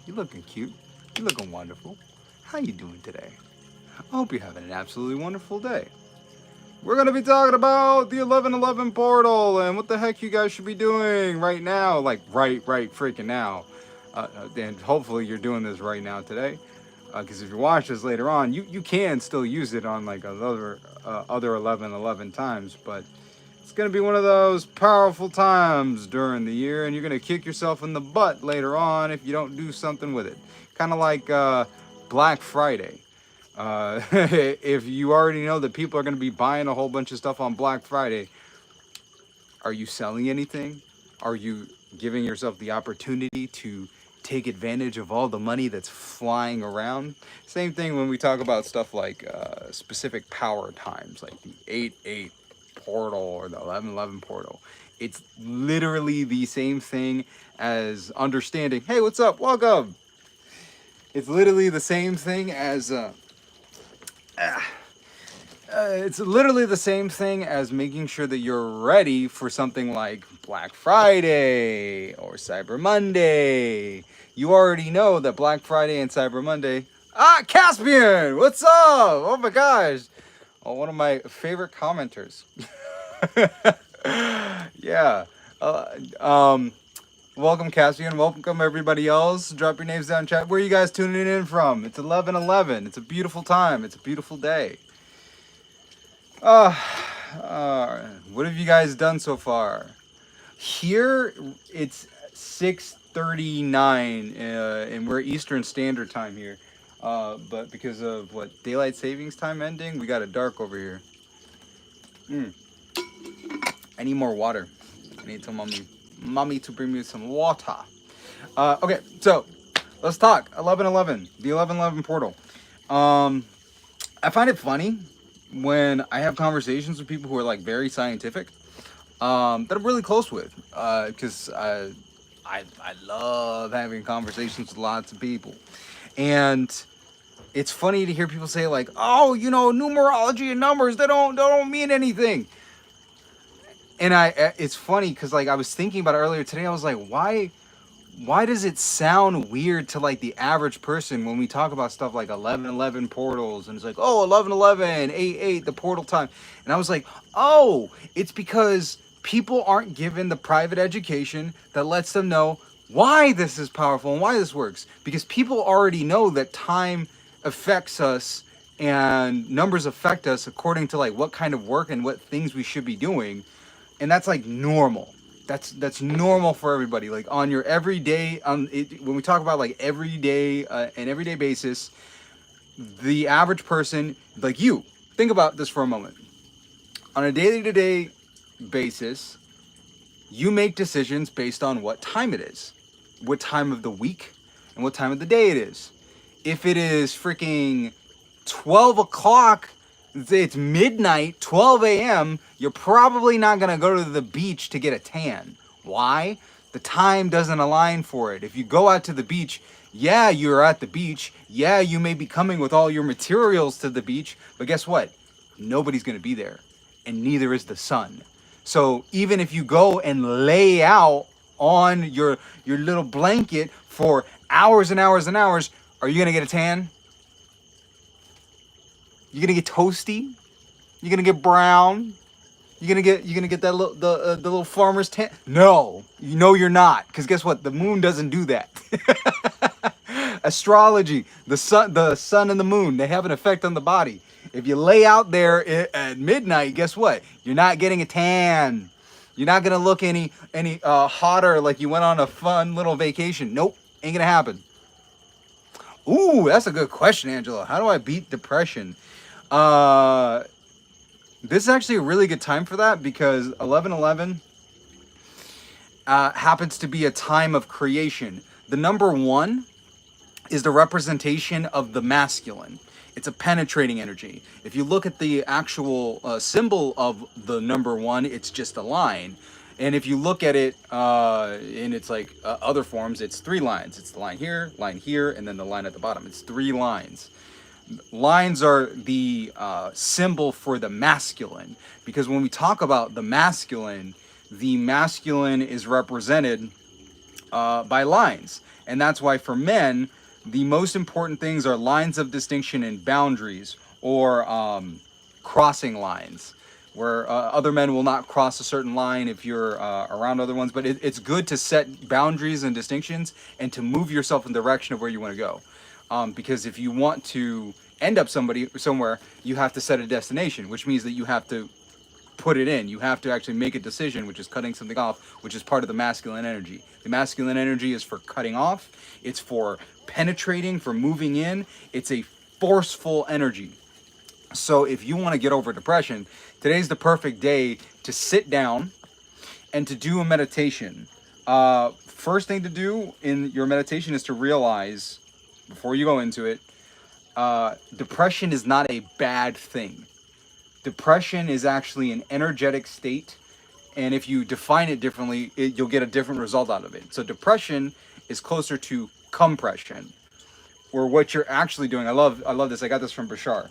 You looking cute. You looking wonderful. How you doing today? I hope you're having an absolutely wonderful day. We're going to be talking about the 1111 portal and what the heck you guys should be doing right now. Like, right freaking now. And hopefully you're doing this right now today. Because if you watch this later on, you can still use it on like other 1111 times. But it's going to be one of those powerful times during the year. And you're going to kick yourself in the butt later on if you don't do something with it. Kind of like Black Friday. If you already know that people are going to be buying a whole bunch of stuff on Black Friday, are you selling anything? Are you giving yourself the opportunity to take advantage of all the money that's flying around? Same thing when we talk about stuff like specific power times, like the 8-8 portal or the 11-11 portal. It's literally the same thing as understanding, hey, what's up? Welcome. It's literally the same thing as it's literally the same thing as making sure that you're ready for something like Black Friday or Cyber Monday. You already know that Black Friday and Cyber Monday. Caspian, what's up? Oh my gosh. Oh, one of my favorite commenters. Yeah. Welcome, Caspian. Welcome, everybody else. Drop your names down in chat. Where are you guys tuning in from? It's 11:11. It's a beautiful time. It's a beautiful day. What have you guys done so far? Here, it's 6:39, and we're Eastern Standard Time here. But because of daylight savings time ending, we got it dark over here. I need more water. I need to mommy to bring me some water. Okay, so let's talk 11:11, the 11:11 portal. I find it funny when I have conversations with people who are like very scientific, that I'm really close with, because I love having conversations with lots of people, and it's funny to hear people say like, oh, numerology and numbers, they don't mean anything. And it's funny because like I was thinking about it earlier today. I was like, why does it sound weird to like the average person when we talk about stuff like 11:11 portals, and it's like, oh, 11:11, 8-8, the portal time. And I was like, oh, it's because people aren't given the private education that lets them know why this is powerful and why this works. Because people already know that time affects us and numbers affect us according to like what kind of work and what things we should be doing. And that's like normal. That's normal for everybody. Like on your everyday, when we talk about like everyday, an everyday basis, the average person, like you, think about this for a moment. On a day-to-day basis, you make decisions based on what time it is, what time of the week, and what time of the day it is. If it is freaking 12 o'clock, it's midnight, 12 a.m., you're probably not going to go to the beach to get a tan. Why? The time doesn't align for it. If you go out to the beach, yeah, you're at the beach. Yeah, you may be coming with all your materials to the beach, but guess what? Nobody's going to be there, and neither is the sun. So even if you go and lay out on your little blanket for hours and hours and hours, are you going to get a tan? You're gonna get toasty. You're gonna get brown. You're gonna get that little the little farmer's tan. No, you're not. Because guess what? The moon doesn't do that. Astrology, the sun and the moon, they have an effect on the body. If you lay out there at midnight, guess what? You're not getting a tan. You're not gonna look any hotter like you went on a fun little vacation. Nope, ain't gonna happen. Ooh, that's a good question, Angela. How do I beat depression? This is actually a really good time for that because 11:11 happens to be a time of creation. The number 1 is the representation of the masculine. It's a penetrating energy. If you look at the actual symbol of the number 1, it's just a line. And if you look at it in its like other forms, it's 3 lines. It's the line here, and then the line at the bottom. It's 3 lines. Lines are the symbol for the masculine, because when we talk about the masculine is represented by lines. And that's why for men, the most important things are lines of distinction and boundaries, or crossing lines, where other men will not cross a certain line if you're around other ones. But it's good to set boundaries and distinctions and to move yourself in the direction of where you want to go. Because if you want to end up somewhere, you have to set a destination, which means that you have to put it in. You have to actually make a decision, which is cutting something off, which is part of the masculine energy. The masculine energy is for cutting off. It's for penetrating, for moving in. It's a forceful energy. So if you want to get over depression, today's the perfect day to sit down and to do a meditation. First thing to do in your meditation is to realize, before you go into it, depression is not a bad thing. Depression is actually an energetic state, and if you define it differently, you'll get a different result out of it. So depression is closer to compression, or what you're actually doing. I love this. I got this from Bashar,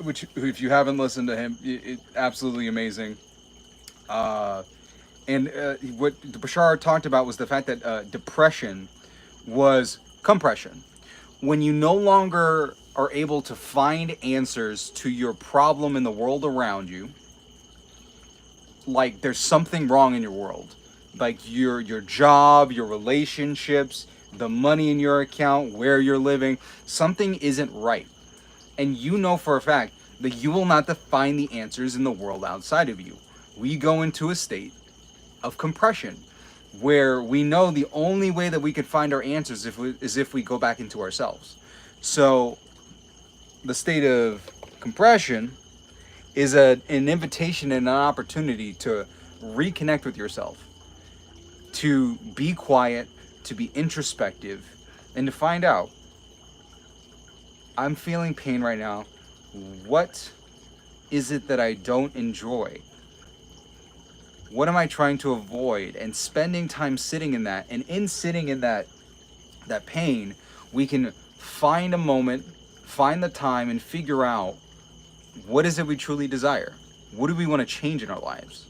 which, if you haven't listened to him, it's absolutely amazing. What Bashar talked about was the fact that depression was compression. When you no longer are able to find answers to your problem in the world around you, like there's something wrong in your world, like your job, your relationships, the money in your account, where you're living, something isn't right. And you know for a fact that you will not find the answers in the world outside of you. We go into a state of compression, where we know the only way that we could find our answers is if we go back into ourselves. So the state of compression is an invitation and an opportunity to reconnect with yourself, to be quiet, to be introspective, and to find out, I'm feeling pain right now. What is it that I don't enjoy? What am I trying to avoid? And spending time sitting in that, and in sitting in that pain, we can find a moment, find the time, and figure out, what is it we truly desire? What do we want to change in our lives?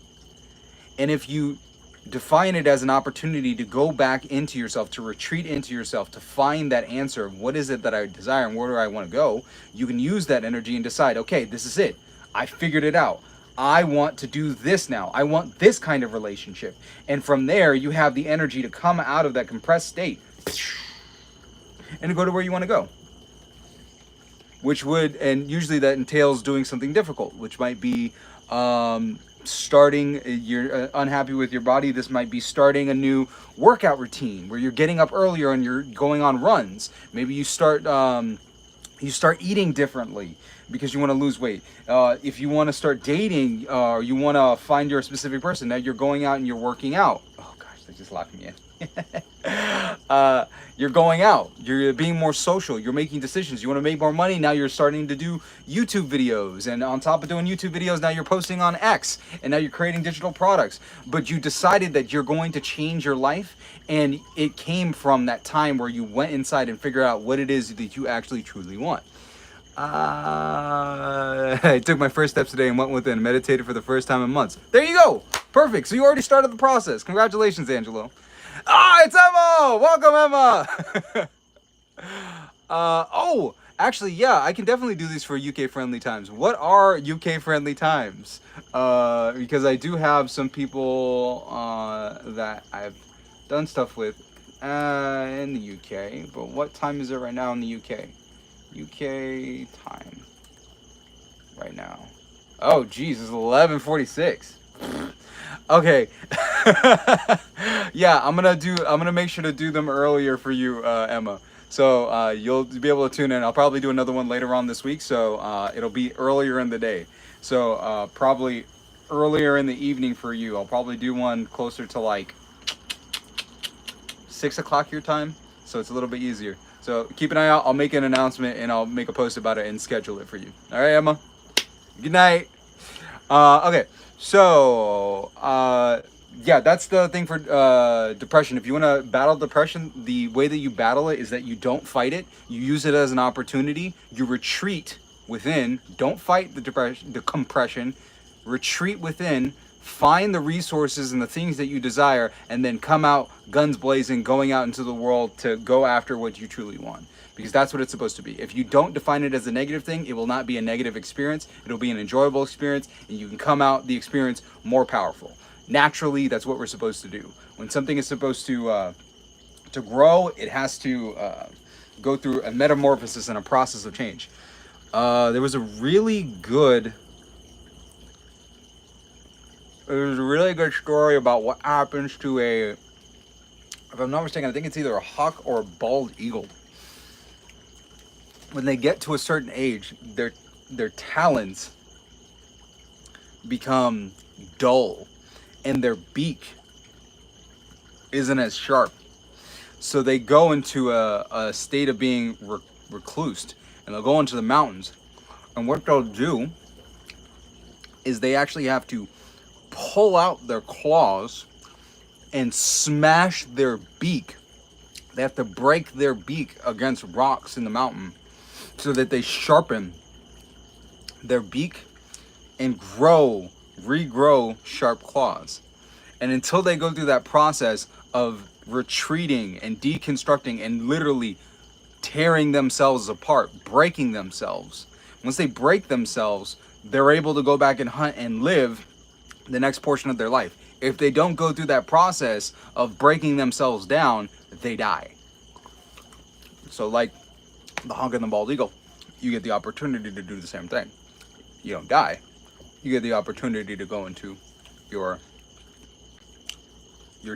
And if you define it as an opportunity to go back into yourself, to retreat into yourself, to find that answer of what is it that I desire and where do I want to go, you can use that energy and decide, okay, this is it. I figured it out. I want to do this now. I want this kind of relationship. And from there, you have the energy to come out of that compressed state and to go to where you want to go. And usually that entails doing something difficult, which might be starting, you're unhappy with your body. This might be starting a new workout routine where you're getting up earlier and you're going on runs. Maybe you start eating differently because you want to lose weight. If you want to start dating, or you want to find your specific person, now you're going out and you're working out. Oh gosh, they just locked me in. You're going out, you're being more social, you're making decisions, you want to make more money, now you're starting to do YouTube videos, and on top of doing YouTube videos, now you're posting on X, and now you're creating digital products. But you decided that you're going to change your life, and it came from that time where you went inside and figured out what it is that you actually truly want. I took my first steps today and went within and meditated for the first time in months. There you go. Perfect. So you already started the process. Congratulations, Angelo. It's Emma. Welcome, Emma. Actually, yeah, I can definitely do these for UK friendly times. What are UK friendly times? Because I do have some people that I've done stuff with in the UK. But what time is it right now in the UK? UK time right now. Oh geez, it's 11:46. Okay. Yeah, I'm gonna make sure to do them earlier for you, Emma. So you'll be able to tune in. I'll probably do another one later on this week, so it'll be earlier in the day. So probably earlier in the evening for you. I'll probably do one closer to like 6 o'clock your time, so it's a little bit easier. So keep an eye out. I'll make an announcement and I'll make a post about it and schedule it for you. All right, Emma? Good night. Okay, so yeah, that's the thing for depression. If you want to battle depression, the way that you battle it is that you don't fight it. You use it as an opportunity. You retreat within. Don't fight the depression, the compression. Retreat within. find the resources and the things that you desire, and then come out guns blazing, going out into the world to go after what you truly want. Because that's what it's supposed to be. If you don't define it as a negative thing, it will not be a negative experience. It'll be an enjoyable experience, and you can come out the experience more powerful. Naturally, that's what we're supposed to do. When something is supposed to grow, it has to go through a metamorphosis and a process of change. There was a really good story about what happens to a, if I'm not mistaken, I think it's either a hawk or a bald eagle. When they get to a certain age, their talons become dull and their beak isn't as sharp. So they go into a state of being reclused, and they'll go into the mountains. And what they'll do is they actually have to pull out their claws and smash their beak. They have to break their beak against rocks in the mountain so that they sharpen their beak and regrow sharp claws. And until they go through that process of retreating and deconstructing and literally tearing themselves apart, breaking themselves, once they break themselves, they're able to go back and hunt and live the next portion of their life. If they don't go through that process of breaking themselves down, they die. So like the hawk and the bald eagle, you get the opportunity to do the same thing. You don't die. You get the opportunity to go into your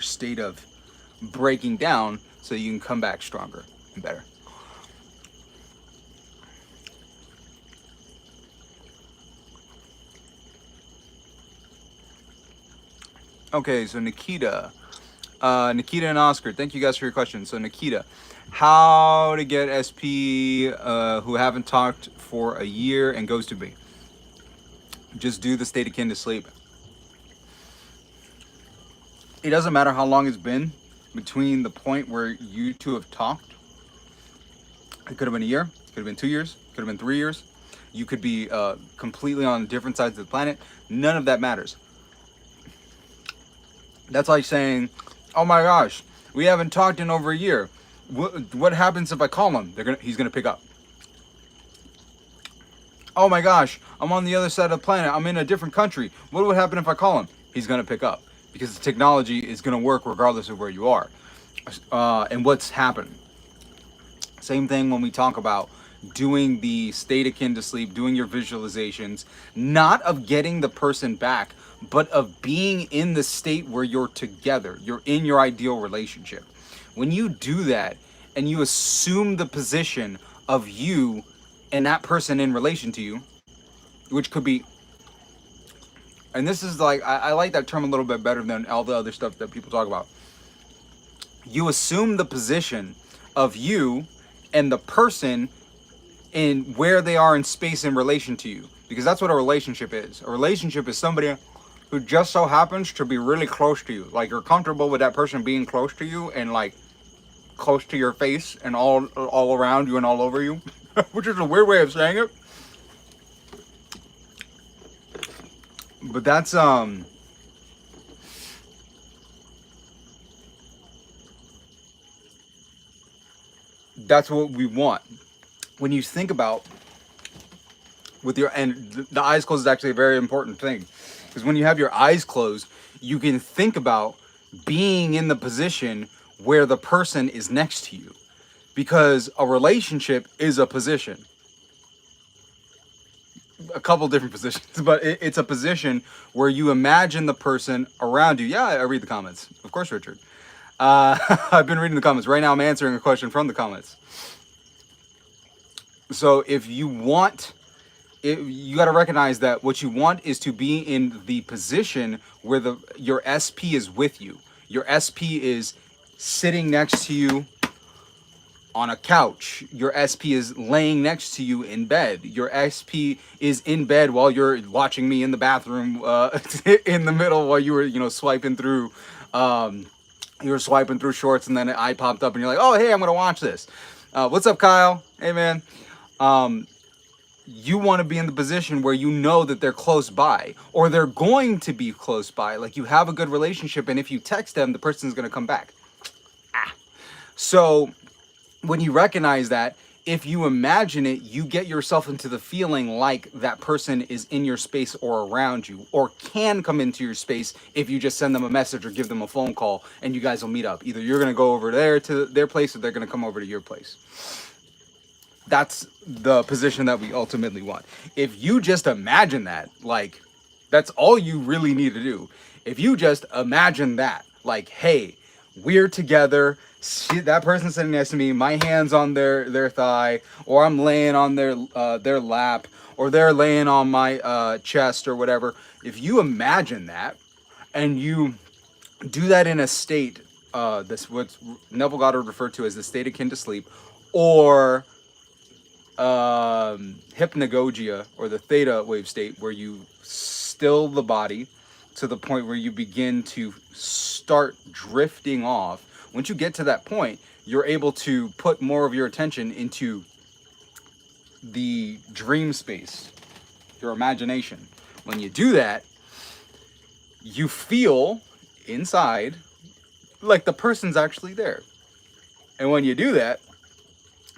state of breaking down so you can come back stronger and better. Okay, so Nikita and Oscar, thank you guys for your questions. So Nikita, how to get SP who haven't talked for a year and goes to B? Just do the state akin to sleep. It doesn't matter how long it's been between the point where you two have talked. It could have been a year, it could have been 2 years, it could have been 3 years. You could be completely on different sides of the planet. None of that matters. That's like saying, oh my gosh, we haven't talked in over a year. What happens if I call him? He's gonna pick up. Oh my gosh, I'm on the other side of the planet. I'm in a different country. What would happen if I call him? He's gonna pick up, because the technology is gonna work regardless of where you are and what's happening. Same thing when we talk about doing the state akin to sleep, doing your visualizations, not of getting the person back, but of being in the state where you're together, you're in your ideal relationship. When you do that and you assume the position of you and that person in relation to you, which could be, and this is like, I like that term a little bit better than all the other stuff that people talk about. You assume the position of you and the person in where they are in space in relation to you, because that's what a relationship is. A relationship is somebody who just so happens to be really close to you. Like, you're comfortable with that person being close to you and like close to your face and all around you and all over you, which is a weird way of saying it. But that's what we want. When you think about with your, and the eyes closed is actually a very important thing, because when you have your eyes closed, you can think about being in the position where the person is next to you, because a relationship is a position, a couple different positions, but it's a position where you imagine the person around you. Yeah, I read the comments, of course, Richard. I've been reading the comments right now. I'm answering a question from the comments. So if you want, you got to recognize that what you want is to be in the position where your SP is with you. Your SP is sitting next to you on a couch. Your SP is laying next to you in bed. Your SP is in bed while you're watching me in the bathroom in the middle while you were, swiping through. You were swiping through shorts, and then an eye popped up, and you're like, "Oh, hey, I'm gonna watch this." What's up, Kyle? Hey, man. you want to be in the position where you know that they're close by, or they're going to be close by. Like, you have a good relationship, and if you text them, the person's going to come back. So when you recognize that, if you imagine it, you get yourself into the feeling like that person is in your space or around you, or can come into your space if you just send them a message or give them a phone call, and you guys will meet up. Either you're going to go over there to their place, or they're going to come over to your place. That's the position that we ultimately want. If you just imagine that, like, that's all you really need to do. If you just imagine that, like, hey, we're together, that person's sitting next to me, my hand's on their thigh, or I'm laying on their lap, or they're laying on my chest or whatever. If you imagine that, and you do that in a state, this what's Neville Goddard referred to as the state akin to sleep, or hypnagogia, or the theta wave state, where you still the body to the point where you begin to start drifting off. Once you get to that point, you're able to put more of your attention into the dream space, your imagination. When you do that, you feel inside like the person's actually there. And when you do that,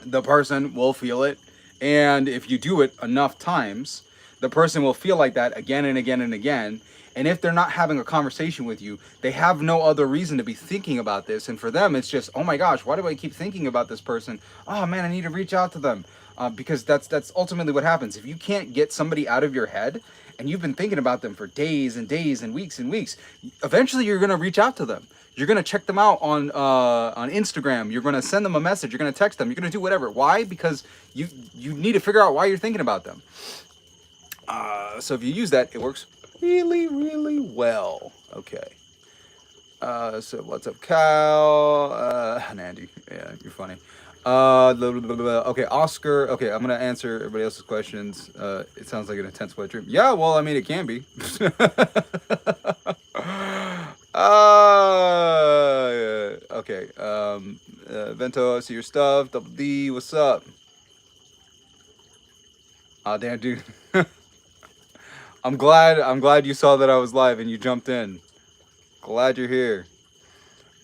the person will feel it. And if you do it enough times, the person will feel like that again and again and again. And if they're not having a conversation with you, they have no other reason to be thinking about this. And for them, it's just, oh my gosh, why do I keep thinking about this person? Oh man, I need to reach out to them. Because that's ultimately what happens. If you can't get somebody out of your head, and you've been thinking about them for days and days and weeks, eventually you're going to reach out to them. You're going to check them out on Instagram. You're going to send them a message. You're going to text them. You're going to do whatever. Why? Because you need to figure out why you're thinking about them. So if you use that, it works really, really well. Okay. So what's up, Kyle? And Andy. Yeah, you're funny. Okay, Oscar. Okay, I'm going to answer everybody else's questions. It sounds like an intense wet dream. Yeah, well, I mean, it can be. Okay. Vento, I see your stuff. Double D, what's up? Oh, damn, dude. I'm glad you saw that I was live and you jumped in. Glad you're here.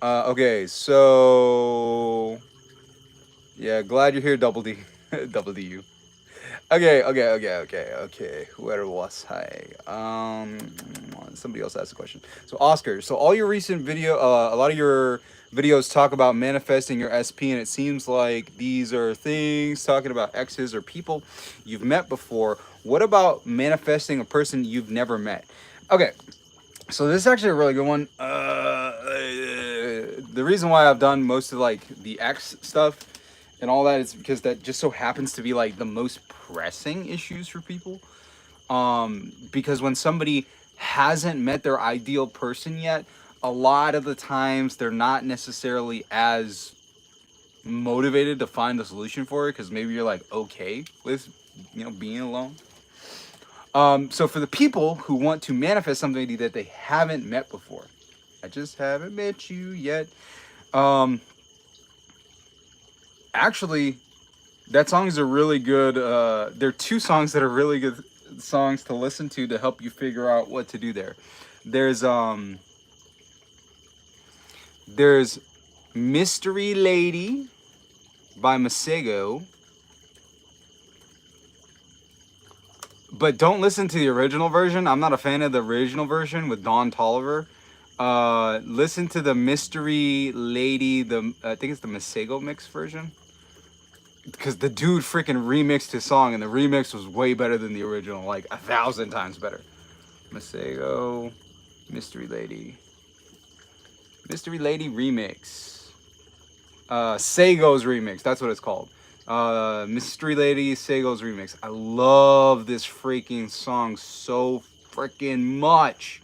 Okay, so yeah, glad you're here, Double D. Double D you. Okay. Where was I? Somebody else asked a question. So Oscar, so all your recent video, a lot of your videos talk about manifesting your SP, and it seems like these are things talking about exes or people you've met before. What about manifesting a person you've never met? Okay, so this is actually a really good one. The reason why I've done most of like the X stuff and all that is because that just so happens to be like the most pressing issues for people. Because when somebody hasn't met their ideal person yet, a lot of the times they're not necessarily as motivated to find a solution for it, because maybe you're like okay with being alone. So for the people who want to manifest somebody that they haven't met before, I just haven't met you yet. Actually, that song is a really good, there are two songs that are really good songs to listen to help you figure out what to do there. There's Mystery Lady by Masego. But don't listen to the original version. I'm not a fan of the original version with Don Tolliver. Listen to the Mystery Lady, I think it's the Masego mix version. Because the dude freaking remixed his song, and the remix was way better than the original, like 1,000 times better. Masego, Mystery Lady remix. Sego's remix, that's what it's called. Mystery Lady, Sego's remix. I love this freaking song so freaking much.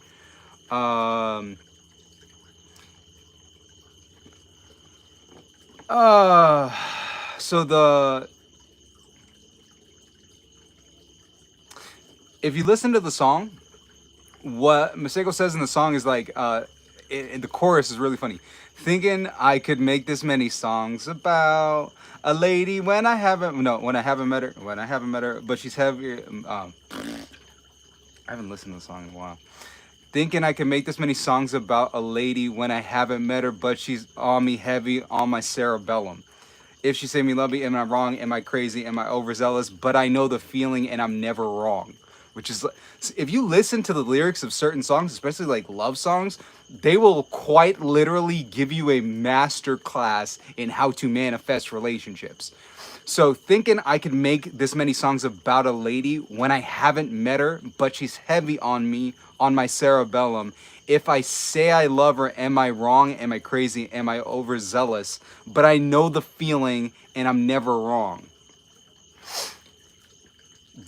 So if you listen to the song, what Masego says in the song is like, and the chorus is really funny. Thinking I could make this many songs about a lady when I haven't met her, but she's heavy. I haven't listened to the song in a while. Thinking I can make this many songs about a lady when I haven't met her, but she's on me heavy on my cerebellum. If she say me love me, am I wrong? Am I crazy? Am I overzealous? But I know the feeling and I'm never wrong. Which is, if you listen to the lyrics of certain songs, especially like love songs, they will quite literally give you a master class in how to manifest relationships. So thinking I could make this many songs about a lady when I haven't met her, but she's heavy on me, on my cerebellum. If I say I love her, am I wrong? Am I crazy? Am I overzealous? But I know the feeling and I'm never wrong.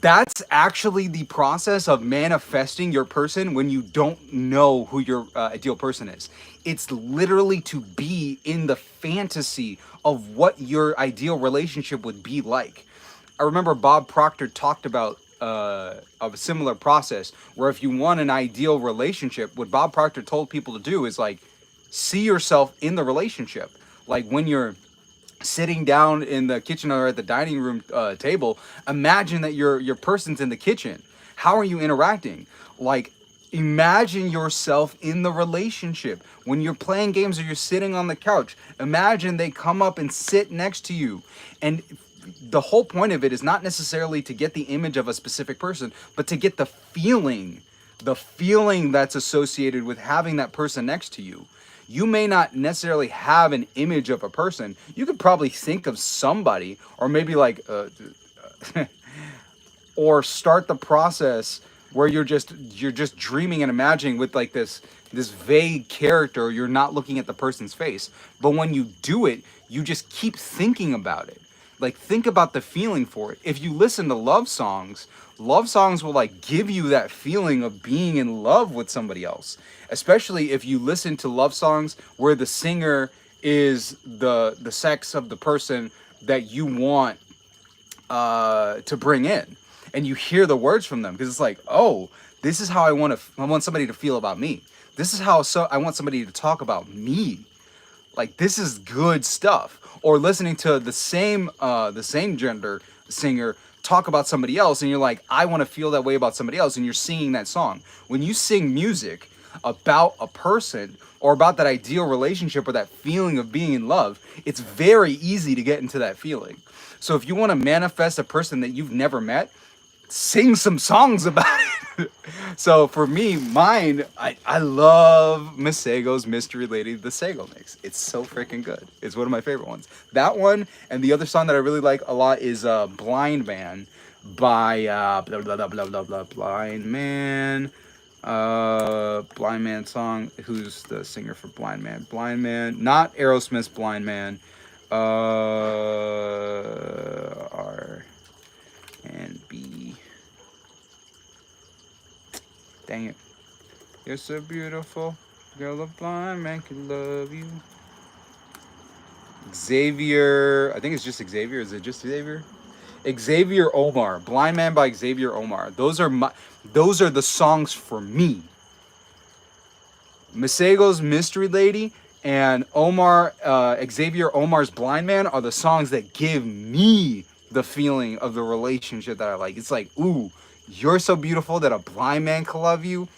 That's actually the process of manifesting your person when you don't know who your ideal person is. It's literally to be in the fantasy of what your ideal relationship would be like. I remember Bob Proctor talked about a similar process where if you want an ideal relationship, what Bob Proctor told people to do is like, see yourself in the relationship. Like when you're sitting down in the kitchen or at the dining room table, imagine that your person's in the kitchen. How are you interacting? Like, imagine yourself in the relationship. When you're playing games or you're sitting on the couch, imagine they come up and sit next to you. And the whole point of it is not necessarily to get the image of a specific person, but to get the feeling that's associated with having that person next to you. You may not necessarily have an image of a person. You could probably think of somebody, or maybe like, or start the process where you're just dreaming and imagining with like this vague character. You're not looking at the person's face, but when you do it, you just keep thinking about it. Like, think about the feeling for it. If you listen to love songs will like give you that feeling of being in love with somebody else. Especially if you listen to love songs where the singer is the sex of the person that you want to bring in, and you hear the words from them, because it's like, oh, this is how I want somebody to feel about me. This is how I want somebody to talk about me. Like, this is good stuff. Or listening to the same gender singer talk about somebody else, and you're like, I want to feel that way about somebody else, and you're singing that song. When you sing music about a person or about that ideal relationship or that feeling of being in love, it's very easy to get into that feeling. So if you want to manifest a person that you've never met, sing some songs about it. So for me, mine, I love Masego's Mystery Lady, the Sego mix. It's so freaking good. It's one of my favorite ones. That one, and the other song that I really like a lot is Blind Man by Blind Man. Blind Man song. Who's the singer for Blind Man? Blind Man, not Aerosmith's Blind Man. R and B. Dang it. You're so beautiful. Girl, a blind man could love you. Xavier. I think it's just Xavier. Is it just Xavier? Xavier Omar. Blind Man by Xavier Omar. Those are the songs for me. Masego's Mystery Lady and Xavier Omar's Blind Man are the songs that give me the feeling of the relationship that I like. It's like, ooh, you're so beautiful that a blind man can love you.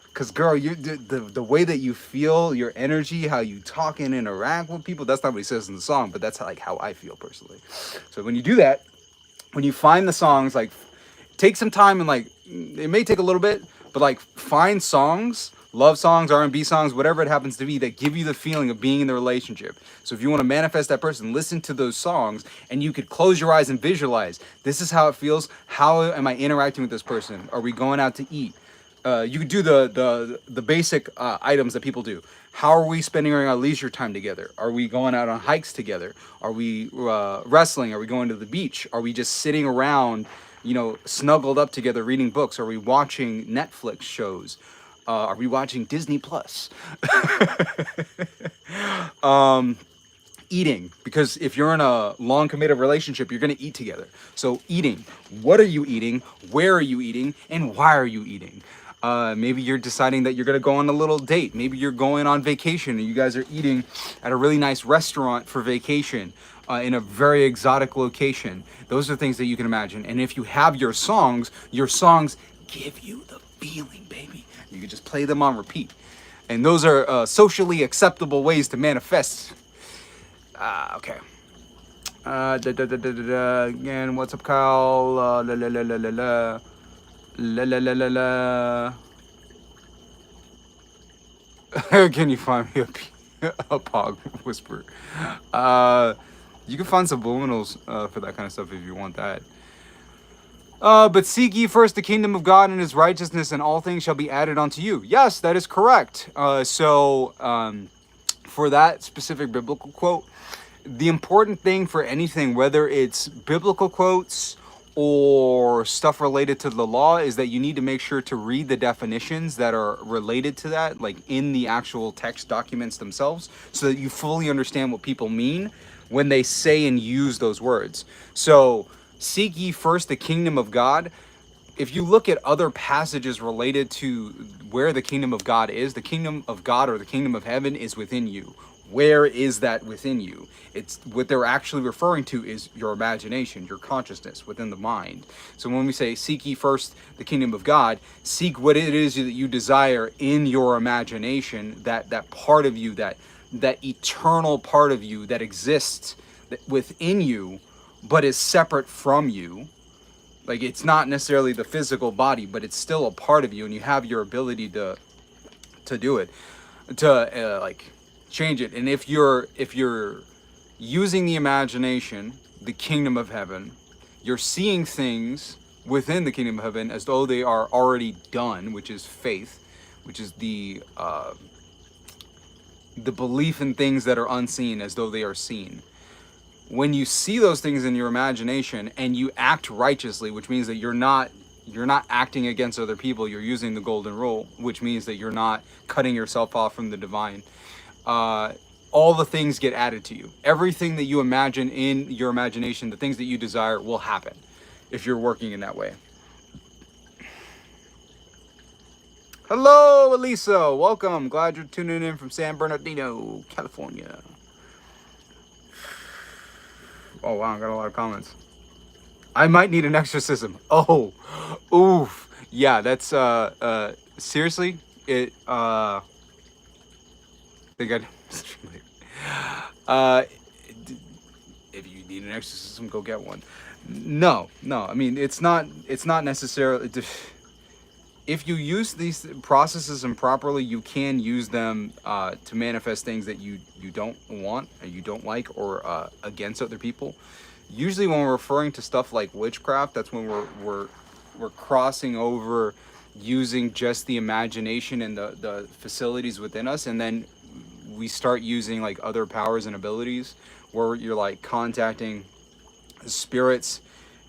Because, girl, you the way that you feel, your energy, how you talk and interact with people, that's not what he says in the song, but that's like how I feel personally. So when you do that, when you find the songs, like, take some time and, like, it may take a little bit, but, like, find songs, love songs, R&B songs, whatever it happens to be, that give you the feeling of being in the relationship. So if you want to manifest that person, listen to those songs, and you could close your eyes and visualize, this is how it feels. How am I interacting with this person? Are we going out to eat? You could do the basic items that people do. How are we spending our leisure time together? Are we going out on hikes together? Are we wrestling? Are we going to the beach? Are we just sitting around, snuggled up together reading books? Are we watching Netflix shows? Are we watching Disney Plus? Eating, because if you're in a long committed relationship, you're going to eat together. So eating, what are you eating? Where are you eating? And why are you eating? Maybe you're deciding that you're going to go on a little date. Maybe you're going on vacation and you guys are eating at a really nice restaurant for vacation in a very exotic location. Those are things that you can imagine. And if you have your songs give you the feeling, baby. You can just play them on repeat. And those are socially acceptable ways to manifest. Okay. Again, what's up, Kyle? La la la la la la. La la la la la. Can you find me a pog whisper? You can find subliminals for that kind of stuff if you want that. But seek ye first the kingdom of God and his righteousness, and all things shall be added unto you. Yes, that is correct. For that specific biblical quote, the important thing for anything, whether it's biblical quotes or stuff related to the law, is that you need to make sure to read the definitions that are related to that, like in the actual text documents themselves, so that you fully understand what people mean when they say and use those words. So, seek ye first the kingdom of God. If you look at other passages related to where the kingdom of God is, the kingdom of God or the kingdom of heaven is within you. Where is that within you? It's what they're actually referring to is your imagination, your consciousness within the mind. So when we say seek ye first the kingdom of God, seek what it is that you desire in your imagination, that part of you, that eternal part of you that exists within you, but is separate from you. Like, it's not necessarily the physical body, but it's still a part of you, and you have your ability to do it, to like change it. And if you're using the imagination, the kingdom of heaven, you're seeing things within the kingdom of heaven as though they are already done, which is faith, which is the belief in things that are unseen as though they are seen. When you see those things in your imagination and you act righteously, which means that you're not acting against other people, you're using the golden rule, which means that you're not cutting yourself off from the divine. All the things get added to you. Everything that you imagine in your imagination, the things that you desire, will happen if you're working in that way. Hello, Elisa. Welcome. Glad you're tuning in from San Bernardino, California. Oh, wow. I got a lot of comments. I might need an exorcism. Oh, oof. Yeah, that's, seriously, it, they got, if you need an exorcism, go get one. No, I mean, it's not necessarily, if you use these processes improperly, you can use them to manifest things that you don't want, or you don't like, or against other people. Usually when we're referring to stuff like witchcraft, that's when we're crossing over using just the imagination and the facilities within us, and then we start using like other powers and abilities where you're like contacting spirits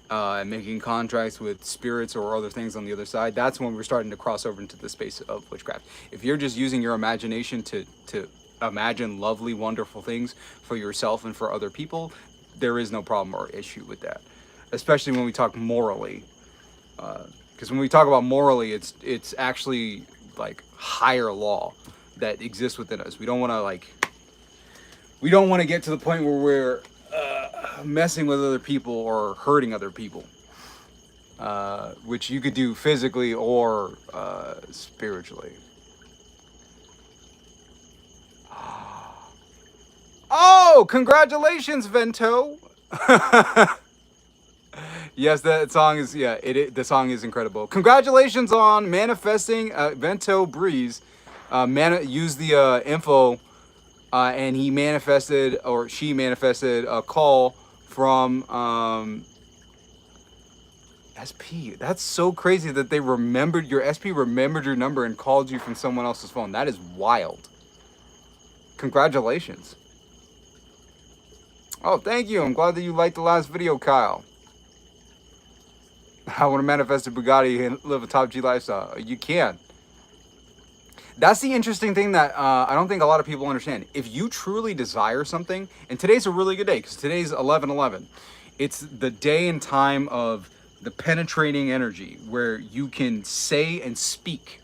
and making contracts with spirits or other things on the other side. That's when we're starting to cross over into the space of witchcraft. If you're just using your imagination to imagine lovely, wonderful things for yourself and for other people, there is no problem or issue with that, especially when we talk morally. Because when we talk about morally, it's actually like higher law that exists within us. We don't want to get to the point where we're messing with other people or hurting other people, which you could do physically or spiritually. Oh, congratulations, Vento. Yes, that song is, yeah, the song is incredible. Congratulations on manifesting Vento Breeze. Use the info, and he manifested, or she manifested, a call from SP. That's so crazy that they remembered your SP, remembered your number, and called you from someone else's phone. That is wild. Congratulations. Oh, thank you. I'm glad that you liked the last video, Kyle. I want to manifest a Bugatti and live a top G lifestyle. You can. That's the interesting thing that I don't think a lot of people understand. If you truly desire something, and today's a really good day because today's 11/11. It's the day and time of the penetrating energy where you can say and speak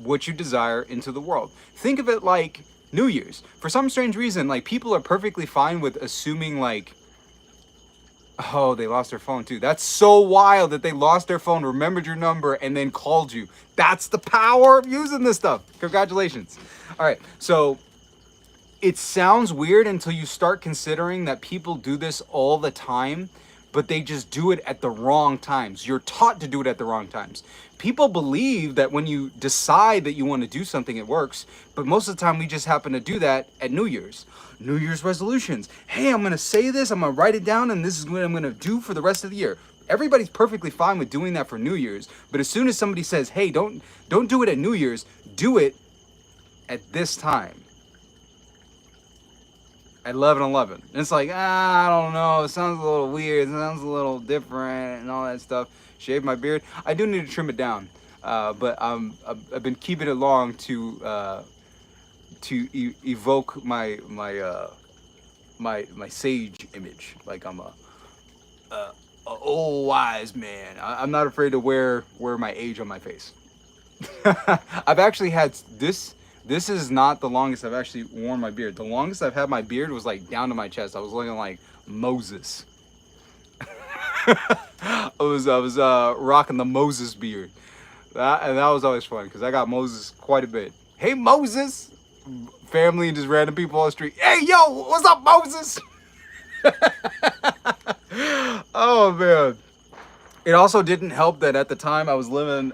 what you desire into the world. Think of it like New Year's. For some strange reason, like, people are perfectly fine with assuming, like, oh, they lost their phone too. That's so wild that they lost their phone, remembered your number, and then called you. That's the power of using this stuff. Congratulations. All right, so it sounds weird until you start considering that people do this all the time, but they just do it at the wrong times. You're taught to do it at the wrong times. People believe that when you decide that you want to do something, it works, but most of the time we just happen to do that at New Year's. New Year's resolutions. Hey, I'm going to say this, I'm going to write it down, and this is what I'm going to do for the rest of the year. Everybody's perfectly fine with doing that for New Year's, but as soon as somebody says, hey, don't do it at New Year's, do it at this time. At 11:11. And it's like, I don't know, it sounds a little weird, it sounds a little different and all that stuff. Shave my beard. I do need to trim it down, but I've been keeping it long to evoke my sage image. Like I'm a old wise man. I'm not afraid to wear my age on my face. I've actually had this. This is not the longest I've actually worn my beard. The longest I've had my beard was like down to my chest. I was looking like Moses. I was rocking the Moses beard. And that was always fun because I got Moses quite a bit. Hey, Moses! Family and just random people on the street. Hey, yo, what's up, Moses? Oh, man. It also didn't help that at the time I was living...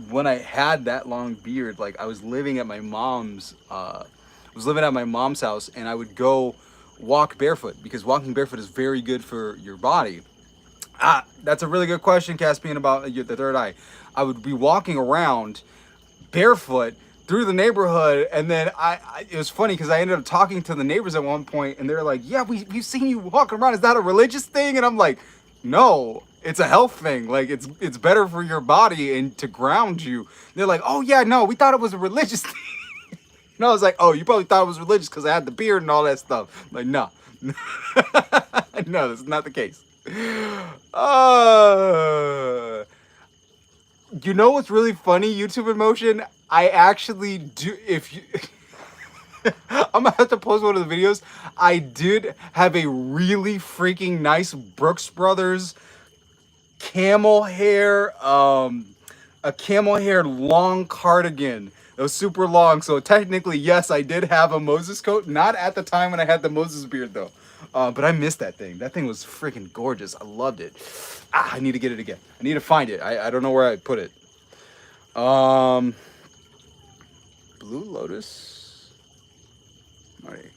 when I had that long beard, like I was living at my mom's house, and I would go walk barefoot because walking barefoot is very good for your body. That's a really good question, Caspian, about the third eye. I would be walking around barefoot through the neighborhood, and then it was funny because I ended up talking to the neighbors at one point, and they're like, yeah, we've seen you walking around. Is that a religious thing? And I'm like, no, it's a health thing. Like it's better for your body and to ground you. They're like, oh yeah, no, we thought it was a religious thing. And I was like, oh, you probably thought it was religious because I had the beard and all that stuff. I'm like, no, no, that's not the case. You know what's really funny, YouTube Emotion? I actually do. If you, I'm gonna have to post one of the videos. I did have a really freaking nice Brooks Brothers camel hair, a camel hair long cardigan. It was super long, so technically, yes, I did have a Moses coat. Not at the time when I had the Moses beard, though. But I missed that thing. That thing was freaking gorgeous. I loved it. I need to get it again. I need to find it. I don't know where I put it. Blue Lotus. Alright.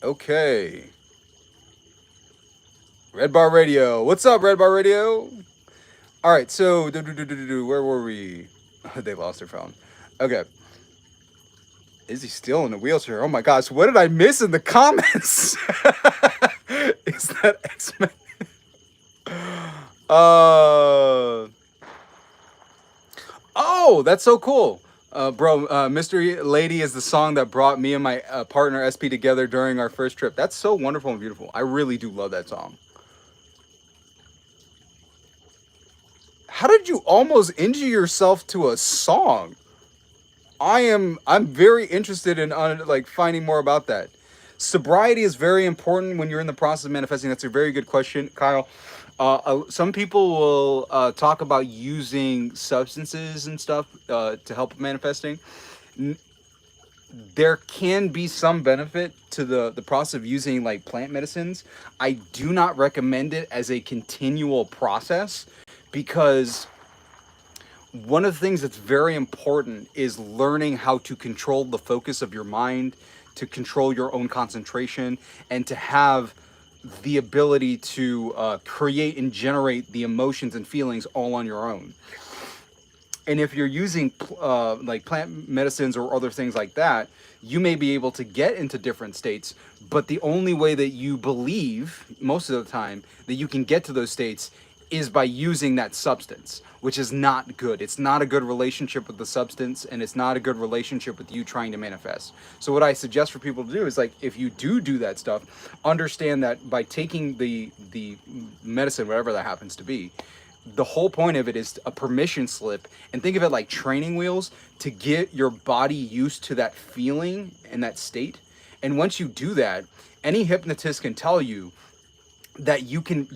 Okay. Red Bar Radio. What's up, Red Bar Radio? Alright, so, where were we? They lost their phone. Okay. Is he still in a wheelchair? Oh my gosh, what did I miss in the comments? Is that X-Men? Oh, that's so cool. Bro, Mystery Lady is the song that brought me and my partner SP together during our first trip. That's so wonderful and beautiful. I really do love that song. How did you almost injure yourself to a song? I'm very interested in like finding more about that. Sobriety is very important when you're in the process of manifesting. That's a very good question, Kyle. Some people will talk about using substances and stuff to help manifesting. There can be some benefit to the process of using like plant medicines. I do not recommend it as a continual process because one of the things that's very important is learning how to control the focus of your mind, to control your own concentration, and to have the ability to create and generate the emotions and feelings all on your own. And if you're using like plant medicines or other things like that, you may be able to get into different states, but the only way that you believe, most of the time, that you can get to those states is by using that substance, which is not good. It's not a good relationship with the substance, and it's not a good relationship with you trying to manifest. So what I suggest for people to do is, like, if you do that stuff, understand that by taking the medicine, whatever that happens to be, the whole point of it is a permission slip, and think of it like training wheels to get your body used to that feeling and that state. And once you do that, any hypnotist can tell you that you can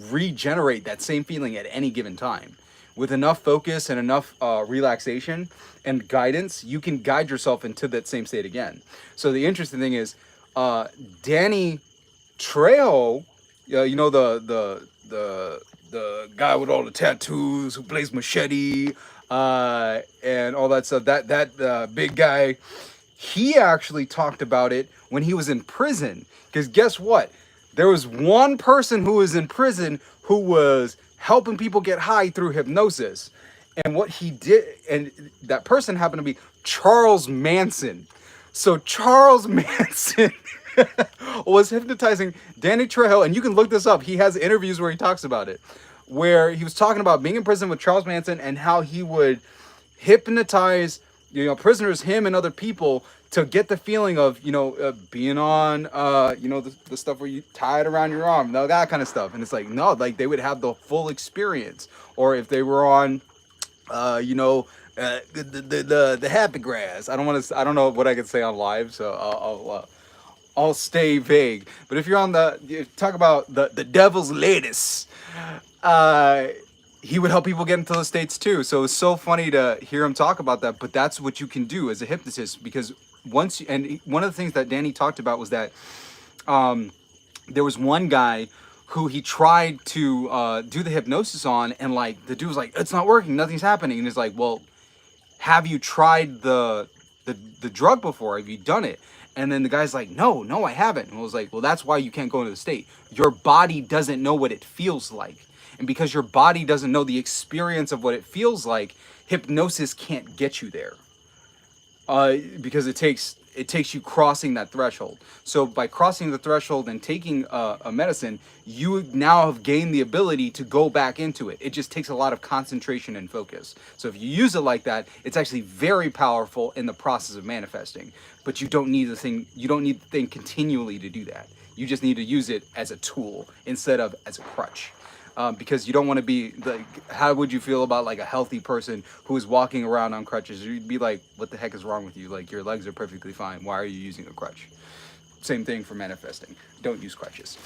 regenerate that same feeling at any given time. With enough focus and enough relaxation and guidance, you can guide yourself into that same state again. So the interesting thing is, Danny Trejo, you know, the guy with all the tattoos who plays Machete, and all that stuff. That big guy, he actually talked about it when he was in prison. Because guess what? There was one person who was in prison who was helping people get high through hypnosis. And what he did, and that person happened to be Charles Manson. So Charles Manson was hypnotizing Danny Trejo, and you can look this up. He has interviews where he talks about it, where he was talking about being in prison with Charles Manson and how he would hypnotize, you know, prisoners, him and other people, to get the feeling of, you know, being on, you know, the stuff where you tie it around your arm, that kind of stuff. And it's like, no, like they would have the full experience. Or if they were on, you know, the happy grass. I don't know what I could say on live, so I'll stay vague. But if you're on you talk about the devil's lettuce, he would help people get into those states too. So it's so funny to hear him talk about that. But that's what you can do as a hypnotist, because and one of the things that Danny talked about was that there was one guy who he tried to do the hypnosis on, and like the dude was like, it's not working, nothing's happening. And it's like, well, have you tried the drug before? Have you done it? And then the guy's like, no, I haven't. And I was like, well, that's why you can't go into the state. Your body doesn't know what it feels like. And because your body doesn't know the experience of what it feels like, hypnosis can't get you there. Because it takes you crossing that threshold. So by crossing the threshold and taking a medicine, you now have gained the ability to go back into it. It just takes a lot of concentration and focus. So if you use it like that, it's actually very powerful in the process of manifesting. But you don't need the thing continually to do that. You just need to use it as a tool instead of as a crutch. Because you don't want to be like, how would you feel about like a healthy person who is walking around on crutches? You'd be like, what the heck is wrong with you? Like, your legs are perfectly fine. Why are you using a crutch? Same thing for manifesting. Don't use crutches.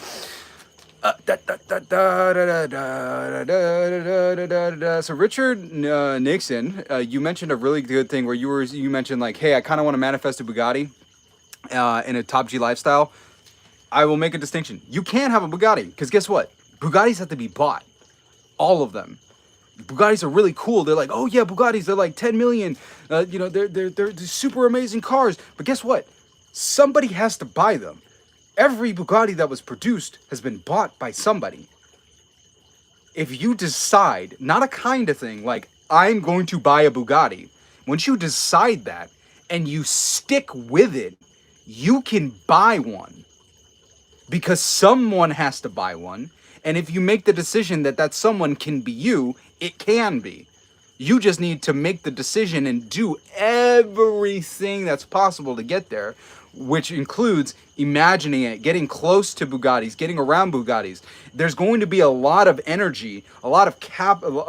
So Richard Nixon, you mentioned a really good thing where you mentioned like, hey, I kind of want to manifest a Bugatti in a top G lifestyle. I will make a distinction. You can have a Bugatti, because guess what? Bugattis have to be bought. All of them. Bugattis are really cool. They're like, oh yeah, Bugattis, they're like 10 million. You know, they're super amazing cars. But guess what? Somebody has to buy them. Every Bugatti that was produced has been bought by somebody. If you decide, not a kind of thing, like, I'm going to buy a Bugatti. Once you decide that, and you stick with it, you can buy one. Because someone has to buy one. And if you make the decision that that someone can be you, it can be. You just need to make the decision and do everything that's possible to get there, which includes imagining it, getting close to Bugattis, getting around Bugattis. There's going to be a lot of energy, a lot of capital.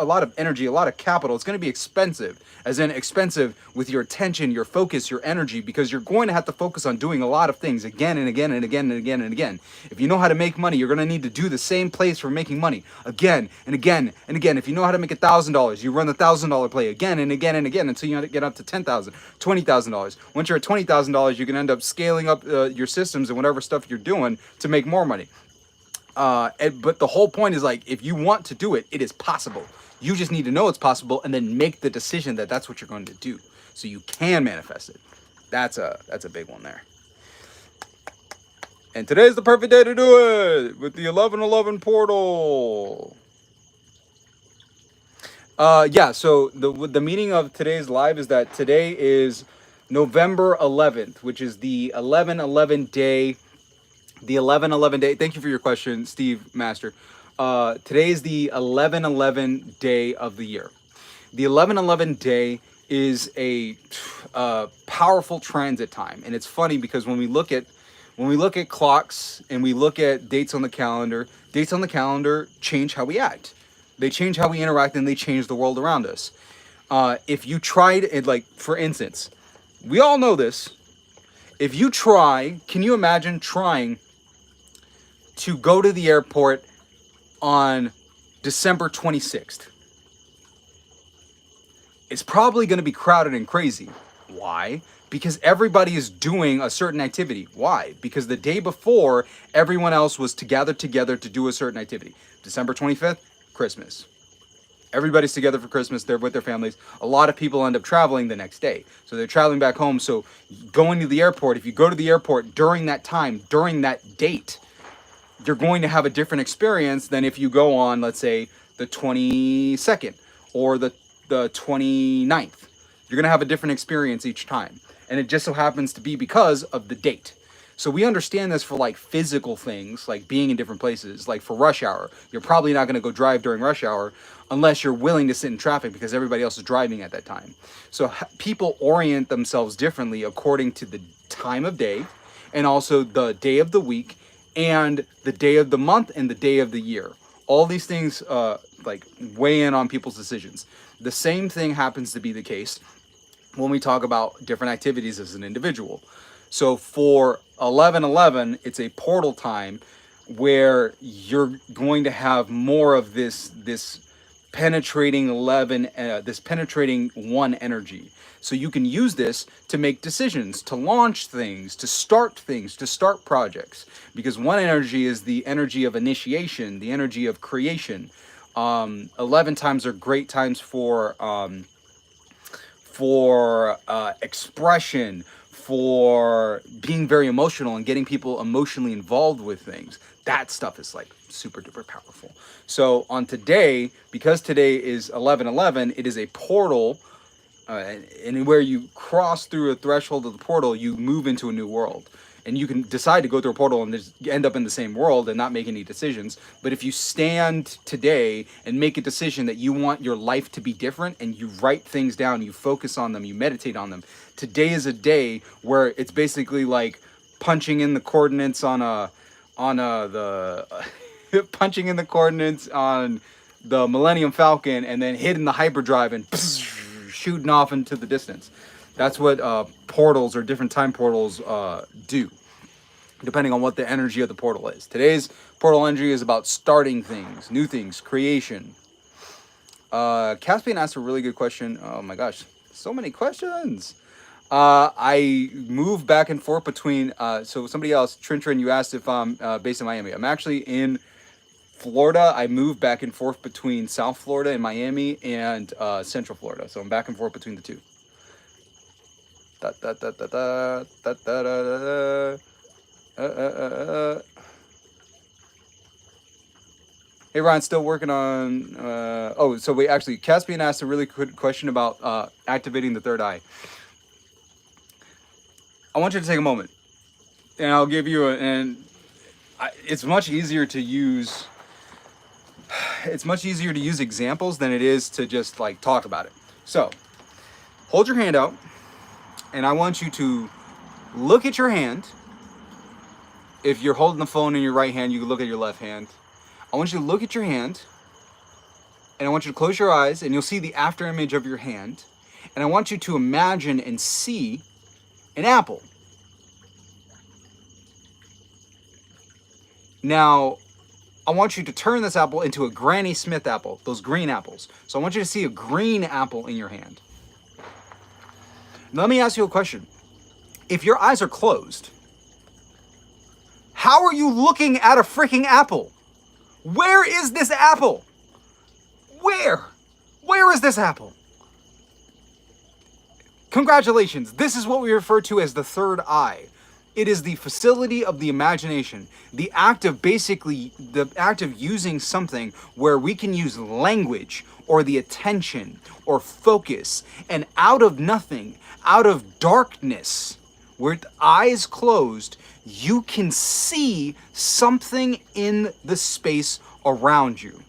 It's going to be expensive, as in expensive with your attention, your focus, your energy, because you're going to have to focus on doing a lot of things again and again and again and again and again. If you know how to make money, you're going to need to do the same plays for making money again and again and again. If you know how to make $1,000, you run the $1,000 play again and again and again until you get up to $10,000, $20,000. Once you're at $20,000, you can end up scaling up your systems and whatever stuff you're doing to make more money. But the whole point is, like, if you want to do it, it is possible. You just need to know it's possible and then make the decision that that's what you're going to do, so you can manifest it. That's a big one there. And today's the perfect day to do it with the 1111 portal. Yeah, so the meaning of today's live is that today is November 11th, which is the 1111 day. The 1111 day. Thank you for your question, Steve Master. Today is the 1111 day of the year. The 1111 day is a powerful transit time, and it's funny because when we look at clocks and we look at dates on the calendar change how we act. They change how we interact, and they change the world around us. If you tried it, like, for instance, we all know this. If you try, can you imagine trying to go to the airport on December 26th? It's probably going to be crowded and crazy. Why? Because everybody is doing a certain activity. Why? Because the day before, everyone else was to gather together to do a certain activity. December 25th, Christmas. Everybody's together for Christmas. They're with their families. A lot of people end up traveling the next day. So they're traveling back home. So going to the airport, if you go to the airport during that time, during that date, you're going to have a different experience than if you go on, let's say, the 22nd or the 29th. You're going to have a different experience each time. And it just so happens to be because of the date. So we understand this for like physical things, like being in different places. Like for rush hour, you're probably not going to go drive during rush hour unless you're willing to sit in traffic because everybody else is driving at that time. So people orient themselves differently according to the time of day and also the day of the week and the day of the month and the day of the year. All these things like weigh in on people's decisions. The same thing happens to be the case when we talk about different activities as an individual. So for 11/11, it's a portal time where you're going to have more of this penetrating 11, this penetrating 1 energy. So you can use this to make decisions, to launch things, to start projects. Because 1 energy is the energy of initiation, the energy of creation. 11 times are great times for expression, for being very emotional and getting people emotionally involved with things. That stuff is like super duper powerful. So on today, because today is 11/11, it is a portal, and where you cross through a threshold of the portal, you move into a new world. And you can decide to go through a portal and just end up in the same world and not make any decisions. But if you stand today and make a decision that you want your life to be different and you write things down, you focus on them, you meditate on them, today is a day where it's basically like punching in the coordinates punching in the coordinates on the Millennium Falcon and then hitting the hyperdrive and shooting off into the distance. That's what portals or different time portals do, depending on what the energy of the portal is. Today's portal energy is about starting things, new things, creation. Caspian asked a really good question. Oh my gosh, so many questions. I move back and forth between, so somebody else, Trin, you asked if I'm based in Miami. I'm actually in Florida. I move back and forth between South Florida and Miami and Central Florida. So I'm back and forth between the two. Hey Ryan, still working on so we actually, Caspian asked a really good question about activating the third eye. I want you to take a moment and I'll give you it's much easier to use examples than it is to just like talk about it. So hold your hand out. And I want you to look at your hand. If you're holding the phone in your right hand, you can look at your left hand. I want you to look at your hand. And I want you to close your eyes and you'll see the after image of your hand. And I want you to imagine and see an apple. Now, I want you to turn this apple into a Granny Smith apple, those green apples. So I want you to see a green apple in your hand. Let me ask you a question. If your eyes are closed, how are you looking at a freaking apple? Where is this apple? Where? Where is this apple? Congratulations. This is what we refer to as the third eye. It is the facility of the imagination. The act of using something where we can use language or the attention or focus, and out of nothing, out of darkness, with eyes closed, you can see something in the space around you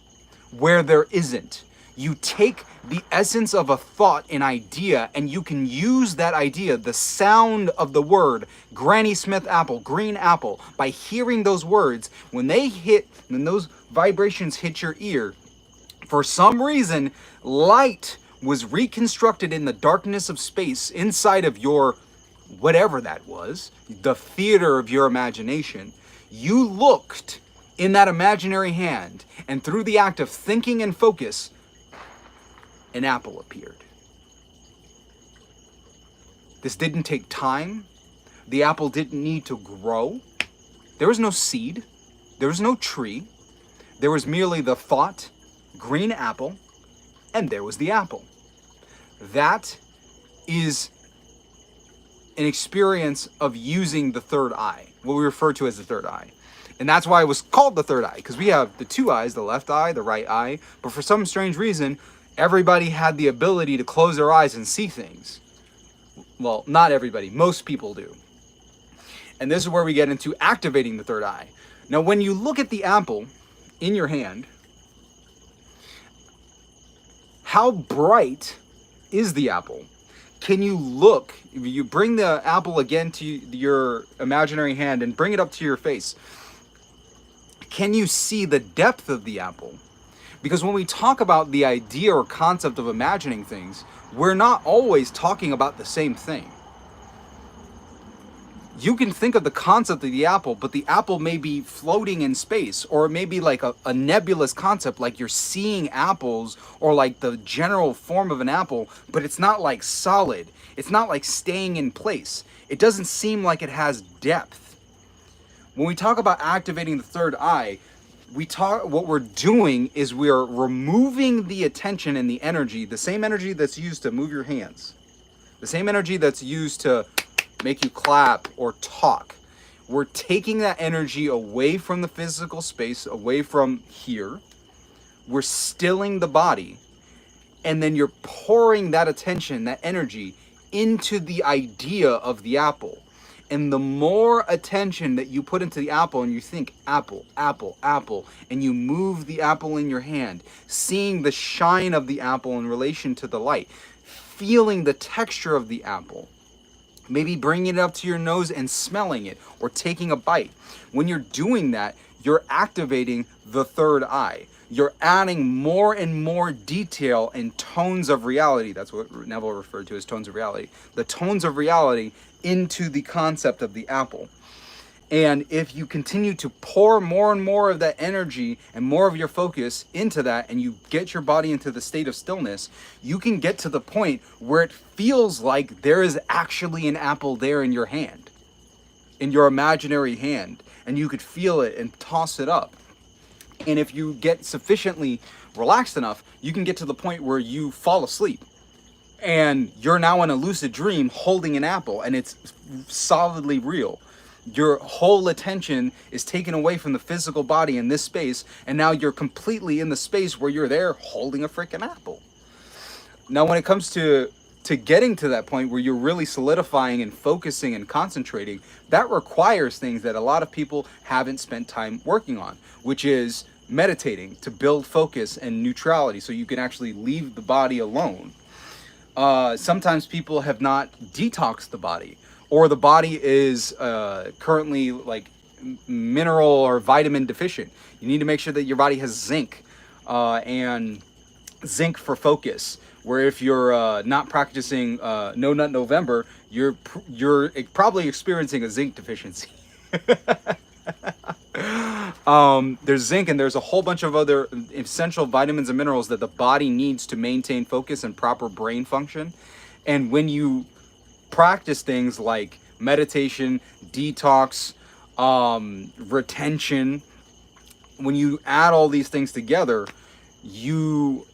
where there isn't. You take the essence of a thought, an idea, and you can use that idea, the sound of the word Granny Smith apple, green apple, by hearing those words. When those vibrations hit your ear, For some reason, light was reconstructed in the darkness of space inside of your whatever that was, the theater of your imagination. You looked in that imaginary hand, and through the act of thinking and focus, an apple appeared. This didn't take time. The apple didn't need to grow. There was no seed. There was no tree. There was merely the thought, green apple, and there was the apple. That is an experience of using the third eye, what we refer to as the third eye. And that's why it was called the third eye, because we have the two eyes, the left eye, the right eye, but for some strange reason, everybody had the ability to close their eyes and see things. Well, not everybody, most people do. And this is where we get into activating the third eye. Now, when you look at the apple in your hand, how bright is the apple? Can you look, if you bring the apple again to your imaginary hand and bring it up to your face, can you see the depth of the apple? Because when we talk about the idea or concept of imagining things, we're not always talking about the same thing. You can think of the concept of the apple, but the apple may be floating in space, or it may be like a nebulous concept, like you're seeing apples, or like the general form of an apple, but it's not like solid. It's not like staying in place. It doesn't seem like it has depth. When we talk about activating the third eye, what we're doing is we're removing the attention and the energy, the same energy that's used to move your hands, the same energy that's used to make you clap or talk. We're taking that energy away from the physical space, away from here. We're stilling the body, and then you're pouring that attention, that energy, into the idea of the apple. And the more attention that you put into the apple, and you think apple, apple, apple, and you move the apple in your hand, seeing the shine of the apple in relation to the light, feeling the texture of the apple, maybe bringing it up to your nose and smelling it, or taking a bite. When you're doing that, you're activating the third eye. You're adding more and more detail and tones of reality. That's what Neville referred to as tones of reality. The tones of reality into the concept of the apple. And if you continue to pour more and more of that energy and more of your focus into that, and you get your body into the state of stillness, you can get to the point where it feels like there is actually an apple there in your hand, in your imaginary hand, and you could feel it and toss it up. And if you get sufficiently relaxed enough, you can get to the point where you fall asleep and you're now in a lucid dream holding an apple, and it's solidly real. Your whole attention is taken away from the physical body in this space, and now you're completely in the space where you're there holding a freaking apple. Now, when it comes to getting to that point where you're really solidifying and focusing and concentrating, that requires things that a lot of people haven't spent time working on, which is meditating to build focus and neutrality so you can actually leave the body alone. Sometimes people have not detoxed the body, or the body is currently like mineral or vitamin deficient. You need to make sure that your body has zinc, and zinc for focus. Where if you're not practicing No Nut November, you're probably experiencing a zinc deficiency. There's zinc, and there's a whole bunch of other essential vitamins and minerals that the body needs to maintain focus and proper brain function. And when you practice things like meditation, detox, retention, when you add all these things together, you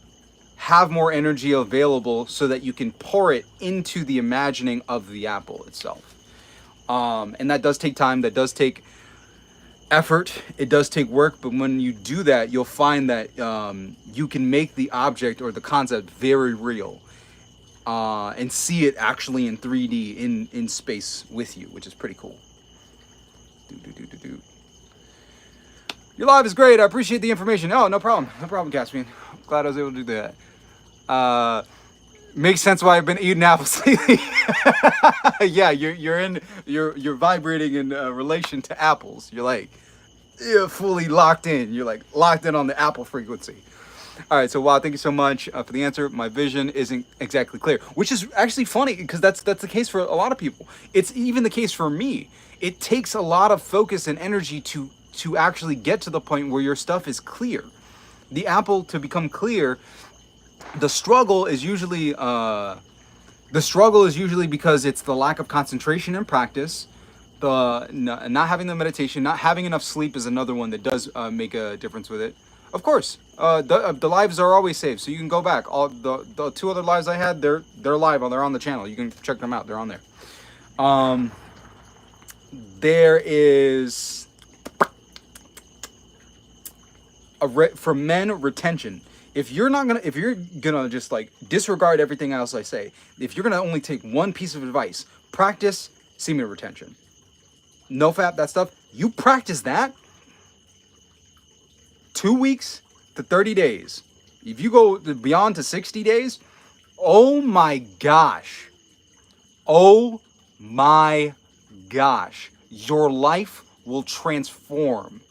have more energy available so that you can pour it into the imagining of the apple itself. And that does take time, that does take effort, it does take work, but when you do that, you'll find that you can make the object or the concept very real, and see it actually in 3D in space with you, which is pretty cool. Your live is great. I appreciate the information. Oh, no problem, Caspian. I'm glad I was able to do that. Makes sense why I've been eating apples lately. Yeah, you're vibrating in relation to apples. You're fully locked in. You're like locked in on the apple frequency. All right, so wow, thank you so much for the answer. My vision isn't exactly clear, which is actually funny because that's the case for a lot of people. It's even the case for me. It takes a lot of focus and energy to actually get to the point where your stuff is clear. The apple to become clear, the struggle is usually because it's the lack of concentration and practice. The not having the meditation, not having enough sleep is another one that does make a difference with it. Of course, the lives are always saved, so you can go back. All the two other lives I had, they're live. They're on the channel. You can check them out. They're on there. Um, there is for men, retention. If you're gonna just like disregard everything else I say, if you're gonna only take one piece of advice, practice semen retention. No fap, that stuff. You practice that 2 weeks to 30 days. If you go beyond to 60 days, oh my gosh. Oh my gosh. Your life will transform.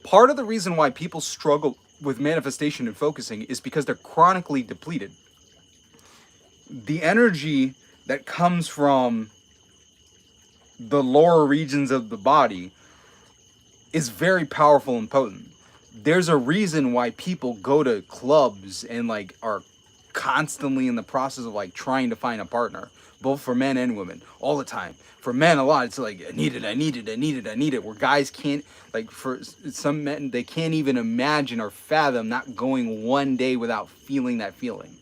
Part of the reason why people struggle with manifestation and focusing is because they're chronically depleted. The energy that comes from the lower regions of the body is very powerful and potent. There's a reason why people go to clubs and like are constantly in the process of like trying to find a partner, both for men and women, all the time. For men, a lot, it's like, I need it. Where guys can't, like for some men, they can't even imagine or fathom not going one day without feeling that feeling.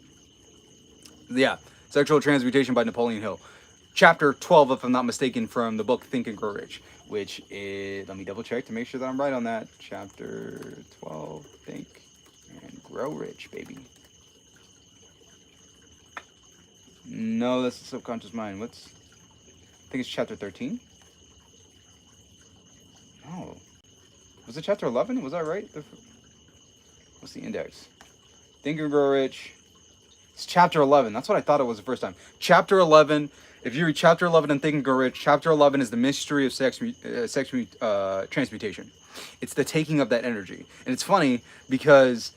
Yeah, Sexual Transmutation by Napoleon Hill. Chapter 12, if I'm not mistaken, from the book Think and Grow Rich, which is, let me double check to make sure that I'm right on that. Chapter 12, Think and Grow Rich, baby. No, that's the subconscious mind. I think it's chapter 13. Oh, was it chapter 11? Was that right? What's the index? Think and Grow Rich. It's chapter 11. That's what I thought it was the first time. Chapter 11. If you read chapter 11 and Think and Grow Rich, chapter 11 is the mystery of transmutation. It's the taking of that energy. And it's funny because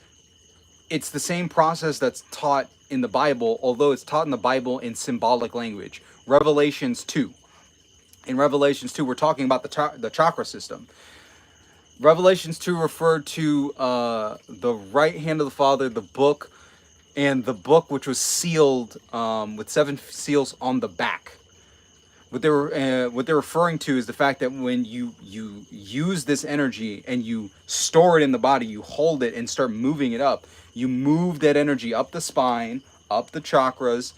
it's the same process that's taught in the Bible, although it's taught in the Bible in symbolic language. Revelations 2. In Revelations 2, we're talking about the chakra system. Revelations 2 referred to the right hand of the Father, the book, and the book which was sealed with 7 seals on the back. What they're referring to is the fact that when you use this energy and you store it in the body, you hold it and start moving it up. You move that energy up the spine, up the chakras,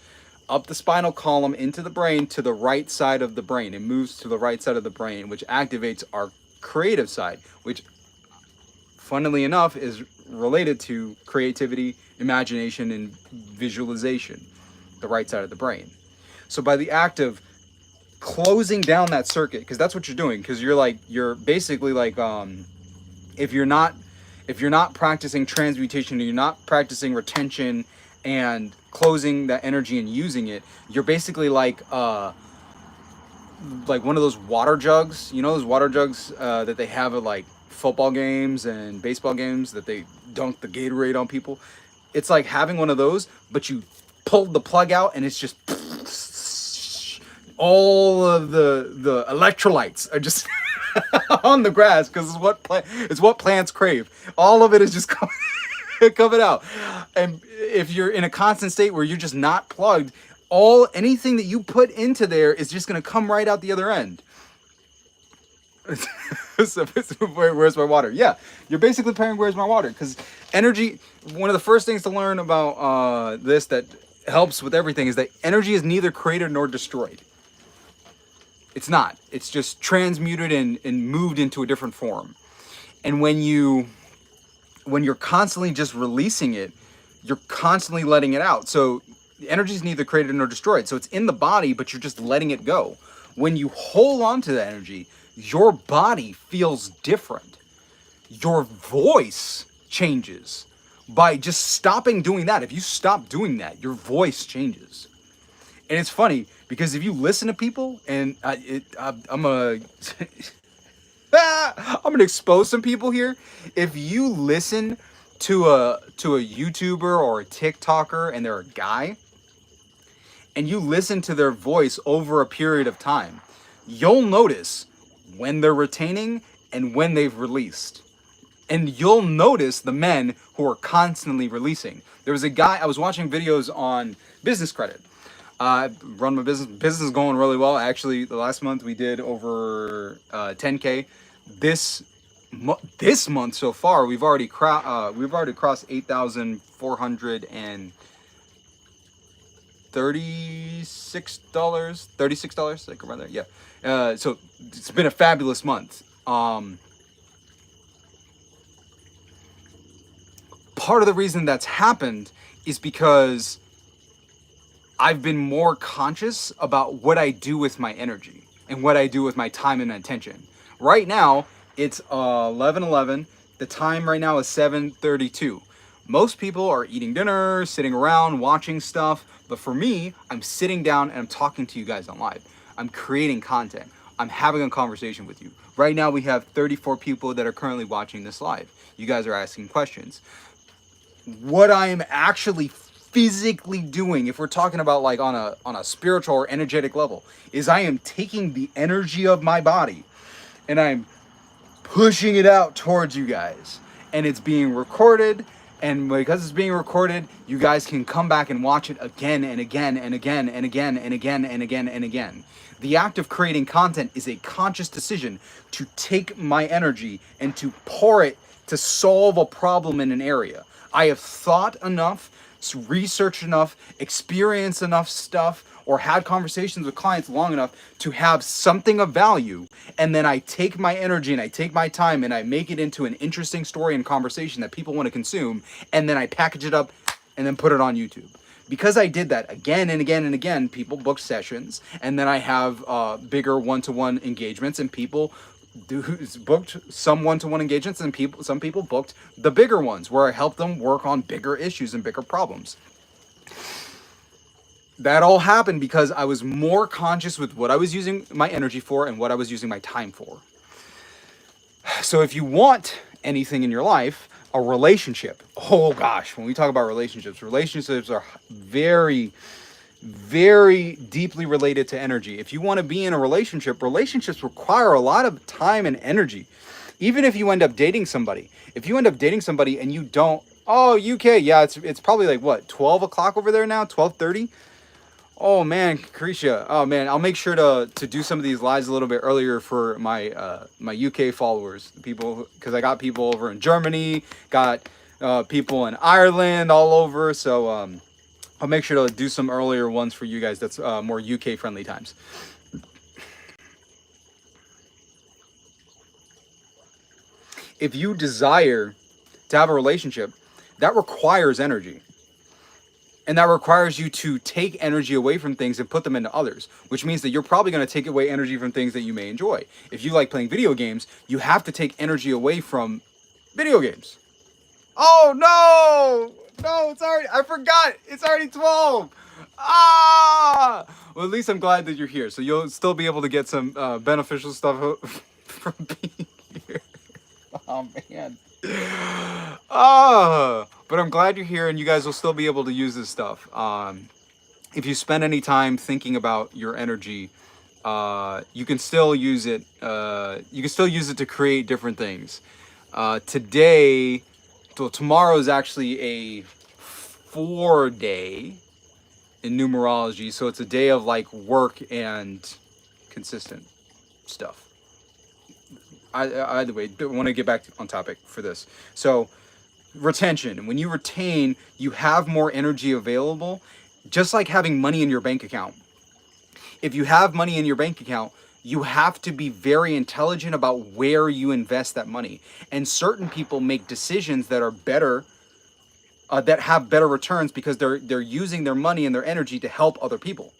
up the spinal column, into the brain, to the right side of the brain. It moves to the right side of the brain, which activates our creative side, which, funnily enough, is related to creativity, imagination, and visualization, the right side of the brain. So by the act of closing down that circuit, because that's what you're doing, because you're basically like, if you're not practicing transmutation, or you're not practicing retention and closing that energy and using it, you're basically like one of those water jugs, those water jugs that they have at like football games and baseball games that they dunk the Gatorade on people. It's like having one of those, but you pull the plug out and it's just all of the electrolytes are just on the grass, because it's what plants crave. All of it is just coming out. And if you're in a constant state where you're just not plugged, anything that you put into there is just going to come right out the other end. So, where's my water? Yeah, you're basically pairing where's my water, because energy, one of the first things to learn about this that helps with everything is that energy is neither created nor destroyed. It's not. It's just transmuted and moved into a different form. And when you're constantly just releasing it, you're constantly letting it out. So the energy is neither created nor destroyed. So it's in the body, but you're just letting it go. When you hold on to the energy, your body feels different. Your voice changes by just stopping doing that. If you stop doing that, your voice changes. And it's funny because if you listen to people, and I'm gonna expose some people here. If you listen to a YouTuber or a TikToker and they're a guy, and you listen to their voice over a period of time, you'll notice when they're retaining and when they've released. And you'll notice the men who are constantly releasing. There was a guy, I was watching videos on business credit. I run my business. Business is going really well. Actually, the last month we did over 10K. This month so far, we've already crossed $8,436. $36, like around there. Yeah. So it's been a fabulous month. Part of the reason that's happened is because I've been more conscious about what I do with my energy and what I do with my time and attention. Right now, it's 11:11. The time right now is 7:32. Most people are eating dinner, sitting around, watching stuff. But for me, I'm sitting down and I'm talking to you guys on live. I'm creating content. I'm having a conversation with you. Right now, we have 34 people that are currently watching this live. You guys are asking questions. What I am actually physically doing, if we're talking about like on a spiritual or energetic level, is I am taking the energy of my body and I'm pushing it out towards you guys, and it's being recorded. And because it's being recorded, you guys can come back and watch it again and again and again and again and again and again and again. The act of creating content is a conscious decision to take my energy and to pour it to solve a problem in an area. I have thought enough, researched enough, experienced enough stuff, or had conversations with clients long enough to have something of value, and then I take my energy and I take my time and I make it into an interesting story and conversation that people want to consume, and then I package it up and then put it on YouTube. Because I did that again and again and again, people book sessions, and then I have bigger one-to-one engagements, and people booked some one-to-one engagements, and some people booked the bigger ones where I help them work on bigger issues and bigger problems. That all happened because I was more conscious with what I was using my energy for and what I was using my time for. So if you want anything in your life, a relationship, oh gosh, when we talk about relationships are very, very deeply related to energy. If you want to be in a relationship, relationships require a lot of time and energy. Even if you end up dating somebody, and you don't, oh, UK, yeah, it's probably like what, 12 o'clock over there now, 12:30. Oh man, Carisha, oh man, I'll make sure to do some of these lives a little bit earlier for my my UK followers, people, because I got people over in Germany, got people in Ireland, all over. So I'll make sure to do some earlier ones for you guys. That's more UK friendly times. If you desire to have a relationship, that requires energy. And that requires you to take energy away from things and put them into others, which means that you're probably going to take away energy from things that you may enjoy. If you like playing video games, you have to take energy away from video games. Oh, no! No, I forgot. It's already 12. Ah! Well, at least I'm glad that you're here. So you'll still be able to get some beneficial stuff from being here. Oh, man. But I'm glad you're here, and you guys will still be able to use this stuff. If you spend any time thinking about your energy, you can still use it. You can still use it to create different things. Tomorrow is actually a 4-day in numerology, so it's a day of like work and consistent stuff. Either way, I want to get back on topic for this. So retention. When you retain, you have more energy available, just like having money in your bank account. If you have money in your bank account, you have to be very intelligent about where you invest that money. And certain people make decisions that are better, that have better returns, because they're using their money and their energy to help other people.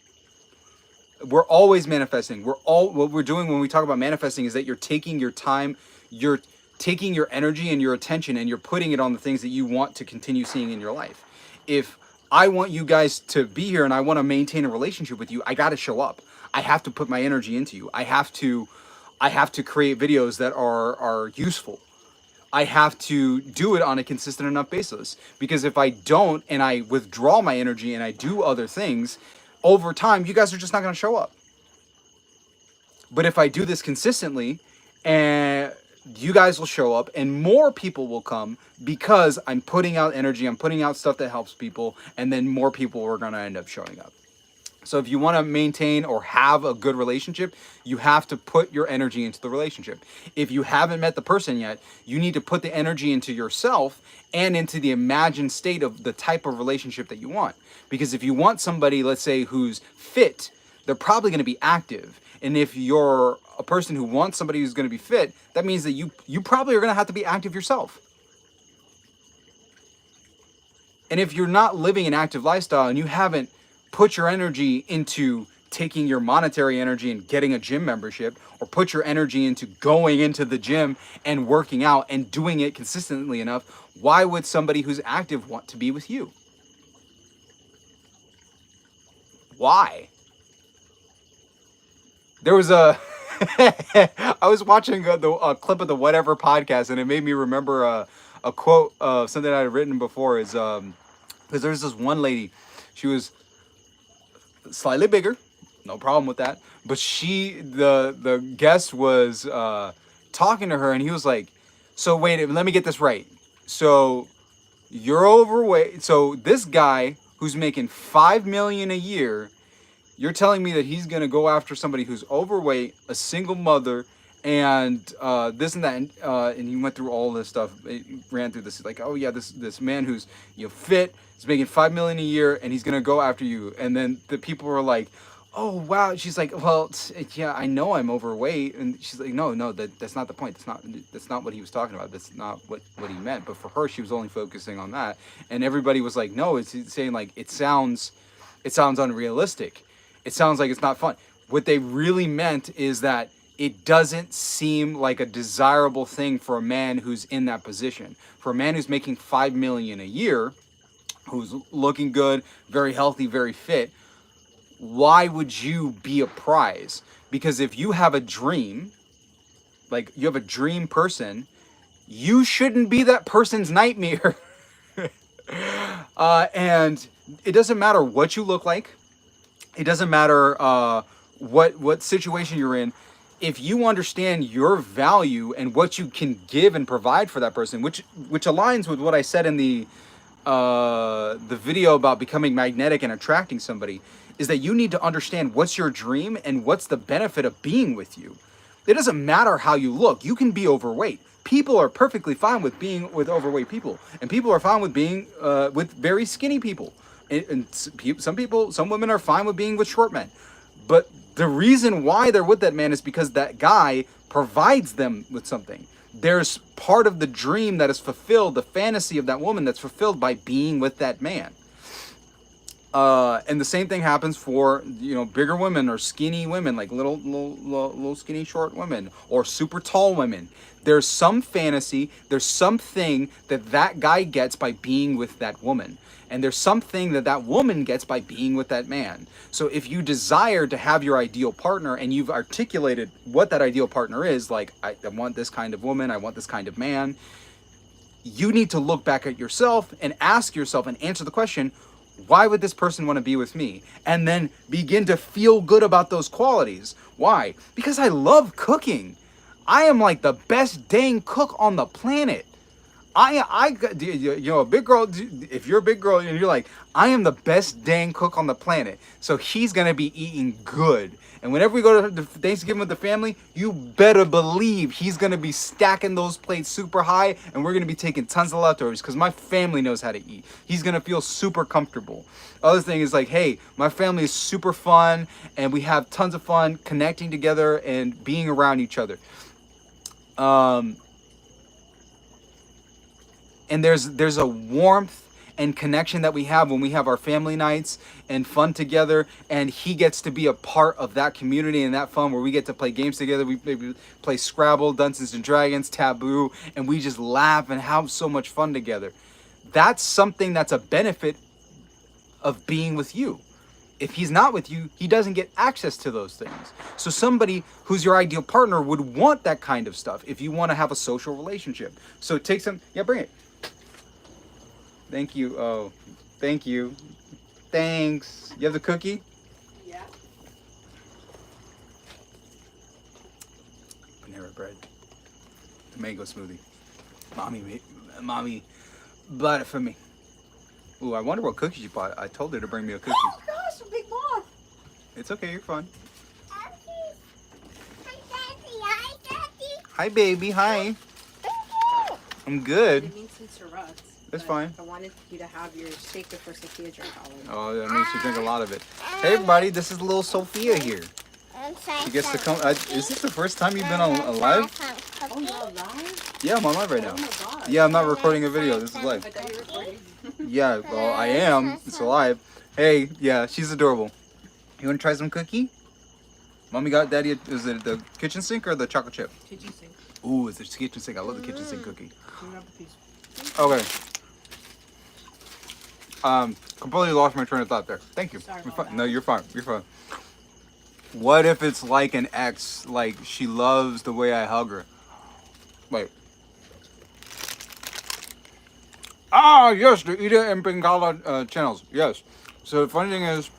We're always manifesting. What we're doing when we talk about manifesting is that you're taking your time, you're taking your energy and your attention, and you're putting it on the things that you want to continue seeing in your life. If I want you guys to be here and I want to maintain a relationship with you, I got to show up. I have to put my energy into you. I have to create videos that are useful. I have to do it on a consistent enough basis. Because if I don't, and I withdraw my energy and I do other things, over time, you guys are just not going to show up. But if I do this consistently, and you guys will show up and more people will come because I'm putting out energy, I'm putting out stuff that helps people, and then more people are going to end up showing up. So if you want to maintain or have a good relationship, you have to put your energy into the relationship. If you haven't met the person yet, you need to put the energy into yourself and into the imagined state of the type of relationship that you want. Because if you want somebody, let's say, who's fit, they're probably going to be active. And if you're a person who wants somebody who's going to be fit, that means that you probably are going to have to be active yourself. And if you're not living an active lifestyle and you haven't put your energy into taking your monetary energy and getting a gym membership, or put your energy into going into the gym and working out and doing it consistently enough, why would somebody who's active want to be with you? Why? There was a I was watching a clip of the Whatever podcast, and it made me remember a quote of something I had written before. Is because there's this one lady, she was slightly bigger, no problem with that, but the guest was talking to her, and he was like, so wait, let me get this right. So you're overweight. So this guy who's making $5 million a year, you're telling me that he's going to go after somebody who's overweight, a single mother, and this and that, and he went through all this stuff. It ran through this, like, oh yeah, this man who's fit, is making $5 million a year, and he's going to go after you. And then the people were like, oh wow. She's like, well, yeah, I know I'm overweight. And she's like, no, that's not the point. That's not what he was talking about. That's not what he meant. But for her, she was only focusing on that. And everybody was like, no, it's saying like, it sounds unrealistic. It sounds like it's not fun. What they really meant is that it doesn't seem like a desirable thing for a man who's in that position. For a man who's making $5 million a year, who's looking good, very healthy, very fit, why would you be a prize? Because if you have a dream, like you have a dream person, you shouldn't be that person's nightmare. And it doesn't matter what you look like. It doesn't matter what situation you're in. If you understand your value and what you can give and provide for that person, which aligns with what I said in the video about becoming magnetic and attracting somebody, is that you need to understand what's your dream and what's the benefit of being with you. It doesn't matter how you look. You can be overweight. People are perfectly fine with being with overweight people, and people are fine with being with very skinny people. And some women are fine with being with short men. But the reason why they're with that man is because that guy provides them with something. There's part of the dream that is fulfilled, the fantasy of that woman that's fulfilled by being with that man. And the same thing happens for, bigger women or skinny women, like little skinny short women, or super tall women. There's some fantasy, there's something that guy gets by being with that woman. And there's something that woman gets by being with that man. So if you desire to have your ideal partner and you've articulated what that ideal partner is, like, I want this kind of woman, I want this kind of man, you need to look back at yourself and ask yourself and answer the question, why would this person want to be with me? And then begin to feel good about those qualities. Why? Because I love cooking. I am like the best dang cook on the planet. A big girl, if you're a big girl and you're like, I am the best dang cook on the planet, so he's going to be eating good. And whenever we go to Thanksgiving with the family, you better believe he's going to be stacking those plates super high, and we're going to be taking tons of leftovers because my family knows how to eat. He's going to feel super comfortable. Other thing is like, hey, my family is super fun, and we have tons of fun connecting together and being around each other. And there's a warmth and connection that we have when we have our family nights and fun together, and he gets to be a part of that community and that fun where we get to play games together. We maybe play Scrabble, Dungeons and Dragons, Taboo, and we just laugh and have so much fun together. That's something that's a benefit of being with you. If he's not with you, he doesn't get access to those things. So somebody who's your ideal partner would want that kind of stuff if you want to have a social relationship. So take some, yeah, bring it. Thank you. Oh, thank you. Thanks. You have the cookie? Yeah. Panera bread. Mango smoothie. Mommy bought it for me. Ooh, I wonder what cookies you bought. I told her to bring me a cookie. Oh gosh, a big moth. It's okay, you're fine. Hi, Daddy. Hi, Daddy. Hi, baby. Hi. I'm good. It means some Syrahs. That's fine. I wanted you to have your steak before Sophia drank all of it. Oh, that means you drink a lot of it. Hey, everybody. This is little Sophia here. She gets to come. Is this the first time you've been on live? Oh, you're live? Yeah, I'm on live right now. Oh my god. Yeah, I'm not recording a video. This is live. I thought you were recording. Yeah, well, I am. It's live. Hey, yeah, she's adorable. You want to try some cookie? Mommy got Daddy. Is it the kitchen sink or the chocolate chip? Kitchen sink. Ooh, it's the kitchen sink. I love the kitchen sink cookie. Can you have a piece? Okay. Completely lost my train of thought there. Thank you. Sorry You're about fine. that. No, you're fine. You're fine. What if it's like an ex? Like she loves the way I hug her. Wait. Ah, yes, the Ida and Bengala channels. Yes. So the funny thing is,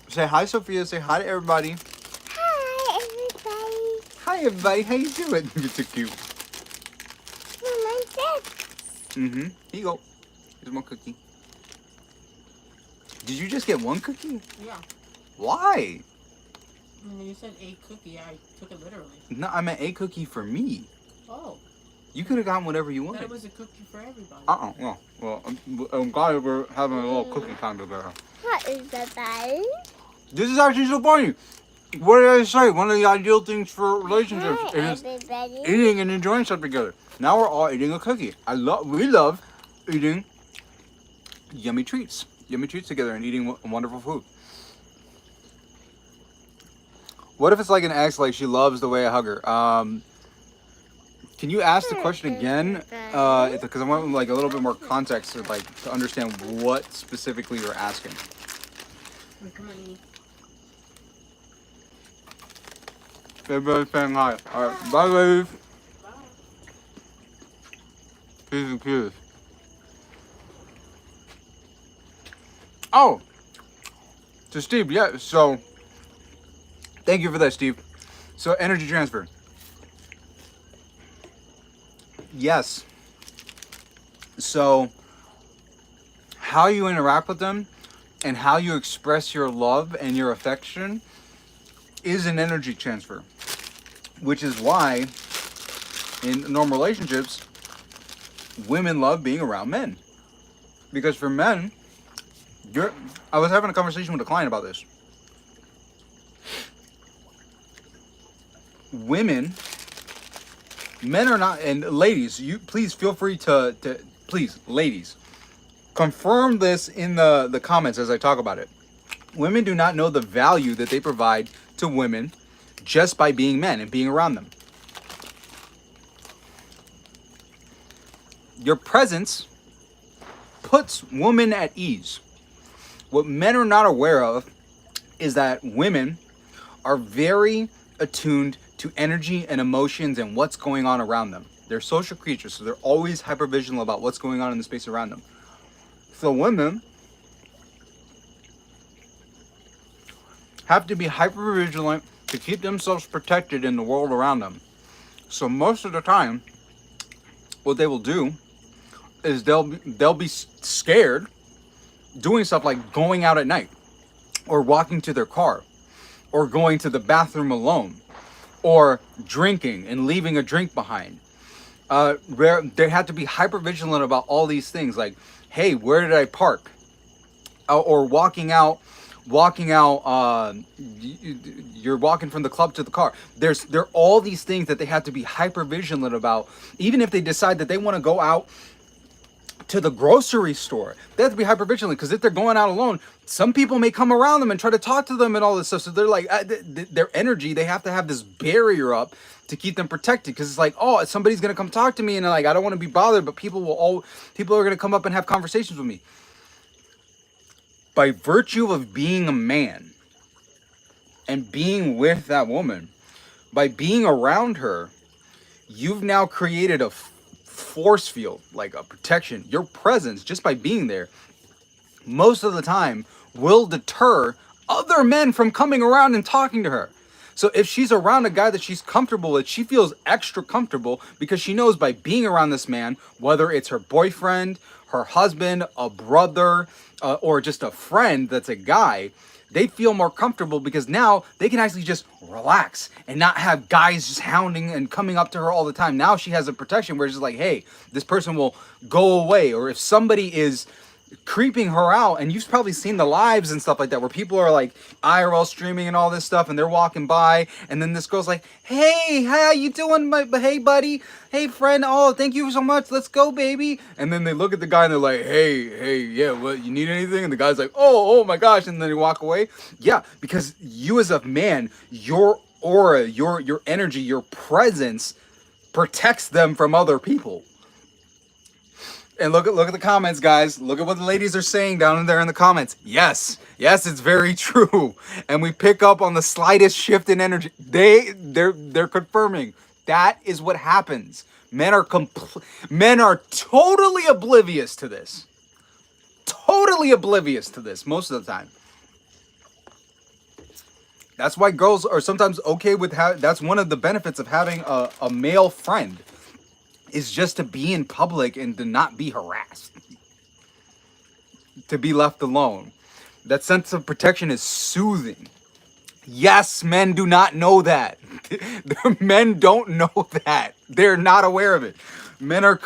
say hi, Sophia. Say hi to everybody. Hi, everybody. Hi, everybody. How you doing? You're so cute. Mama said. Mm-hmm. Here you go. Here's one cookie. Did you just get one cookie? Yeah. Why? When you said a cookie, I took it literally. No, I meant a cookie for me. Oh. You could have gotten whatever you I thought wanted. it was a cookie for everybody. No. Well, I'm glad we're having a little cookie time together. What is the bell? This is actually so funny. What did I say? One of the ideal things for relationships Hi, is everybody. eating and enjoying stuff together. Now we're all eating a cookie. We love eating yummy treats together and eating wonderful food. What if it's like an ex, like she loves the way I hug her? Can you ask the question again? Because I want like a little bit more context to understand what specifically you're asking. Wait, come on, Nene. Everybody's saying hi. All right, bye, ladies. Bye. Peace and peace. Oh, to Steve, yeah. So, thank you for that, Steve. So, energy transfer. Yes. So, how you interact with them and how you express your love and your affection is an energy transfer, which is why in normal relationships, women love being around men. Because for men, I was having a conversation with a client about this. Men are not, and ladies, you please feel free to please, ladies, confirm this in the comments as I talk about it. Women do not know the value that they provide to women just by being men and being around them. Your presence puts women at ease. What men are not aware of is that women are very attuned to energy and emotions and what's going on around them. They're social creatures, so they're always hypervigilant about what's going on in the space around them. So women have to be hypervigilant to keep themselves protected in the world around them. So most of the time, what they will do is they'll be scared doing stuff like going out at night, or walking to their car, or going to the bathroom alone, or drinking and leaving a drink behind. They have to be hyper vigilant about all these things, like, hey, where did I park? Or walking out. You're walking from the club to the car. There are all these things that they have to be hyper vigilant about. Even if they decide that they want to go out to the grocery store, they have to be hyper vigilant, because if they're going out alone, some people may come around them and try to talk to them and all this stuff. So they're like, their energy, they have to have this barrier up to keep them protected, because it's like, oh, somebody's gonna come talk to me, and like, I don't want to be bothered, but people are gonna come up and have conversations with me. by virtue of being a man and being with that woman, by being around her, you've now created a force field, like a protection. Your presence, just by being there, most of the time will deter other men from coming around and talking to her. So if she's around a guy that she's comfortable with, she feels extra comfortable because she knows by being around this man, whether it's her boyfriend, her husband, a brother, or just a friend that's a guy, they feel more comfortable because now they can actually just relax and not have guys just hounding and coming up to her all the time. Now she has a protection where it's just like, hey, this person will go away. Or if somebody is creeping her out, and you've probably seen the lives and stuff like that where people are like IRL streaming and all this stuff, and they're walking by, and then this girl's like, hey, how you doing, hey buddy, hey friend, oh thank you so much, let's go baby. And then they look at the guy and they're like, hey yeah, what, you need anything? And the guy's like, oh my gosh, and then they walk away. Yeah, because you as a man, your aura, your energy, your presence protects them from other people. And look at the comments, guys. Look at what the ladies are saying down there in the comments. Yes, it's very true. And we pick up on the slightest shift in energy. They're confirming that is what happens. Men are totally oblivious to this. Totally oblivious to this most of the time. That's why girls are sometimes okay with that's one of the benefits of having a male friend. Is just to be in public and to not be harassed. To be left alone. That sense of protection is soothing. Yes, men do not know that. Men don't know that. They're not aware of it. Men are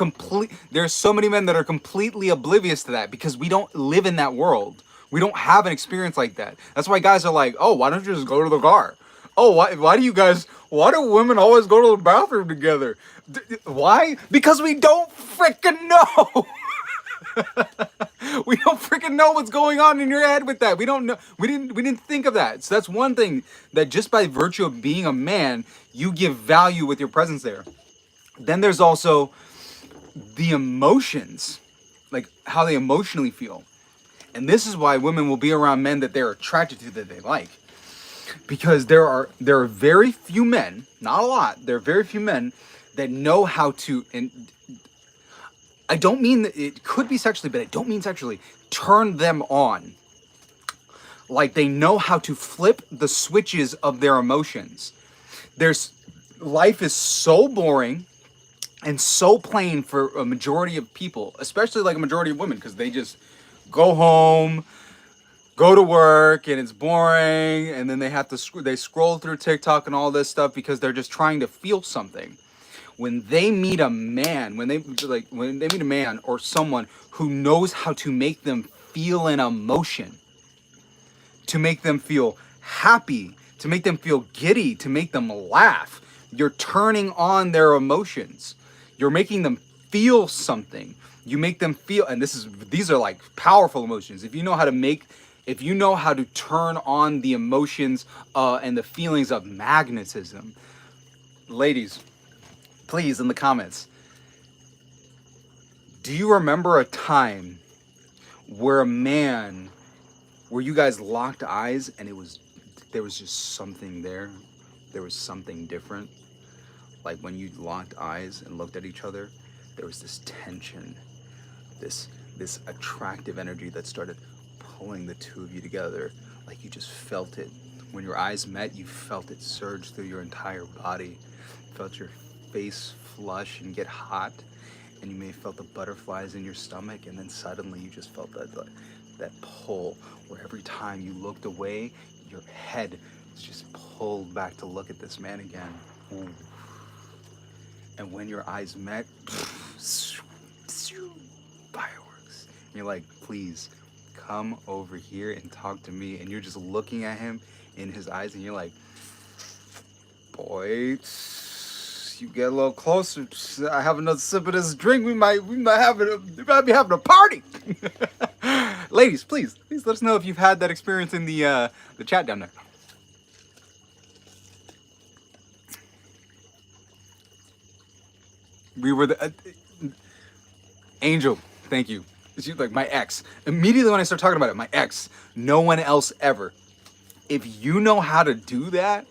there's so many men that are completely oblivious to that because we don't live in that world. We don't have an experience like that. That's why guys are like, oh, why don't you just go to the car? Oh, why do women always go to the bathroom together? Why? Because we don't freaking know. We don't freaking know what's going on in your head with that. We don't know. We didn't think of that. So that's one thing that just by virtue of being a man, you give value with your presence there. Then there's also the emotions, like how they emotionally feel. And this is why women will be around men that they're attracted to, that they like. Because there are very few men, not a lot, there are very few men that know how to, and I don't mean that it could be sexually, but I don't mean sexually, turn them on. Like they know how to flip the switches of their emotions. Life is so boring and so plain for a majority of people, especially like a majority of women, because they just go home, go to work, and it's boring, and then they scroll through TikTok and all this stuff because they're just trying to feel something. When they meet a man, when they meet a man or someone who knows how to make them feel an emotion, to make them feel happy, to make them feel giddy, to make them laugh, you're turning on their emotions. You're making them feel something. You make them feel, and these are like powerful emotions. If you know how to turn on the emotions and the feelings of magnetism, ladies, please, in the comments, do you remember a time where you guys locked eyes and there was just something there? There was something different. Like when you locked eyes and looked at each other, there was this tension, this attractive energy that started pulling the two of you together. Like you just felt it. When your eyes met, you felt it surge through your entire body. You felt your face flush and get hot, and you may have felt the butterflies in your stomach, and then suddenly you just felt that pull where every time you looked away, your head was just pulled back to look at this man again. Ooh. And when your eyes met, fireworks. And you're like, please come over here and talk to me. And you're just looking at him in his eyes, and you're like, boy, you get a little closer. I have another sip of this drink. We might be having a party. Ladies, please let us know if you've had that experience in the chat down there. We were the Angel. Thank you. She's like, my ex. Immediately when I start talking about it, my ex. No one else ever. If you know how to do that,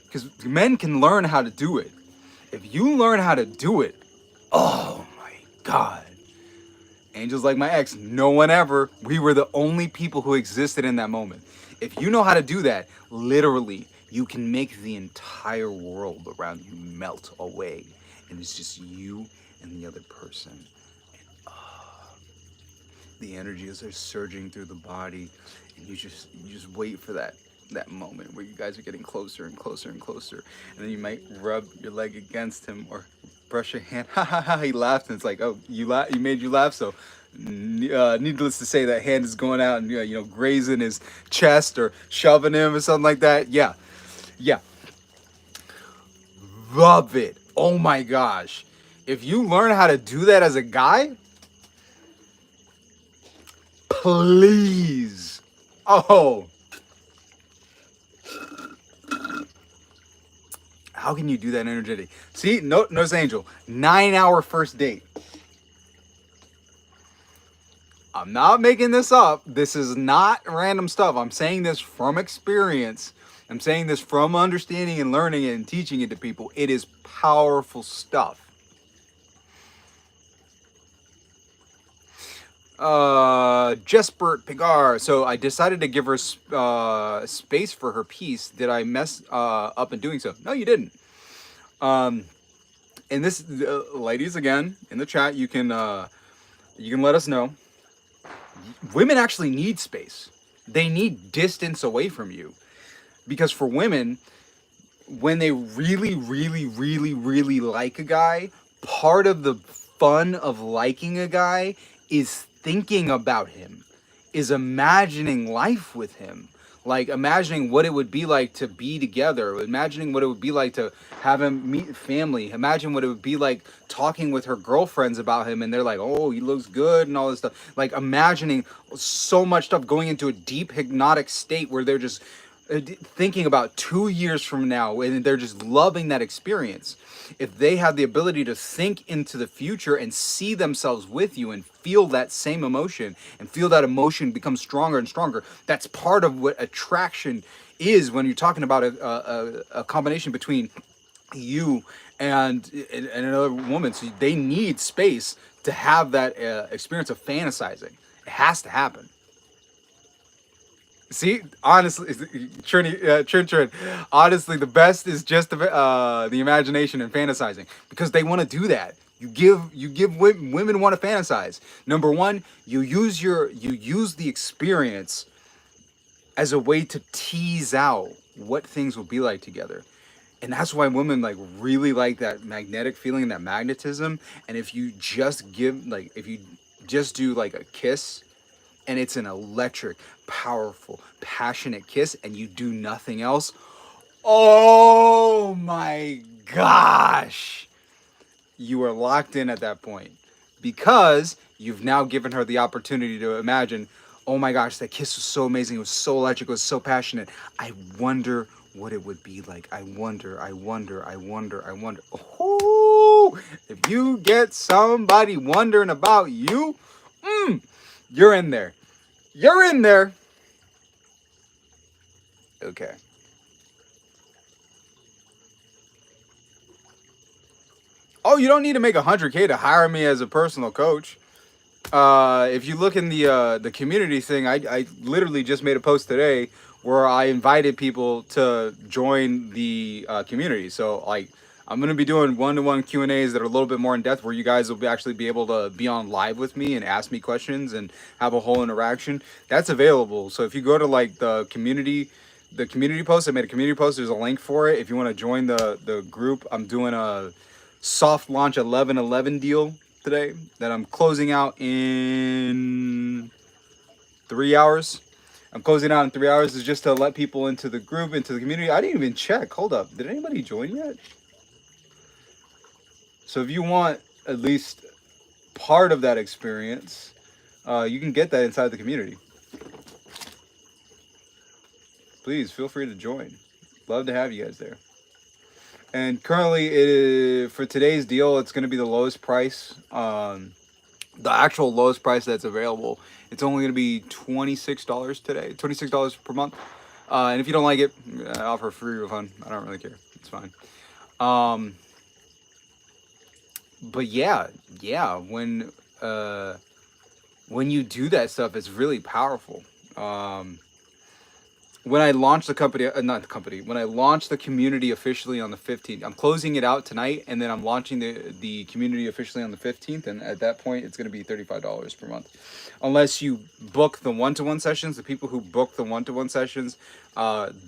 because men can learn how to do it. If you learn how to do it, oh my God. Angels like my ex, no one ever. We were the only people who existed in that moment. If you know how to do that, literally, you can make the entire world around you melt away. And it's just you and the other person. The energy is just surging through the body, and you just wait for that moment where you guys are getting closer and closer and closer, and then you might rub your leg against him or brush your hand. Ha ha ha! He laughed, and it's like, oh, you made you laugh. So, needless to say, that hand is going out and grazing his chest or shoving him or something like that. Yeah, yeah. Love it. Oh my gosh! If you learn how to do that as a guy, please. Oh. How can you do that energetic? See, notice Angel, 9-hour first date. I'm not making this up. This is not random stuff. I'm saying this from experience. I'm saying this from understanding and learning it and teaching it to people. It is powerful stuff. Jespert Pigar. So I decided to give her space for her piece. Did I mess up in doing so? No, you didn't. And this, ladies, again in the chat, you can let us know. Women actually need space. They need distance away from you, because for women, when they really, really, really, really like a guy, part of the fun of liking a guy is thinking about him, is imagining life with him. Like imagining what it would be like to be together, imagining what it would be like to have him meet family, imagine what it would be like talking with her girlfriends about him and they're like, oh, he looks good and all this stuff. Like imagining so much stuff, going into a deep hypnotic state where they're just thinking about 2 years from now and they're just loving that experience. If they have the ability to think into the future and see themselves with you and feel that same emotion and feel that emotion become stronger and stronger, that's part of what attraction is when you're talking about a combination between you and another woman. So they need space to have that experience of fantasizing. It has to happen. See, honestly, Trin, honestly, the best is just the imagination and fantasizing, because they want to do that. You give women want to fantasize. Number one, you use the experience as a way to tease out what things will be like together. And that's why women like really like that magnetic feeling, that magnetism. And if you just do like a kiss, and it's an electric, powerful, passionate kiss, and you do nothing else, oh my gosh, you are locked in at that point, because you've now given her the opportunity to imagine, oh my gosh, that kiss was so amazing, it was so electric, it was so passionate. I wonder what it would be like. I wonder. Oh, if you get somebody wondering about you, you're in there. You're in there. Okay. Oh, you don't need to make 100K to hire me as a personal coach. If you look in the community thing, I literally just made a post today where I invited people to join the community. So like, I'm gonna be doing one-to-one Q&As that are a little bit more in depth, where you guys will actually be able to be on live with me and ask me questions and have a whole interaction. That's available. So if you go to like the community post, I made a community post. There's a link for it. If you want to join the group, I'm doing a soft launch 11/11 deal today that I'm closing out in 3 hours. I'm closing out in 3 hours. Is just to let people into the group, into the community. I didn't even check. Hold up. Did anybody join yet? So if you want at least part of that experience, you can get that inside the community. Please feel free to join. Love to have you guys there. And currently, for today's deal, it's going to be the lowest price The actual lowest price that's available, it's only going to be $26 today, $26 per month. And if you don't like it, I offer a free refund. I don't really care. It's fine. But yeah, when you do that stuff, it's really powerful. When I launched the company, not the company, when I launched the community officially on the 15th, I'm closing it out tonight, and then I'm launching the community officially on the 15th, and at that point, it's going to be $35 per month. Unless you book the one-to-one sessions, the people who book the one-to-one sessions,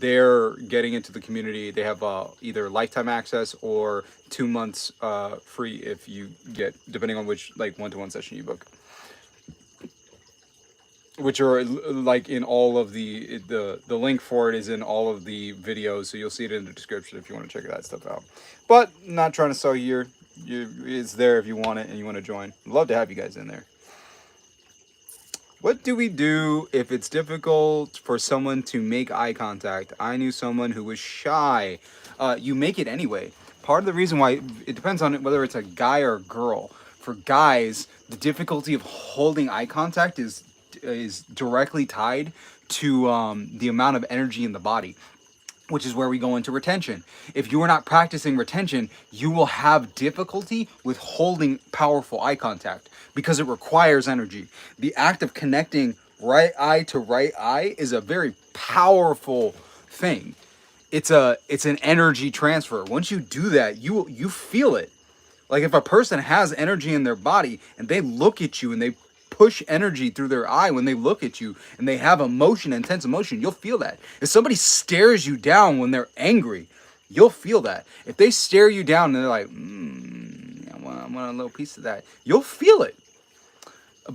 they're getting into the community. They have either lifetime access or 2 months free if you get, depending on which like one-to-one session you book. Which are like in all of the link for it is in all of the videos, so you'll see it in the description if you want to check that stuff out. But not trying to sell you here. It's there if you want it and you want to join. I'd love to have you guys in there. What do we do if it's difficult for someone to make eye contact? I knew someone who was shy. You make it anyway. Part of the reason why, it depends on whether it's a guy or a girl. For guys, the difficulty of holding eye contact is directly tied to the amount of energy in the body, which is where we go into retention. If you are not practicing retention, you will have difficulty with holding powerful eye contact because it requires energy. The act of connecting right eye to right eye is a very powerful thing. It's an energy transfer. Once you do that, you feel it. Like if a person has energy in their body and they look at you and they push energy through their eye when they look at you and they have emotion, intense emotion, you'll feel that. If somebody stares you down when they're angry, you'll feel that. If they stare you down and they're like, I want a little piece of that, you'll feel it.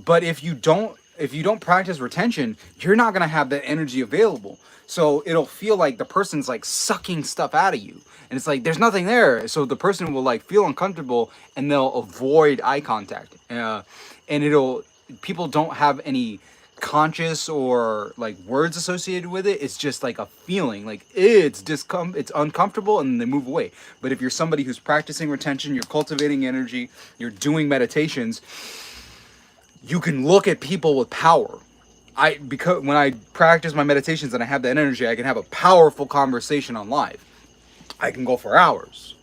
But if you don't practice retention, you're not going to have that energy available. So it'll feel like the person's like sucking stuff out of you. And it's like, there's nothing there. So the person will like feel uncomfortable and they'll avoid eye contact. And people don't have any conscious or like words associated with it. It's just like a feeling, like it's uncomfortable, and then they move away. But if you're somebody who's practicing retention, you're cultivating energy, you're doing meditations, you can look at people with power. Because when I practice my meditations and I have that energy, I can have a powerful conversation on live. I can go for hours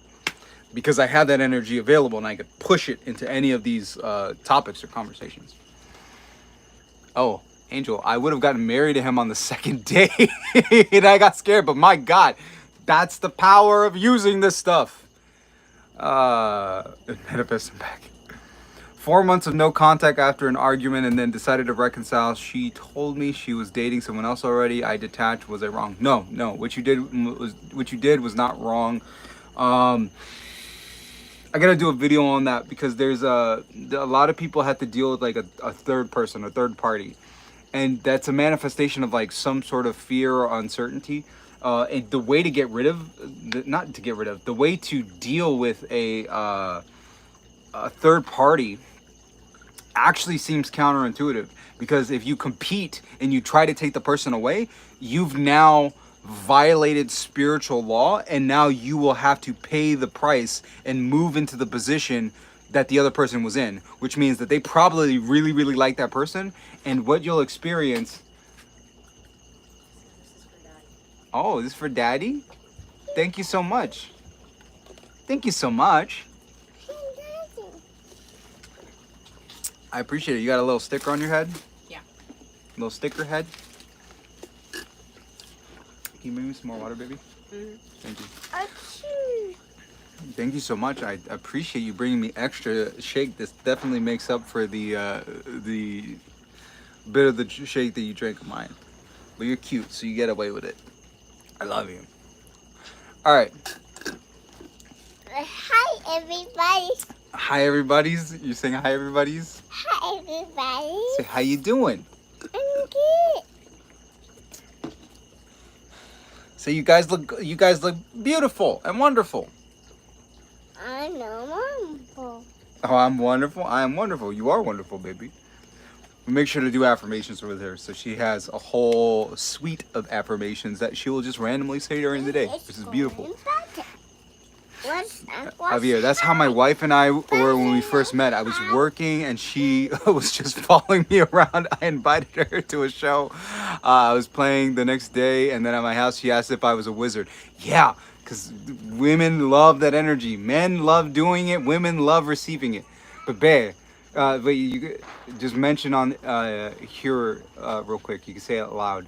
because I have that energy available and I could push it into any of these topics or conversations. Oh, Angel, I would have gotten married to him on the second day and I got scared, but my God, that's the power of using this stuff. Manifesting back. 4 months of no contact after an argument and then decided to reconcile. She told me she was dating someone else already. I detached. Was I wrong? No. What you did was not wrong. I gotta do a video on that because there's a lot of people have to deal with like a third person, a third party, and that's a manifestation of like some sort of fear or uncertainty. And the way to get rid of, the way to deal with a third party actually seems counterintuitive, because if you compete and you try to take the person away, you've now violated spiritual law, and now you will have to pay the price and move into the position that the other person was in, which means that they probably really, really like that person, and what you'll experience. Oh, this is for Daddy? Thank you so much. Thank you so much. I appreciate it. You got a little sticker on your head? Yeah. Little sticker head? Can you bring me some more water, baby? Mm-hmm. Thank you. Achoo. Thank you so much. I appreciate you bringing me extra shake. This definitely makes up for the bit of the shake that you drank of mine. But you're cute, so you get away with it. I love you. All right. Hi, everybody. Hi, everybody's. You saying hi, everybody's? Hi, everybody. Say, how you doing? I'm good. Say, you guys look beautiful and wonderful. I know, wonderful. Oh, I'm wonderful. I am wonderful. You are wonderful, baby. We make sure to do affirmations with her, so she has a whole suite of affirmations that she will just randomly say during the day, which is beautiful. What's Javier, that's how my wife and I were when we first met. I was working and she was just following me around. I invited her to a show. I was playing the next day, and then at my house she asked if I was a wizard. Yeah, because women love that energy. Men love doing it. Women love receiving it. But babe, but you just mention on here real quick. You can say it out loud.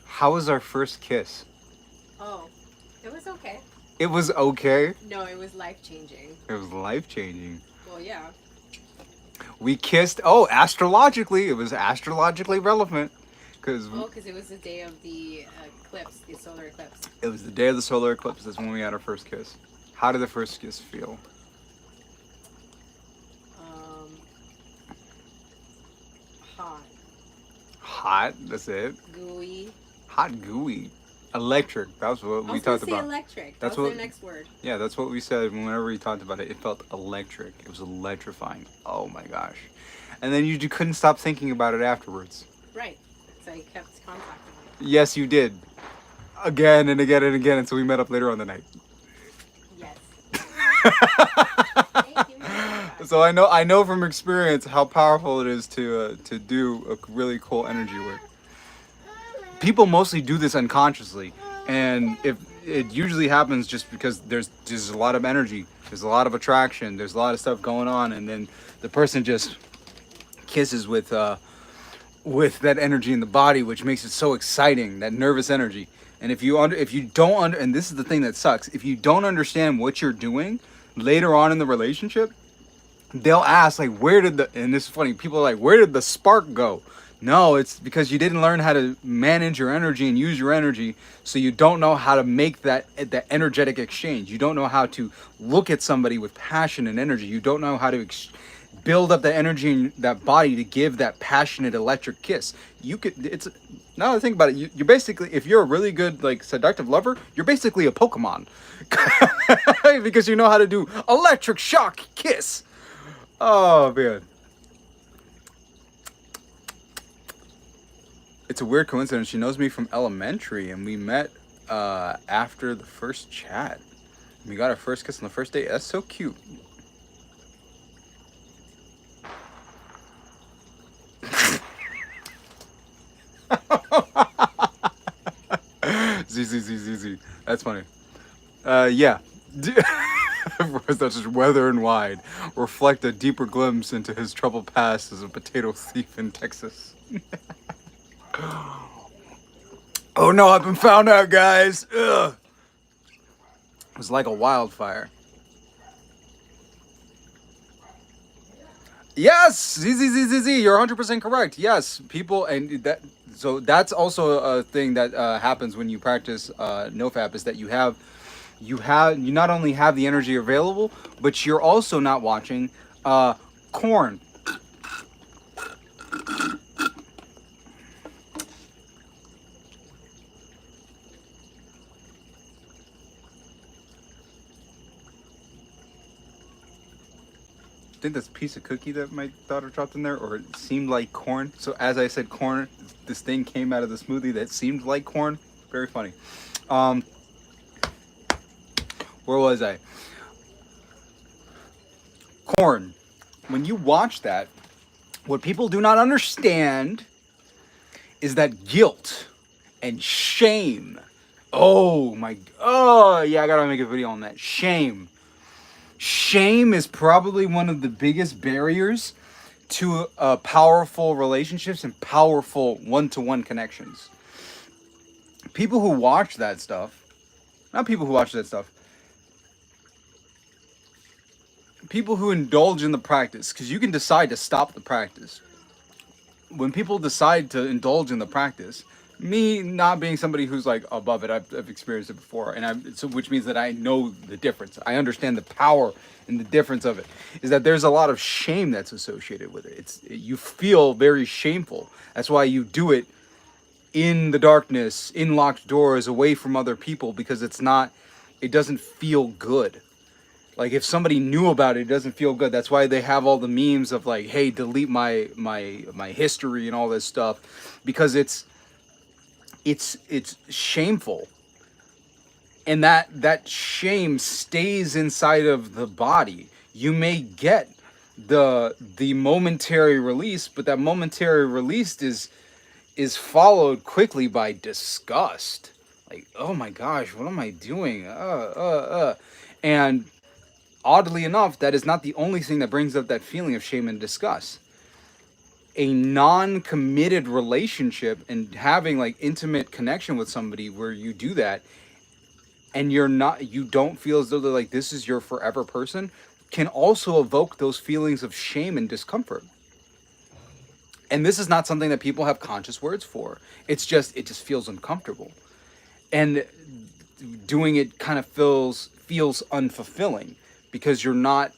How was our first kiss? Oh, it was okay. It was okay. No, it was life-changing. It was life-changing. Well, yeah. We kissed. Oh, astrologically, it was astrologically relevant, because Because it was the day of the eclipse, the solar eclipse. it was the day of the solar eclipse. That's when we had our first kiss. How did the first kiss feel? Hot. Hot. That's it. Gooey. Hot, gooey, electric. That was what we talked about. Electric. That's That was what- their next word. Yeah, that's what we said whenever we talked about it. It felt electric. It was electrifying. Oh my gosh. And then you couldn't stop thinking about it afterwards. Right. So I kept contacting them. Yes, you did. Again and again and again until we met up later on the night. Yes. So I know from experience how powerful it is to do a really cool energy work. People mostly do this unconsciously, and if it usually happens just because there's a lot of energy, there's a lot of attraction, there's a lot of stuff going on, and then the person just kisses with that energy in the body, which makes it so exciting, that nervous energy. And if you don't and this is the thing that sucks, if you don't understand what you're doing later on in the relationship, they'll ask like, and this is funny, people are like, where did the spark go? No, it's because you didn't learn how to manage your energy and use your energy, so you don't know how to make that energetic exchange. You don't know how to look at somebody with passion and energy. You don't know how to build up the energy in that body to give that passionate electric kiss. Now that I think about it, you're basically, if you're a really good like seductive lover, you're basically a Pokemon. Because you know how to do electric shock kiss. Oh man. It's a weird coincidence. She knows me from elementary, and we met after the first chat. We got our first kiss on the first date. That's so cute. Z. That's funny. Yeah. Such as weather and wide reflect a deeper glimpse into his troubled past as a potato thief in Texas. Oh no, I've been found out, guys. Ugh. It was like a wildfire. Yes, Z. You're 100% correct. Yes, people, and that's also a thing that happens when you practice NoFap, is that you not only have the energy available, but you're also not watching corn. I think that's a piece of cookie that my daughter dropped in there, or it seemed like corn. So as I said corn, this thing came out of the smoothie that seemed like corn. Very funny. Where was I? Corn. When you watch that, what people do not understand is that guilt and shame. Oh yeah, I gotta make a video on that. Shame is probably one of the biggest barriers to powerful relationships and powerful one-to-one connections. People who watch that stuff, people who indulge in the practice, because you can decide to stop the practice. When people decide to indulge in the practice, me not being somebody who's like above it, I've experienced it before, which means that I know the difference. I understand the power and the difference of it. Is that there's a lot of shame that's associated with it. You feel very shameful. That's why you do it in the darkness, in locked doors, away from other people, because it doesn't feel good. Like if somebody knew about it, it doesn't feel good. That's why they have all the memes of like, hey, delete my history and all this stuff, because it's shameful. And that shame stays inside of the body. You may get the momentary release, but that momentary release is followed quickly by disgust. Like, oh my gosh, what am I doing? And oddly enough, that is not the only thing that brings up that feeling of shame and disgust. A non-committed relationship and having like intimate connection with somebody where you do that and you don't feel as though they're like this is your forever person can also evoke those feelings of shame and discomfort. And this is not something that people have conscious words for. It just feels uncomfortable. And doing it kind of feels unfulfilling because you're not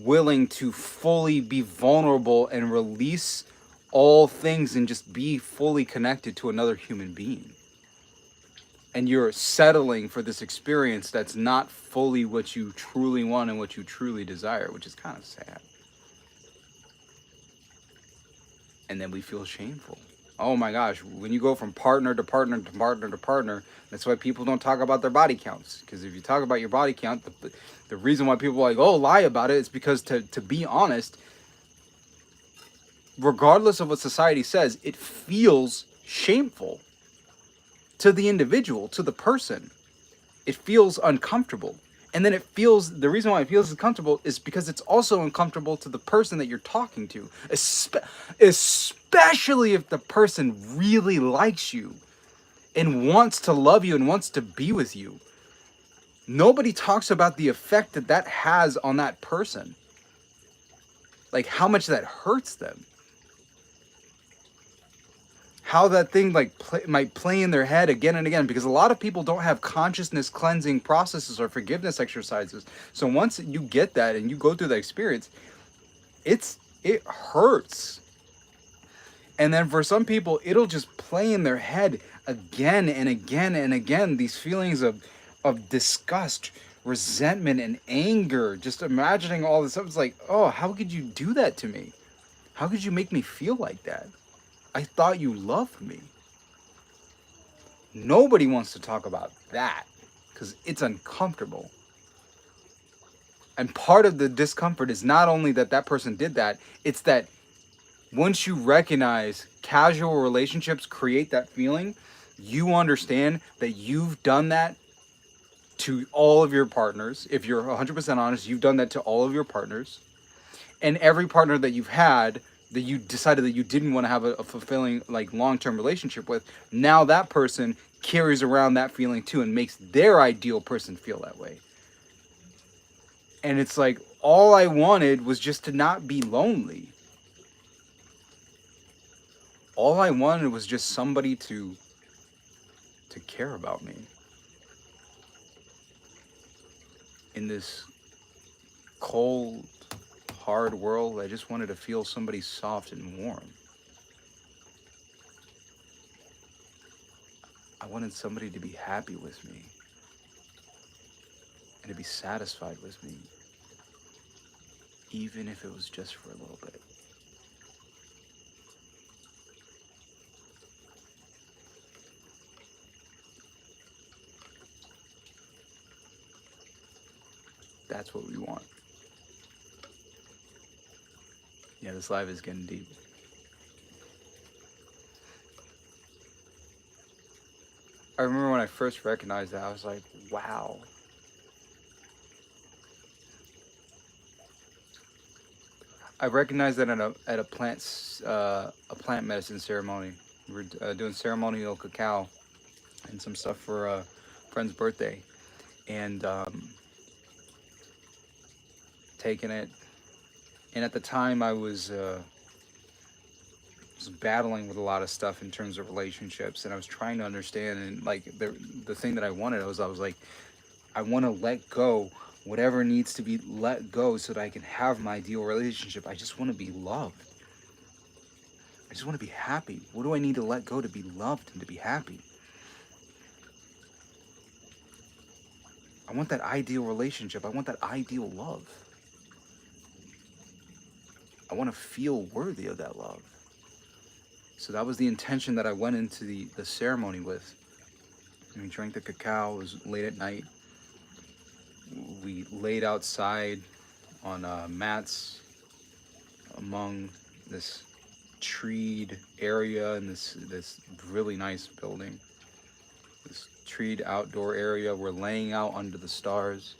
willing to fully be vulnerable and release all things and just be fully connected to another human being. And you're settling for this experience that's not fully what you truly want and what you truly desire, which is kind of sad. And then we feel shameful. Oh my gosh, when you go from partner to partner to partner to partner, that's why people don't talk about their body counts. Because if you talk about your body count, the reason why people are like, oh, lie about it is because to be honest, regardless of what society says, it feels shameful to the individual, to the person. It feels uncomfortable. And then the reason why it feels uncomfortable is because it's also uncomfortable to the person that you're talking to, especially if the person really likes you and wants to love you and wants to be with you. Nobody talks about the effect that has on that person, like how much that hurts them, how that thing might play in their head again and again, because a lot of people don't have consciousness cleansing processes or forgiveness exercises. So once you get that and you go through that experience, it hurts. And then for some people, it'll just play in their head again and again and again, these feelings of disgust, resentment, and anger. Just imagining all this stuff. It's like, oh, how could you do that to me? How could you make me feel like that? I thought you loved me. Nobody wants to talk about that because it's uncomfortable. And part of the discomfort is not only that that person did that, it's that once you recognize casual relationships create that feeling, you understand that you've done that to all of your partners. If you're 100% honest, you've done that to all of your partners. And every partner that you've had that you decided that you didn't want to have a fulfilling, like, long-term relationship with, now that person carries around that feeling too and makes their ideal person feel that way. And it's like, all I wanted was just to not be lonely. All I wanted was just somebody to care about me. In this cold, hard world, I just wanted to feel somebody soft and warm. I wanted somebody to be happy with me and to be satisfied with me, even if it was just for a little bit. That's what we want. Yeah, this live is getting deep. I remember when I first recognized that, I was like, wow. I recognized that at a plant medicine ceremony. We were doing ceremonial cacao and some stuff for a friend's birthday, and taking it. And at the time, I was battling with a lot of stuff in terms of relationships, and I was trying to understand. And like the thing that I wanted, I was like, I want to let go whatever needs to be let go so that I can have my ideal relationship. I just want to be loved. I just want to be happy. What do I need to let go to be loved and to be happy? I want that ideal relationship. I want that ideal love. I want to feel worthy of that love. So that was the intention that I went into the ceremony with. And we drank the cacao. It was late at night. We laid outside on mats among this treed area in this really nice building. This treed outdoor area. We're laying out under the stars.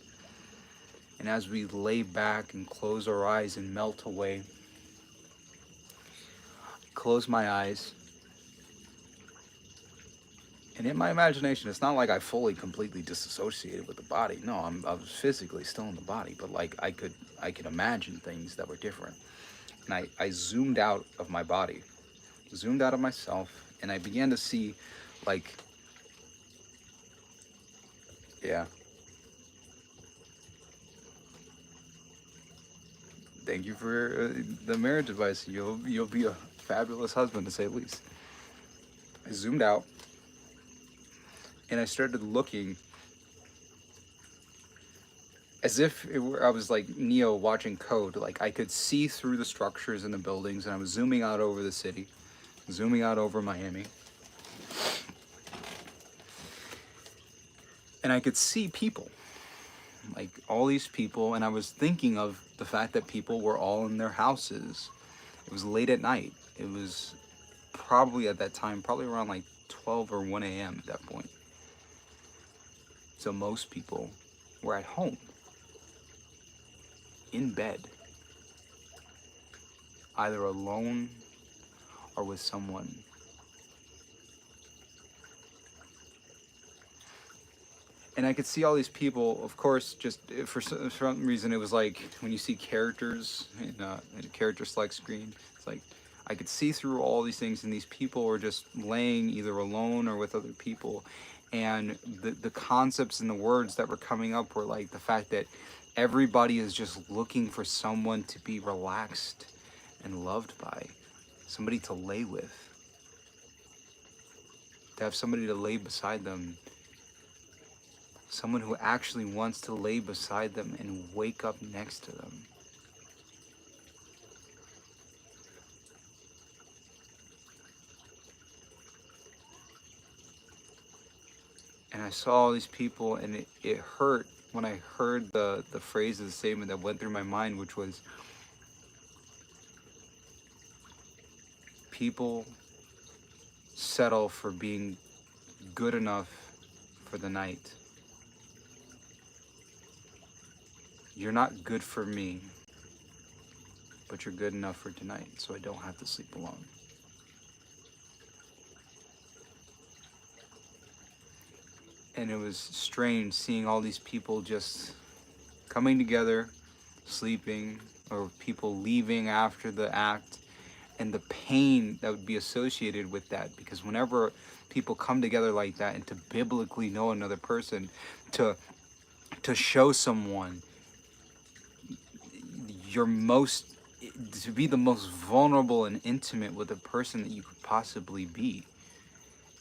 And as we lay back and close our eyes and melt away, close my eyes. And in my imagination, it's not like I fully, completely disassociated with the body. No, I was physically still in the body, but like I could imagine things that were different. And I zoomed out of my body, zoomed out of myself, and I began to see, like, yeah. Thank you for the marriage advice. You'll be a fabulous husband, to say the least. I zoomed out, and I started looking as if I was like Neo watching Code. Like I could see through the structures and the buildings, and I was zooming out over the city, zooming out over Miami. And I could see people, like all these people, and I was thinking of the fact that people were all in their houses. It was late at night. It was probably at that time, probably around like 12 or 1 a.m. at that point. So most people were at home, in bed, either alone or with someone. And I could see all these people, of course, just for some reason, it was like when you see characters in a character select screen, it's like I could see through all these things, and these people were just laying either alone or with other people. And the concepts and the words that were coming up were like the fact that everybody is just looking for someone to be relaxed and loved by, somebody to lay with, to have somebody to lay beside them. Someone who actually wants to lay beside them and wake up next to them. And I saw all these people, and it hurt when I heard the phrase of the statement that went through my mind, which was, people settle for being good enough for the night. You're not good for me, but you're good enough for tonight, so I don't have to sleep alone. And it was strange seeing all these people just coming together, sleeping, or people leaving after the act, and the pain that would be associated with that. Because whenever people come together like that, and to biblically know another person, to show someone to be the most vulnerable and intimate with a person that you could possibly be,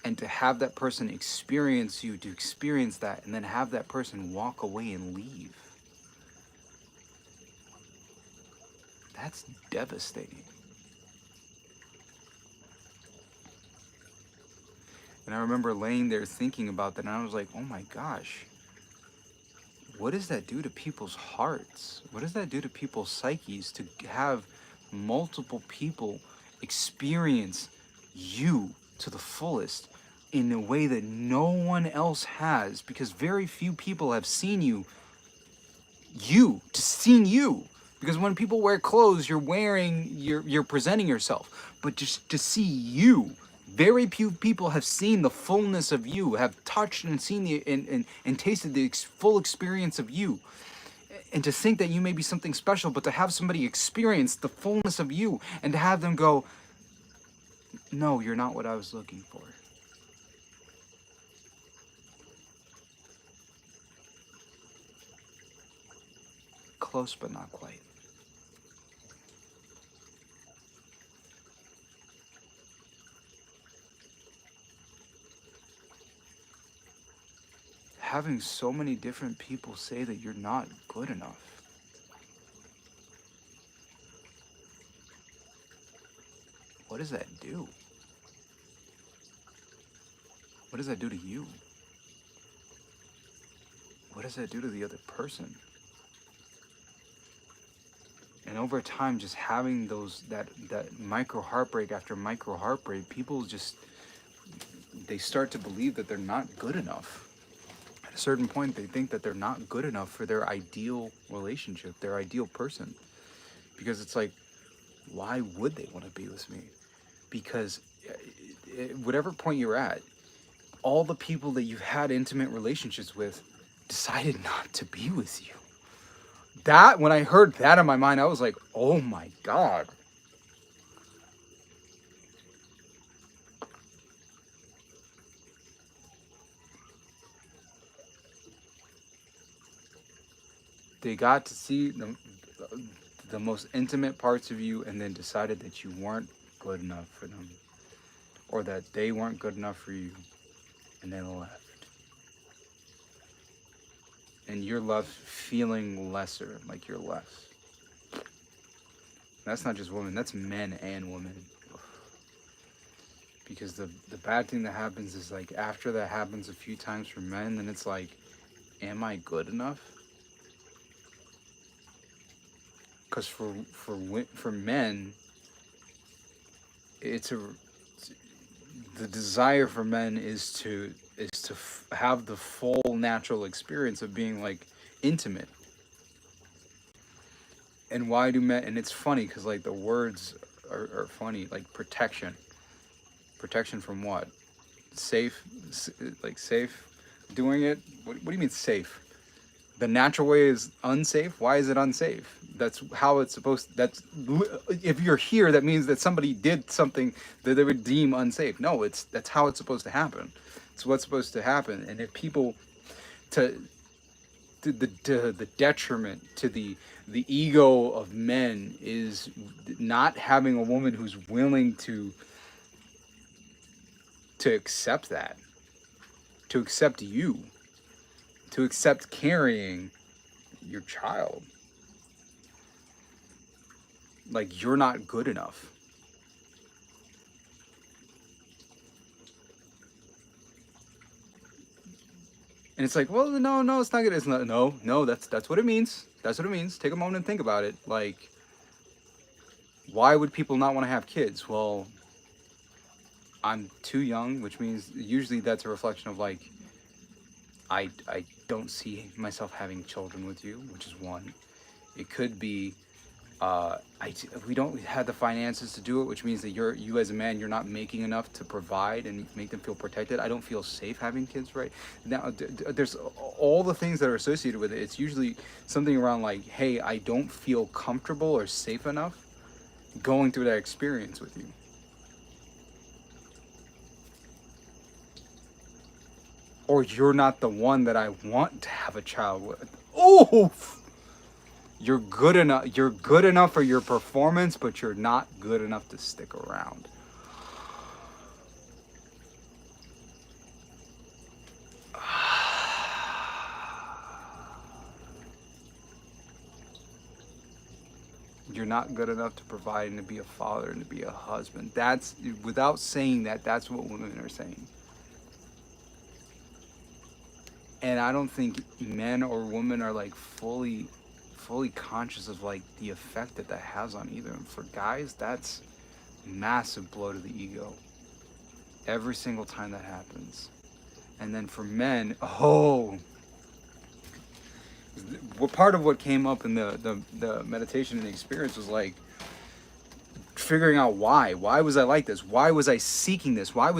and to have that person experience you, to experience that, and then have that person walk away and leave, that's devastating. And I remember laying there thinking about that, and I was like, oh my gosh, what does that do to people's hearts? What does that do to people's psyches to have multiple people experience you to the fullest in a way that no one else has? Because very few people have seen you. Because when people wear clothes, you're presenting yourself. But just to see you, very few people have seen the fullness of you, have touched and seen and tasted the full experience of you. And to think that you may be something special, but to have somebody experience the fullness of you and to have them go, no, you're not what I was looking for. Close, but not quite. Having so many different people say that you're not good enough. What does that do? What does that do to you? what does that do to the other person? And over time, just having that micro heartbreak after micro heartbreak, people just, they start to believe that they're not good enough. At a certain point, they think that they're not good enough for their ideal relationship, their ideal person. Because it's like, why would they want to be with me? Because whatever point you're at, all the people that you've had intimate relationships with decided not to be with you. That, when I heard that in my mind, I was like, oh my God. They got to see the most intimate parts of you and then decided that you weren't good enough for them. Or that they weren't good enough for you. And they left. And you're left feeling lesser, like you're less. That's not just women, that's men and women. Because the bad thing that happens is, like, after that happens a few times for men, then it's like, am I good enough? Because for men, the desire for men is to have the full natural experience of being, like, intimate. And why do men, and it's funny because, like, the words are funny, like protection from what? Safe doing it? What do you mean safe? The natural way is unsafe. Why is it unsafe? That's how it's supposed to, if you're here, that means that somebody did something that they would deem unsafe. No, that's how it's supposed to happen. It's what's supposed to happen. And if people, to the detriment to the ego of men is not having a woman who's willing to accept that, to accept you, to accept carrying your child. Like, you're not good enough. And it's like, well, no, it's not good. It's not. No, that's what it means. That's what it means. Take a moment and think about it. Like, why would people not want to have kids? Well, I'm too young, which means usually that's a reflection of, like, I don't see myself having children with you, which is one. It could be, we don't have the finances to do it, which means that you as a man, you're not making enough to provide and make them feel protected. I don't feel safe having kids right now. There's all the things that are associated with it. It's usually something around, like, hey, I don't feel comfortable or safe enough going through that experience with you. Or you're not the one that I want to have a child with. Oh! You're good enough for your performance, but you're not good enough to stick around. You're not good enough to provide and to be a father and to be a husband. That's, without saying that, that's what women are saying. And I don't think men or women are, like, fully conscious of, like, the effect that has on either. And for guys, that's massive blow to the ego every single time that happens. And then for men, part of what came up in the meditation and the experience was, like, figuring out why was I like this? Why was I seeking this? Why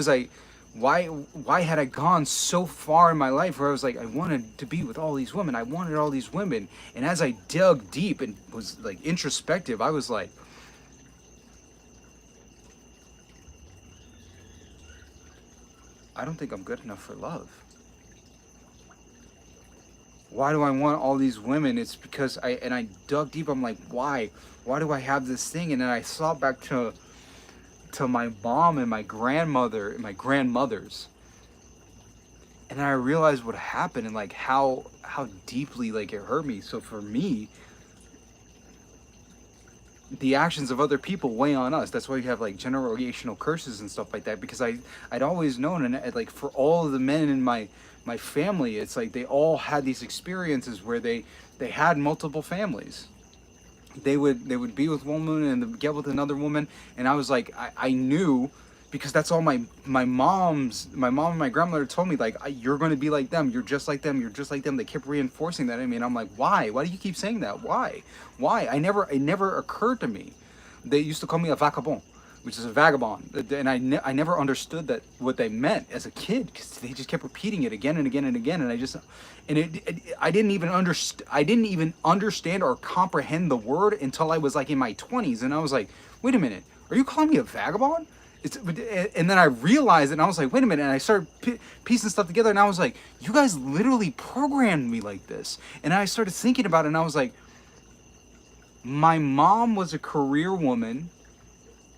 had I gone so far in my life where I was like, I wanted to be with all these women. I wanted all these women. And as I dug deep and was, like, introspective, I was like, I don't think I'm good enough for love. Why do I want all these women? It's because I dug deep. I'm like, why? Why do I have this thing? And then I thought back to my mom and my grandmother and my grandmothers, and I realized what happened and, like, how deeply, like, it hurt me. So for me, the actions of other people weigh on us. That's why you have, like, generational curses and stuff like that, because I'd always known, and, like, for all of the men in my my family, it's like they all had these experiences where they had multiple families. They would be with one woman and then get with another woman, and I was like, I knew, because that's all my mom and my grandmother told me, like, you're going to be like them, you're just like them, you're just like them. They kept reinforcing that in me, and I'm like, why do you keep saying that? Why it never occurred to me. They used to call me a vagabond, which is a vagabond, and I never understood that, what they meant as a kid, because they just kept repeating it again and again and again, and I didn't even understand or comprehend the word until I was like in my 20s, and I was like, wait a minute, are you calling me a vagabond? And then I realized it, and I was like, wait a minute, and I started piecing stuff together, and I was like, you guys literally programmed me like this. And I started thinking about it, and I was like, my mom was a career woman,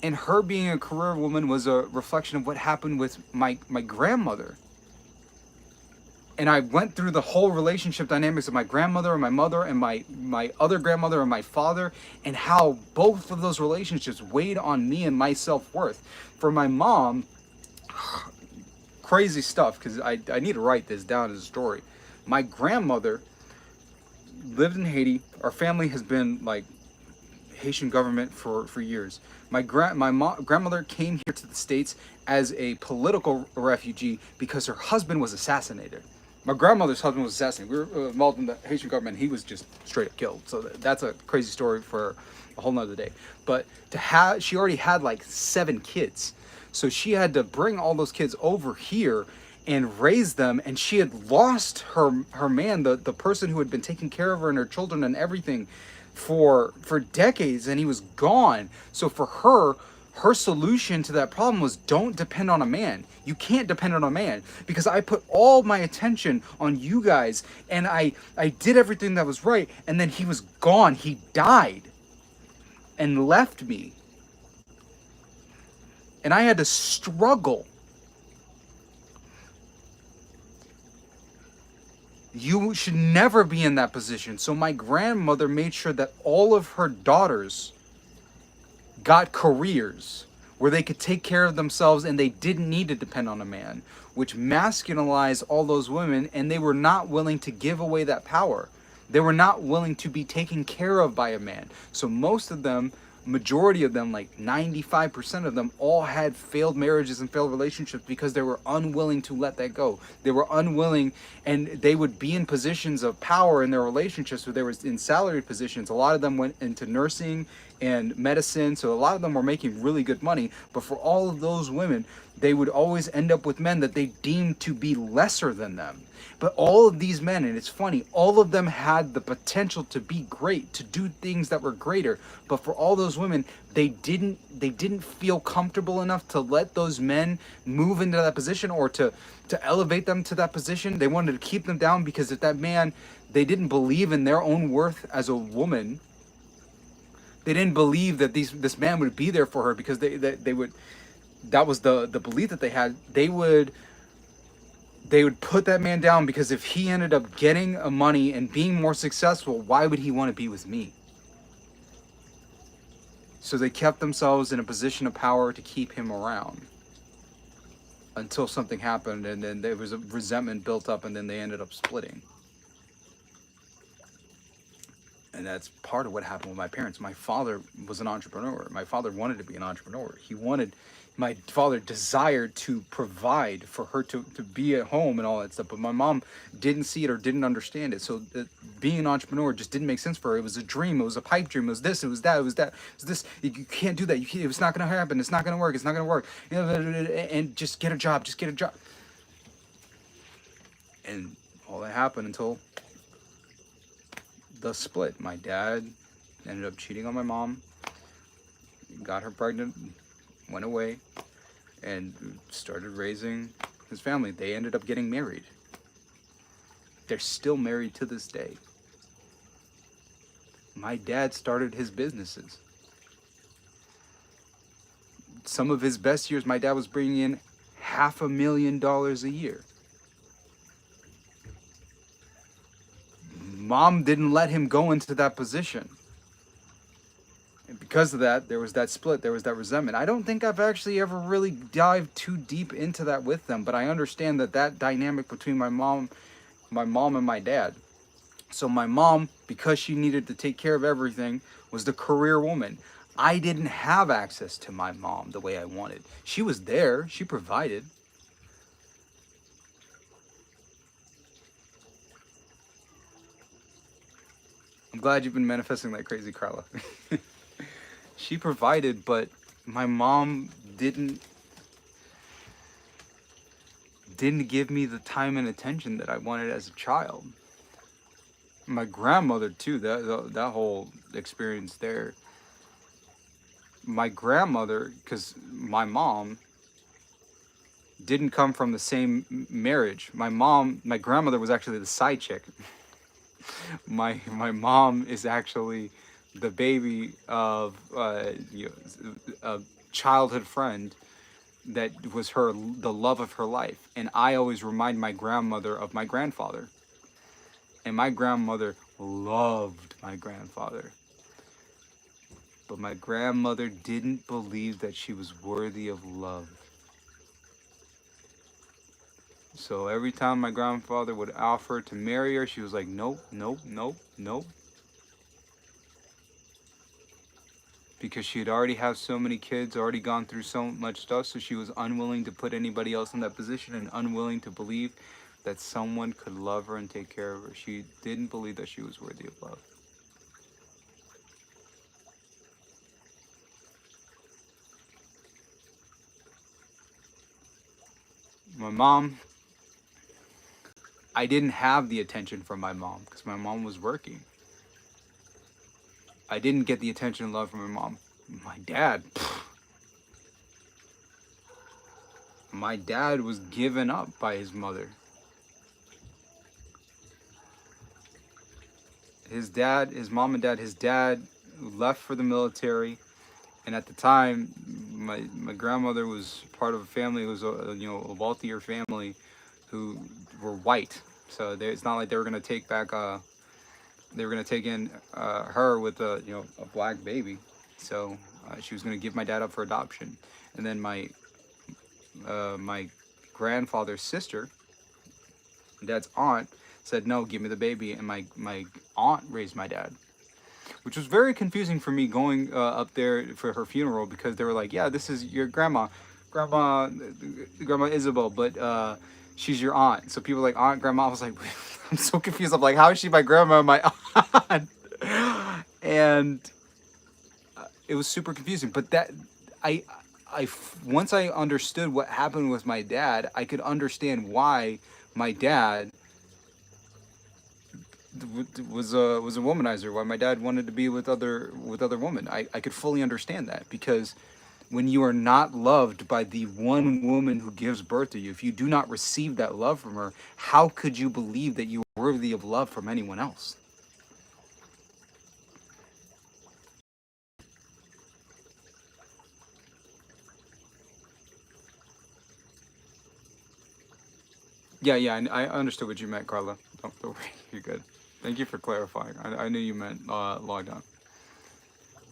and her being a career woman was a reflection of what happened with my grandmother. And I went through the whole relationship dynamics of my grandmother and my mother and my other grandmother and my father, and how both of those relationships weighed on me and my self-worth. For my mom, crazy stuff, because I need to write this down as a story. My grandmother lived in Haiti. Our family has been like Haitian government for years. My grandmother came here to the States as a political refugee because her husband was assassinated. My grandmother's husband was assassinated. We were involved in the Haitian government. He was just straight up killed. So that's a crazy story for a whole nother day. But she already had like 7 kids. So she had to bring all those kids over here and raise them. And she had lost her man, the person who had been taking care of her and her children and everything for decades, and he was gone. So for her solution to that problem was, don't depend on a man. You can't depend on a man, because I put all my attention on you guys, and I did everything that was right, and then he was gone. He died and left me, and I had to struggle. You should never be in that position. So my grandmother made sure that all of her daughters got careers where they could take care of themselves and they didn't need to depend on a man, which masculinized all those women, and they were not willing to give away that power. They were not willing to be taken care of by a man. So most of them, majority of them, like 95% of them, all had failed marriages and failed relationships because they were unwilling to let that go. They were unwilling, and they would be in positions of power in their relationships where they were in salaried positions. A lot of them went into nursing and medicine, so a lot of them were making really good money. But for all of those women, they would always end up with men that they deemed to be lesser than them. But all of these men, and it's funny, all of them had the potential to be great, to do things that were greater. But for all those women, they didn't feel comfortable enough to let those men move into that position, or to elevate them to that position. They wanted to keep them down, because if that man, they didn't believe in their own worth as a woman. They didn't believe that this man would be there for her, because they would, that was the belief that they had. They would put that man down, because if he ended up getting money and being more successful, why would he want to be with me? So they kept themselves in a position of power to keep him around until something happened, and then there was a resentment built up, and then they ended up splitting. And that's part of what happened with my parents. My father was an entrepreneur. My father wanted to be an entrepreneur. My father desired to provide for her to be at home and all that stuff. But my mom didn't see it or didn't understand it. So being an entrepreneur just didn't make sense for her. It was a dream. It was a pipe dream. It was this. It was that. It was that. It was this. You can't do that. It's not going to happen. It's not going to work. It's not going to work. And just get a job. Just get a job. And all that happened until the split. My dad ended up cheating on my mom, got her pregnant, went away, and started raising his family. They ended up getting married. They're still married to this day. My dad started his businesses. Some of his best years, my dad was bringing in $500,000 a year. Mom didn't let him go into that position. because of that, there was that split, there was that resentment. I don't think I've actually ever really dived too deep into that with them, but I understand that that dynamic between my mom and my dad. So my mom, because she needed to take care of everything, was the career woman. I didn't have access to my mom the way I wanted. She was there, she provided. I'm glad you've been manifesting like crazy, Carla. She provided, but my mom didn't give me the time and attention that I wanted as a child. My grandmother too, that whole experience there. My grandmother, because my mom didn't come from the same marriage. My grandmother was actually the side chick. My mom is actually the baby of a childhood friend that was the love of her life, and I always remind my grandmother of my grandfather, and my grandmother loved my grandfather, but my grandmother didn't believe that she was worthy of love. So every time my grandfather would offer to marry her, she was like, nope, nope, nope, nope. Because she had already had so many kids, already gone through so much stuff, so she was unwilling to put anybody else in that position and unwilling to believe that someone could love her and take care of her. She didn't believe that she was worthy of love. My mom, I didn't have the attention from my mom because my mom was working. I didn't get the attention and love from my mom. My dad was given up by his mother. His mom and dad, his dad left for the military, and at the time, my grandmother was part of a family. It was a wealthier family, who were white. So it's not like they were gonna take back they were gonna take in her with a black baby. So she was gonna give my dad up for adoption, and then my grandfather's sister, dad's aunt, said no, give me the baby, and my aunt raised my dad, which was very confusing for me going up there for her funeral, because they were like, yeah, this is your grandma Isabel, but she's your aunt. So people were like, aunt, grandma. I was like, I'm so confused. I'm like, how is she my grandma and my aunt? And it was super confusing. But once I understood what happened with my dad, I could understand why my dad was a womanizer, why my dad wanted to be with other women. I could fully understand that, because when you are not loved by the one woman who gives birth to you, if you do not receive that love from her, how could you believe that you are worthy of love from anyone else? Yeah, I understood what you meant, Carla. Don't worry, you're good. Thank you for clarifying. I knew you meant logged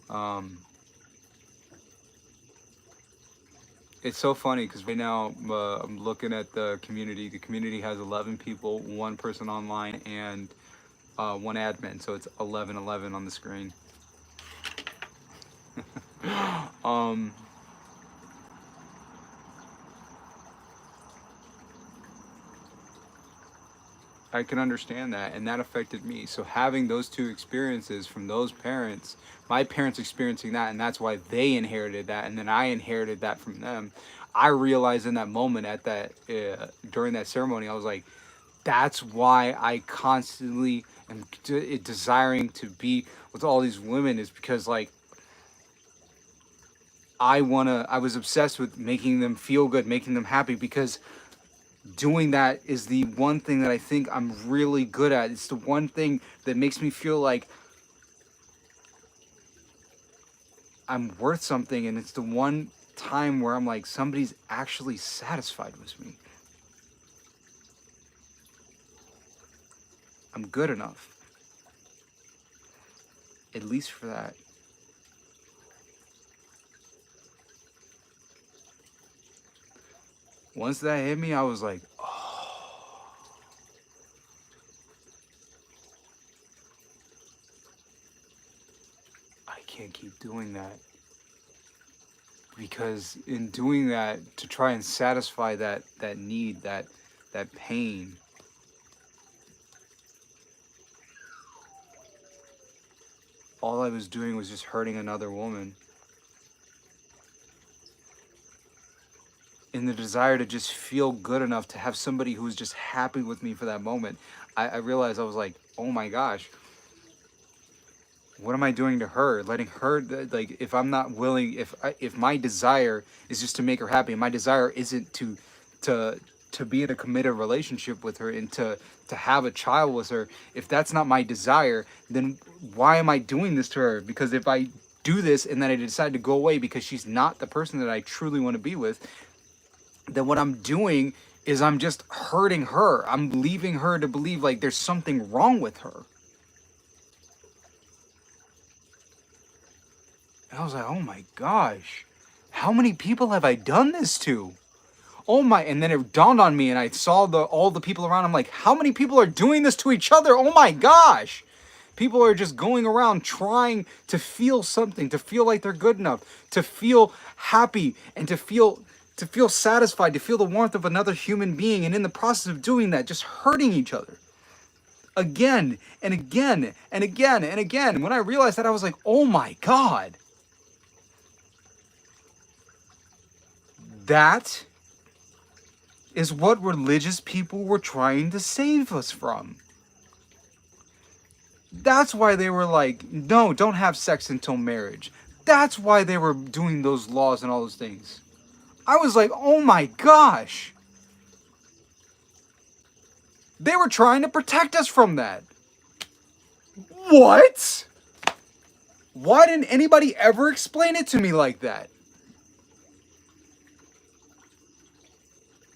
on. It's so funny because right now I'm looking at the community. The community has 11 people, one person online, and one admin. So it's 11 on the screen. I can understand that, and that affected me. So having those two experiences from those parents, my parents experiencing that, and that's why they inherited that, and then I inherited that from them. I realized in that moment, at that during that ceremony, I was like, that's why I constantly am desiring to be with all these women, is because like I was obsessed with making them feel good, making them happy, because doing that is the one thing that I think I'm really good at. It's the one thing that makes me feel like I'm worth something, and it's the one time where I'm like, somebody's actually satisfied with me. I'm good enough. At least for that. Once that hit me, I was like, oh. I can't keep doing that. Because in doing that, to try and satisfy that need, that pain, all I was doing was just hurting another woman. In the desire to just feel good enough to have somebody who was just happy with me for that moment, I realized, I was like, oh my gosh, what am I doing to her? Letting her, like, if I'm not willing, if my desire is just to make her happy, and my desire isn't to be in a committed relationship with her and to have a child with her, if that's not my desire, then why am I doing this to her? Because if I do this and then I decide to go away because she's not the person that I truly want to be with, then what I'm doing is I'm just hurting her. I'm leaving her to believe like there's something wrong with her. And I was like, oh my gosh, how many people have I done this to? Oh my, and then it dawned on me and I saw all the people around. I'm like, how many people are doing this to each other? Oh my gosh. People are just going around trying to feel something, to feel like they're good enough, to feel happy, and to feel satisfied, to feel the warmth of another human being. And in the process of doing that, just hurting each other. Again and again and again and again. When I realized that, I was like, oh my God. That is what religious people were trying to save us from. That's why they were like, no, don't have sex until marriage. That's why they were doing those laws and all those things. I was like, oh my gosh. They were trying to protect us from that. What? Why didn't anybody ever explain it to me like that?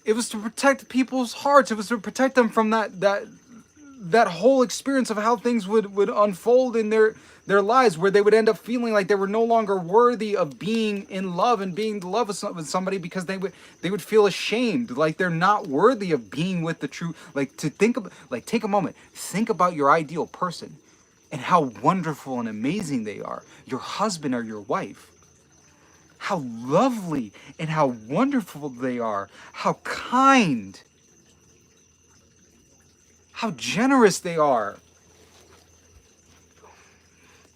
It was to protect people's hearts. It was to protect them from that whole experience of how things would unfold in their lives, where they would end up feeling like they were no longer worthy of being in love and being in love with somebody, because they would feel ashamed, like they're not worthy of being with the true, like, to think of, like, take a moment, think about your ideal person and how wonderful and amazing they are, your husband or your wife. How lovely and how wonderful they are, how kind, how generous they are,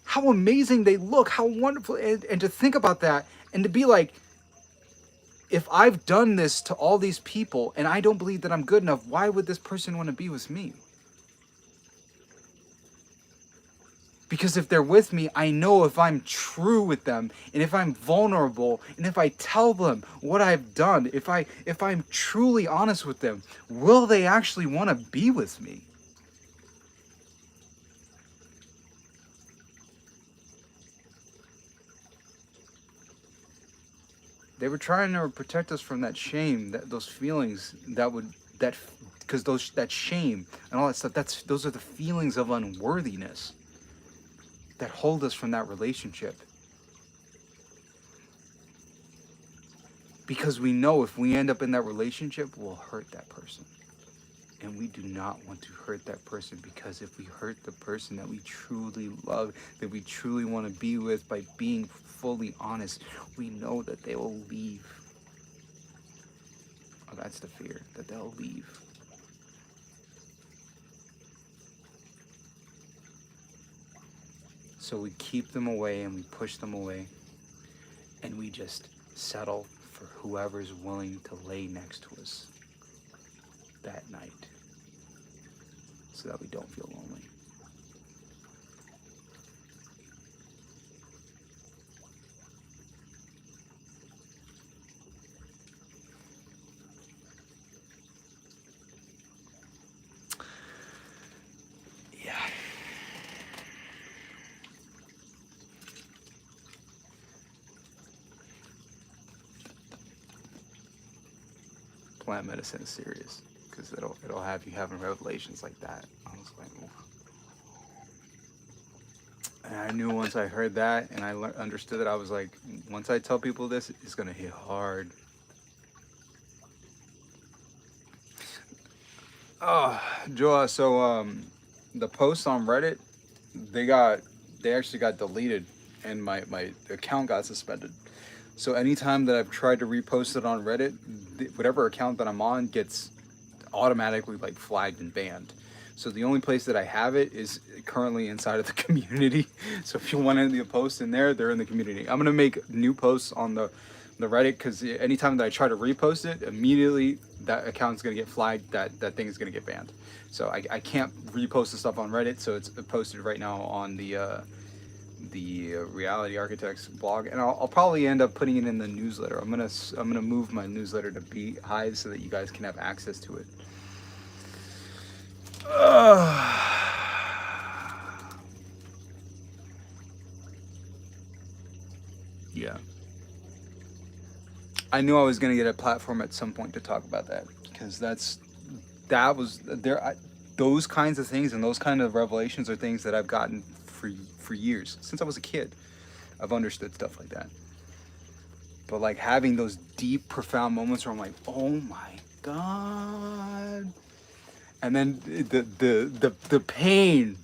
how amazing they look, how wonderful. And to think about that and to be like, if I've done this to all these people and I don't believe that I'm good enough, why would this person want to be with me? Because if they're with me, I know if I'm true with them, and if I'm vulnerable, and if I tell them what I've done, if I'm truly honest with them, will they actually want to be with me? They were trying to protect us from that shame, those feelings because that shame and all that stuff, those are the feelings of unworthiness that hold us from that relationship. Because we know if we end up in that relationship, we'll hurt that person. And we do not want to hurt that person, because if we hurt the person that we truly love, that we truly want to be with, by being fully honest, we know that they will leave. Oh, that's the fear, that they'll leave. So we keep them away and we push them away, and we just settle for whoever's willing to lay next to us that night, so that we don't feel lonely. Yeah. Plant medicine is serious, because it'll have you having revelations like that. I was like, oof. And I knew once I heard that and I understood it, I was like, once I tell people this, it's gonna hit hard. Joa, so the posts on Reddit, they actually got deleted, and my account got suspended. So anytime that I've tried to repost it on Reddit, whatever account that I'm on gets automatically like flagged and banned. So the only place that I have it is currently inside of the community. So if you want any of the posts in there, they're in the community. I'm gonna make new posts on the Reddit, because anytime that I try to repost it, immediately that account's gonna get flagged. That thing is gonna get banned. So I can't repost the stuff on Reddit. So it's posted right now on the Reality Architects blog, and I'll probably end up putting it in the newsletter. I'm gonna move my newsletter to Beehive so that you guys can have access to it. Yeah. I knew I was gonna get a platform at some point to talk about that, because that was there. Those kinds of things and those kind of revelations are things that I've gotten for years, since I was a kid. I've understood stuff like that. But like having those deep, profound moments where I'm like, oh my god, and then the pain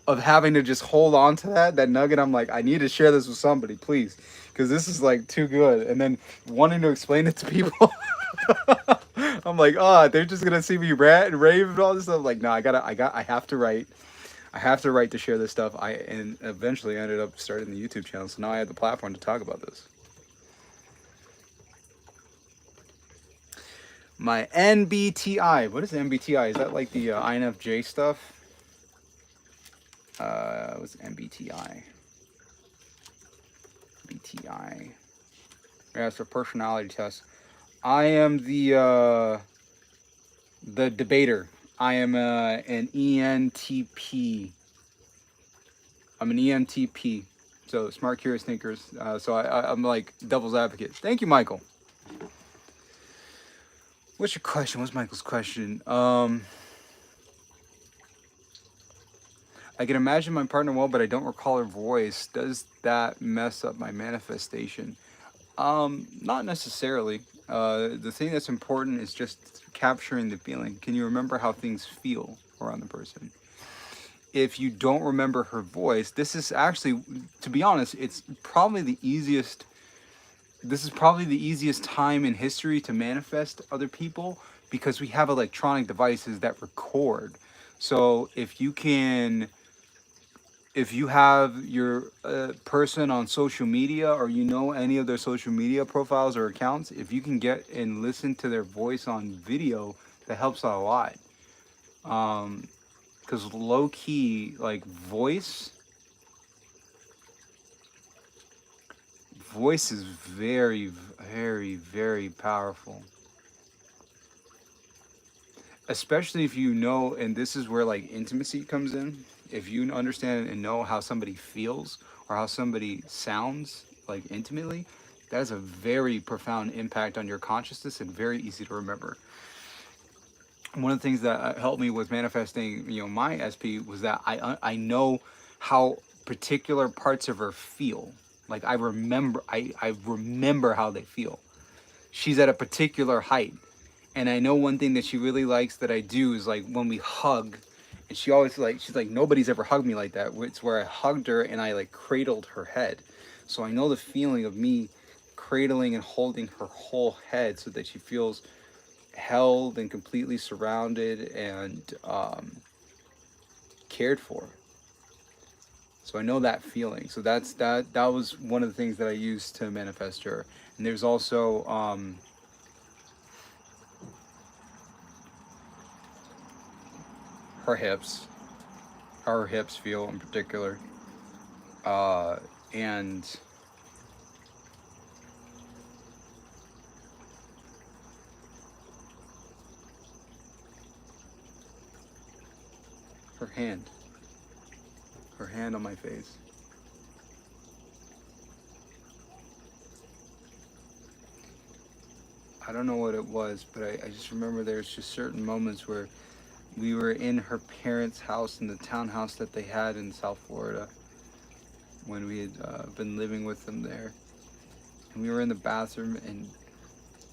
of having to just hold on to that nugget. I'm like, I need to share this with somebody, please, because this is like too good. And then wanting to explain it to people. I'm like, oh, they're just gonna see me rant and rave and all this stuff. Like, no, I have to write. I have to write to share this stuff. And eventually ended up starting the YouTube channel. So now I have the platform to talk about this. My NBTI. What is NBTI? Is that like the INFJ stuff? What's MBTI? BTI. Yeah, it's a personality test. I am the debater. I am an ENTP. I'm an ENTP. So smart, curious thinkers. So I'm like devil's advocate. Thank you, Michael. What's your question? What's Michael's question? I can imagine my partner well, but I don't recall her voice. Does that mess up my manifestation? Not necessarily. The thing that's important is just capturing the feeling. Can you remember how things feel around the person? If you don't remember her voice, this is actually, to be honest, it's probably the easiest. This is probably the easiest time in history to manifest other people, because we have electronic devices that record. So if you have your person on social media, or you know any of their social media profiles or accounts, if you can get and listen to their voice on video, that helps out a lot. Because low key, like voice is very, very, very powerful. Especially if you know, and this is where like intimacy comes in. If you understand and know how somebody feels or how somebody sounds, like intimately, that has a very profound impact on your consciousness and very easy to remember. One of the things that helped me with manifesting, my SP, was that I know how particular parts of her feel. Like I remember how they feel. She's at a particular height. And I know one thing that she really likes that I do is like when we hug, and she's like, nobody's ever hugged me like that. It's where I hugged her and I like cradled her head. So I know the feeling of me cradling and holding her whole head so that she feels held and completely surrounded and cared for. So I know that feeling. So that was one of the things that I used to manifest her. And there's also her hips, how her hips feel in particular, and her hand on my face. I don't know what it was, but I just remember there's just certain moments where we were in her parents' house, in the townhouse that they had in South Florida, when we had been living with them there. And we were in the bathroom, and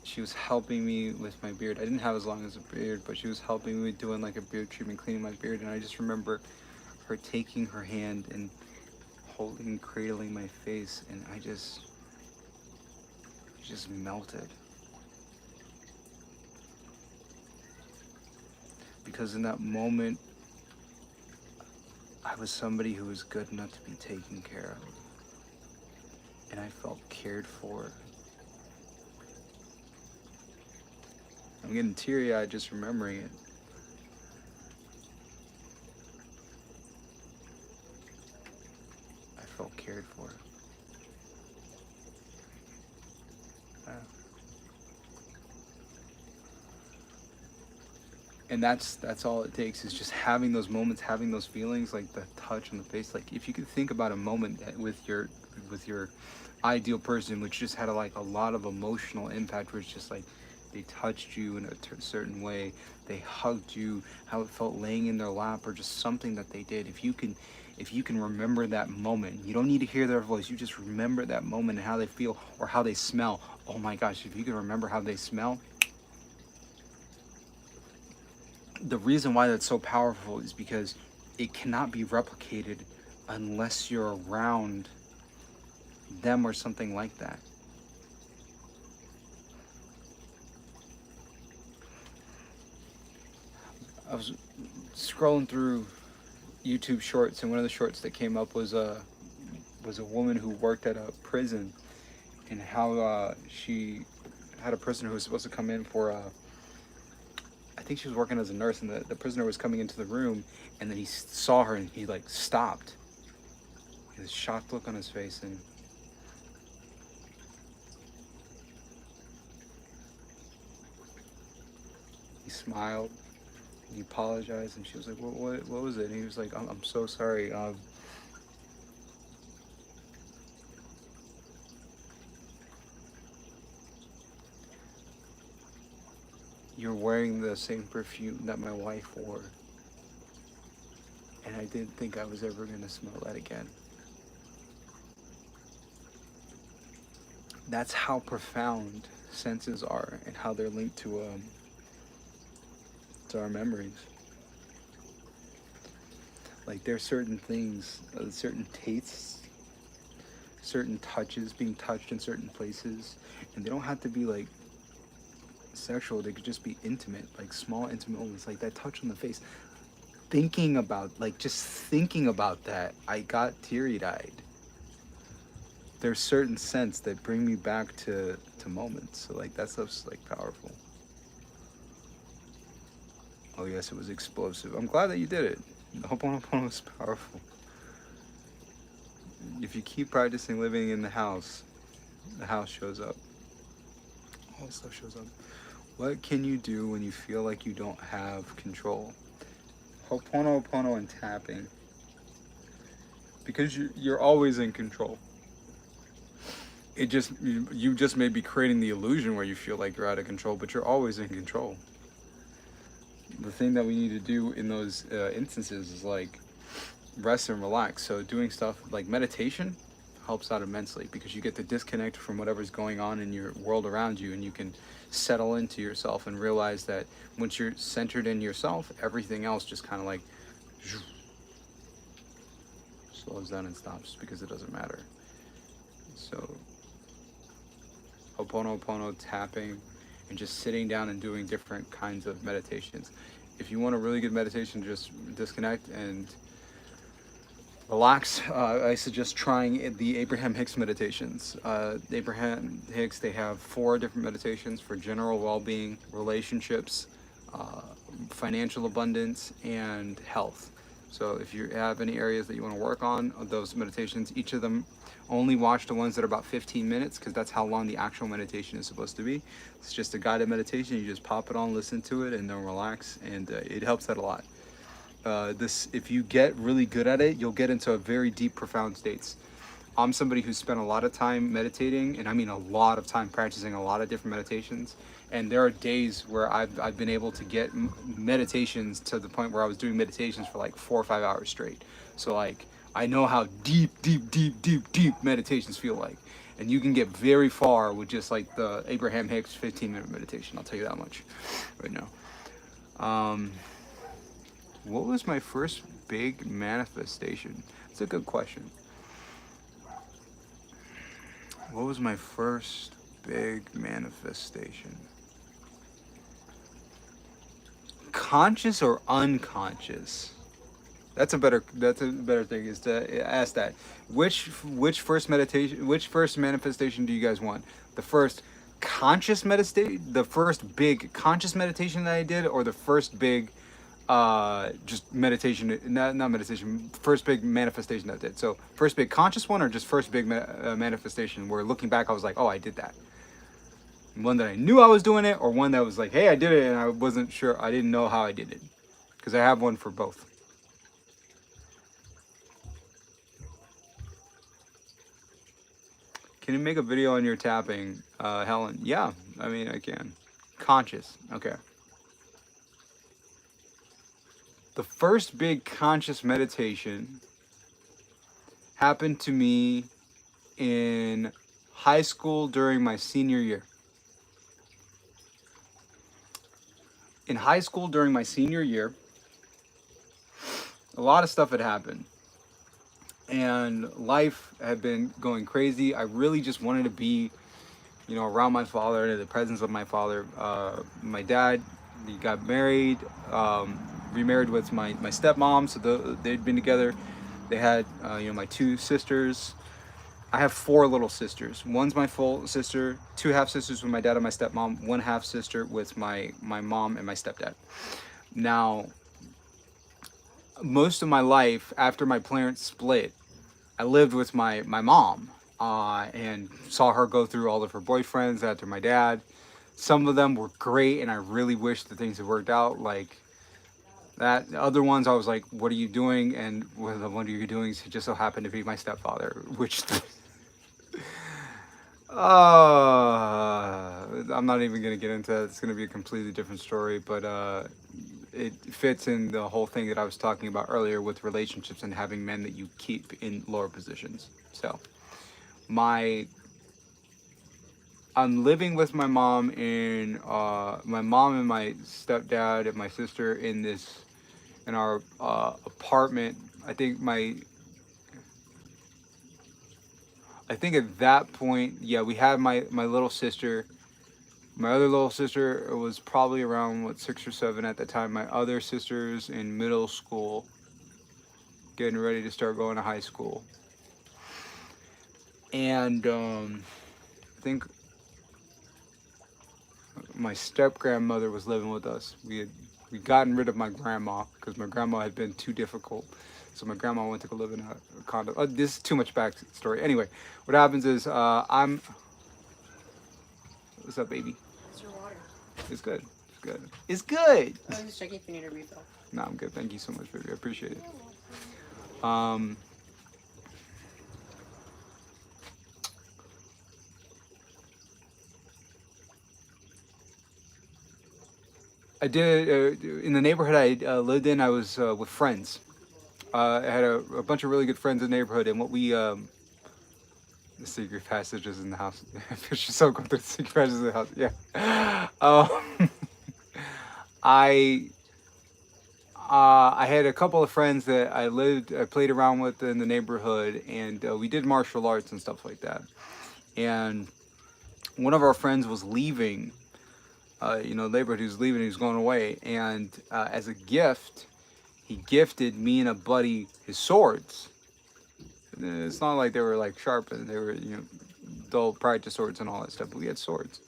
she was helping me with my beard. I didn't have as long as a beard, but she was helping me doing like a beard treatment, cleaning my beard. And I just remember her taking her hand and holding, cradling my face, and I just melted. Because in that moment, I was somebody who was good enough to be taken care of. And I felt cared for. I'm getting teary-eyed just remembering it. I felt cared for. Yeah. And that's all it takes, is just having those moments, having those feelings, like the touch on the face. Like if you could think about a moment that with your ideal person, which just had a lot of emotional impact, where it's just like they touched you in a certain way, they hugged you, how it felt laying in their lap, or just something that they did. If you can remember that moment, you don't need to hear their voice, you just remember that moment and how they feel or how they smell. Oh my gosh, if you can remember how they smell. The reason why that's so powerful is because it cannot be replicated unless you're around them or something like that. I was scrolling through YouTube shorts, and one of the shorts that came up was a woman who worked at a prison, and how she had a prisoner who was supposed to come in for I think she was working as a nurse, and the prisoner was coming into the room, and then he saw her and he like stopped. He had a shocked look on his face, and he smiled. He apologized, and she was like, what was it? And he was like, I'm so sorry. You're wearing the same perfume that my wife wore. And I didn't think I was ever going to smell that again. That's how profound senses are, and how they're linked to our memories. Like there's certain things, certain tastes, certain touches, being touched in certain places, and they don't have to be like sexual. They could just be intimate, like small intimate moments, like that touch on the face. Thinking about that, I got teary-eyed. There's certain scents that bring me back to moments. So like that stuff's like powerful. Oh yes, it was explosive. I'm glad that you did it. Ho'oponopono was powerful. If you keep practicing living in the house shows up. All stuff shows up. What can you do when you feel like you don't have control? Ho'oponopono and tapping. Because you're always in control. You just may be creating the illusion where you feel like you're out of control, but you're always in control. The thing that we need to do in those instances is like rest and relax. So doing stuff like meditation helps out immensely, because you get to disconnect from whatever's going on in your world around you, and you can settle into yourself and realize that once you're centered in yourself, everything else just kind of like slows down and stops, because it doesn't matter. So Ho'oponopono, tapping, and just sitting down and doing different kinds of meditations. If you want a really good meditation, just disconnect and relax. I suggest trying the Abraham Hicks meditations. Abraham Hicks, they have 4 different meditations for general well-being, relationships, financial abundance, and health. So if you have any areas that you want to work on those meditations, each of them, only watch the ones that are about 15 minutes, because that's how long the actual meditation is supposed to be. It's just a guided meditation. You just pop it on, listen to it, and then relax, and it helps out a lot. If you get really good at it, you'll get into a very deep, profound states. I'm somebody who's spent a lot of time meditating, and I mean a lot of time practicing a lot of different meditations. And there are days where I've been able to get meditations to the point where I was doing meditations for like 4 or 5 hours straight. So like, I know how deep meditations feel like. And you can get very far with just like the Abraham Hicks 15-minute meditation. I'll tell you that much right now. What was my first big manifestation? That's a good question. What was my first big manifestation? Conscious or unconscious? That's a better thing, is to ask that. Which first manifestation do you guys want? The first conscious meditation, the first big conscious meditation that I did, or the first big just meditation, not meditation, first big manifestation that I did? So first big conscious one, or just first big manifestation where looking back I was like, oh, I did that. One that I knew I was doing it, or one that was like, hey, I did it and I wasn't sure, I didn't know how I did it. Because I have one for both. Can you make a video on your tapping, Helen? Yeah, I mean, I can. Conscious, okay. The first big conscious meditation happened to me in high school during my senior year. In high school during my senior year, a lot of stuff had happened. And life had been going crazy. I really just wanted to be, around my father, in the presence of my father. My dad, he got married, remarried with my stepmom, so they'd been together. They had, my two sisters. I have 4 little sisters. One's my full sister, 2 half sisters with my dad and my stepmom, 1 half sister with my mom and my stepdad. Now, most of my life after my parents split, I lived with my mom and saw her go through all of her boyfriends after my dad. Some of them were great, and I really wish that things had worked out like that. Other ones I was like, what are you doing? And one of the one you're doing just so happened to be my stepfather, which I'm not even going to get into that. It's going to be a completely different story, but it fits in the whole thing that I was talking about earlier with relationships and having men that you keep in lower positions. So I'm living with my mom and my stepdad and my sister in our apartment. I think at that point, yeah, we had my little sister. My other little sister was probably around 6 or 7 at the time. My other sister's in middle school, getting ready to start going to high school. And I think my step-grandmother was living with us. We'd gotten rid of my grandma because my grandma had been too difficult. So my grandma went to go live in a condo. This is too much backstory. Anyway, what happens is what's up, baby? It's your water. It's good. It's good. It's good. I was just checking if you need a refill. No, I'm good. Thank you so much, baby. I appreciate it. I did in the neighborhood I lived in. I was with friends. I had a bunch of really good friends in the neighborhood, and what we the secret passages in the house. She's so good through the secret passages in the house. Yeah. I had a couple of friends that I played around with in the neighborhood, and we did martial arts and stuff like that. And one of our friends was leaving. The neighborhood, he was leaving, he was going away, and as a gift, he gifted me and a buddy his swords. It's not like they were like sharp, and they were dull practice swords and all that stuff, but we had swords.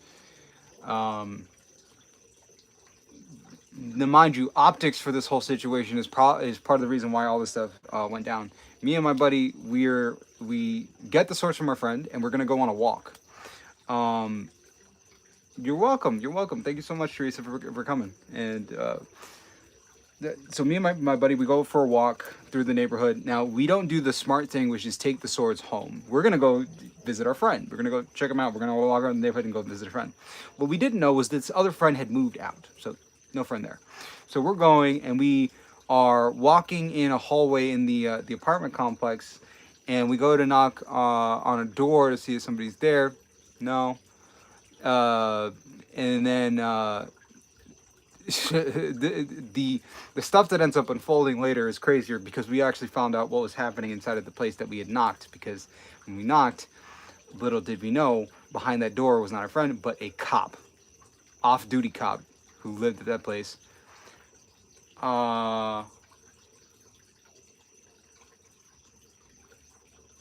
Now, mind you, optics for this whole situation is part of the reason why all this stuff went down. Me and my buddy, we get the swords from our friend, and we're gonna go on a walk. You're welcome. You're welcome. Thank you so much, Teresa, for coming. And so me and my buddy, we go for a walk through the neighborhood. Now, we don't do the smart thing, which is take the swords home. We're going to go visit our friend. We're going to go check him out. We're going to walk around the neighborhood and go visit a friend. What we didn't know was this other friend had moved out. So no friend there. So we're going, and we are walking in a hallway in the apartment complex. and we go to knock on a door to see if somebody's there. No. And then the stuff that ends up unfolding later is crazier because we actually found out what was happening inside of the place that we had knocked. Because when we knocked, little did we know, behind that door was not a friend, but a cop, off-duty cop, who lived at that place.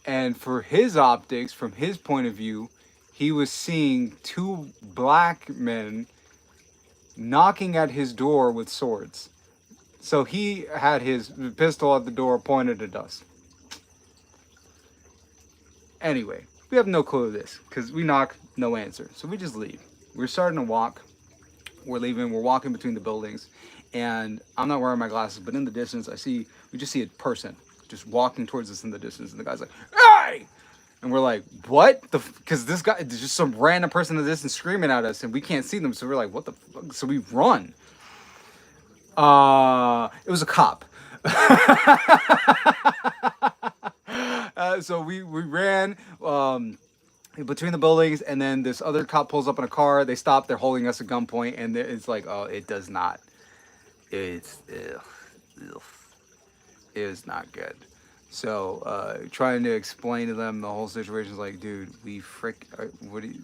And for his optics, from his point of view, he was seeing two black men knocking at his door with swords. So he had his pistol at the door pointed at us. Anyway, we have no clue of this because we knock, no answer. So we just leave. We're starting to walk. We're leaving. We're walking between the buildings. And I'm not wearing my glasses, but in the distance, we just see a person just walking towards us in the distance. And the guy's like, "Hey!" And we're like, "What?" Because this guy, there's just some random person in the distance screaming at us, and we can't see them. So we're like, "What the fuck?" So we run. It was a cop. So we ran between the buildings, and then this other cop pulls up in a car. They stop. They're holding us at gunpoint, and it's like, oh, it does not. It's it is not good. So trying to explain to them the whole situation is like, dude, what do you?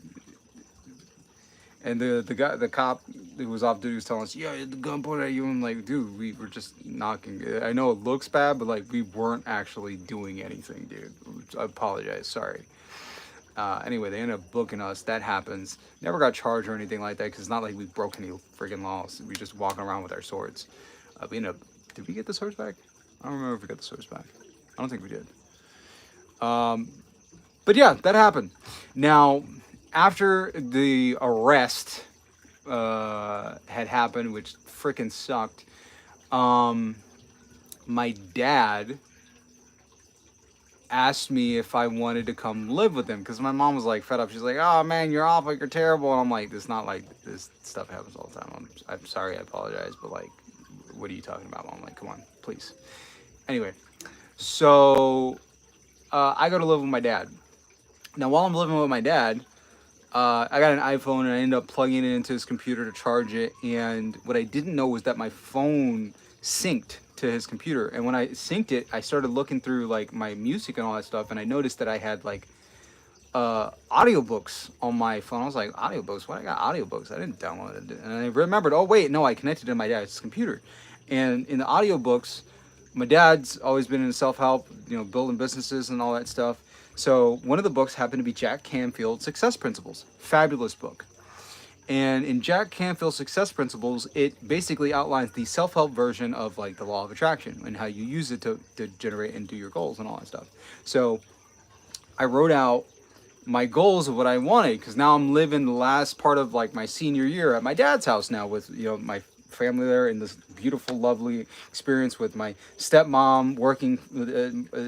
And the cop who was off duty was telling us, yeah, the gun pointed at you. I'm like, dude, we were just knocking. I know it looks bad, but like we weren't actually doing anything, dude. I apologize, sorry. Anyway, they ended up booking us. That happens. Never got charged or anything like that because it's not like we broke any friggin' laws. We just walking around with our swords. We ended up. Did we get the swords back? I don't remember if we got the swords back. I don't think we did. But yeah, that happened. Now, after the arrest had happened, which freaking sucked, my dad asked me if I wanted to come live with him because my mom was like fed up. She's like, "Oh man, you're awful, you're terrible," and I'm like, "It's not like this stuff happens all the time. I'm sorry, I apologize, but like, what are you talking about, Mom? Like, come on, please." Anyway, so I go to live with my dad. Now, while I'm living with my dad, I got an iPhone and I ended up plugging it into his computer to charge it. And what I didn't know was that my phone synced to his computer. And when I synced it, I started looking through like my music and all that stuff. And I noticed that I had like audiobooks on my phone. I was like, audiobooks? Why I got audiobooks? I didn't download it. And I remembered, oh wait, no, I connected to my dad's computer. And in the audiobooks, my dad's always been in self-help, building businesses and all that stuff. So one of the books happened to be Jack Canfield's Success Principles. Fabulous book. And in Jack Canfield's Success Principles, it basically outlines the self-help version of like the Law of Attraction and how you use it to generate and do your goals and all that stuff. So I wrote out my goals of what I wanted because now I'm living the last part of like my senior year at my dad's house now with my family there in this beautiful, lovely experience with my stepmom working,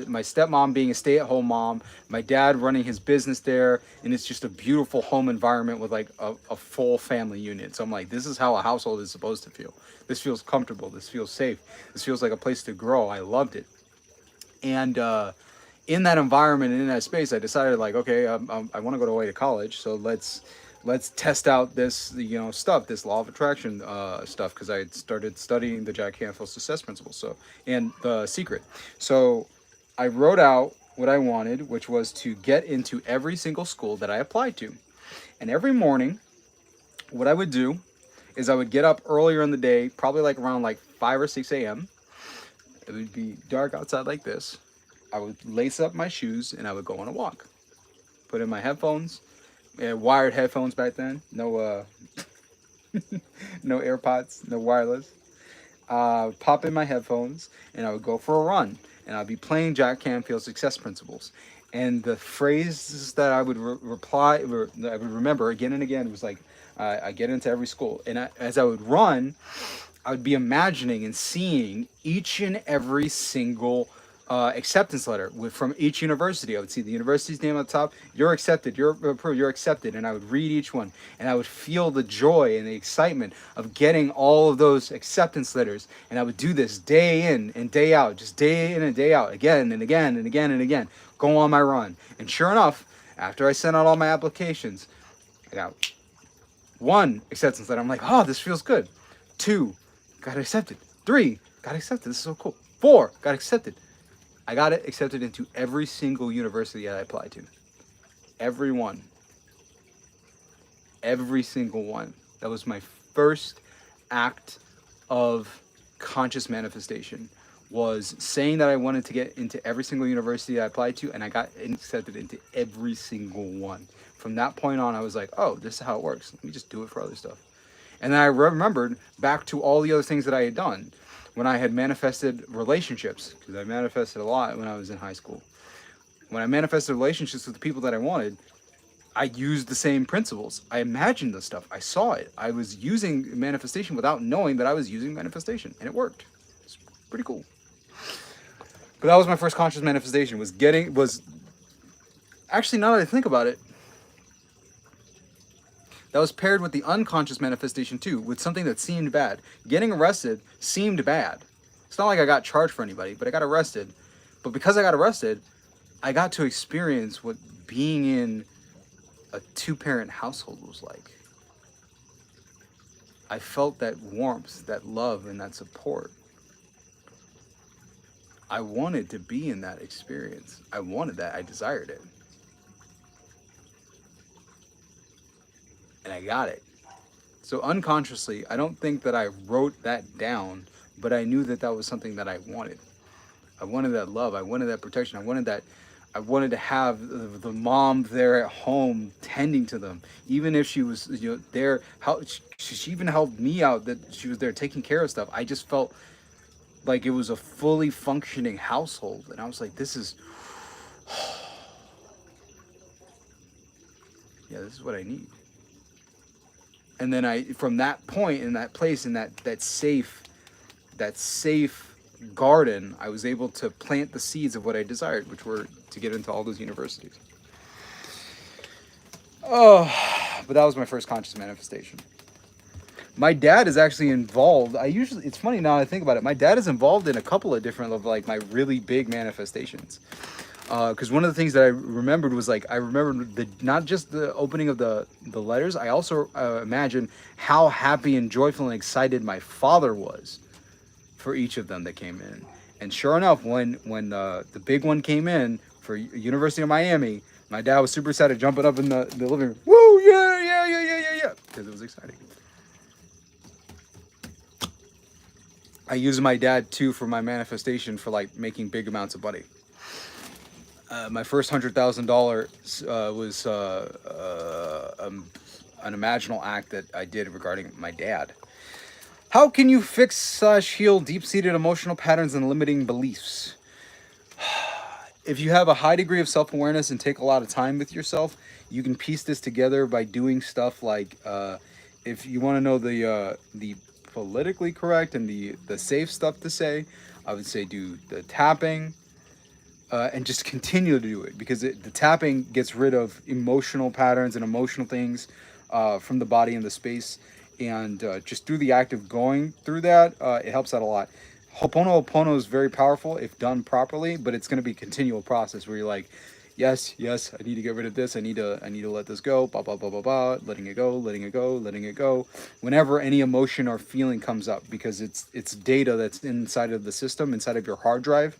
my stepmom being a stay-at-home mom, my dad running his business there, and it's just a beautiful home environment with like a full family unit. So I'm like, this is how a household is supposed to feel. This feels comfortable. This feels safe. This feels like a place to grow. I loved it. And in that environment and in that space, I decided like, okay, I want to go away to college, so let's test out this, stuff, this Law of Attraction stuff, because I had started studying the Jack Canfield Success Principles, and The Secret. So I wrote out what I wanted, which was to get into every single school that I applied to. And every morning, what I would do is I would get up earlier in the day, probably like around like 5 or 6 a.m. It would be dark outside like this. I would lace up my shoes and I would go on a walk. Put in my headphones. Wired headphones back then, no no AirPods, no wireless. Pop in my headphones and I would go for a run and I'd be playing Jack Canfield's Success Principles. And the phrases that I would I would remember again and again was like, I get into every school. And as I would run, I would be imagining and seeing each and every single acceptance letter from each university. I would see the university's name on the top. You're accepted. You're approved. You're accepted. And I would read each one, and I would feel the joy and the excitement of getting all of those acceptance letters. And I would do this day in and day out, just day in and day out, again and again and again and again. Go on my run. And sure enough, after I sent out all my applications, I got 1 acceptance letter. I'm like, oh, this feels good. 2, got accepted. 3, got accepted. This is so cool. 4, got accepted. I got it accepted into every single university I applied to. Every one. Every single one. That was my first act of conscious manifestation, was saying that I wanted to get into every single university I applied to, and I got accepted into every single one. From that point on, I was like, oh, this is how it works. Let me just do it for other stuff. And then I remembered back to all the other things that I had done. When I had manifested relationships, because I manifested a lot when I was in high school. When I manifested relationships with the people that I wanted, I used the same principles. I imagined the stuff. I saw it. I was using manifestation without knowing that I was using manifestation, and it worked. It's pretty cool. But that was my first conscious manifestation. Actually, now that I think about it, that was paired with the unconscious manifestation too, with something that seemed bad. Getting arrested seemed bad. It's not like I got charged for anybody, but I got arrested. But because I got arrested, I got to experience what being in a 2-parent household was like. I felt that warmth, that love, and that support. I wanted to be in that experience. I wanted that. I desired it. And I got it. So unconsciously, I don't think that I wrote that down, but I knew that that was something that I wanted. I wanted that love. I wanted that protection. I wanted to have the mom there at home tending to them, even if she was, there. How she even helped me out, that she was there taking care of stuff. I just felt like it was a fully functioning household, and I was like, this is, yeah, this is what I need. And then from that point, in that place, in that safe garden, I was able to plant the seeds of what I desired, which were to get into all those universities. Oh, but that was my first conscious manifestation. My dad is actually involved. It's funny now I think about it. My dad is involved in a couple of different of like my really big manifestations. Because one of the things that I remembered was like, I remembered not just the opening of the letters, I also imagined how happy and joyful and excited my father was for each of them that came in. And sure enough, when the big one came in for University of Miami, my dad was super excited, jumping up in the living room. Woo, yeah, because it was exciting. I used my dad too for my manifestation for like making big amounts of money. My first $100,000 was an imaginal act that I did regarding my dad. How can you fix/heal deep-seated emotional patterns and limiting beliefs? If you have a high degree of self-awareness and take a lot of time with yourself, you can piece this together by doing stuff like, if you want to know the politically correct and the safe stuff to say, I would say do the tapping. And just continue to do it, because the tapping gets rid of emotional patterns and emotional things from the body and the space. And just through the act of going through that, it helps out a lot. Ho'oponopono is very powerful if done properly, but it's going to be a continual process where you're like, yes, I need to get rid of this. I need to let this go. Blah, blah, blah, blah, blah. Letting it go. Whenever any emotion or feeling comes up, because it's data that's inside of the system, inside of your hard drive.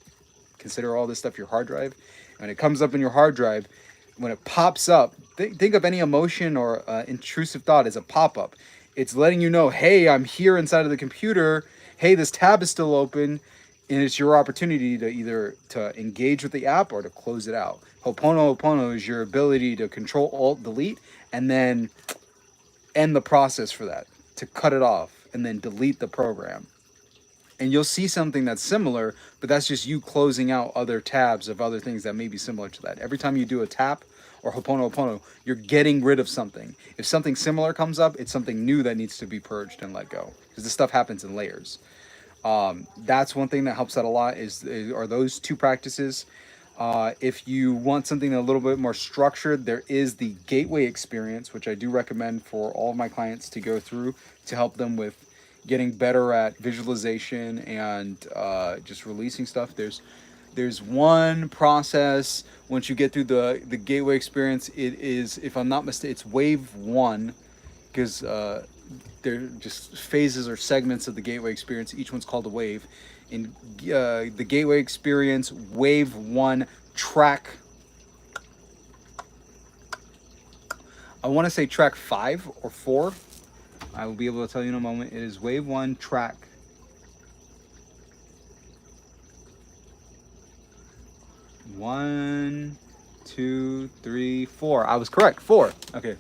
Consider all this stuff your hard drive. When it comes up in your hard drive, when it pops up, think of any emotion or intrusive thought as a pop-up. It's letting you know, hey, I'm here inside of the computer. Hey, this tab is still open. And it's your opportunity to either to engage with the app or to close it out. Ho'oponopono is your ability to control alt delete and then end the process for that, to cut it off and then delete the program. And you'll see something that's similar, but that's just you closing out other tabs of other things that may be similar to that. Every time you do a tap or Ho'oponopono, you're getting rid of something. If something similar comes up, it's something new that needs to be purged and let go, because this stuff happens in layers. That's one thing that helps out a lot are those two practices. If you want something a little bit more structured, there is the gateway experience, which I do recommend for all of my clients to go through to help them with getting better at visualization and just releasing stuff. There's one process once you get through the gateway experience. It is, if I'm not mistaken, it's wave one, because they're just phases or segments of the gateway experience. Each one's called a wave. In the gateway experience, wave one, track, I want to say track 5 or 4. I will be able to tell you in a moment. It is wave one, track 1, 2, 3, 4. I was correct. 4. Okay.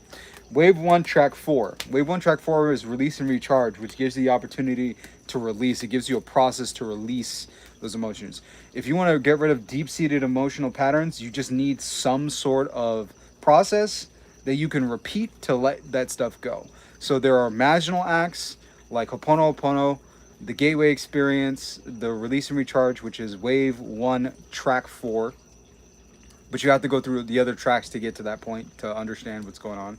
Wave 1, track 4. Wave 1, track 4 is release and recharge, which gives you the opportunity to release. It gives you a process to release those emotions. If you want to get rid of deep-seated emotional patterns, you just need some sort of process that you can repeat to let that stuff go. So there are imaginal acts like Ho'oponopono, the gateway experience, the release and recharge, which is wave 1, track 4. But you have to go through the other tracks to get to that point to understand what's going on.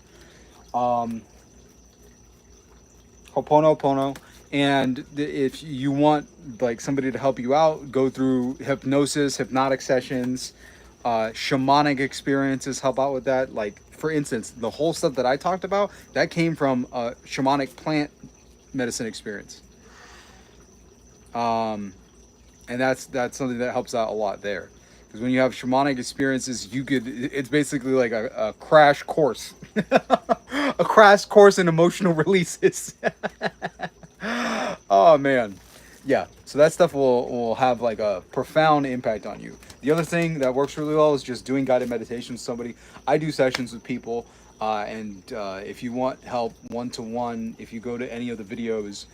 Ho'oponopono, and if you want like somebody to help you out, go through hypnosis, hypnotic sessions, shamanic experiences help out with that. Like for instance, the whole stuff that I talked about, that came from a shamanic plant medicine experience. And that's something that helps out a lot there. Because when you have shamanic experiences, it's basically like a crash course. A crash course in emotional releases. Oh, man. Yeah, so that stuff will have like a profound impact on you. The other thing that works really well is just doing guided meditation with somebody. I do sessions with people, and if you want help one-to-one, if you go to any of the videos,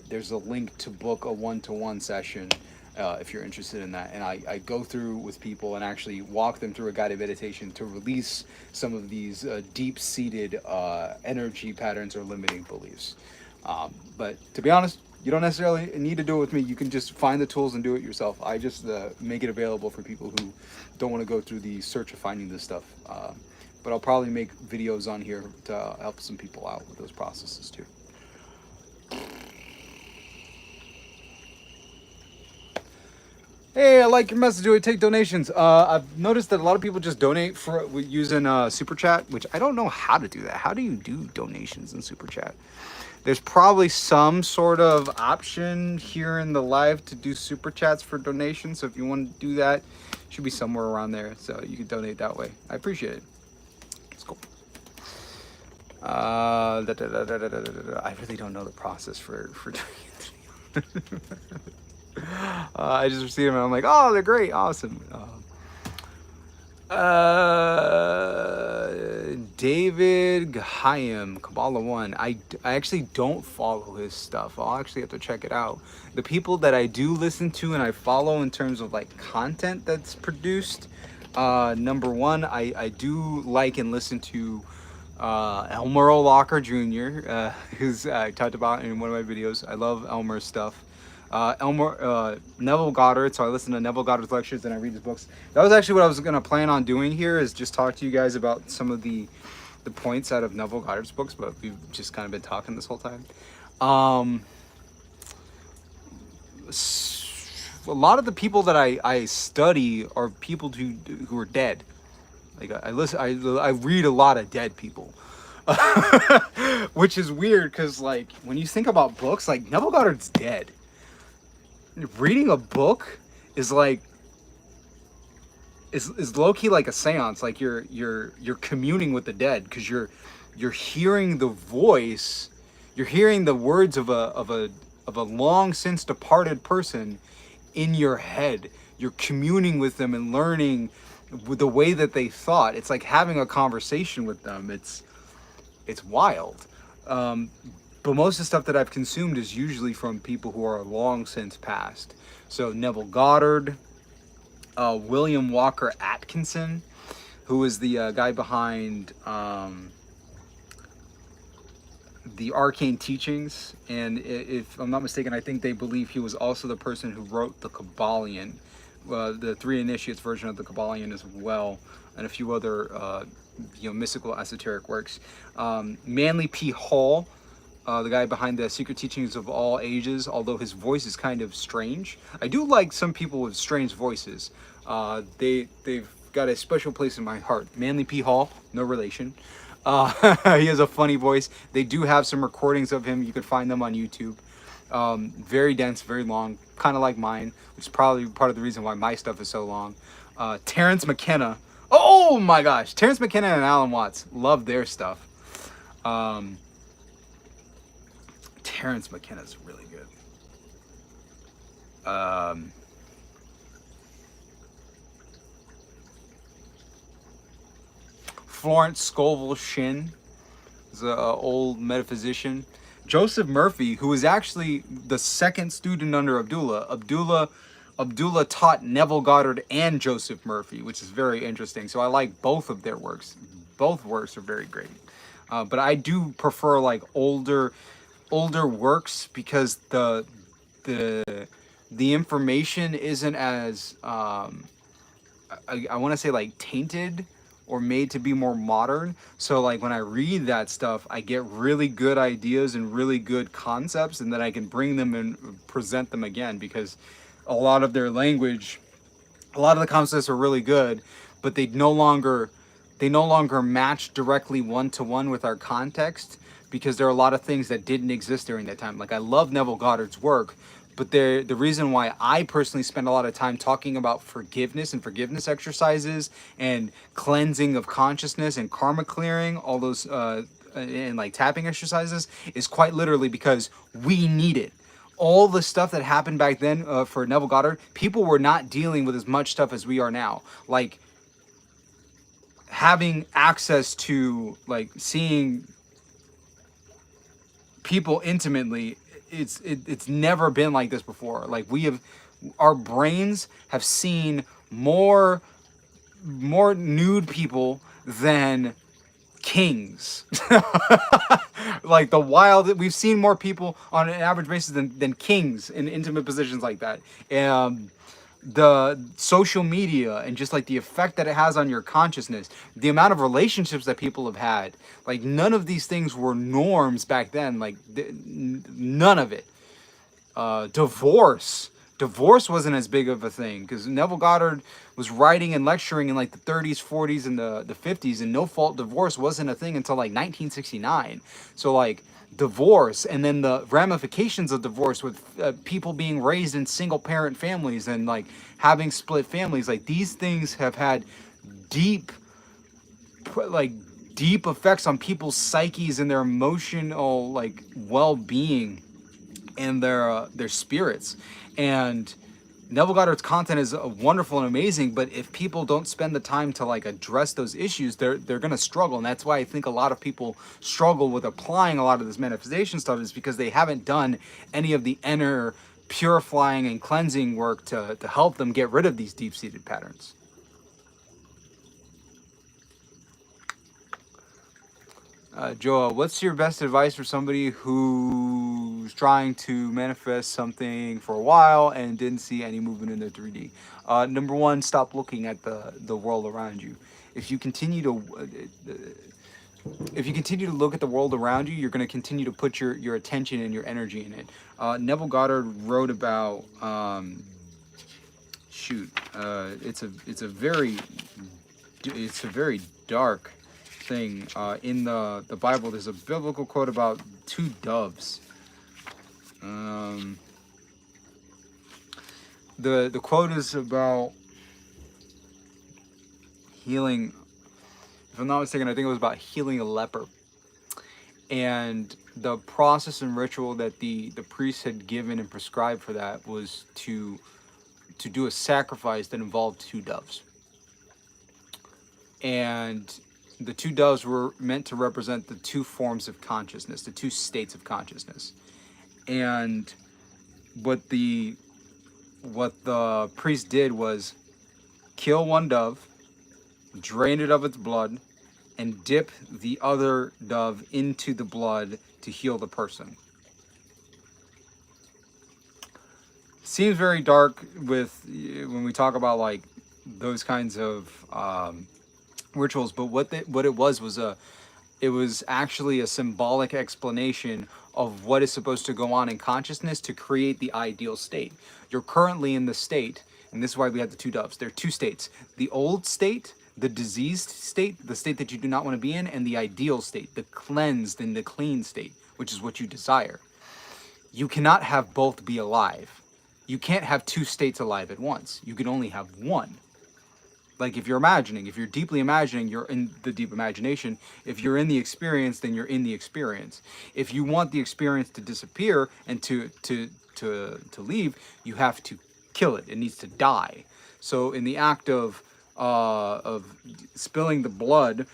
there's a link to book a one-to-one session. If you're interested in that. And I go through with people and actually walk them through a guided meditation to release some of these deep-seated energy patterns or limiting beliefs. But to be honest, you don't necessarily need to do it with me. You can just find the tools and do it yourself. I just make it available for people who don't want to go through the search of finding this stuff. But I'll probably make videos on here to help some people out with those processes too. Hey, I like your message. Do I take donations? I've noticed that a lot of people just donate for using Super Chat, which I don't know how to do that. How do you do donations in Super Chat? There's probably some sort of option here in the live to do Super Chats for donations. So if you want to do that, it should be somewhere around there. So you can donate that way. I appreciate it. Let's go. I really don't know the process for doing it. I just received them and I'm like, oh, they're great, awesome. David Gahayim, Kabbalah 1. I actually don't follow his stuff. I'll actually have to check it out. The people that I do listen to and I follow in terms of like content that's produced, number one, I do like and listen to Elmer O'Locker Jr., who's I talked about in one of my videos. I love Elmer's stuff. Neville Goddard, so I listen to Neville Goddard's lectures and I read his books. That was actually what I was going to plan on doing here, is just talk to you guys about some of the points out of Neville Goddard's books, but we've just kind of been talking this whole time. A lot of the people that I study are people who are dead. Like I read a lot of dead people. Which is weird because like when you think about books, like Neville Goddard's dead. Reading a book is like is low-key like a seance. Like you're communing with the dead, because you're hearing the voice, you're hearing the words of a long since departed person in your head. You're communing with them and learning the way that they thought. It's like having a conversation with them. It's wild. But most of the stuff that I've consumed is usually from people who are long since passed. So Neville Goddard, William Walker Atkinson, who is the guy behind the arcane teachings, and if I'm not mistaken, I think they believe he was also the person who wrote the Kabbalion, the Three Initiates version of the Kabbalion as well, and a few other mystical esoteric works. Manly P. Hall, the guy behind the Secret Teachings of All Ages, although his voice is kind of strange. I do like some people with strange voices. They've got a special place in my heart. Manly P. Hall, no relation. He has a funny voice. They do have some recordings of him. You could find them on YouTube. Very dense, very long, kind of like mine, which is probably part of the reason why my stuff is so long. Terrence McKenna. Oh my gosh, Terrence McKenna and Alan Watts. Love their stuff. Terrence McKenna's really good. Florence Scovel Shinn is an old metaphysician. Joseph Murphy, who was actually the second student under Abdullah. Abdullah taught Neville Goddard and Joseph Murphy, which is very interesting. So I like both of their works. Both works are very great. But I do prefer like older works because the information isn't as I want to say like tainted or made to be more modern. So like when I read that stuff, I get really good ideas and really good concepts, and then I can bring them and present them again, because a lot of their language, a lot of the concepts are really good, but they no longer match directly one-to-one with our context, because there are a lot of things that didn't exist during that time. Like I love Neville Goddard's work, but the reason why I personally spend a lot of time talking about forgiveness and forgiveness exercises and cleansing of consciousness and karma clearing, all those and like tapping exercises, is quite literally because we need it. All the stuff that happened back then for Neville Goddard, people were not dealing with as much stuff as we are now. Like having access to like seeing people intimately, it's never been like this before. Like our brains have seen more nude people than kings. Like we've seen more people on an average basis than kings in intimate positions like that. The social media and just like the effect that it has on your consciousness, the amount of relationships that people have had, like none of these things were norms back then. Like none of it. Divorce wasn't as big of a thing, because Neville Goddard was writing and lecturing in like the 30s, 40s, and the 50s, and no fault divorce wasn't a thing until like 1969. So like divorce, and then the ramifications of divorce with people being raised in single parent families and like having split families, like these things have had deep effects on people's psyches and their emotional like well-being and their spirits. And Neville Goddard's content is wonderful and amazing, but if people don't spend the time to like address those issues, they're gonna struggle. And that's why I think a lot of people struggle with applying a lot of this manifestation stuff, is because they haven't done any of the inner purifying and cleansing work to help them get rid of these deep-seated patterns. Joa, what's your best advice for somebody who's trying to manifest something for a while and didn't see any movement in their 3D? Number one, stop looking at the world around you. If you continue to look at the world around you, you're going to continue to put your attention and your energy in it. Neville Goddard wrote about it's a very dark thing. In the Bible, there's a biblical quote about two doves. The quote is about healing. If I'm not mistaken, I think it was about healing a leper. And the process and ritual that the priest had given and prescribed for that was to do a sacrifice that involved two doves. And the two doves were meant to represent the two forms of consciousness, the two states of consciousness. And what the priest did was kill one dove, drain it of its blood, and dip the other dove into the blood to heal the person. Seems very dark with when we talk about like those kinds of rituals, but what it was it was actually a symbolic explanation of what is supposed to go on in consciousness to create the ideal state. You're currently in the state, and this is why we have the two doves. There are two states: the old state, the diseased state, the state that you do not want to be in, and the ideal state, the cleansed and the clean state, which is what you desire. You cannot have both be alive. You can't have two states alive at once. You can only have one. Like if you're imagining, if you're deeply imagining, you're in the deep imagination. If you're in the experience, then you're in the experience. If you want the experience to disappear and to leave, you have to kill it. It needs to die. So in the act of spilling the blood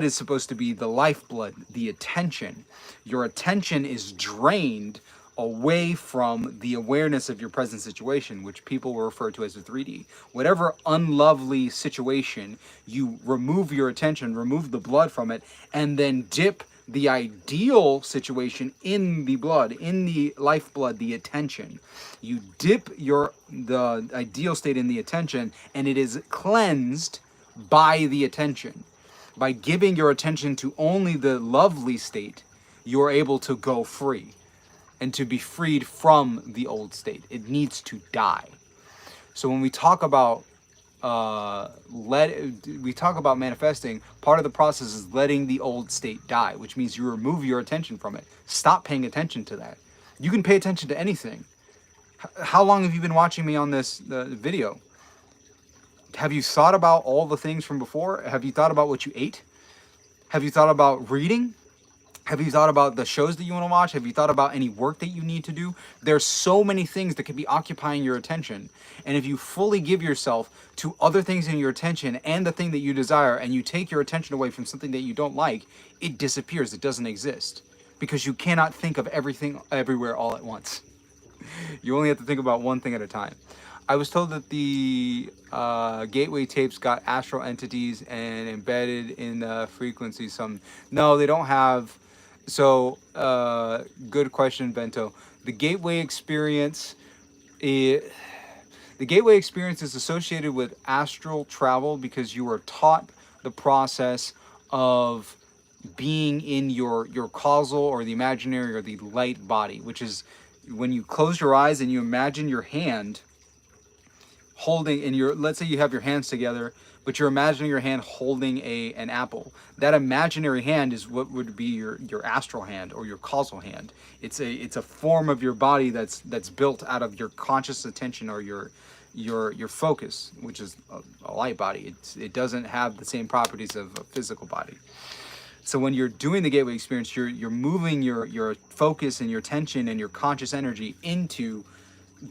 is supposed to be the lifeblood, the attention. Your attention is drained away from the awareness of your present situation, which people will refer to as a 3D. Whatever unlovely situation, you remove your attention, remove the blood from it, and then dip the ideal situation in the blood, in the lifeblood, the attention. You dip the ideal state in the attention, and it is cleansed by the attention. By giving your attention to only the lovely state, you're able to go free and to be freed from the old state. It needs to die. So when we talk about manifesting, part of the process is letting the old state die, which means you remove your attention from it. Stop paying attention to that. You can pay attention to anything. How long have you been watching me on this video? Have you thought about all the things from before? Have you thought about what you ate? Have you thought about reading? Have you thought about the shows that you want to watch? Have you thought about any work that you need to do? There's so many things that could be occupying your attention. And if you fully give yourself to other things in your attention and the thing that you desire, and you take your attention away from something that you don't like, it disappears. It doesn't exist. Because you cannot think of everything everywhere all at once. You only have to think about one thing at a time. I was told that the gateway tapes got astral entities and embedded in the frequency. No, they don't have. So, good question, Bento. The gateway experience is associated with astral travel because you are taught the process of being in your causal or the imaginary or the light body, which is when you close your eyes and you imagine your hand holding in your, let's say you have your hands together, but you're imagining your hand holding an apple. That imaginary hand is what would be your astral hand or your causal hand. It's a form of your body that's built out of your conscious attention or your focus, which is a light body. It doesn't have the same properties of a physical body. So when you're doing the gateway experience, you're moving your focus and your attention and your conscious energy into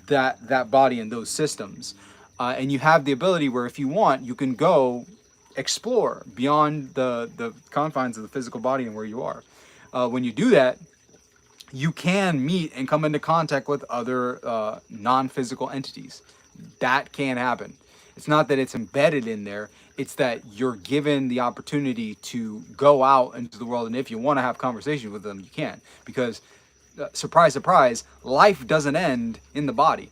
that body and those systems. And you have the ability where if you want, you can go explore beyond the confines of the physical body and where you are. When you do that, you can meet and come into contact with other non-physical entities. That can happen. It's not that it's embedded in there. It's that you're given the opportunity to go out into the world. And if you want to have conversations with them, you can. Because, surprise, surprise, life doesn't end in the body.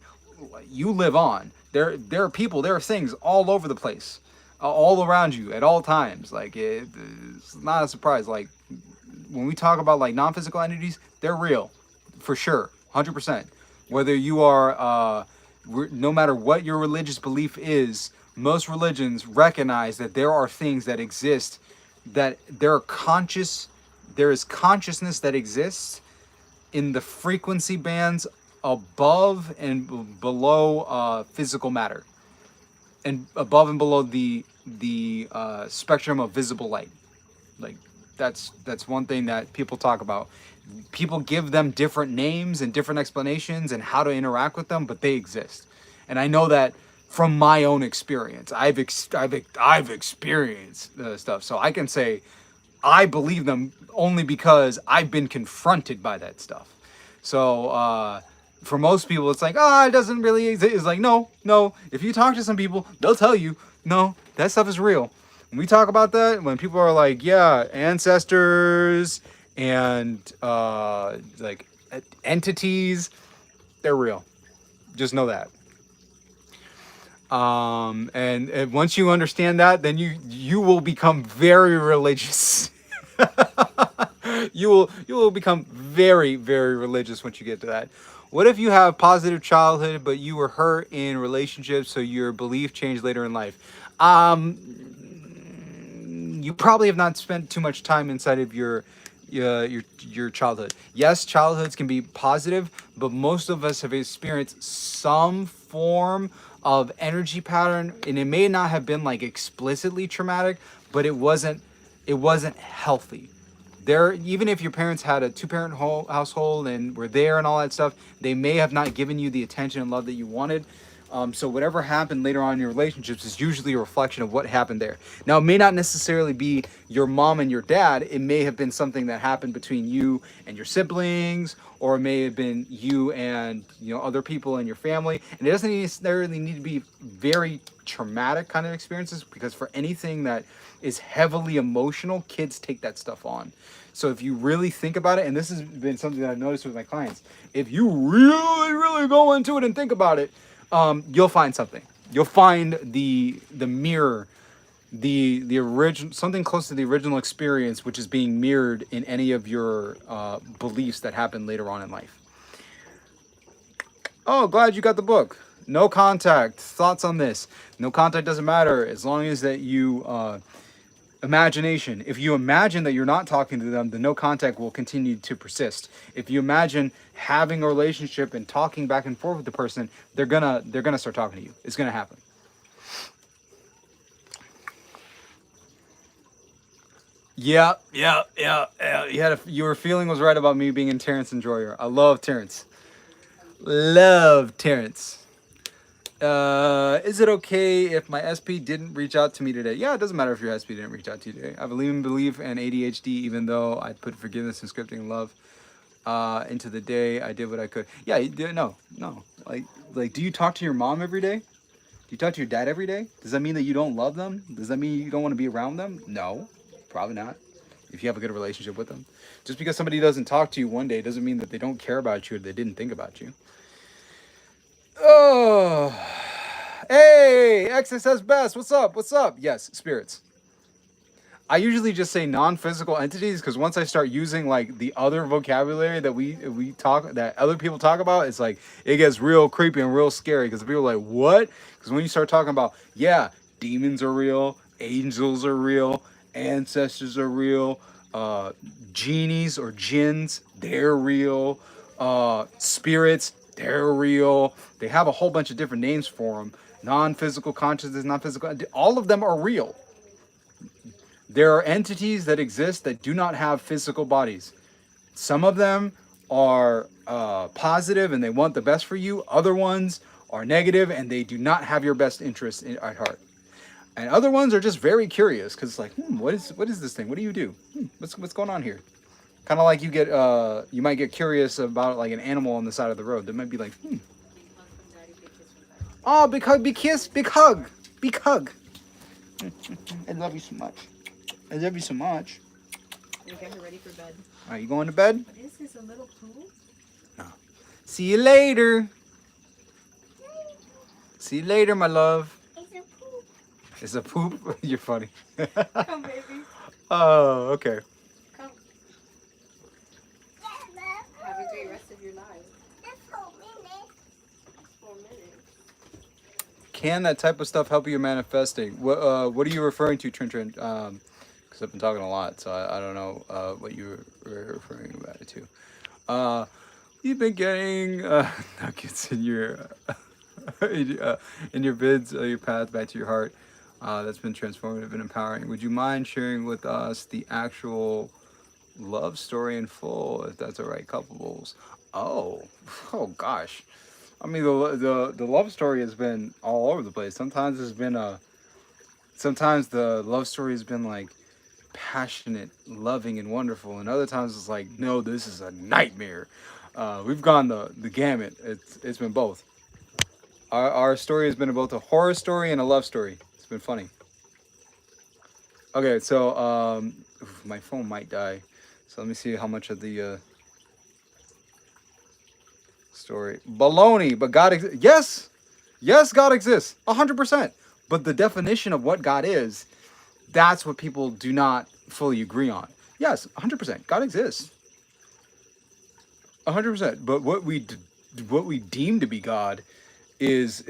You live on. There are people, there are things all over the place, all around you at all times. Like, it's not a surprise. Like, when we talk about, like, non-physical entities, they're real, for sure, 100%. Whether you are, no matter what your religious belief is, most religions recognize that there are things that exist, that there is consciousness that exists in the frequency bands above and below physical matter, and above and below the spectrum of visible light. Like, that's one thing that people talk about. People give them different names and different explanations and how to interact with them, but they exist. And I know that from my own experience. I've experienced stuff, so I can say I believe them only because I've been confronted by that stuff. So for most people, it's like, it doesn't really exist. It's like, no. If you talk to some people, they'll tell you, no, that stuff is real. When we talk about that, when people are like, yeah, ancestors and like entities, they're real. Just know that. And once you understand that, then you will become very religious. You will become very, very religious once you get to that. What if you have positive childhood, but you were hurt in relationships, so your belief changed later in life? You probably have not spent too much time inside of your childhood. Yes, childhoods can be positive, but most of us have experienced some form of energy pattern, and it may not have been like explicitly traumatic, but it wasn't healthy. There, even if your parents had a two-parent household and were there and all that stuff, they may have not given you the attention and love that you wanted. So whatever happened later on in your relationships is usually a reflection of what happened there. Now, it may not necessarily be your mom and your dad. It may have been something that happened between you and your siblings, or it may have been you and other people in your family. And it doesn't necessarily need to be very traumatic kind of experiences, because for anything that is heavily emotional, kids take that stuff on. So if you really think about it, and this has been something that I've noticed with my clients, if you really, really go into it and think about it, you'll find something. You'll find the mirror, the original, something close to the original experience, which is being mirrored in any of your beliefs that happen later on in life. Oh, glad you got the book. No contact. Thoughts on this? No contact doesn't matter as long as that you imagination. If you imagine that you're not talking to them, the no contact will continue to persist. If you imagine having a relationship and talking back and forth with the person, they're gonna start talking to you. It's gonna happen. Yeah. Your feeling was right about me being in Terrence and Joyer. I love Terrence. Love Terrence. Is it okay if my SP didn't reach out to me today? Yeah, it doesn't matter if your SP didn't reach out to you today. I believe in belief and ADHD, even though I put forgiveness and scripting and love into the day. I did what I could. Yeah, no. Like, do you talk to your mom every day? Do you talk to your dad every day? Does that mean that you don't love them? Does that mean you don't want to be around them? No, probably not. If you have a good relationship with them. Just because somebody doesn't talk to you one day doesn't mean that they don't care about you or they didn't think about you. Oh, hey, XSS Best, what's up? What's up? Yes, spirits. I usually just say non-physical entities, because once I start using like the other vocabulary that we talk, that other people talk about, it's like it gets real creepy and real scary, because people are like, what? Because when you start talking about, yeah, demons are real, angels are real, ancestors are real, genies or jinns, they're real, spirits, they're real. They have a whole bunch of different names for them. Non-physical consciousness, non-physical, all of them are real. There are entities that exist that do not have physical bodies. Some of them are positive and they want the best for you. Other ones are negative and they do not have your best interest at heart. And other ones are just very curious, because it's like, what is this thing? What do you do? What's going on here? Kind of like you might get curious about like an animal on the side of the road. They might be like, oh, big hug, big kiss, big hug, big hug. I love you so much. I love you so much. Okay, we're ready for bed. Are you going to bed? What is this, a little pool? No. See you later. See you later, my love. It's a poop. It's a poop? You're funny. Come, baby. Oh, okay. Come. Have a great rest of your life. Just 4 minutes. 4 minutes. Can that type of stuff help you manifesting? What are you referring to, Trin? Because I've been talking a lot, so I don't know what you were referring about it to. You've been getting nuggets in your in your bids, your path back to your heart. That's been transformative and empowering. Would you mind sharing with us the actual love story in full, if that's all right, couples? Oh gosh. I mean, the love story has been all over the place. Sometimes the love story has been like passionate, loving, and wonderful, and other times it's like, no, this is a nightmare. We've gone the gamut. It's been both. Our story has been both a horror story and a love story. It's been funny. Okay, so my phone might die, So let me see how much of the story. Baloney, but God exists. Yes, yes, God exists, 100%. But the definition of what God is, that's what people do not fully agree on. Yes, 100%. God exists, 100%. But what we deem to be God is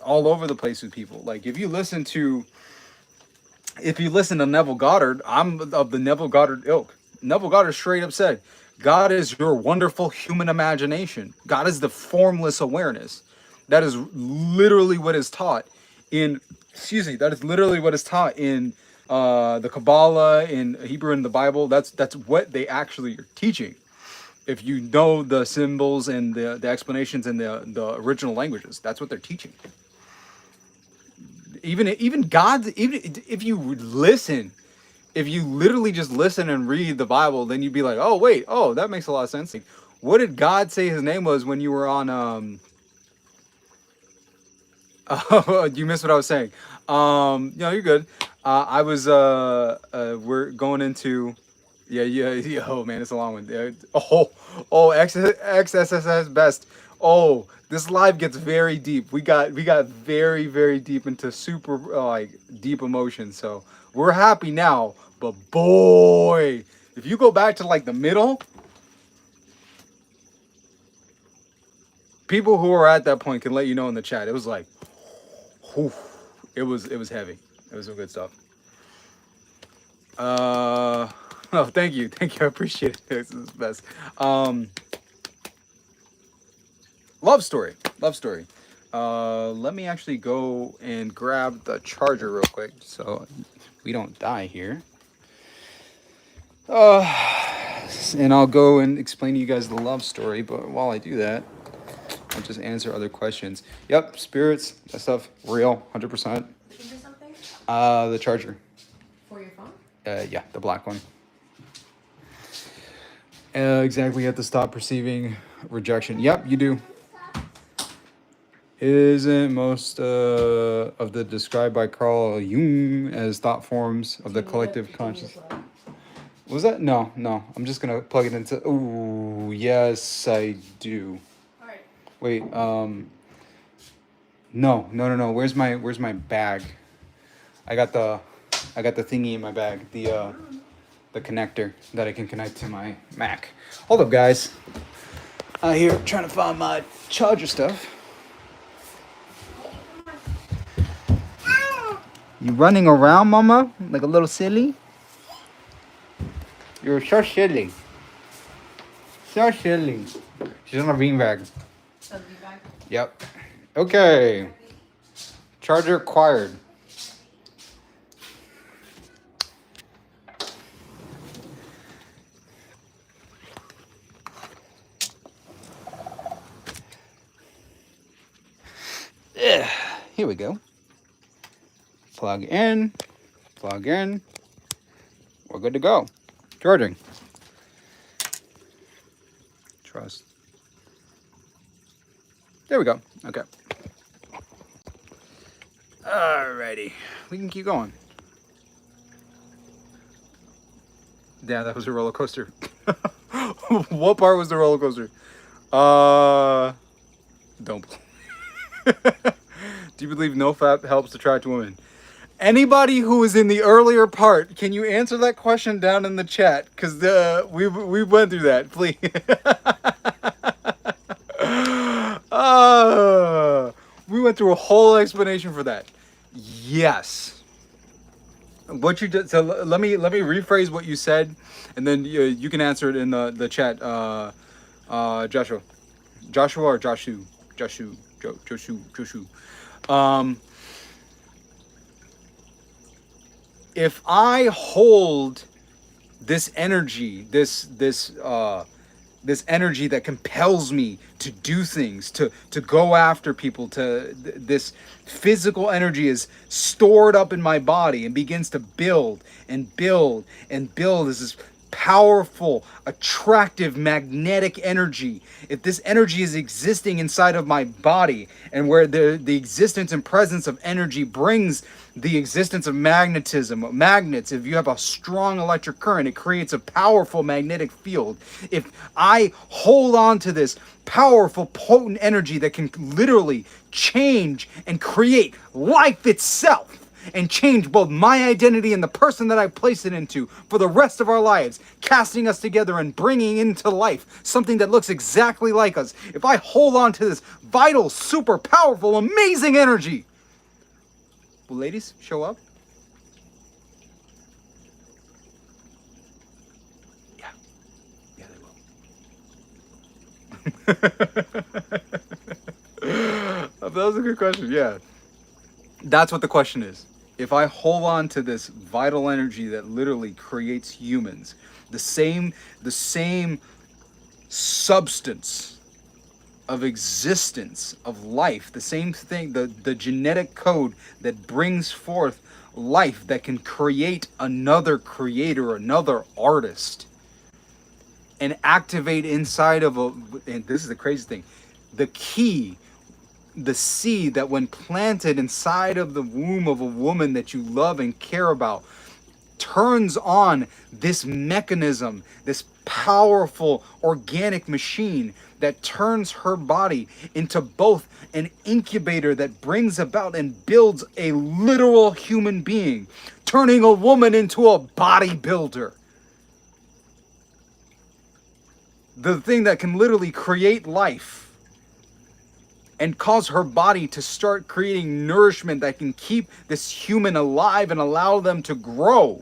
all over the place with people. Like if you listen to Neville Goddard, I'm of the Neville Goddard ilk. Neville Goddard straight up said, God is your wonderful human imagination. God is the formless awareness. That is literally what is taught in, that is literally what is taught in the Kabbalah, in Hebrew, in the Bible. That's what they actually are teaching. If you know the symbols and the explanations in the original languages, that's what they're teaching. Even God, even if you listen, if you literally just listen and read the Bible, then you'd be like, oh wait, oh, that makes a lot of sense. Like, what did God say his name was when you were on oh, you missed what I was saying. No, you're good. I was we're going into yeah, oh man, it's a long one. XSS best. Oh, this live gets very deep. We got very, very deep into super like deep emotions. So we're happy now, but boy, if you go back to like the middle, people who are at that point can let you know in the chat. It was like, whew, it was heavy. It was some good stuff. Oh, thank you, I appreciate it. This is the best. Love story. Let me actually go and grab the charger real quick so we don't die here. And I'll go and explain to you guys the love story, but while I do that, I'll just answer other questions. Yep, spirits, that stuff, real, 100%. Looking for something? The charger. For your phone? Yeah, the black one. Exactly, you have to stop perceiving rejection. Yep, you do. Isn't most of the described by Carl Jung as thought forms of the collective consciousness? Was that? No. I'm just gonna plug it into. Oh, yes, I do. All right. Wait. No. Where's my bag? I got the thingy in my bag. The connector that I can connect to my Mac. Hold up, guys. Here trying to find my charger stuff. You running around, Mama, like a little silly? You're so silly. So silly. She's on a beanbag. So be back. Yep. Okay. Charger acquired. Here we go. Plug in. We're good to go. Charging. Trust. There we go. Okay. Alrighty. We can keep going. Yeah, that was a roller coaster. What part was the roller coaster? Don't. Do you believe NoFap helps attract women? Anybody who is in the earlier part, can you answer that question down in the chat? Because we went through that, please. We went through a whole explanation for that. Yes. What you did. So let me rephrase what you said, and then you can answer it in the chat. Joshua or Joshu. If I hold this energy, this energy that compels me to do things, to go after people, this physical energy is stored up in my body and begins to build as this powerful, attractive, magnetic energy, if this energy is existing inside of my body, and where the existence and presence of energy brings the existence of magnetism, magnets, if you have a strong electric current, it creates a powerful magnetic field. If I hold on to this powerful, potent energy that can literally change and create life itself, and change both my identity and the person that I place it into for the rest of our lives, casting us together and bringing into life something that looks exactly like us. If I hold on to this vital, super powerful, amazing energy, will ladies show up? Yeah. Yeah, they will. That was a good question. Yeah. That's what the question is. If I hold on to this vital energy that literally creates humans, the same substance of existence, of life, the same thing, the genetic code that brings forth life, that can create another creator, another artist, and activate inside of a, and this is the crazy thing, the key, the seed that when planted inside of the womb of a woman that you love and care about, turns on this mechanism, this powerful organic machine that turns her body into both an incubator that brings about and builds a literal human being, turning a woman into a bodybuilder. The thing that can literally create life and cause her body to start creating nourishment that can keep this human alive and allow them to grow,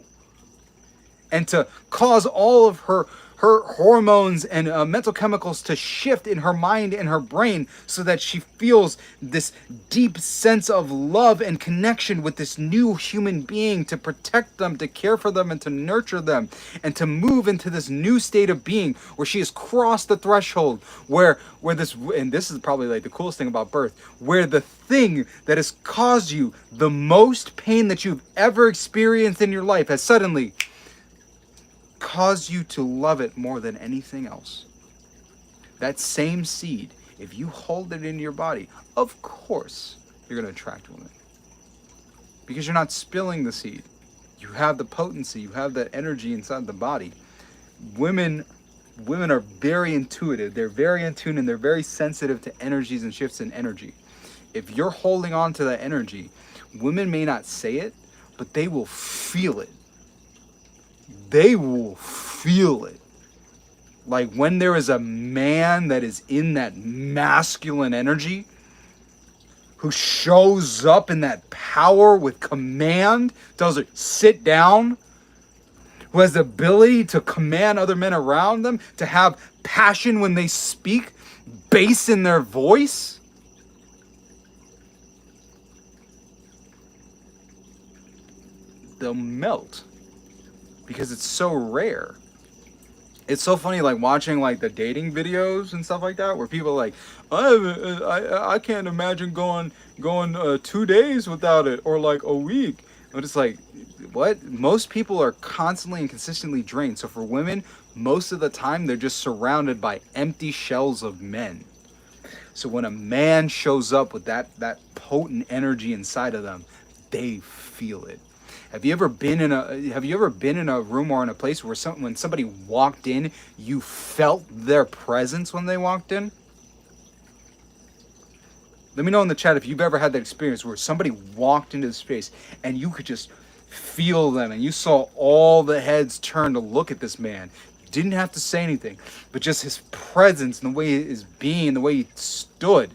and to cause all of her hormones and mental chemicals to shift in her mind and her brain, so that she feels this deep sense of love and connection with this new human being, to protect them, to care for them, and to nurture them, and to move into this new state of being where she has crossed the threshold, where this, and this is probably like the coolest thing about birth, where the thing that has caused you the most pain that you've ever experienced in your life has suddenly cause you to love it more than anything else. That same seed, if you hold it in your body, of course you're going to attract women, because you're not spilling the seed. You have the potency, you have that energy inside the body. Women are very intuitive, they're very in tune, and they're very sensitive to energies and shifts in energy. If you're holding on to that energy, women may not say it, but they will feel it. They will feel it. Like when there is a man that is in that masculine energy, who shows up in that power with command, tells her, sit down, who has the ability to command other men around them, to have passion when they speak, bass in their voice. They'll melt. Because it's so rare. It's so funny, like watching like the dating videos and stuff like that, where people are like, I can't imagine going 2 days without it, or like a week. I'm just like, what? Most people are constantly and consistently drained. So for women, most of the time they're just surrounded by empty shells of men. So when a man shows up with that potent energy inside of them, they feel it. Have you ever been in a room or in a place where when somebody walked in, you felt their presence when they walked in? Let me know in the chat if you've ever had that experience where somebody walked into the space and you could just feel them, and you saw all the heads turn to look at this man. You didn't have to say anything, but just his presence and the way his being, the way he stood.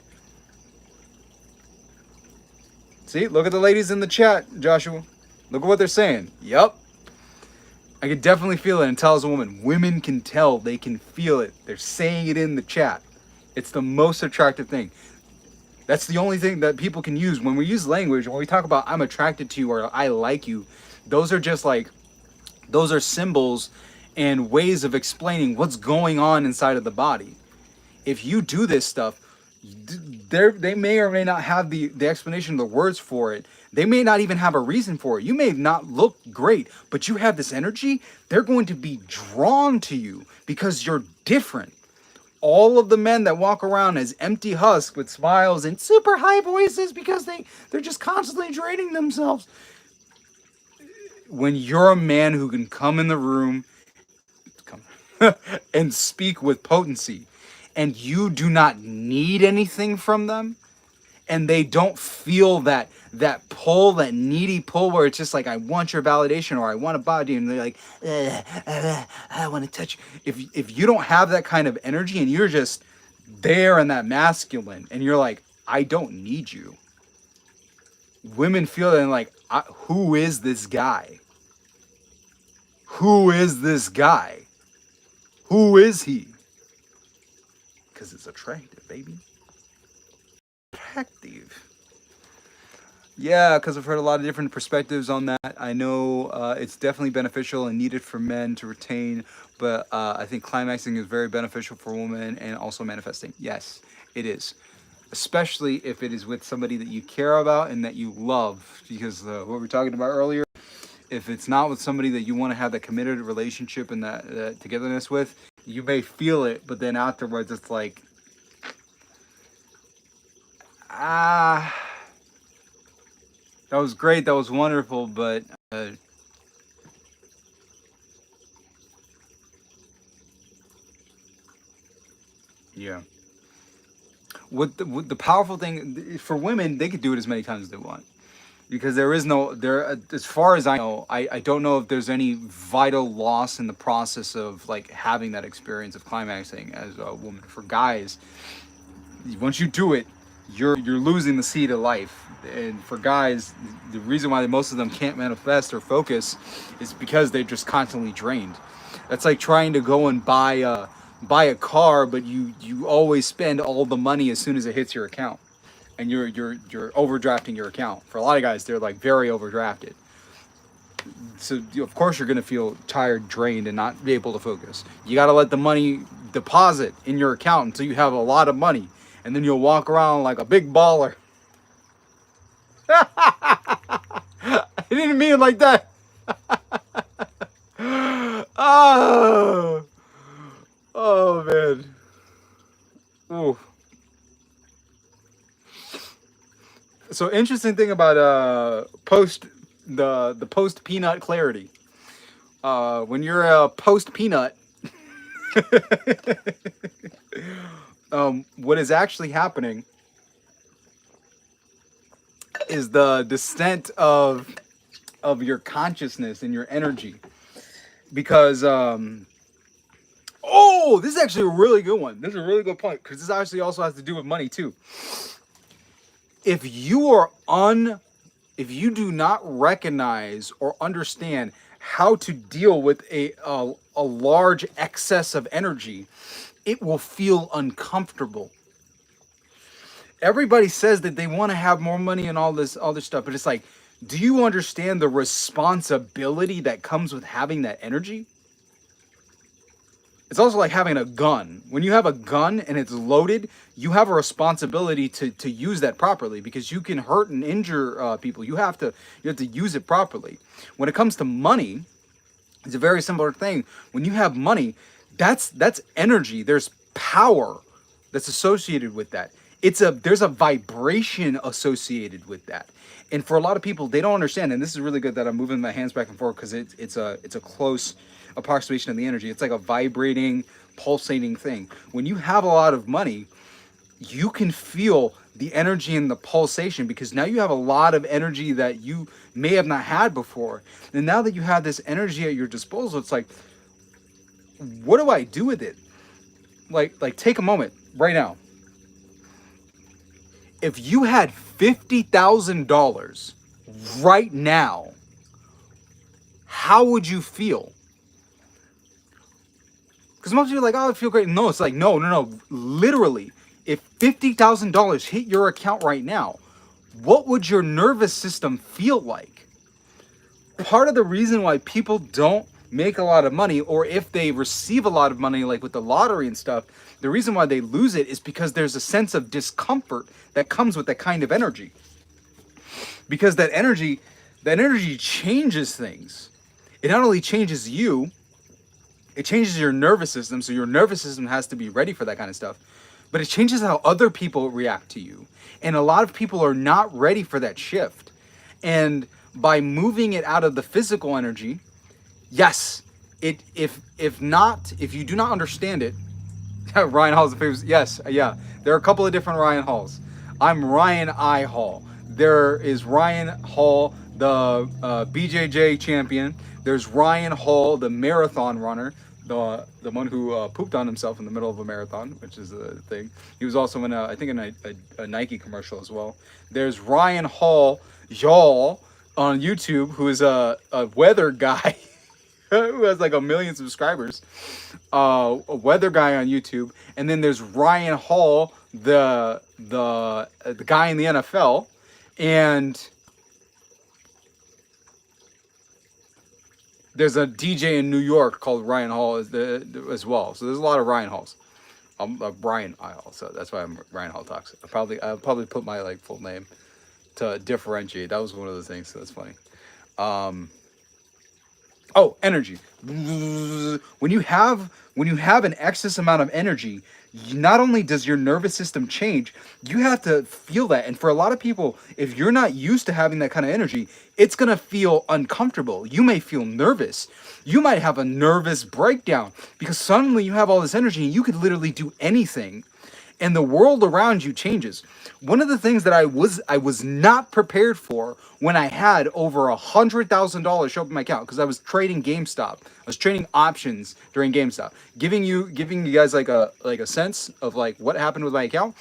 See, look at the ladies in the chat, Joshua. Look at what they're saying. Yup. I can definitely feel it. And tells a woman. Women can tell. They can feel it. They're saying it in the chat. It's the most attractive thing. That's the only thing that people can use. When we use language, when we talk about I'm attracted to you or I like you, those are just like, those are symbols and ways of explaining what's going on inside of the body. If you do this stuff, They may or may not have the explanation, the words for it. They may not even have a reason for it. You may not look great, but you have this energy. They're going to be drawn to you because you're different. All of the men that walk around as empty husks with smiles and super high voices because they're just constantly draining themselves. When you're a man who can come in the room and speak with potency, and you do not need anything from them, and they don't feel that pull, that needy pull where it's just like, I want your validation or I want a body, and they're like, I want to touch you. If you don't have that kind of energy and you're just there in that masculine and you're like, I don't need you, women feel that and like, who is this guy? Who is this guy? Who is he? Because it's attractive, baby. Attractive. Yeah, because I've heard a lot of different perspectives on that. I know it's definitely beneficial and needed for men to retain, but I think climaxing is very beneficial for women and also manifesting. Yes, it is. Especially if it is with somebody that you care about and that you love. Because what we were talking about earlier, if it's not with somebody that you want to have that committed relationship and that togetherness with, you may feel it, but then afterwards it's like, that was great, that was wonderful, but yeah. What the powerful thing for women, they could do it as many times as they want. Because there is no, as far as I know, I don't know if there's any vital loss in the process of like having that experience of climaxing as a woman. For guys, once you do it, you're losing the seed of life. And for guys, the reason why most of them can't manifest or focus is because they're just constantly drained. That's like trying to go and buy a car, but you always spend all the money as soon as it hits your account. And you're overdrafting your account. For a lot of guys, they're like very overdrafted. So of course you're gonna feel tired, drained, and not be able to focus. You gotta let the money deposit in your account until you have a lot of money, and then you'll walk around like a big baller. I didn't mean it like that. Oh man. Ooh. So interesting thing about the post peanut clarity. When you're a post peanut, what is actually happening is the descent of your consciousness and your energy. Because oh, this is actually a really good one. This is a really good point because this actually also has to do with money too. If you do not recognize or understand how to deal with a large excess of energy, it will feel uncomfortable. Everybody says that they want to have more money and all this other stuff, but it's like, do you understand the responsibility that comes with having that energy? It's also like having a gun. When you have a gun and it's loaded, you have a responsibility to use that properly because you can hurt and injure people. You have to use it properly. When it comes to money, it's a very similar thing. When you have money, that's energy. There's power that's associated with that. There's a vibration associated with that. And for a lot of people, they don't understand. And this is really good that I'm moving my hands back and forth because it's a close approximation of the energy. It's like a vibrating, pulsating thing. When you have a lot of money, you can feel the energy and the pulsation because now you have a lot of energy that you may have not had before. And now that you have this energy at your disposal, it's like, what do I do with it? Like take a moment right now. If you had $50,000 right now, how would you feel? Because most people are like, oh, I feel great. No, it's like, no. Literally, if $50,000 hit your account right now, what would your nervous system feel like? Part of the reason why people don't make a lot of money, or if they receive a lot of money, like with the lottery and stuff, the reason why they lose it is because there's a sense of discomfort that comes with that kind of energy. Because that energy changes things. It not only changes you, it changes your nervous system, so your nervous system has to be ready for that kind of stuff. But it changes how other people react to you. And a lot of people are not ready for that shift. And by moving it out of the physical energy, yes, if you do not understand it, Ryan Hall's the famous, yes, yeah. There are a couple of different Ryan Halls. I'm Ryan I. Hall. There is Ryan Hall, the BJJ champion. There's Ryan Hall, the marathon runner, the one who pooped on himself in the middle of a marathon, which is a thing. He was also in a Nike commercial as well. There's Ryan Hall, y'all, on YouTube, who is a weather guy who has like 1 million subscribers. A weather guy on YouTube. And then there's Ryan Hall, the guy in the NFL. And there's a DJ in New York called Ryan Hall as well. So there's a lot of Ryan Halls. I'm Brian I. Hall, so that's why I'm Ryan Hall Talks. I'll probably put my like full name to differentiate. That was one of the things, so that's funny. Oh, energy. When you have an excess amount of energy, not only does your nervous system change, you have to feel that. And for a lot of people, if you're not used to having that kind of energy, it's going to feel uncomfortable. You may feel nervous. You might have a nervous breakdown because suddenly you have all this energy and you could literally do anything. And the world around you changes. One of the things that I was not prepared for when I had over $100,000 show up in my account, because I was trading GameStop. I was trading options during GameStop, giving you guys like a sense of like what happened with my account.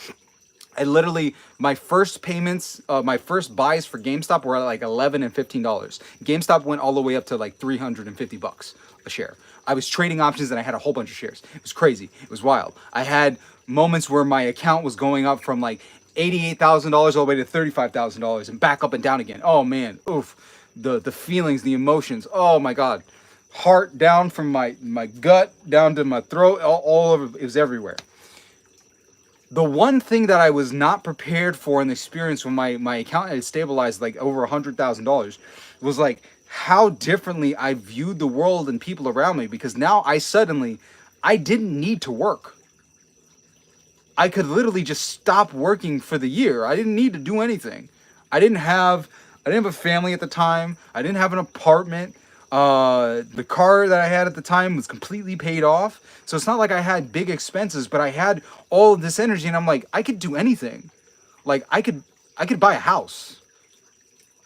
I literally, my first payments, my first buys for GameStop were like $11 and $15. GameStop went all the way up to like $350 a share. I was trading options and I had a whole bunch of shares. It was crazy. It was wild. I had moments where my account was going up from like $88,000 all the way to $35,000 and back up and down again. Oh man, oof. The feelings, the emotions. Oh my God. Heart down from my gut down to my throat, all over. It was everywhere. The one thing that I was not prepared for in the experience when my account had stabilized like over $100,000 was like how differently I viewed the world and people around me, because now I didn't need to work. I could literally just stop working for the year. I didn't need to do anything. I didn't have a family at the time. I didn't have an apartment. The car that I had at the time was completely paid off. So it's not like I had big expenses, but I had all of this energy and I'm like, I could do anything. Like I could buy a house.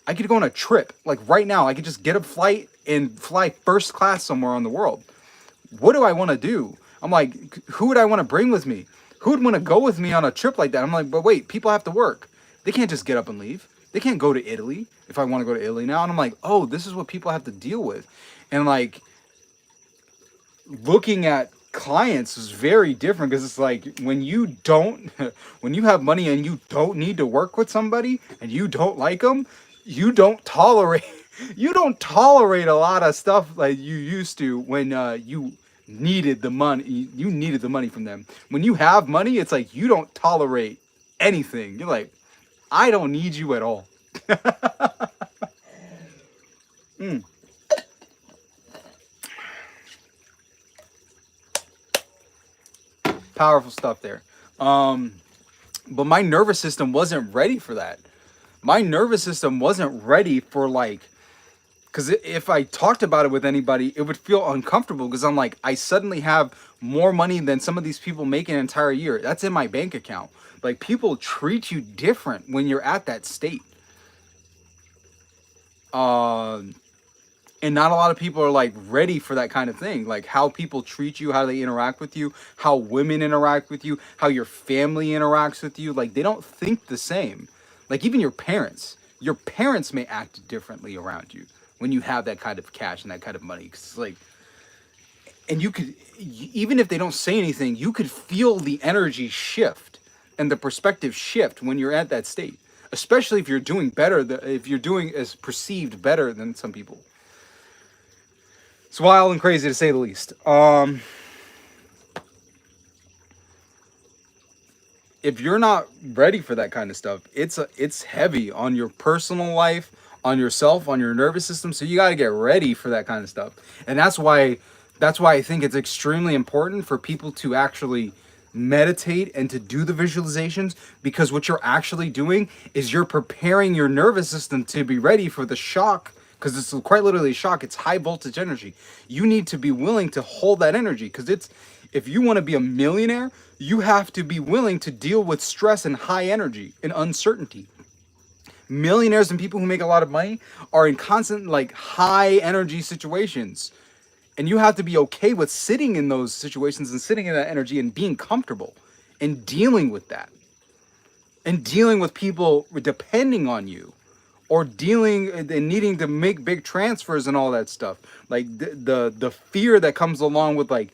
I could go on a trip. Like right now, I could just get a flight and fly first class somewhere in the world. What do I want to do? I'm like, who would I want to bring with me? Who would want to go with me on a trip like that? I'm like, but wait, people have to work. They can't just get up and leave. They can't go to Italy if I want to go to Italy now. And I'm like, oh, this is what people have to deal with. And like, looking at clients is very different, because it's like when you have money and you don't need to work with somebody and you don't like them, you don't tolerate a lot of stuff like you used to when you needed the money from them. When you have money, it's like you don't tolerate anything. You're like, I don't need you at all. Powerful stuff there. But my nervous system wasn't ready for that. My nervous system wasn't ready for like, because if I talked about it with anybody, it would feel uncomfortable, because I'm like, I suddenly have more money than some of these people make an entire year. That's in my bank account. Like, people treat you different when you're at that state. And not a lot of people are like ready for that kind of thing. Like how people treat you, how they interact with you, how women interact with you, how your family interacts with you. Like they don't think the same. Like even your parents may act differently around you when you have that kind of cash and that kind of money. 'Cause it's like, and you could, even if they don't say anything, you could feel the energy shift and the perspective shift when you're at that state, especially if you're doing better, if you're doing as perceived better than some people. It's wild and crazy to say the least. If you're not ready for that kind of stuff, it's heavy on your personal life, on yourself, on your nervous system. So you got to get ready for that kind of stuff. And that's why I think it's extremely important for people to actually meditate and to do the visualizations, because what you're actually doing is you're preparing your nervous system to be ready for the shock, because it's quite literally a shock. It's high voltage energy. You need to be willing to hold that energy, because it's, if you want to be a millionaire, you have to be willing to deal with stress and high energy and uncertainty. Millionaires and people who make a lot of money are in constant like high energy situations. And you have to be okay with sitting in those situations and sitting in that energy and being comfortable and dealing with that. And dealing with people depending on you, or dealing and needing to make big transfers and all that stuff. Like the fear that comes along with like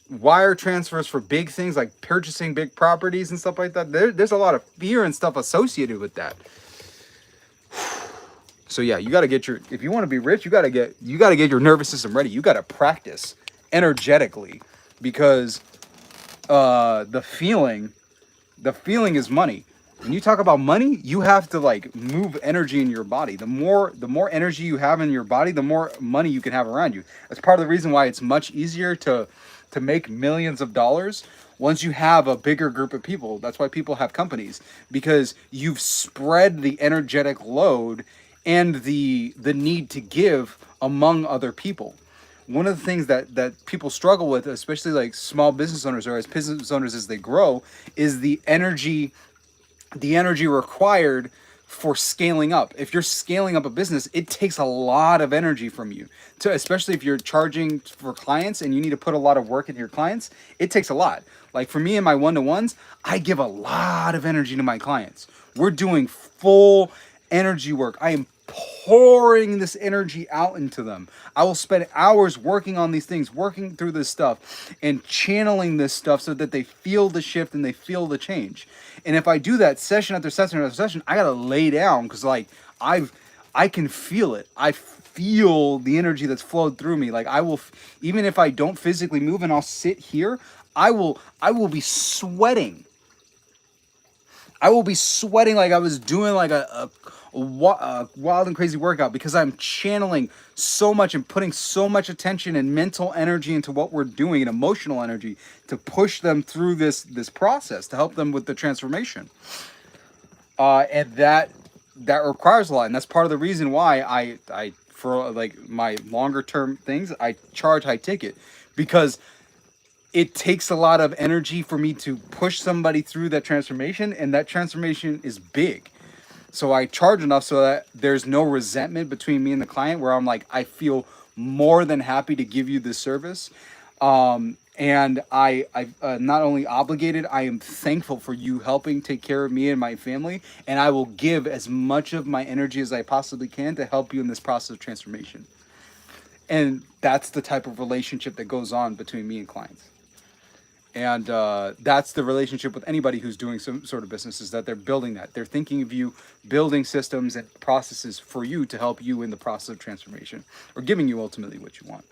wire transfers for big things like purchasing big properties and stuff like that. There's a lot of fear and stuff associated with that. So yeah, you got to get your, if you want to be rich, you got to get your nervous system ready. You got to practice energetically, because the feeling is money. When you talk about money, you have to like move energy in your body. The more energy you have in your body, the more money you can have around you. That's part of the reason why it's much easier to make millions of dollars once you have a bigger group of people. That's why people have companies, because you've spread the energetic load and the need to give among other people. One of the things that people struggle with, especially like small business owners or as business owners as they grow, is the energy required for scaling up. If you're scaling up a business, it takes a lot of energy from you, to especially if you're charging for clients and you need to put a lot of work into your clients. It takes a lot. Like for me and my one-to-ones, I give a lot of energy to my clients. We're doing full energy work. I am pouring this energy out into them. I will spend hours working on these things, working through this stuff and channeling this stuff so that they feel the shift and they feel the change. And if I do that session after session after session, I gotta lay down, because like I can feel it. I feel the energy that's flowed through me. Like I will, even if I don't physically move and I'll sit here, I will be sweating. I will be sweating like I was doing like a wild and crazy workout, because I'm channeling so much and putting so much attention and mental energy into what we're doing, and emotional energy to push them through this process, to help them with the transformation. And that requires a lot, and that's part of the reason why I for like my longer term things, I charge high ticket, because it takes a lot of energy for me to push somebody through that transformation, and that transformation is big. So I charge enough so that there's no resentment between me and the client, where I'm like, I feel more than happy to give you this service. And I not only obligated, I am thankful for you helping take care of me and my family. And I will give as much of my energy as I possibly can to help you in this process of transformation. And that's the type of relationship that goes on between me and clients. And that's the relationship with anybody who's doing some sort of business, is that they're building that. They're thinking of you, building systems and processes for you to help you in the process of transformation, or giving you ultimately what you want.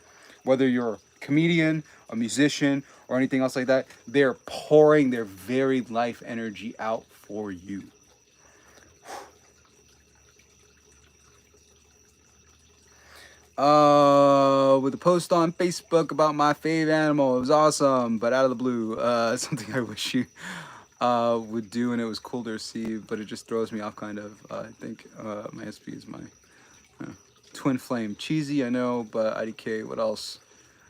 Whether you're a comedian, a musician, or anything else like that, they're pouring their very life energy out for you. With a post on Facebook about my fave animal. It was awesome, but out of the blue. Something I wish you would do, and it was cool to receive, but it just throws me off kind of. I think my SP is my twin flame. Cheesy, I know, but IDK, what else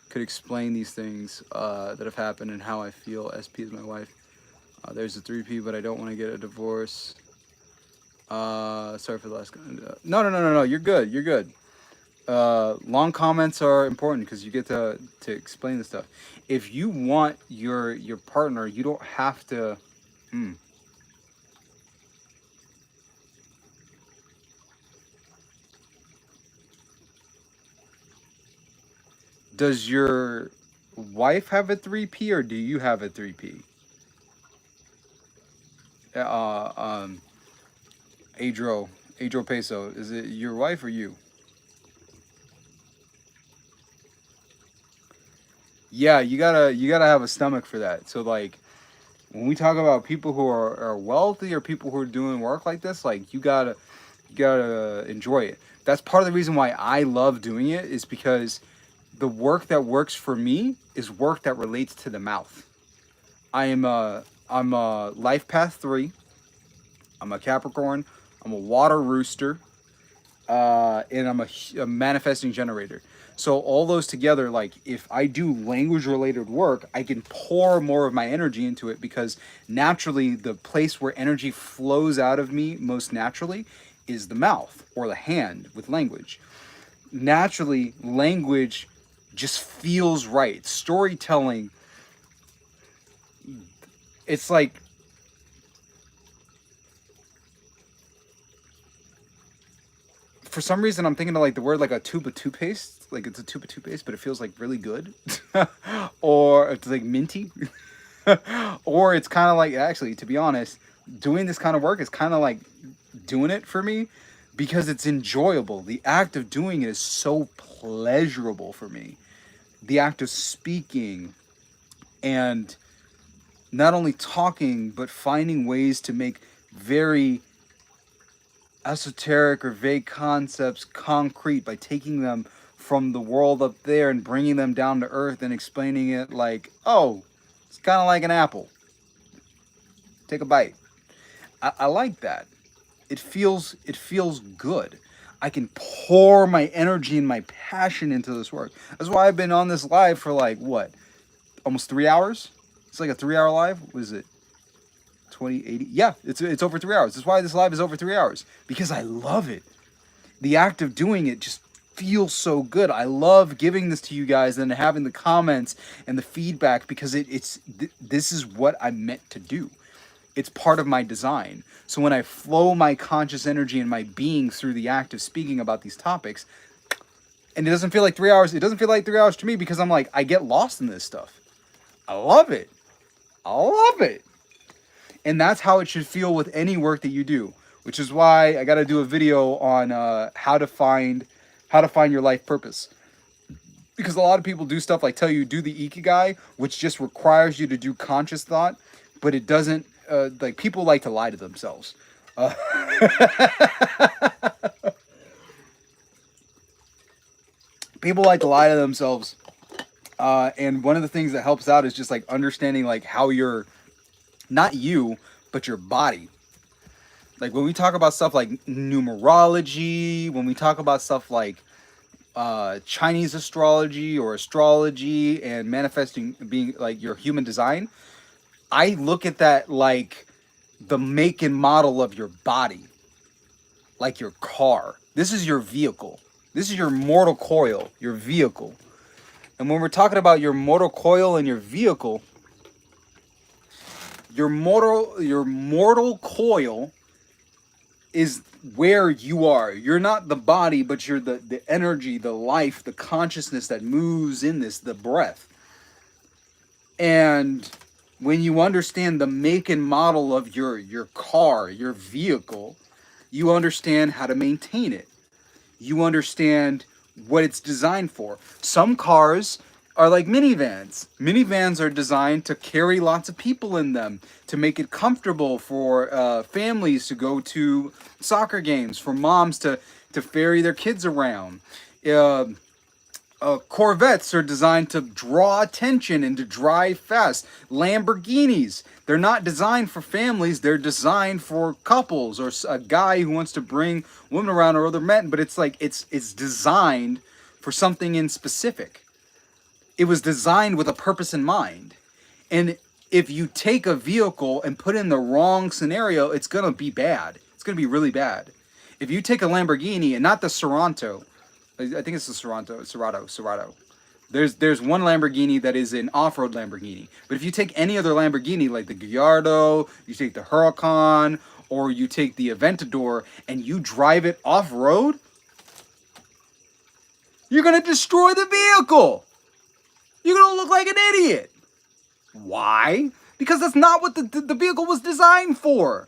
could explain these things that have happened and how I feel? SP is my wife. There's a 3P, but I don't want to get a divorce. Sorry for the last. No. You're good. You're good. Long comments are important because you get to explain the stuff. If you want your partner, you don't have to. Does your wife have a 3P, or do you have a 3P? Adro Peso, is it your wife or you? Yeah, you gotta have a stomach for that. So like when we talk about people who are wealthy or people who are doing work like this, like you gotta enjoy it. That's part of the reason why I love doing it, is because the work that works for me is work that relates to the mouth. I'm a life path 3. I'm a Capricorn. I'm a water rooster. And I'm a manifesting generator. So all those together, like if I do language related work, I can pour more of my energy into it, because naturally the place where energy flows out of me most naturally is the mouth or the hand with language. Naturally, language just feels right. Storytelling, it's like, for some reason I'm thinking of like the word like a tube of toothpaste. Like it's a tube of toothpaste, but it feels like really good. Or it's like minty. Or it's kind of like, actually, to be honest, doing this kind of work is kind of like doing it for me, because it's enjoyable. The act of doing it is so pleasurable for me. The act of speaking and not only talking, but finding ways to make very esoteric or vague concepts concrete by taking them from the world up there and bringing them down to earth and explaining it like, oh, it's kind of like an apple. Take a bite. I like that. It feels good. I can pour my energy and my passion into this work. That's why I've been on this live for like what? Almost 3 hours? It's like a 3 hour live. What is it? 2080? Yeah, it's over 3 hours. That's why this live is over 3 hours. Because I love it. The act of doing it just feels so good. I love giving this to you guys and having the comments and the feedback, because this is what I'm meant to do. It's part of my design. So when I flow my conscious energy and my being through the act of speaking about these topics, and it doesn't feel like 3 hours, it doesn't feel like 3 hours to me, because I'm like, I get lost in this stuff. I love it. I love it. And that's how it should feel with any work that you do, which is why I got to do a video on how to find your life purpose. Because a lot of people do stuff like tell you do the ikigai, which just requires you to do conscious thought, but it doesn't. Like people like to lie to themselves. People like to lie to themselves, and one of the things that helps out is just like understanding like how you're, not you, but your body. Like when we talk about stuff like numerology, when we talk about stuff like Chinese astrology or astrology and manifesting being like your human design, I look at that like the make and model of your body, like your car. This is your vehicle. This is your mortal coil, your vehicle. And when we're talking about your mortal coil and your vehicle, your mortal coil is where you are. You're not the body, but you're the energy, the life, the consciousness that moves in this, the breath. And when you understand the make and model of your car, your vehicle, you understand how to maintain it. You understand what it's designed for. Some cars are like minivans. Minivans are designed to carry lots of people in them, to make it comfortable for families to go to soccer games, for moms to ferry their kids around. Corvettes are designed to draw attention and to drive fast. Lamborghinis, they're not designed for families. They're designed for couples or a guy who wants to bring women around or other men. But it's like it's designed for something in specific. It was designed with a purpose in mind. And if you take a vehicle and put in the wrong scenario, it's going to be bad. It's going to be really bad. If you take a Lamborghini and not the Sorento, I think it's the Serato. There's one Lamborghini that is an off-road Lamborghini. But if you take any other Lamborghini, like the Gallardo, you take the Huracan, or you take the Aventador, and you drive it off-road, you're going to destroy the vehicle. You're going to look like an idiot. Why? Because that's not what the vehicle was designed for.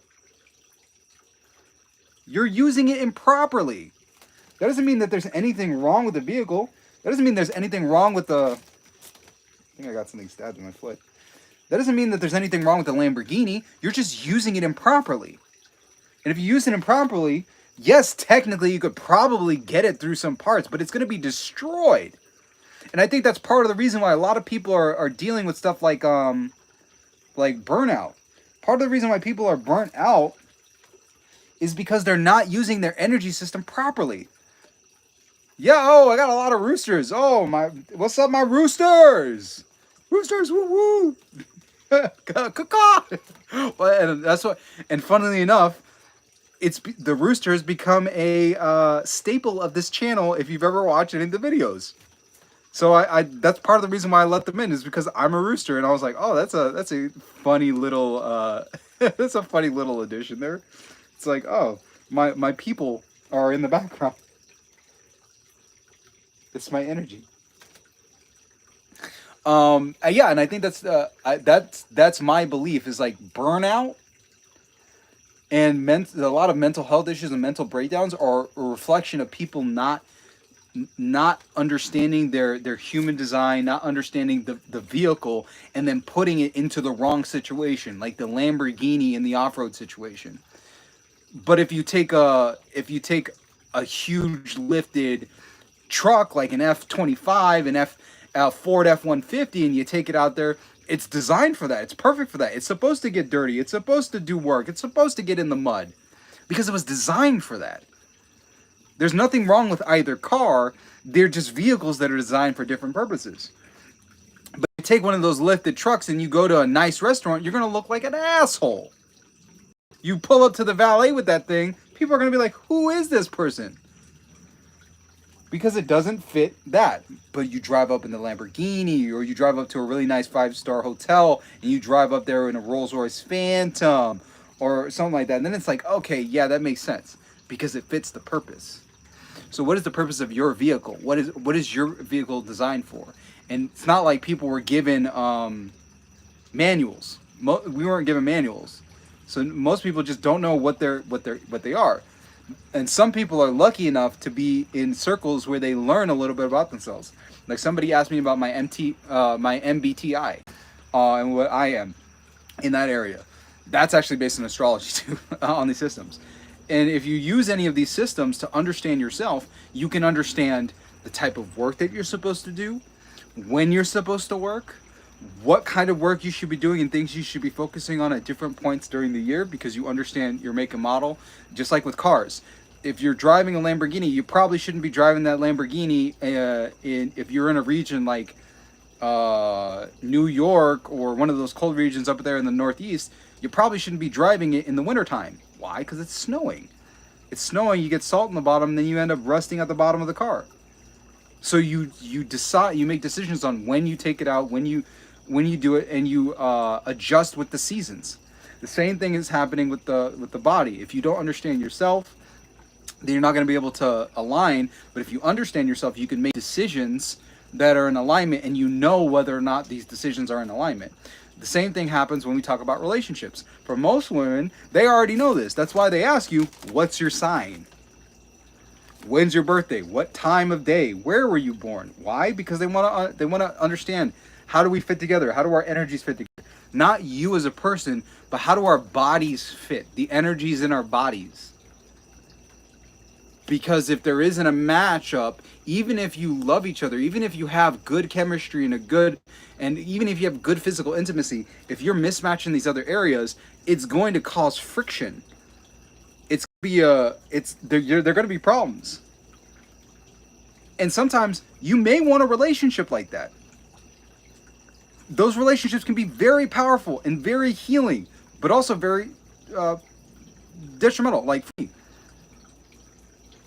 You're using it improperly. That doesn't mean that there's anything wrong with the vehicle. That doesn't mean there's anything wrong with the think I got something stabbed in my foot. That doesn't mean that there's anything wrong with the Lamborghini. You're just using it improperly. And if you use it improperly, yes, technically you could probably get it through some parts, but it's going to be destroyed. And I think that's part of the reason why a lot of people are dealing with stuff like burnout. Part of the reason why people are burnt out is because they're not using their energy system properly. Yo, I got a lot of roosters. Oh, what's up, my roosters? Roosters, woo woo. And that's what. And funnily enough, the rooster has become a staple of this channel. If you've ever watched any of the videos, so I that's part of the reason why I let them in, is because I'm a rooster, and I was like, oh, that's a funny little that's a funny little addition there. It's like, oh, my people are in the background. It's my energy. Yeah, and I think that's my belief, is like burnout and a lot of mental health issues and mental breakdowns are a reflection of people not understanding their human design, not understanding the vehicle, and then putting it into the wrong situation, like the Lamborghini in the off-road situation. But if you take a huge lifted truck like an F-25, an Ford F-150, and you take it out there, it's designed for that. It's perfect for that. It's supposed to get dirty. It's supposed to do work. It's supposed to get in the mud because it was designed for that. There's nothing wrong with either car. They're just vehicles that are designed for different purposes. But you take one of those lifted trucks and you go to a nice restaurant, you're going to look like an asshole. You pull up to the valet with that thing, people are going to be like, who is this person? Because it doesn't fit that. But you drive up in the Lamborghini, or you drive up to a really nice 5-star hotel, and you drive up there in a Rolls Royce Phantom, or something like that. And then it's like, okay, yeah, that makes sense, because it fits the purpose. So what is the purpose of your vehicle? What is your vehicle designed for? And it's not like people were given manuals. We weren't given manuals. So most people just don't know what they are. And some people are lucky enough to be in circles where they learn a little bit about themselves. Like somebody asked me about my MBTI, and what I am in that area. That's actually based on astrology too, on these systems. And if you use any of these systems to understand yourself, you can understand the type of work that you're supposed to do, when you're supposed to work, what kind of work you should be doing, and things you should be focusing on at different points during the year, because you understand your make and model. Just like with cars, if you're driving a Lamborghini, you probably shouldn't be driving that Lamborghini if you're in a region like New York or one of those cold regions up there in the Northeast. You probably shouldn't be driving it in the wintertime. Why? Because it's snowing. It's snowing, you get salt in the bottom, and then you end up rusting at the bottom of the car. So you make decisions on when you take it out, when you do it, and you adjust with the seasons. The same thing is happening with the body. If you don't understand yourself, then you're not going to be able to align. But if you understand yourself, you can make decisions that are in alignment, and you know whether or not these decisions are in alignment. The same thing happens when we talk about relationships. For most women, they already know this. That's why they ask you, what's your sign? When's your birthday? What time of day? Where were you born? Why? Because they want to understand, how do we fit together? How do our energies fit together? Not you as a person, but how do our bodies fit? The energies in our bodies. Because if there isn't a matchup, even if you love each other, even if you have good chemistry and even if you have good physical intimacy, if you're mismatching these other areas, it's going to cause friction. They're going to be problems. And sometimes you may want a relationship like that. Those relationships can be very powerful and very healing, but also very detrimental. Like me,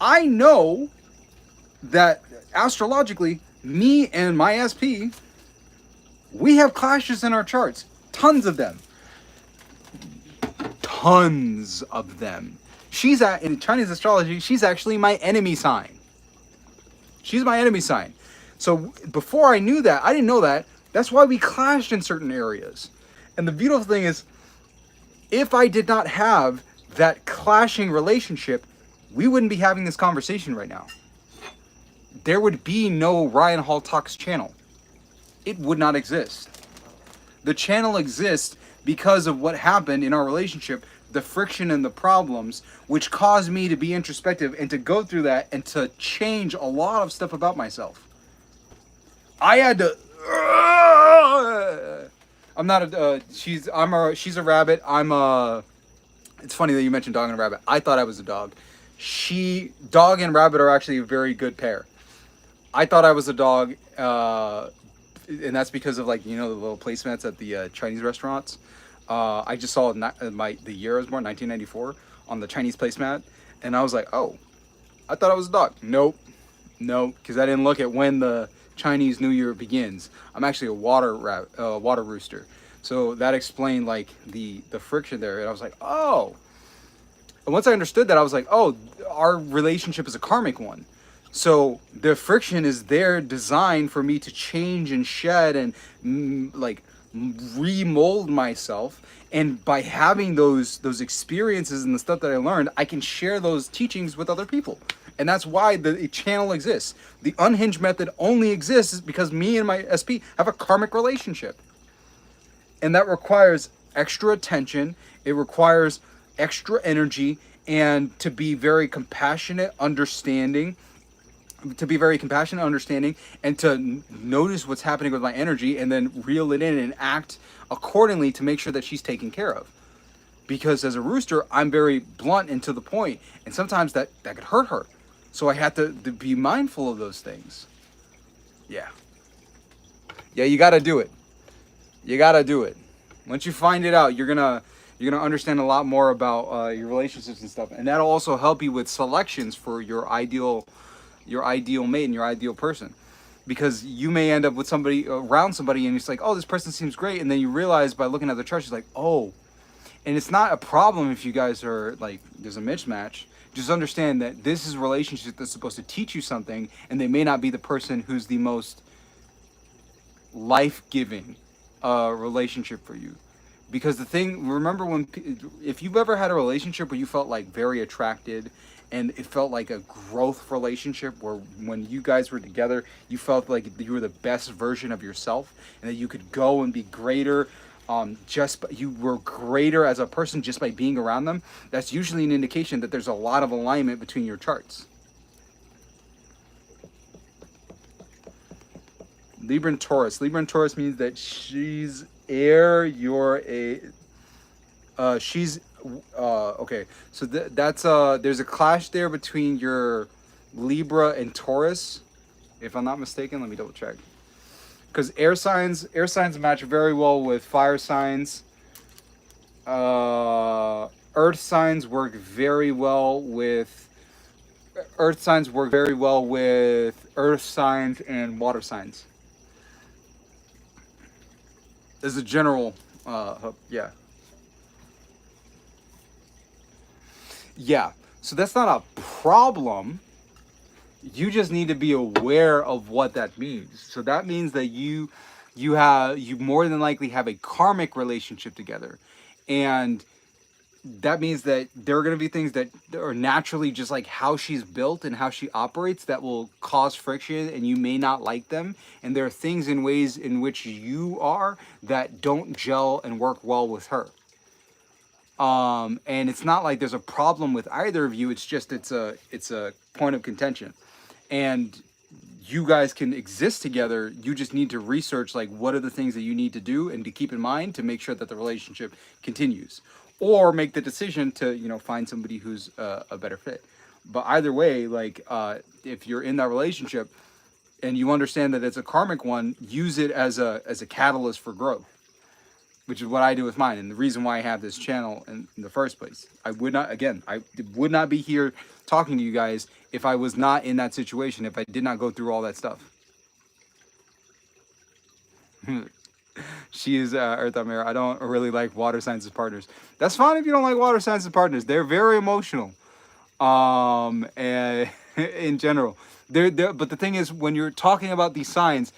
I know that astrologically, me and my SP, we have clashes in our charts. Tons of them. Tons of them. In Chinese astrology, she's actually my enemy sign. She's my enemy sign. So before I knew that, I didn't know that. That's why we clashed in certain areas. And the beautiful thing is, if I did not have that clashing relationship, we wouldn't be having this conversation right now. There would be no Ryan Hall Talks channel. it would not exist. The channel exists because of what happened in our relationship, the friction and the problems, which caused me to be introspective and to go through that and to change a lot of stuff about myself. I had to. I'm not a. She's a rabbit. I'm a. It's funny that you mentioned dog and a rabbit. I thought I was a dog. Dog and rabbit are actually a very good pair. I thought I was a dog, and that's because of, like, you know, the little placemats at the Chinese restaurants. I just saw the year I was born, 1994, on the Chinese placemat, and I was like, oh, I thought I was a dog. Nope, because I didn't look at when the Chinese New Year begins. I'm actually a water rooster, so that explained, like, the friction there, and I was like, oh. And once I understood that, I was like, oh, our relationship is a karmic one. So the friction is there designed for me to change and shed and remold myself. And by having those experiences and the stuff that I learned, I can share those teachings with other people. And that's why the channel exists. The unhinged method only exists because me and my SP have a karmic relationship. And that requires extra attention. It requires extra energy, and to be very compassionate, understanding, and to notice what's happening with my energy and then reel it in and act accordingly to make sure that she's taken care of. Because as a rooster, I'm very blunt and to the point, and sometimes that could hurt her. So I had to be mindful of those things. Yeah, you gotta do it. Once you find it out, you're gonna understand a lot more about your relationships and stuff, and that'll also help you with selections for your ideal mate and your ideal person. Because you may end up with around somebody, and it's like, oh, this person seems great, and then you realize by looking at the chart, she's like, oh. And it's not a problem if you guys are like, there's a mismatch. Just understand that this is a relationship that's supposed to teach you something, and they may not be the person who's the most life-giving relationship for you. Because remember if you've ever had a relationship where you felt like very attracted, and it felt like a growth relationship where when you guys were together, you felt like you were the best version of yourself, and that you could go and be greater, you were greater as a person just by being around them. That's usually an indication that there's a lot of alignment between your charts. Libra and Taurus. Libra and Taurus means that she's air, you're okay. So that's there's a clash there between your Libra and Taurus, if I'm not mistaken. Let me double check. Because air signs match very well with fire signs. Earth signs work very well with earth signs and water signs. As a general, yeah. So that's not a problem. You just need to be aware of what that means. So that means that you more than likely have a karmic relationship together, and that means that there are going to be things that are naturally just like how she's built and how she operates that will cause friction, and you may not like them. And there are things and ways in which you are that don't gel and work well with her. And it's not like there's a problem with either of you. It's just it's a point of contention, and you guys can exist together. You just need to research like what are the things that you need to do and to keep in mind to make sure that the relationship continues, or make the decision to find somebody who's a better fit. But either way, like if you're in that relationship and you understand that it's a karmic one, use it as a catalyst for growth, which is what I do with mine, and the reason why I have this channel in the first place. I would not be here talking to you guys if I was not in that situation, if I did not go through all that stuff. She is Earth on Mirror. I don't really like water signs as partners. That's fine if you don't like water signs as partners. They're very emotional, and in general. But the thing is, when you're talking about these signs,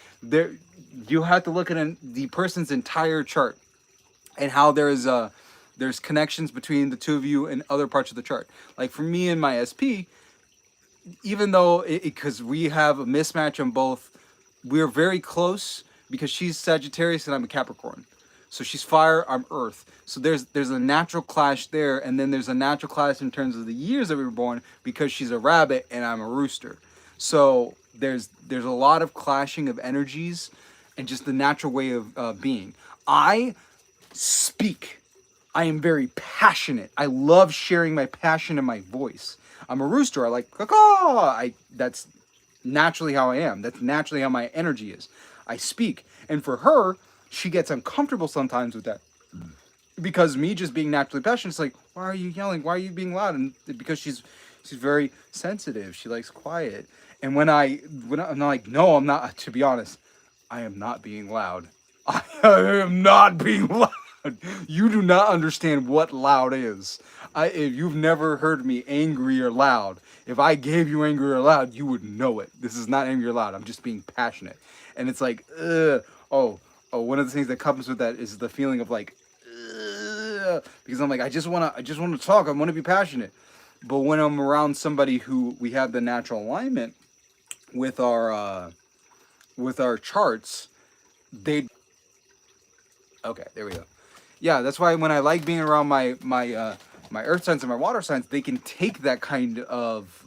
you have to look at the person's entire chart, and how there's connections between the two of you and other parts of the chart. Like for me and my SP, even though because we have a mismatch on both, we're very close, because she's Sagittarius and I'm a Capricorn. So she's fire, I'm earth. So there's a natural clash there, and then there's a natural clash in terms of the years that we were born because she's a rabbit and I'm a rooster. So there's a lot of clashing of energies and just the natural way of being. I speak. I am very passionate. I love sharing my passion in my voice. I'm a rooster. I like caw. That's naturally how I am. That's naturally how my energy is. I speak. And for her, she gets uncomfortable sometimes with that. Because me just being naturally passionate, it's like, why are you yelling? Why are you being loud? And because she's very sensitive. She likes quiet. And when I'm like, no, I'm not. To be honest, I am not being loud. I am not being loud. You do not understand what loud is. If you've never heard me angry or loud, if I gave you angry or loud, you would know it. This is not angry or loud. I'm just being passionate. And it's like, one of the things that comes with that is the feeling of like, because I'm like, I just want to talk. I want to be passionate. But when I'm around somebody who we have the natural alignment with our charts, okay, there we go. Yeah, that's why when I like being around my earth signs and my water signs, they can take that kind of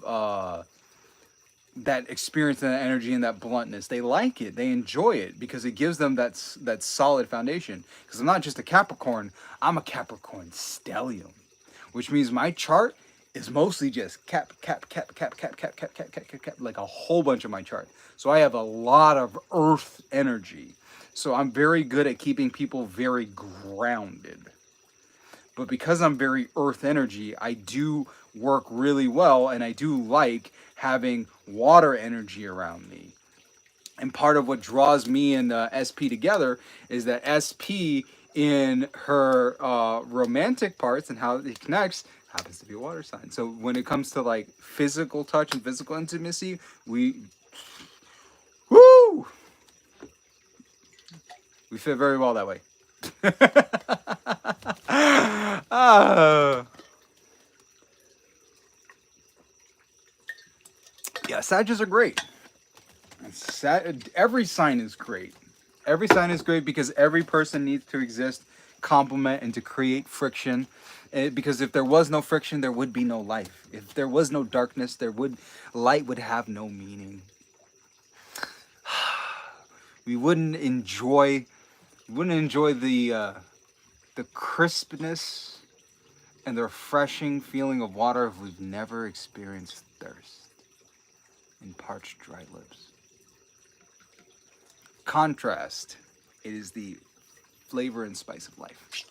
that experience and that energy and that bluntness. They like it. They enjoy it because it gives them that solid foundation. Because I'm not just a Capricorn. I'm a Capricorn stellium, which means my chart is mostly just cap, like a whole bunch of my chart. So I have a lot of earth energy. So I'm very good at keeping people very grounded. But because I'm very earth energy, I do work really well, and I do like having water energy around me. And part of what draws me and SP together is that SP in her romantic parts and how it connects happens to be a water sign. So when it comes to like physical touch and physical intimacy, we fit very well that way. Yeah, Sages are great. Every sign is great. Every sign is great because every person needs to exist, complement, and to create friction. Because if there was no friction, there would be no life. If there was no darkness, light would have no meaning. We wouldn't enjoy the crispness and the refreshing feeling of water if we've never experienced thirst and parched dry lips. Contrast, it is the flavor and spice of life.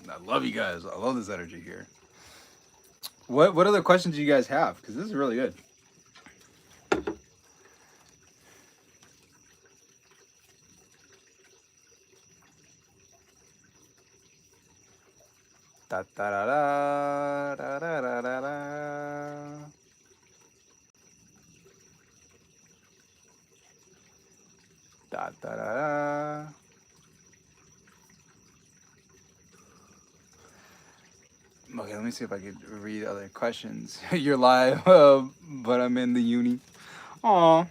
I love you guys. I love this energy here. What other questions do you guys have? Because this is really good. Da da da da da da da da da. Da da da da. Okay, let me see if I could read other questions. You're live, but I'm in the uni. Aw.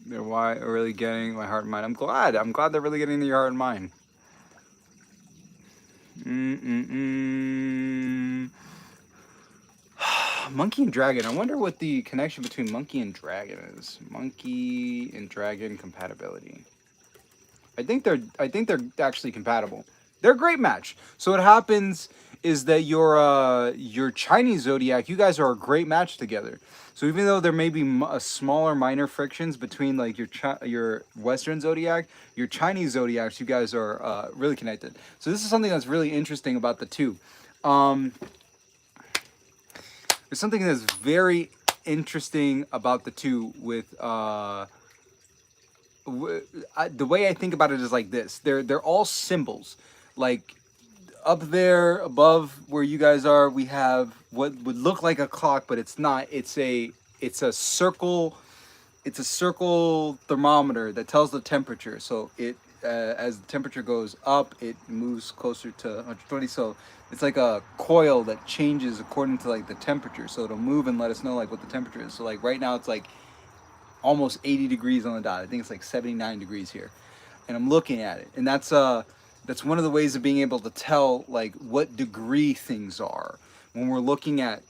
They're really getting my heart and mind. I'm glad they're really getting into your heart and mind. Monkey and dragon. I wonder what the connection between monkey and dragon is. Monkey and dragon compatibility. I think they're actually compatible. They're a great match. So what happens is that your Chinese zodiac, you guys are a great match together. So even though there may be smaller minor frictions between like your Western zodiac, your Chinese zodiacs, you guys are really connected. So this is something that's really interesting about the two. There's something that's very interesting about the two with the way I think about it is like this. They're all symbols. Like up there above where you guys are, we have what would look like a clock, but it's not. It's a circle. It's a circle thermometer that tells the temperature. So it as the temperature goes up, it moves closer to 120. So It's like a coil that changes according to like the temperature, so it'll move and let us know like what the temperature is. So like right now it's like almost 80 degrees on the dot. I think it's like 79 degrees here, and I'm looking at it, and that's one of the ways of being able to tell like what degree things are when we're looking at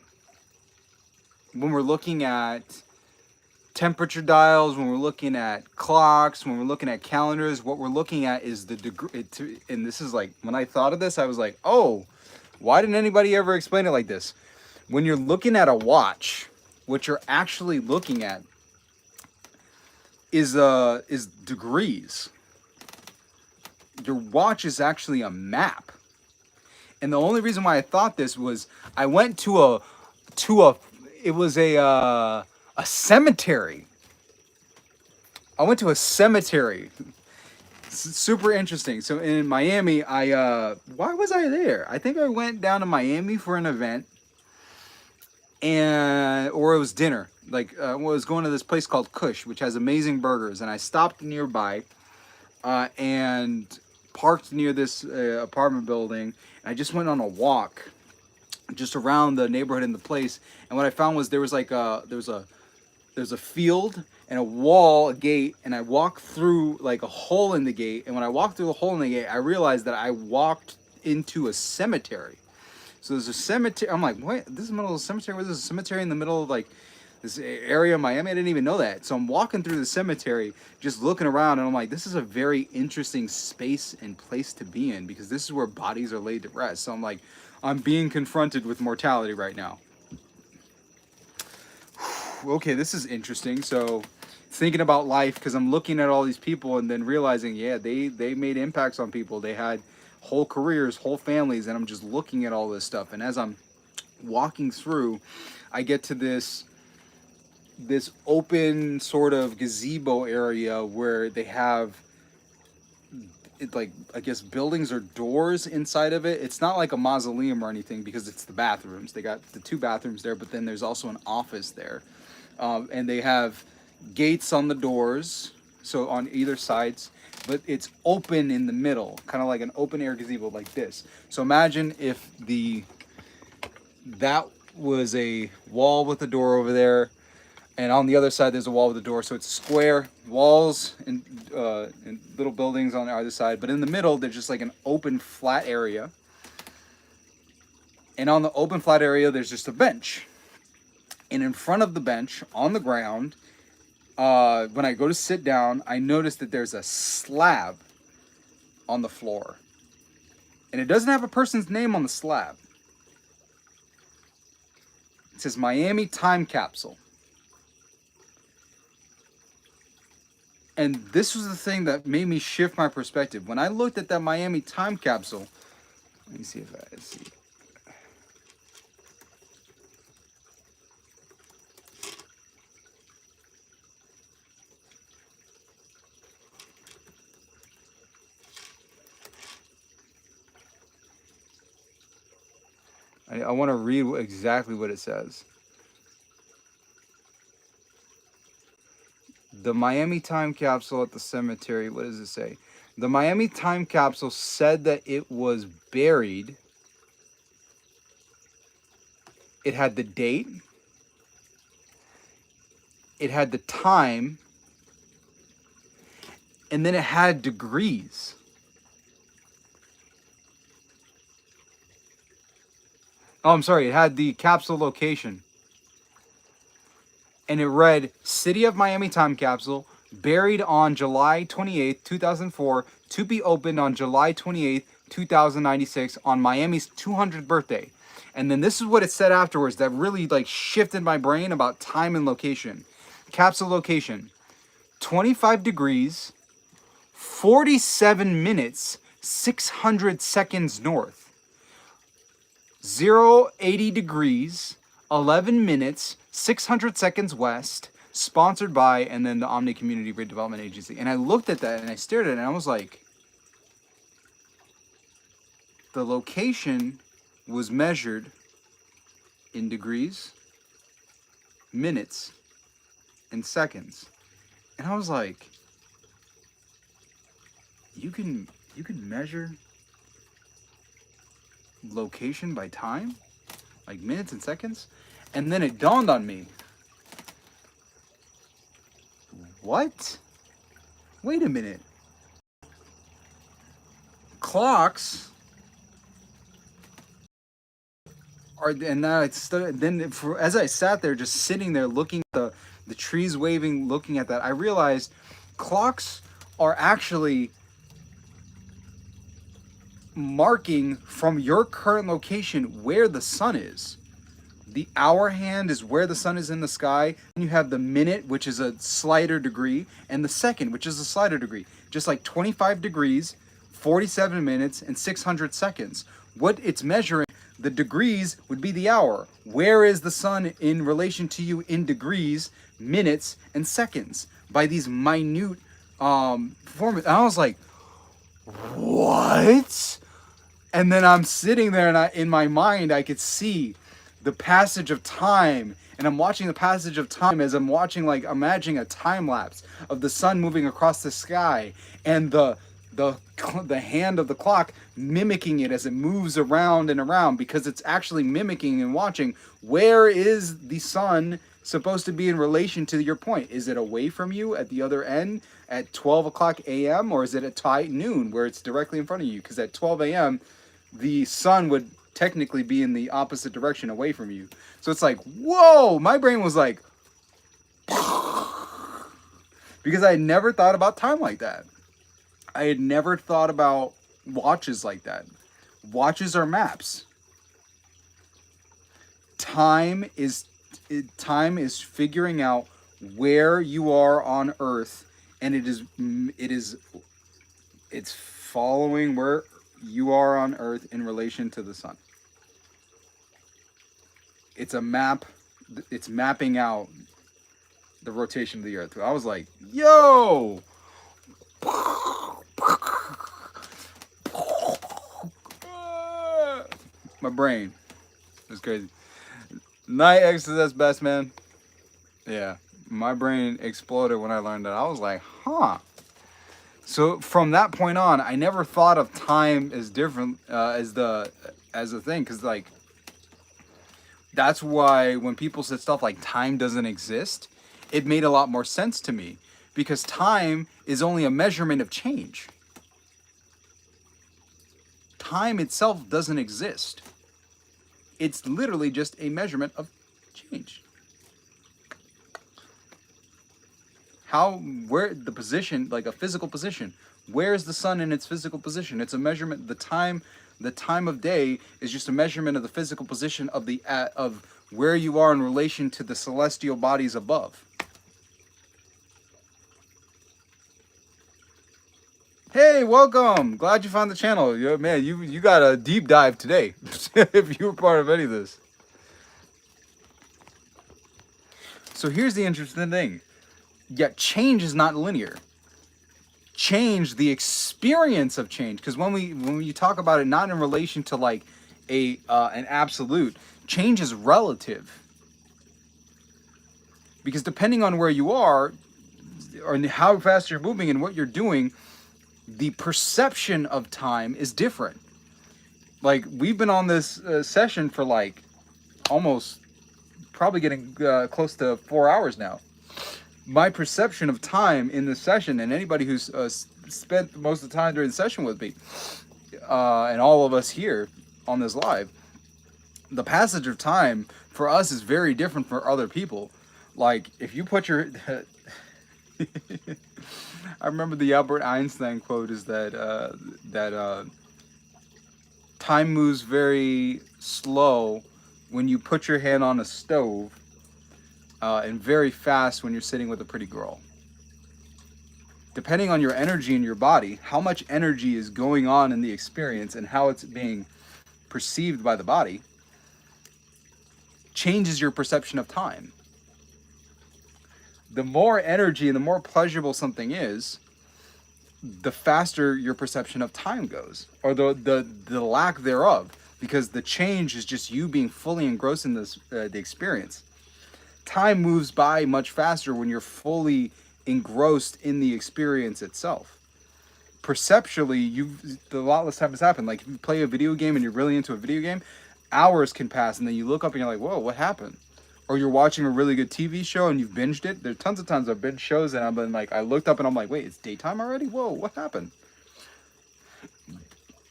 temperature dials, when we're looking at clocks, when we're looking at calendars. What we're looking at is the degree. And this is like, when I thought of this, I was like, oh, why didn't anybody ever explain it like this? When you're looking at a watch, what you're actually looking at is degrees. Your watch is actually a map. And the only reason why I thought this was I went to a cemetery. I went to a cemetery. Super interesting. So in Miami, why was I there? I think I went down to Miami for an event, or it was dinner. Like I was going to this place called Kush, which has amazing burgers, and I stopped nearby, and parked near this apartment building. And I just went on a walk, just around the neighborhood in the place, and what I found was there was a field and a wall, a gate, and I walked through like a hole in the gate. And when I walked through the hole in the gate, I realized that I walked into a cemetery. So there's a cemetery. I'm like, what? This is the middle of a cemetery? There's a cemetery in the middle of like this area of Miami? I didn't even know that. So I'm walking through the cemetery, just looking around, and I'm like, this is a very interesting space and place to be in, because this is where bodies are laid to rest. So I'm like, I'm being confronted with mortality right now. Okay, this is interesting. So thinking about life, because I'm looking at all these people and then realizing, yeah, they made impacts on people. They had whole careers, whole families, and I'm just looking at all this stuff. And as I'm walking through, I get to this open sort of gazebo area where they have it, like, I guess buildings or doors inside of it. It's not like a mausoleum or anything, because it's the bathrooms. They got the 2 bathrooms there, but then there's also an office there. And they have gates on the doors, so on either sides, but it's open in the middle, kind of like an open air gazebo like this. So imagine if that was a wall with a door over there, and on the other side there's a wall with a door. So it's square walls and little buildings on either side, but in the middle there's just like an open flat area. And on the open flat area there's just a bench. And in front of the bench, on the ground, when I go to sit down, I notice that there's a slab on the floor. And it doesn't have a person's name on the slab. It says Miami Time Capsule. And this was the thing that made me shift my perspective. When I looked at that Miami Time Capsule, let me see if I see. I want to read exactly what it says. The Miami Time Capsule at the cemetery, what does it say? The Miami Time Capsule said that it was buried. It had the date. It had the time. And then it had degrees. Oh, I'm sorry. It had the capsule location. And it read, City of Miami Time Capsule, buried on July 28th, 2004, to be opened on July 28th, 2096, on Miami's 200th birthday. And then this is what it said afterwards that really like shifted my brain about time and location. Capsule location, 25 degrees, 47 minutes, 600 seconds north. 80 degrees, 11 minutes, 600 seconds west, sponsored by, and then the Omni Community Redevelopment Agency. And I looked at that and I stared at it and I was like, the location was measured in degrees, minutes, and seconds. And I was like, you can measure location by time, like minutes and seconds. And then it dawned on me, what? Wait a minute. Clocks are, and now it's then as I sat there just sitting there looking at the trees waving, looking at that, I realized clocks are actually marking from your current location where the sun is. The hour hand is where the sun is in the sky, and you have the minute, which is a slighter degree, and the second, which is a slighter degree. Just like 25 degrees, 47 minutes, and 600 seconds. What it's measuring, the degrees would be the hour. Where is the sun in relation to you in degrees, minutes, and seconds? By these minute formulas. And I was like, what? And then I'm sitting there, and in my mind, I could see the passage of time, and I'm watching the passage of time as I'm watching, like, imagining a time lapse of the sun moving across the sky, and the hand of the clock mimicking it as it moves around and around, because it's actually mimicking and watching where is the sun supposed to be in relation to your point. Is it away from you at the other end at 12 o'clock a.m. or is it at noon where it's directly in front of you? Because at 12 a.m. the sun would technically be in the opposite direction away from you. So it's like, whoa, my brain was like, because I had never thought about time like that. I had never thought about watches like that. Watches are maps. Time is figuring out where you are on Earth, and it's following where you are on Earth in relation to the sun. It's a map. It's mapping out the rotation of the Earth. I was like, yo! My brain. It was crazy. Night X is best, man. Yeah. My brain exploded when I learned that. I was like, huh. So from that point on, I never thought of time as different as a thing, because like that's why when people said stuff like time doesn't exist, it made a lot more sense to me, because time is only a measurement of change. Time itself doesn't exist. It's literally just a measurement of change. Where the position, like a physical position, where is the sun in its physical position? It's a measurement. The time of day is just a measurement of the physical position of of where you are in relation to the celestial bodies above. Hey, welcome! Glad you found the channel. Man, you got a deep dive today. If you were part of any of this. So here's the interesting thing. Yet change is not linear. Change, the experience of change, because when you talk about it not in relation to like an absolute, change is relative. Because depending on where you are, or how fast you're moving and what you're doing, the perception of time is different. Like, we've been on this session for like almost probably getting close to 4 hours now. My perception of time in this session, and anybody who's spent most of the time during the session with me, and all of us here on this live, the passage of time for us is very different for other people. Like, if you put your I remember the Albert Einstein quote is that time moves very slow when you put your hand on a stove, and very fast when you're sitting with a pretty girl. Depending on your energy in your body, how much energy is going on in the experience and how it's being perceived by the body, changes your perception of time. The more energy and the more pleasurable something is, the faster your perception of time goes, or the lack thereof, because the change is just you being fully engrossed in this the experience. Time moves by much faster when you're fully engrossed in the experience itself. perceptually, a lot less time has happened. Like if you play a video game and you're really into a video game, hours can pass, and then you look up and you're like, whoa, what happened? Or you're watching a really good TV show and you've binged it. There's tons of times I've binged shows and I've been like, I looked up and I'm like, wait, it's daytime already? Whoa, what happened?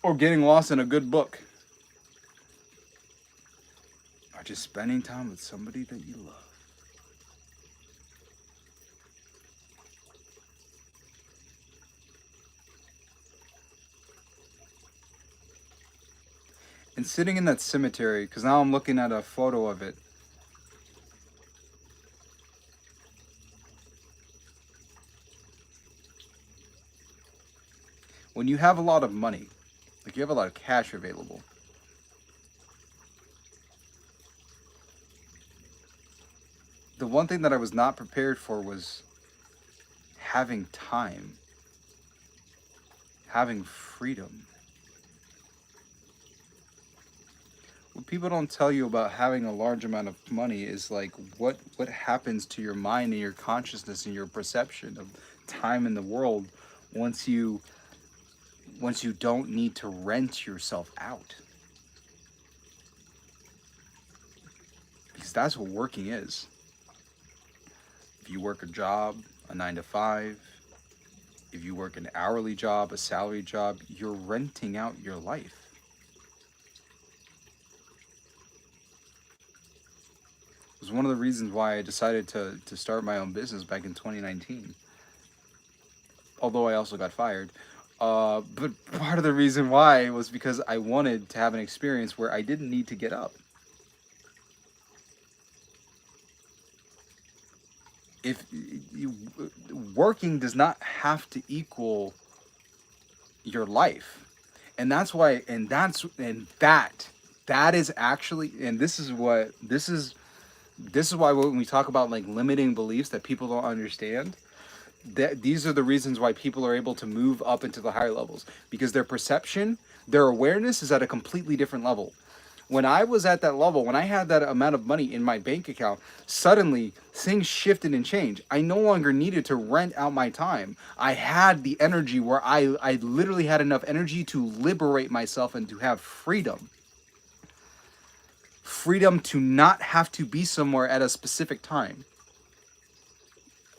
Or getting lost in a good book. Or just spending time with somebody that you love. And sitting in that cemetery, because now I'm looking at a photo of it. When you have a lot of money, like you have a lot of cash available, the one thing that I was not prepared for was having time, having freedom. What people don't tell you about having a large amount of money is like what happens to your mind and your consciousness and your perception of time in the world once you don't need to rent yourself out. Because that's what working is. If you work a job, a 9-to-5, if you work an hourly job, a salary job, you're renting out your life. It was one of the reasons why I decided to start my own business back in 2019. Although I also got fired. But part of the reason why was because I wanted to have an experience where I didn't need to get up. Working does not have to equal your life. And that's why, that is actually, and this is why when we talk about like limiting beliefs that people don't understand, that these are the reasons why people are able to move up into the higher levels, because their perception, their awareness is at a completely different level. When I was at that level, when I had that amount of money in my bank account, suddenly things shifted and changed. I no longer needed to rent out my time. I had the energy where I literally had enough energy to liberate myself and to have freedom. Freedom to not have to be somewhere at a specific time.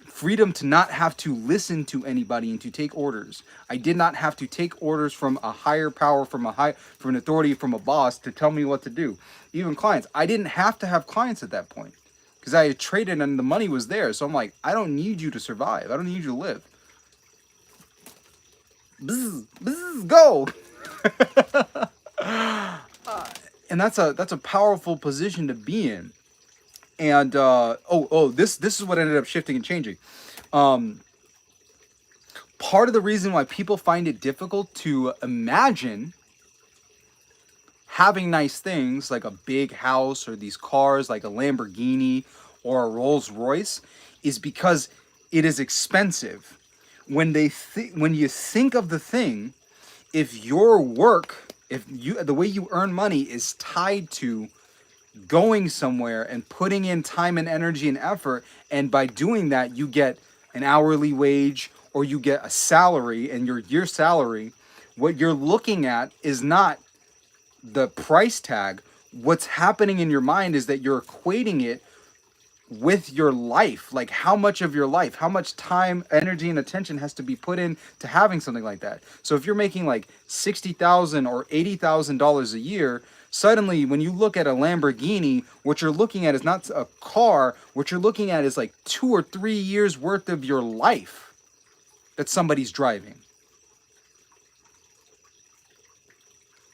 Freedom to not have to listen to anybody and to take orders. I did not have to take orders from a higher power, from an authority, from a boss to tell me what to do. Even clients. I didn't have to have clients at that point because I had traded and the money was there. So I'm like, I don't need you to survive. I don't need you to live. Bzz, bzz, go. And that's a powerful position to be in. And this is what ended up shifting and changing. Part of the reason why people find it difficult to imagine having nice things like a big house or these cars like a Lamborghini or a Rolls Royce is because it is expensive. When you think of the thing, if your work, the way you earn money is tied to going somewhere and putting in time and energy and effort, and by doing that you get an hourly wage or you get a salary, and your year salary, what you're looking at is not the price tag. What's happening in your mind is that you're equating it with your life, like how much of your life, how much time, energy, and attention has to be put in to having something like that. So if you're making like $60,000 or $80,000 a year, suddenly when you look at a Lamborghini, what you're looking at is not a car. What you're looking at is like 2 or 3 years worth of your life that somebody's driving.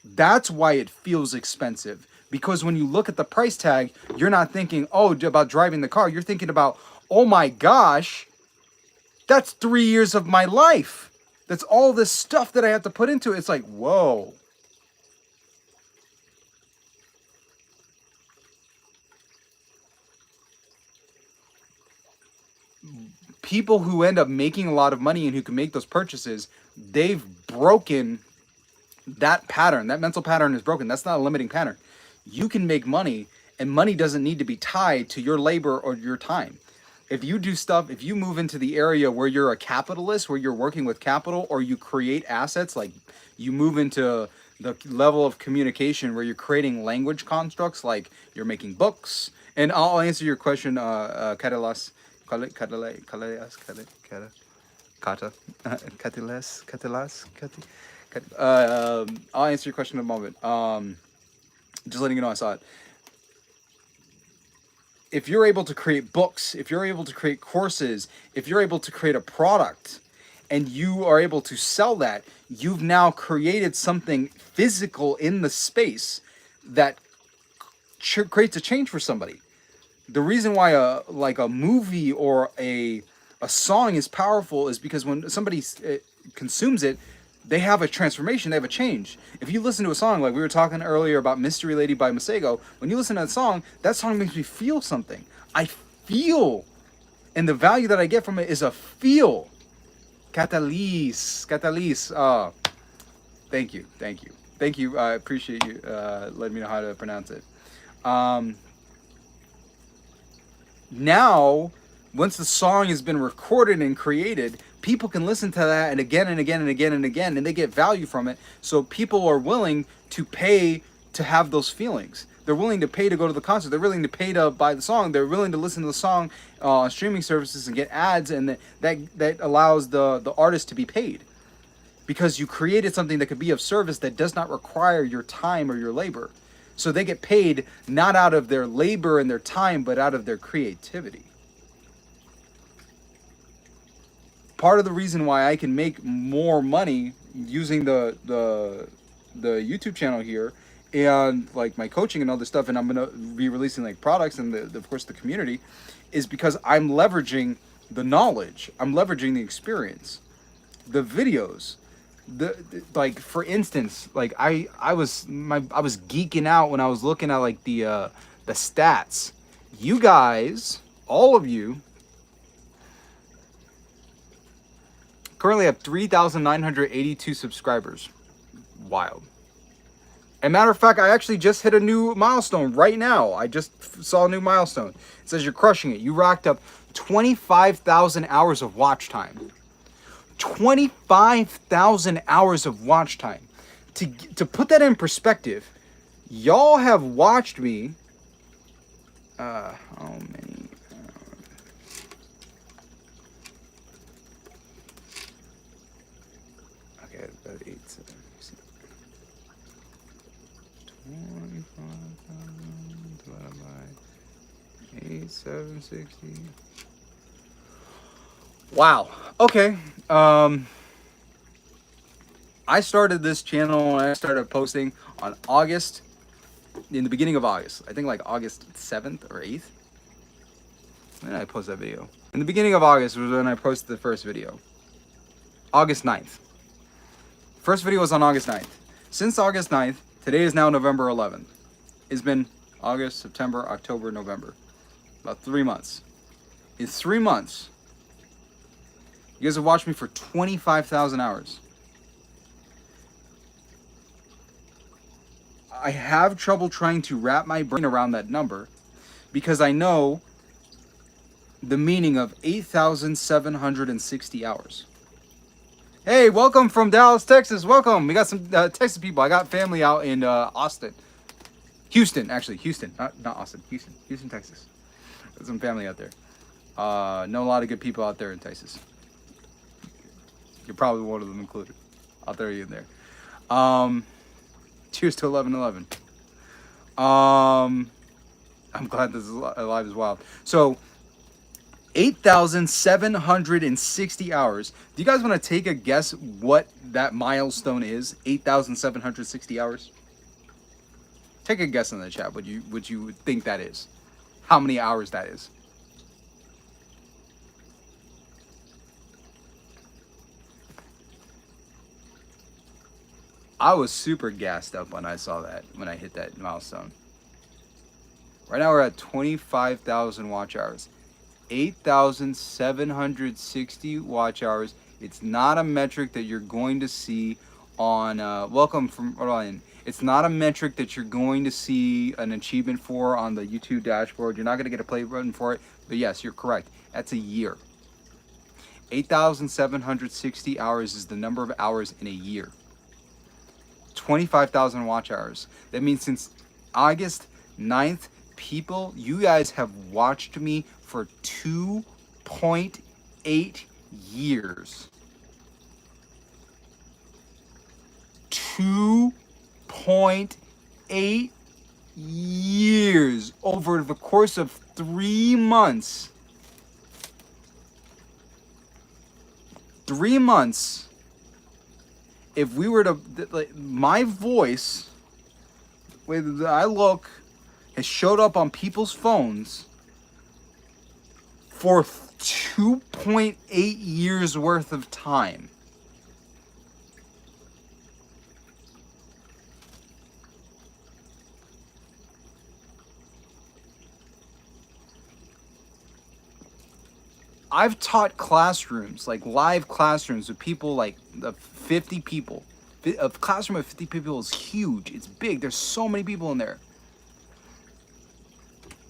That's why it feels expensive. Because when you look at the price tag, you're not thinking, about driving the car. You're thinking about, oh my gosh, that's 3 years of my life. That's all this stuff that I have to put into it. It's like, whoa. People who end up making a lot of money and who can make those purchases, they've broken that pattern. That mental pattern is broken. That's not a limiting pattern. You can make money, and money doesn't need to be tied to your labor or your time. if you do stuff, if you move into the area where you're a capitalist, where you're working with capital, or you create assets, like you move into the level of communication where you're creating language constructs, like you're making books. And I'll answer your question, Katalas, I'll answer your question in a moment. Just letting you know I saw it. If you're able to create books, if you're able to create courses, if you're able to create a product, and you are able to sell that, you've now created something physical in the space that creates a change for somebody. The reason why a movie or a song is powerful is because when somebody consumes it, they have a transformation, they have a change. If you listen to a song, like we were talking earlier about Mystery Lady by Masego, when you listen to that song makes me feel something. I feel, and the value that I get from it is a feel. Catalyse. Thank you. I appreciate you letting me know how to pronounce it. Now, once the song has been recorded and created, people can listen to that and again and again and again and again, and they get value from it. So people are willing to pay to have those feelings. They're willing to pay to go to the concert. They're willing to pay to buy the song. They're willing to listen to the song on streaming services and get ads, and that allows the artist to be paid. Because you created something that could be of service that does not require your time or your labor. So they get paid not out of their labor and their time, but out of their creativity. Part of the reason why I can make more money using the YouTube channel here and like my coaching and all this stuff, and I'm gonna be releasing like products and of course the community, is because I'm leveraging the knowledge, I'm leveraging the experience, the videos. Like for instance, like I was geeking out when I was looking at like the stats. You guys, all of you, currently have 3,982 subscribers. Wild. As a matter of fact, I actually just hit a new milestone right now. I just saw a new milestone. It says you're crushing it. You racked up 25,000 hours of watch time. 25,000 hours of watch time. To put that in perspective, y'all have watched me. How many? Okay, about 8, 7, 25,000 divided by 8, 760. Wow. Okay. I started this channel and I started posting on in the beginning of August. I think like August 7th or 8th. When did I post that video? In the beginning of August was when I posted the first video. August 9th. First video was on August 9th. Since August 9th, today is now November 11th. It's been August, September, October, November. About 3 months. In 3 months, you guys have watched me for 25,000 hours. I have trouble trying to wrap my brain around that number because I know the meaning of 8,760 hours. Hey, welcome from Dallas, Texas. Welcome. We got some Texas people. I got family out in Austin. Houston, actually. Houston. Not Austin. Houston. Houston, Texas. There's some family out there. Know a lot of good people out there in Texas. You're probably one of them included. I'll throw you in there. Cheers to 11/11. I'm glad this is alive as well. So, 8,760 hours. Do you guys want to take a guess what that milestone is? 8,760 hours? Take a guess in the chat. What you think that is? How many hours that is? I was super gassed up when I saw that, when I hit that milestone. Right now we're at 25,000 watch hours. 8,760 watch hours. It's not a metric that you're going to see on, welcome from Ryan. It's not a metric that you're going to see an achievement for on the YouTube dashboard. You're not going to get a play button for it. But yes, you're correct. That's a year. 8,760 hours is the number of hours in a year. 25,000 watch hours. That means since August 9th, people, you guys have watched me for 2.8 years. 2.8 years over the course of 3 months. 3 months. If we were to, like, my voice, when I look, has showed up on people's phones for 2.8 years worth of time. I've taught classrooms, like live classrooms with people like 50 people. A classroom of 50 people is huge. It's big. There's so many people in there.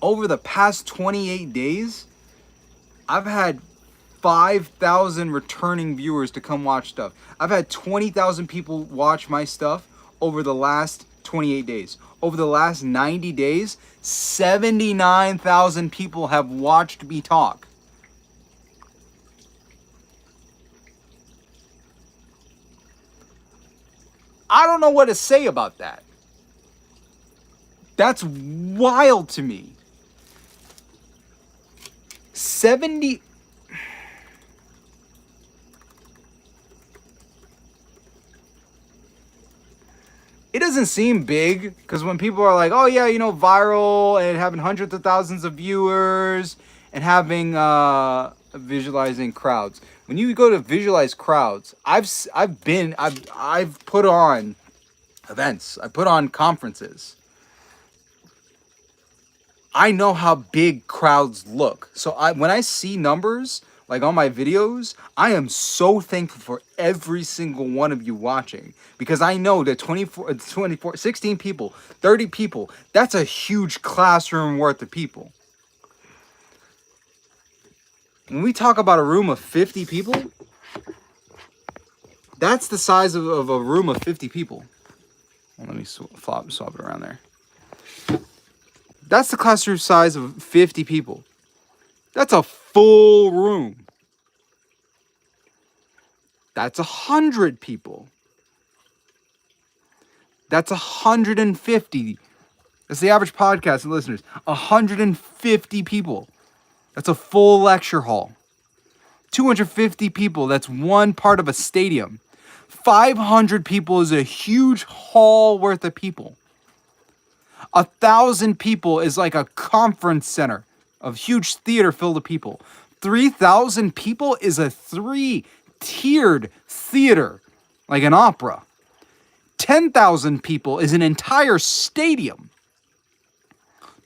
Over the past 28 days, I've had 5,000 returning viewers to come watch stuff. I've had 20,000 people watch my stuff over the last 28 days. Over the last 90 days, 79,000 people have watched me talk. I don't know what to say about that. That's wild to me. 70. It doesn't seem big because when people are like, oh yeah, you know, viral and having hundreds of thousands of viewers and having visualizing crowds. When you go to visualize crowds, I've put on events. I put on conferences. I know how big crowds look. So when I see numbers like on my videos, I am so thankful for every single one of you watching because I know that 16 people, 30 people, that's a huge classroom worth of people. When we talk about a room of 50 people, that's the size of a room of 50 people. Well, let me swap it around there. That's the classroom size of 50 people. That's a full room. That's 100 people. That's 150. That's the average podcast listeners. 150 people. That's a full lecture hall. 250 people. That's one part of a stadium. 500 people is a huge hall worth of people. 1,000 people is like a conference center of huge theater filled with people. 3,000 people is a 3-tiered theater, like an opera. 10,000 people is an entire stadium.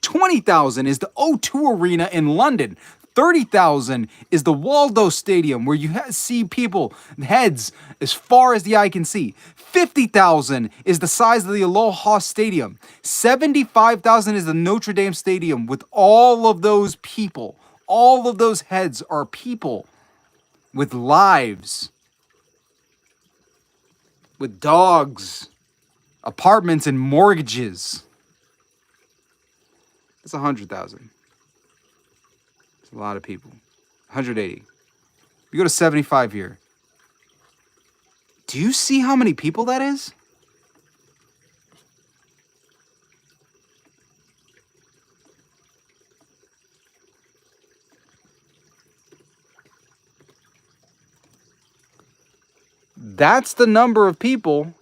20,000 is the O2 Arena in London. 30,000 is the Waldo Stadium, where you see people, heads as far as the eye can see. 50,000 is the size of the Aloha Stadium. 75,000 is the Notre Dame Stadium with all of those people. All of those heads are people with lives, with dogs, apartments, and mortgages. That's 100,000. It's a lot of people. 180. You go to 75 here. Do you see how many people that is? That's the number of people.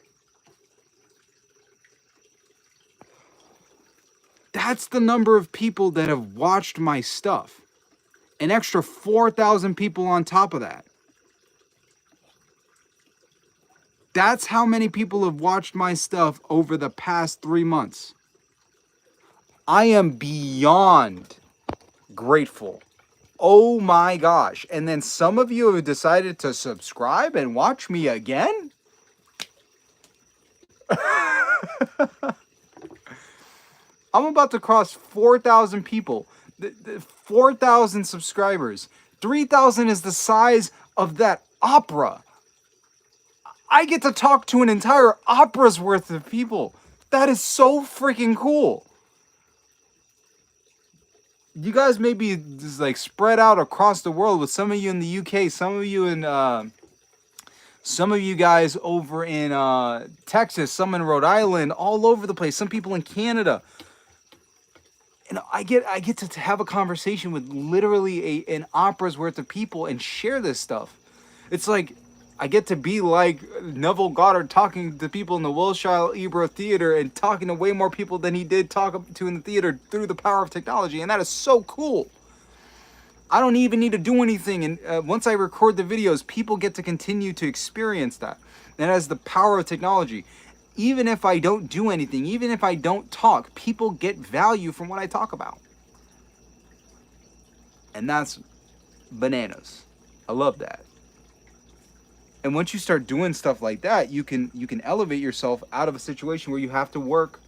That's the number of people that have watched my stuff. An extra 4,000 people on top of that. That's how many people have watched my stuff over the past 3 months. I am beyond grateful. Oh my gosh. And then some of you have decided to subscribe and watch me again? I'm about to cross 4,000 people. 4,000 subscribers. 3,000 is the size of that opera. I get to talk to an entire opera's worth of people. That is so freaking cool. You guys may be just like spread out across the world, with some of you in the UK, some of you in some of you guys over in Texas, some in Rhode Island, all over the place, some people in Canada. And I get to have a conversation with literally an opera's worth of people and share this stuff. It's like I get to be like Neville Goddard, talking to people in the Wilshire Ebro Theater and talking to way more people than he did talk to in the theater through the power of technology. And that is so cool. I don't even need to do anything. And once I record the videos, people get to continue to experience that. And as the power of technology, even if I don't do anything, even if I don't talk, people get value from what I talk about. And that's bananas. I love that. And once you start doing stuff like that, you can elevate yourself out of a situation where you have to work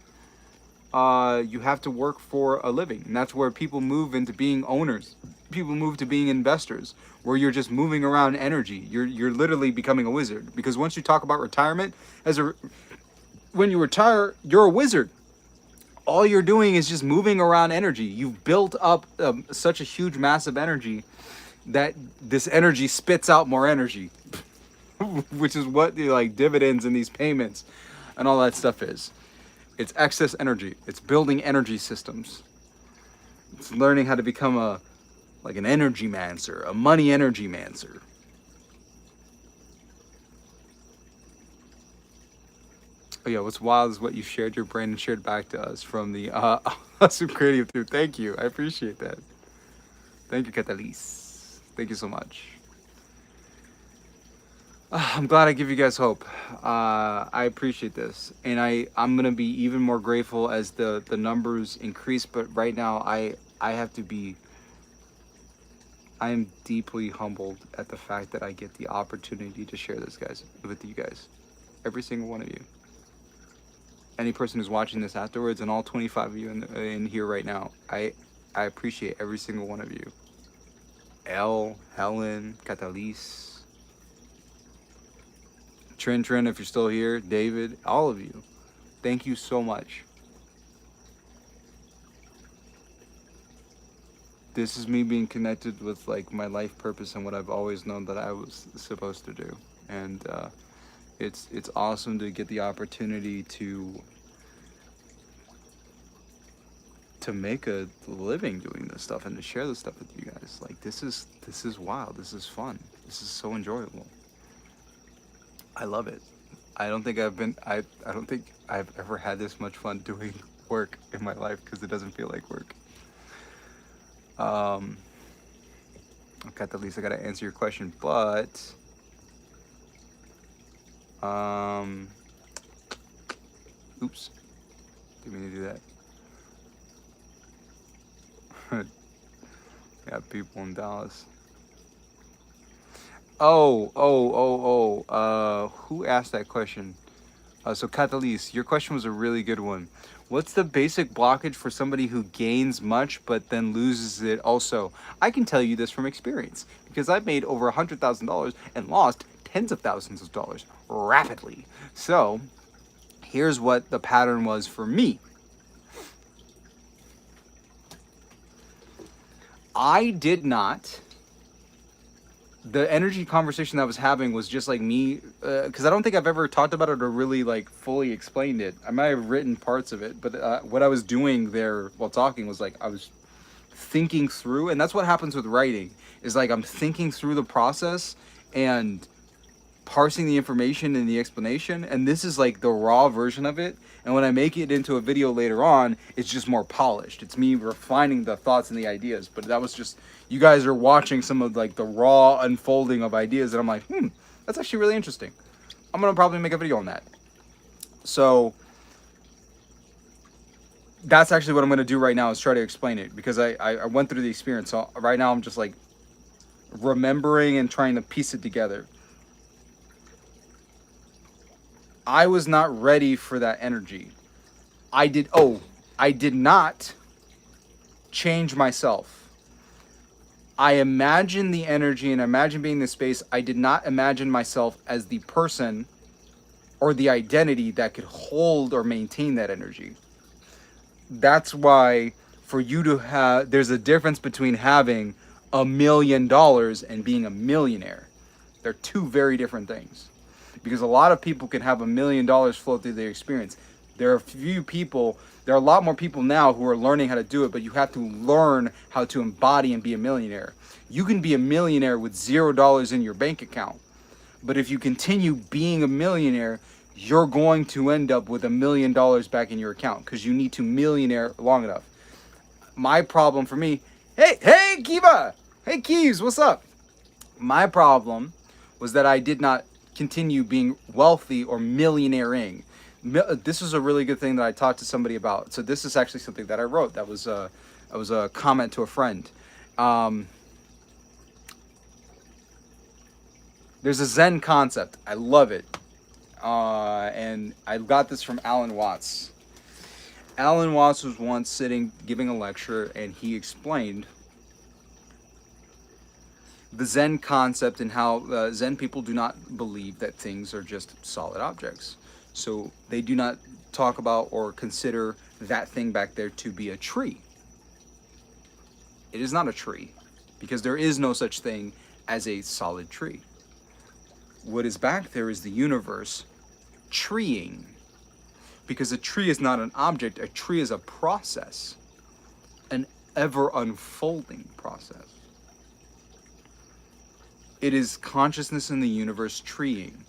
for a living. And that's where people move into being owners. People move to being investors, where you're just moving around energy. You're literally becoming a wizard. Because once you talk about retirement, when you retire, you're a wizard. All you're doing is just moving around energy. You've built up such a huge, massive energy that this energy spits out more energy. Which is what the like dividends and these payments and all that stuff is. It's excess energy. It's building energy systems. It's learning how to become an energy mancer, a money energy mancer. Oh yeah, what's wild is what you shared your brain and shared back to us from the awesome creative dude. Thank you. I appreciate that. Thank you, Catalyst. Thank you so much. I'm glad I give you guys hope. I appreciate this, and I'm gonna be even more grateful as the numbers increase. But right now, I am deeply humbled at the fact that I get the opportunity to share this, guys, with you guys, every single one of you. Any person who's watching this afterwards, and all 25 of you in here right now, I appreciate every single one of you. Elle, Helen, Catalyst, Trin, if you're still here, David, all of you, thank you so much. This is me being connected with like my life purpose and what I've always known that I was supposed to do. And it's awesome to get the opportunity to make a living doing this stuff and to share this stuff with you guys. Like this is wild. This is fun. This is so enjoyable. I love it. I don't think I've ever had this much fun doing work in my life, because it doesn't feel like work. Okay, at least I gotta answer your question, but oops, didn't mean to do that. Yeah, people in Dallas. Who asked that question? So Catalyst, your question was a really good one. What's the basic blockage for somebody who gains much but then loses it also? I can tell you this from experience, because I've made over $100,000 and lost tens of thousands of dollars rapidly. So here's what the pattern was for me. I did not... The energy conversation that I was having was just like me, because I don't think I've ever talked about it or really like fully explained it. I might have written parts of it, but what I was doing there while talking was like I was thinking through, and that's what happens with writing, is like I'm thinking through the process and parsing the information and the explanation, and this is like the raw version of it. And when I make it into a video later on, it's just more polished. It's me refining the thoughts and the ideas. But that was just, you guys are watching some of like the raw unfolding of ideas, and I'm like, that's actually really interesting. I'm gonna probably make a video on that. So that's actually what I'm gonna do right now, is try to explain it, because I went through the experience. So right now I'm just like remembering and trying to piece it together. I was not ready for that energy. I did not change myself. I imagined the energy and imagined being in the space. I did not imagine myself as the person or the identity that could hold or maintain that energy. That's why for you to have, there's a difference between having $1 million and being a millionaire. They're two very different things. Because a lot of people can have $1 million flow through their experience. There are a lot more people now who are learning how to do it, but you have to learn how to embody and be a millionaire. You can be a millionaire with $0 in your bank account. But if you continue being a millionaire, you're going to end up with $1 million back in your account because you need to millionaire long enough. My problem for me, hey Kiva, hey Keys, what's up? My problem was that I did not continue being wealthy or millionairing. This was a really good thing that I talked to somebody about. So this is actually something that I wrote. That was a comment to a friend. There's a Zen concept. I love it. And I got this from Alan Watts. Alan Watts was once sitting giving a lecture, and he explained the Zen concept and how Zen people do not believe that things are just solid objects. So they do not talk about or consider that thing back there to be a tree. It is not a tree because there is no such thing as a solid tree. What is back there is the universe treeing, because a tree is not an object. A tree is a process, an ever unfolding process. It is consciousness in the universe treeing,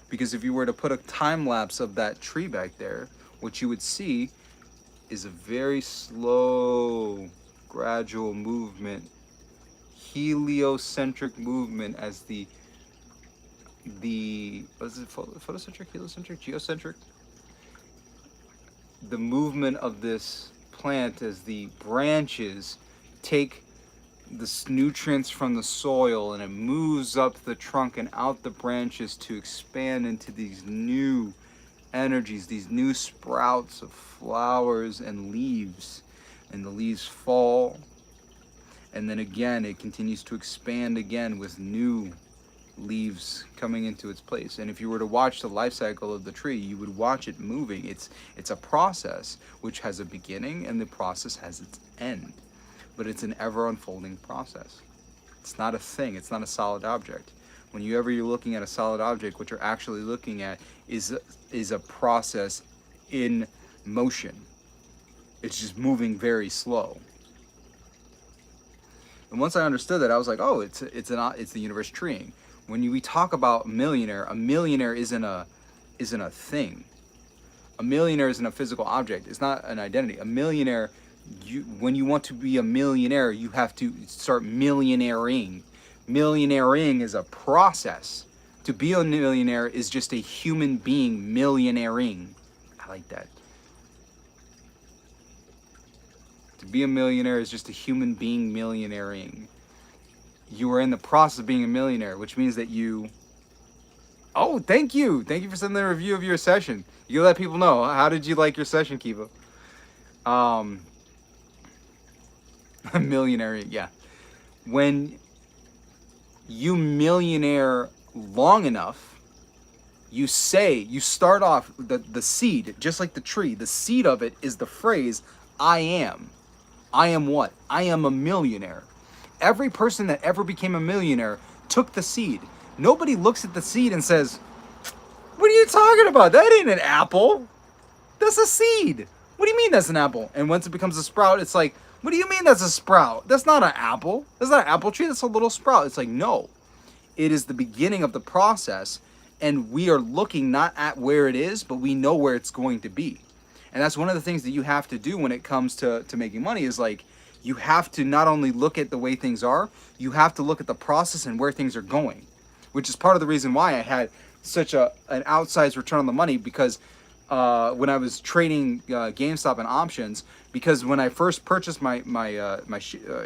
because if you were to put a time lapse of that tree back there, what you would see is a very slow, gradual movement, heliocentric movement, as the what is it, photocentric, heliocentric, geocentric? The movement of this plant as the branches take the nutrients from the soil and it moves up the trunk and out the branches to expand into these new energies, these new sprouts of flowers and leaves. And the leaves fall, and then again it continues to expand again with new leaves coming into its place. And if you were to watch the life cycle of the tree, you would watch it moving. It's a process which has a beginning, and the process has its end, but it's an ever unfolding process. It's not a thing. It's not a solid object. Whenever you're looking at a solid object, what you're actually looking at is a process in motion. It's just moving very slow. And once I understood that, I was like, oh, it's the universe treeing. When we talk about a millionaire isn't a thing. A millionaire isn't a physical object. It's not an identity. A millionaire, when you want to be a millionaire, you have to start millionairing. Millionairing is a process. To be a millionaire is just a human being millionairing. I like that. To be a millionaire is just a human being millionairing. You are in the process of being a millionaire, which means that you... Oh, thank you. Thank you for sending a review of your session. You let people know. How did you like your session, Kiva? Millionairing, yeah. When you millionaire long enough, you start off the seed, just like the tree. The seed of it is the phrase, I am. I am what? I am a millionaire. Every person that ever became a millionaire took the seed. Nobody looks at the seed and says, what are you talking about? That ain't an apple. That's a seed. What do you mean that's an apple? And once it becomes a sprout, it's like, what do you mean that's a sprout? That's not an apple. That's not an apple tree. That's a little sprout. It's like, no. It is the beginning of the process, and we are looking not at where it is, but we know where it's going to be. And that's one of the things that you have to do when it comes to making money is like, you have to not only look at the way things are, you have to look at the process and where things are going, which is part of the reason why I had such an outsized return on the money, because when I was trading GameStop and options, because when I first purchased my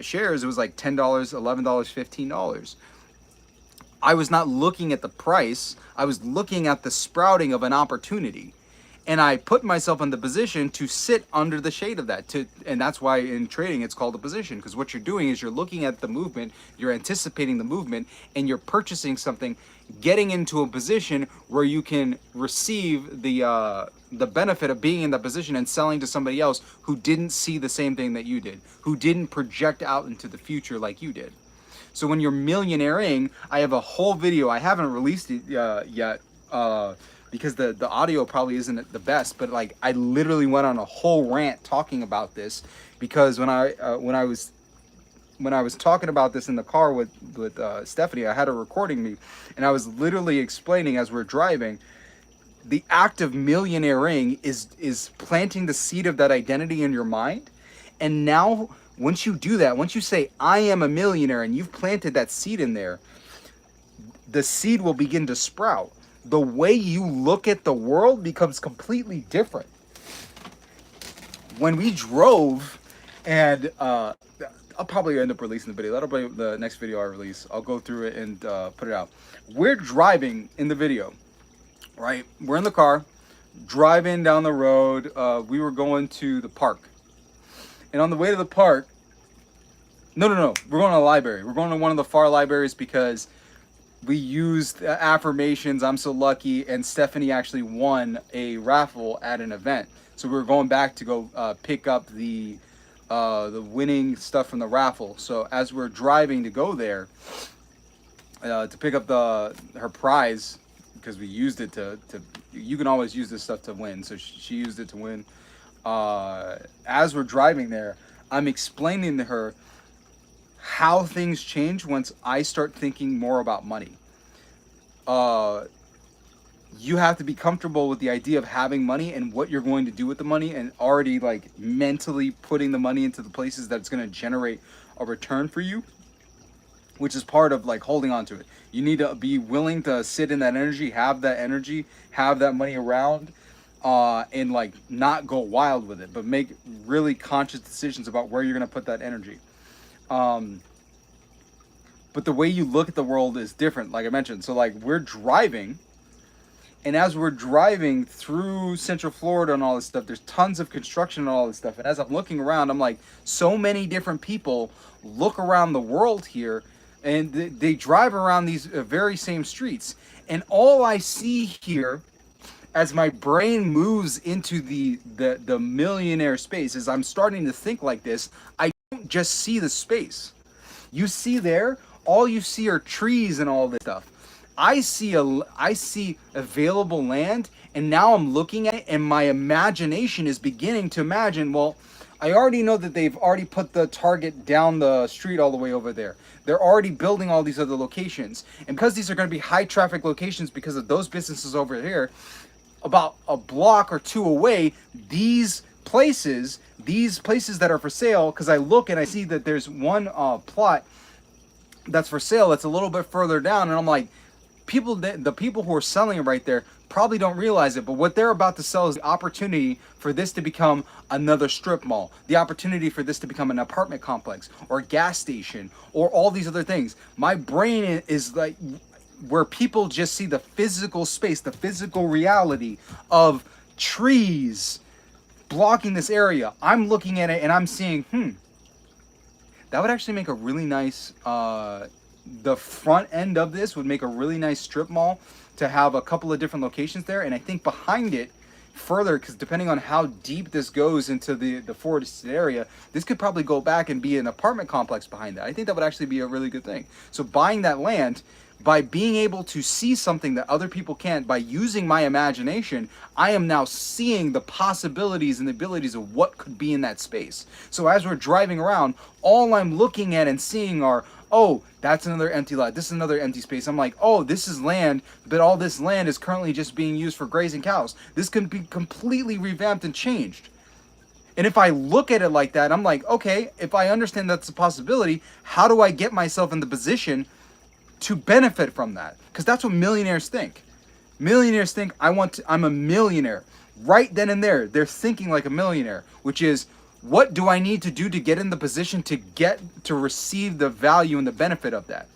shares, it was like $10, $11, $15. I was not looking at the price. I was looking at the sprouting of an opportunity. And I put myself in the position to sit under the shade of that. And that's why in trading it's called a position, because what you're doing is you're looking at the movement, you're anticipating the movement, and you're purchasing something, getting into a position where you can receive the benefit of being in that position and selling to somebody else who didn't see the same thing that you did, who didn't project out into the future like you did. So when you're millionairing, I have a whole video. I haven't released it yet because the audio probably isn't the best. But like, I literally went on a whole rant talking about this, because when I was talking about this in the car with Stephanie, I had her recording me, and I was literally explaining as we're driving. The act of millionairing is planting the seed of that identity in your mind, and now, once you do that, once you say, I am a millionaire, and you've planted that seed in there, the seed will begin to sprout. The way you look at the world becomes completely different. When we drove, and I'll probably end up releasing the video. That'll be the next video I release. I'll go through it and put it out. We're driving in the video, right? We're in the car, driving down the road. We were going to the park. And on the way to the park, no, we're going to the library. We're going to one of the far libraries because we used affirmations, I'm so lucky, and Stephanie actually won a raffle at an event. So we were going back to go pick up the winning stuff from the raffle. So as we're driving to go there to pick up her prize, because we used it to you can always use this stuff to win. So she used it to win. As we're driving there, I'm explaining to her how things change once I start thinking more about money. You have to be comfortable with the idea of having money and what you're going to do with the money, and already like mentally putting the money into the places that it's going to generate a return for you, which is part of like holding on to it. You need to be willing to sit in that energy, have that money around, and like not go wild with it, but make really conscious decisions about where you're going to put that energy. But the way you look at the world is different, like I mentioned. So like, we're driving, and as we're driving through Central Florida and all this stuff, there's tons of construction and all this stuff. And as I'm looking around, I'm like, so many different people look around the world here, and they drive around these very same streets. And all I see here, as my brain moves into the millionaire space, as I'm starting to think like this, I don't just see the space. You see there, all you see are trees and all this stuff. I see available land, and now I'm looking at it, and my imagination is beginning to imagine, well, I already know that they've already put the Target down the street all the way over there. They're already building all these other locations. And because these are going to be high traffic locations because of those businesses over here, about a block or two away, these places that are for sale, because I look and I see that there's one plot that's for sale that's a little bit further down, and I'm like, the people who are selling it right there probably don't realize it, but what they're about to sell is the opportunity for this to become another strip mall, the opportunity for this to become an apartment complex or a gas station or all these other things. My brain is like, where people just see the physical space, the physical reality of trees blocking this area. I'm looking at it and I'm seeing, that would actually make a really nice, the front end of this would make a really nice strip mall to have a couple of different locations there. And I think behind it further, because depending on how deep this goes into the forested area, this could probably go back and be an apartment complex behind that. I think that would actually be a really good thing. So buying that land, by being able to see something that other people can't, by using my imagination, I am now seeing the possibilities and the abilities of what could be in that space. So as we're driving around, all I'm looking at and seeing are, oh, that's another empty lot. This is another empty space. I'm like, oh, this is land, but all this land is currently just being used for grazing cows. This can be completely revamped and changed. And if I look at it like that, I'm like, okay, if I understand that's a possibility, how do I get myself in the position to benefit from that? Because that's what millionaires think. Millionaires think, I'm a millionaire. Right then and there, they're thinking like a millionaire, which is, what do I need to do to get in the position to receive the value and the benefit of that?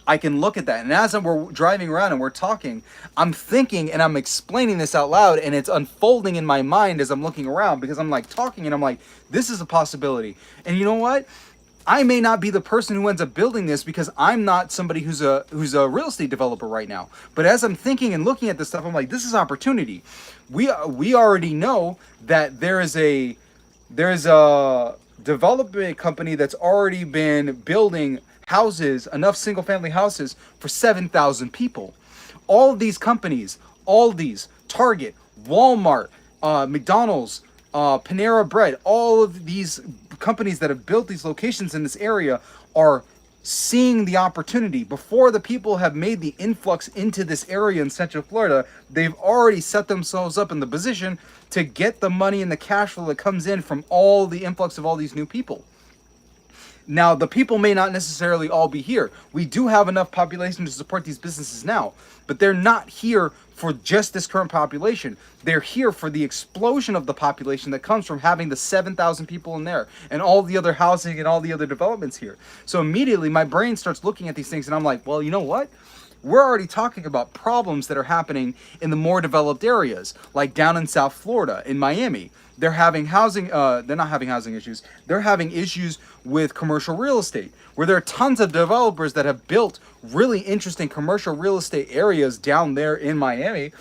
I can look at that. And as we're driving around and we're talking, I'm thinking and I'm explaining this out loud, and it's unfolding in my mind as I'm looking around, because I'm like talking and I'm like, this is a possibility. And you know what? I may not be the person who ends up building this, because I'm not somebody who's a real estate developer right now. But as I'm thinking and looking at this stuff, I'm like, this is opportunity. We already know that there's a development company that's already been building houses, enough single family houses for 7,000 people. All of these companies, Aldi's, Target, Walmart, McDonald's, Panera Bread, all of these companies that have built these locations in this area are seeing the opportunity. Before the people have made the influx into this area in Central Florida, they've already set themselves up in the position to get the money and the cash flow that comes in from all the influx of all these new people. Now, the people may not necessarily all be here. We do have enough population to support these businesses now, but they're not here for just this current population. They're here for the explosion of the population that comes from having the 7,000 people in there and all the other housing and all the other developments here. So immediately my brain starts looking at these things and I'm like, well, you know what? We're already talking about problems that are happening in the more developed areas, like down in South Florida, in Miami. They're having housing, they're not having housing issues. They're having issues with commercial real estate, where there are tons of developers that have built really interesting commercial real estate areas down there in Miami.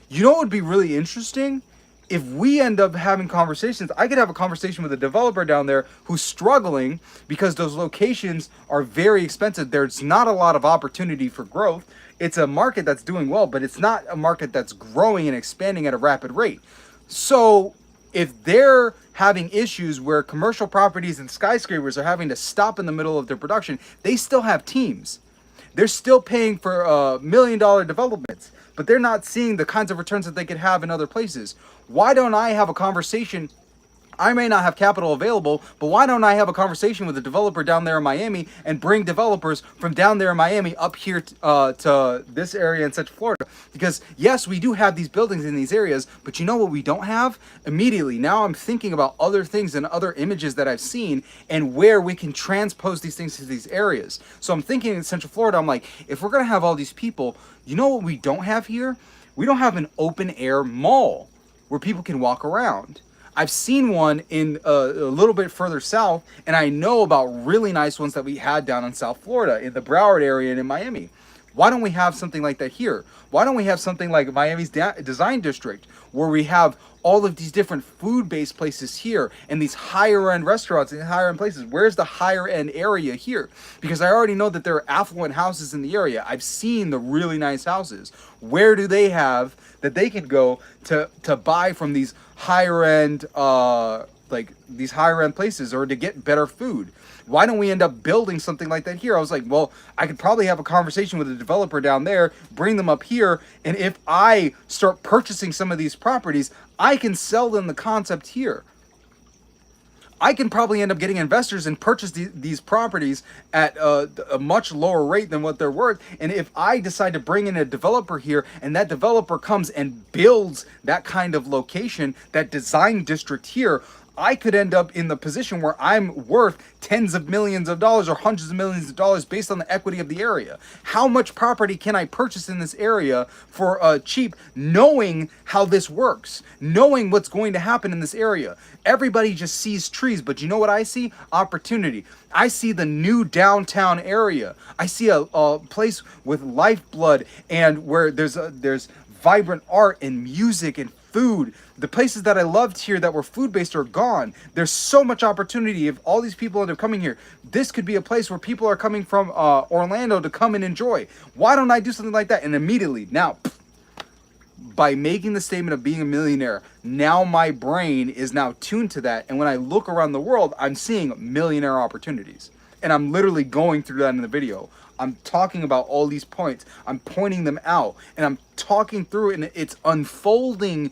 You know what would be really interesting? If we end up having conversations, I could have a conversation with a developer down there who's struggling because those locations are very expensive. There's not a lot of opportunity for growth. It's a market that's doing well, but it's not a market that's growing and expanding at a rapid rate. So if they're having issues where commercial properties and skyscrapers are having to stop in the middle of their production, they still have teams. They're still paying for $1 million developments, but they're not seeing the kinds of returns that they could have in other places. Why don't I have a conversation? I may not have capital available, but why don't I have a conversation with a developer down there in Miami and bring developers from down there in Miami up here to this area in Central Florida? Because yes, we do have these buildings in these areas, but you know what we don't have? Immediately, now I'm thinking about other things and other images that I've seen and where we can transpose these things to these areas. So I'm thinking in Central Florida, I'm like, if we're going to have all these people, you know what we don't have here? We don't have an open air mall where people can walk around. I've seen one in a little bit further south, and I know about really nice ones that we had down in South Florida, in the Broward area and in Miami. Why don't we have something like that here? Why don't we have something like Miami's Design District, where we have all of these different food-based places here and these higher-end restaurants and higher-end places? Where's the higher-end area here? Because I already know that there are affluent houses in the area. I've seen the really nice houses. Where do they have that they can go to buy from these higher-end these higher-end places, or to get better food? Why don't we end up building something like that here? I was like, well, I could probably have a conversation with a developer down there, bring them up here, and if I start purchasing some of these properties, I can sell them the concept here. I can probably end up getting investors and purchase these properties at a much lower rate than what they're worth. And if I decide to bring in a developer here, and that developer comes and builds that kind of location, that design district here, I could end up in the position where I'm worth tens of millions of dollars or hundreds of millions of dollars based on the equity of the area. How much property can I purchase in this area for cheap, knowing how this works, knowing what's going to happen in this area? Everybody just sees trees, but you know what I see? Opportunity. I see the new downtown area. I see a place with lifeblood, and where there's vibrant art and music and food. The places that I loved here that were food-based are gone. There's so much opportunity. If all these people end up coming here, this could be a place where people are coming from Orlando to come and enjoy. Why don't I do something like that? And immediately, now, by making the statement of being a millionaire, now my brain is now tuned to that. And when I look around the world, I'm seeing millionaire opportunities. And I'm literally going through that in the video. I'm talking about all these points. I'm pointing them out, and I'm talking through it, and it's unfolding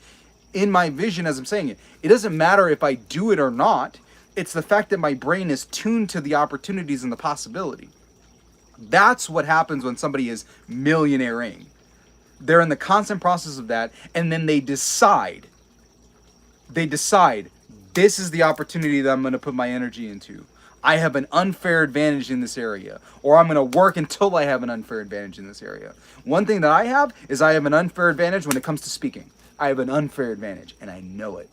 in my vision as I'm saying it. It doesn't matter if I do it or not. It's the fact that my brain is tuned to the opportunities and the possibility. That's what happens when somebody is millionairing. They're in the constant process of that, and then they decide, this is the opportunity that I'm going to put my energy into. I have an unfair advantage in this area, or I'm going to work until I have an unfair advantage in this area. One thing that I have is I have an unfair advantage when it comes to speaking. I have an unfair advantage, and I know it.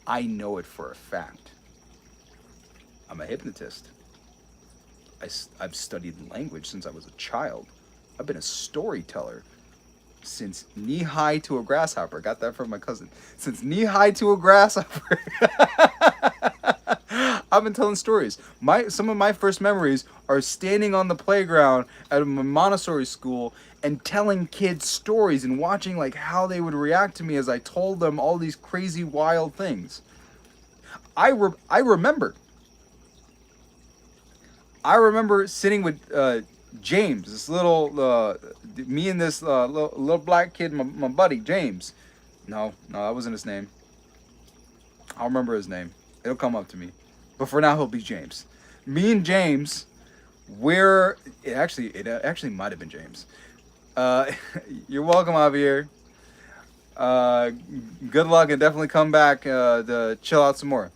I know it for a fact. I'm a hypnotist. I've studied language since I was a child. I've been a storyteller since knee-high to a grasshopper. Got that from my cousin. Since knee-high to a grasshopper. I've been telling stories. Some of my first memories are standing on the playground at a Montessori school and telling kids stories and watching like how they would react to me as I told them all these crazy, wild things. I remember sitting with James, this little, me and this little black kid, my buddy, James. No, that wasn't his name. I'll remember his name. It'll come up to me. But for now, he'll be James. Me and James, it actually might have been James. You're welcome, Javier. Good luck and definitely come back to chill out some more.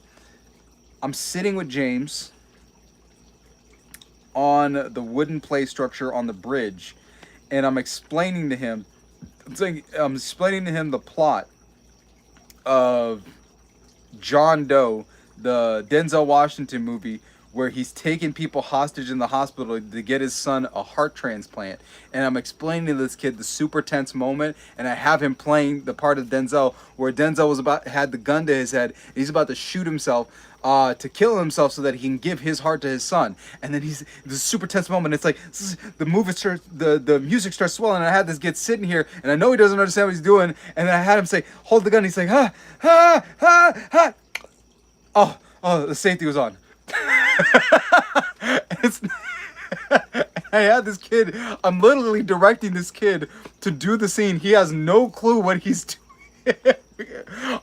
I'm sitting with James on the wooden play structure on the bridge, and I'm explaining to him the plot of John Doe, the Denzel Washington movie, where he's taking people hostage in the hospital to get his son a heart transplant. And I'm explaining to this kid the super tense moment, and I have him playing the part of Denzel where Denzel had the gun to his head. He's about to shoot himself to kill himself so that he can give his heart to his son. And then this super tense moment. It's like the music starts swelling, and I had this kid sitting here, and I know he doesn't understand what he's doing. And then I had him say, "Hold the gun." He's like, "Ha, ha, ha, ha." Oh, the safety was on. I had this kid. I'm literally directing this kid to do the scene. He has no clue what he's doing.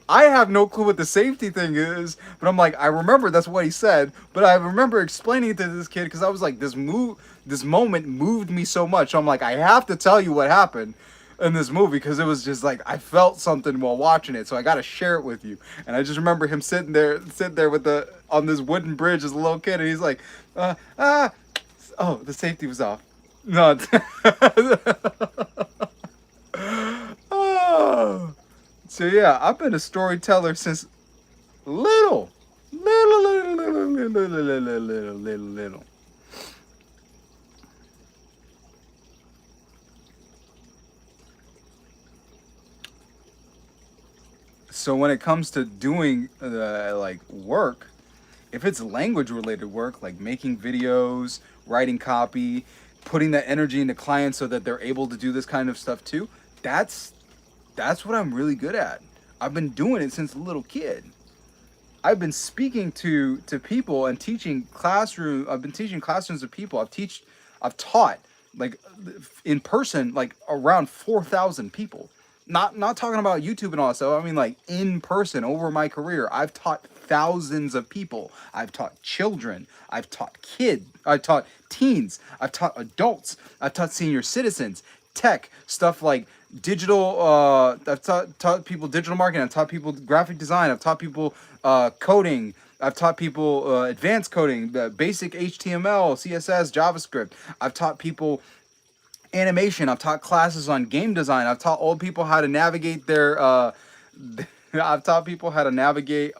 I have no clue what the safety thing is, but I'm like, I remember that's what he said, but I remember explaining it to this kid because I was like, this moment moved me so much. So I'm like, I have to tell you what happened in this movie because it was just like I felt something while watching it, so I got to share it with you. And I just remember him sitting there with on this wooden bridge as a little kid, and he's like, oh, the safety was off. No. Oh. So yeah, I've been a storyteller since little. So when it comes to doing like work, if it's language related work, like making videos, writing copy, putting that energy into clients so that they're able to do this kind of stuff too, that's what I'm really good at. I've been doing it since a little kid. I've been speaking to people and teaching classroom. I've been teaching classrooms of people. I've taught like in person like around 4,000 people. Not talking about YouTube and all that stuff. I mean like in person over my career. I've taught thousands of people. I've taught children. I've taught kids. I've taught teens. I've taught adults. I've taught senior citizens. Tech stuff like digital. I've taught people digital marketing. I've taught people graphic design. I've taught people coding. I've taught people advanced coding, the basic HTML, CSS, JavaScript. I've taught people animation. I've taught classes on game design. I've taught old people how to navigate their I've taught people how to navigate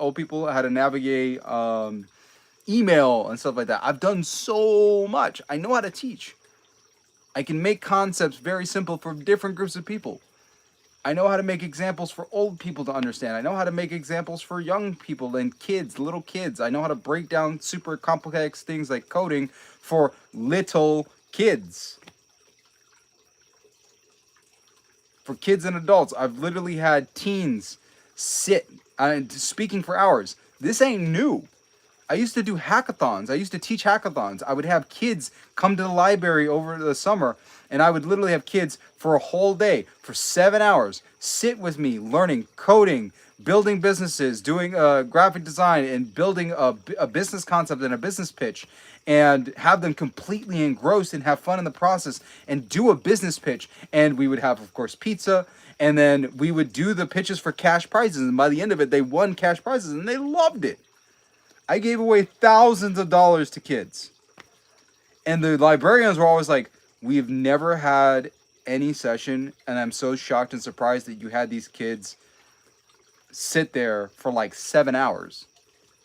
email and stuff like that. I've done so much. I know how to teach. I can make concepts very simple for different groups of people. I know how to make examples for old people to understand. I know how to make examples for young people and kids, little kids. I know how to break down super complex things like coding for little kids. For kids and adults, I've literally had teens sit speaking for hours. This ain't new. I used to do hackathons. I used to teach hackathons. I would have kids come to the library over the summer, and I would literally have kids for a whole day, for 7 hours, sit with me learning coding, building businesses, doing graphic design, and building a business concept and a business pitch, and have them completely engrossed and have fun in the process and do a business pitch. And we would have, of course, pizza, and then we would do the pitches for cash prizes. And by the end of it, they won cash prizes, and they loved it. I gave away thousands of dollars to kids. And the librarians were always like, we've never had any session, and I'm so shocked and surprised that you had these kids sit there for like 7 hours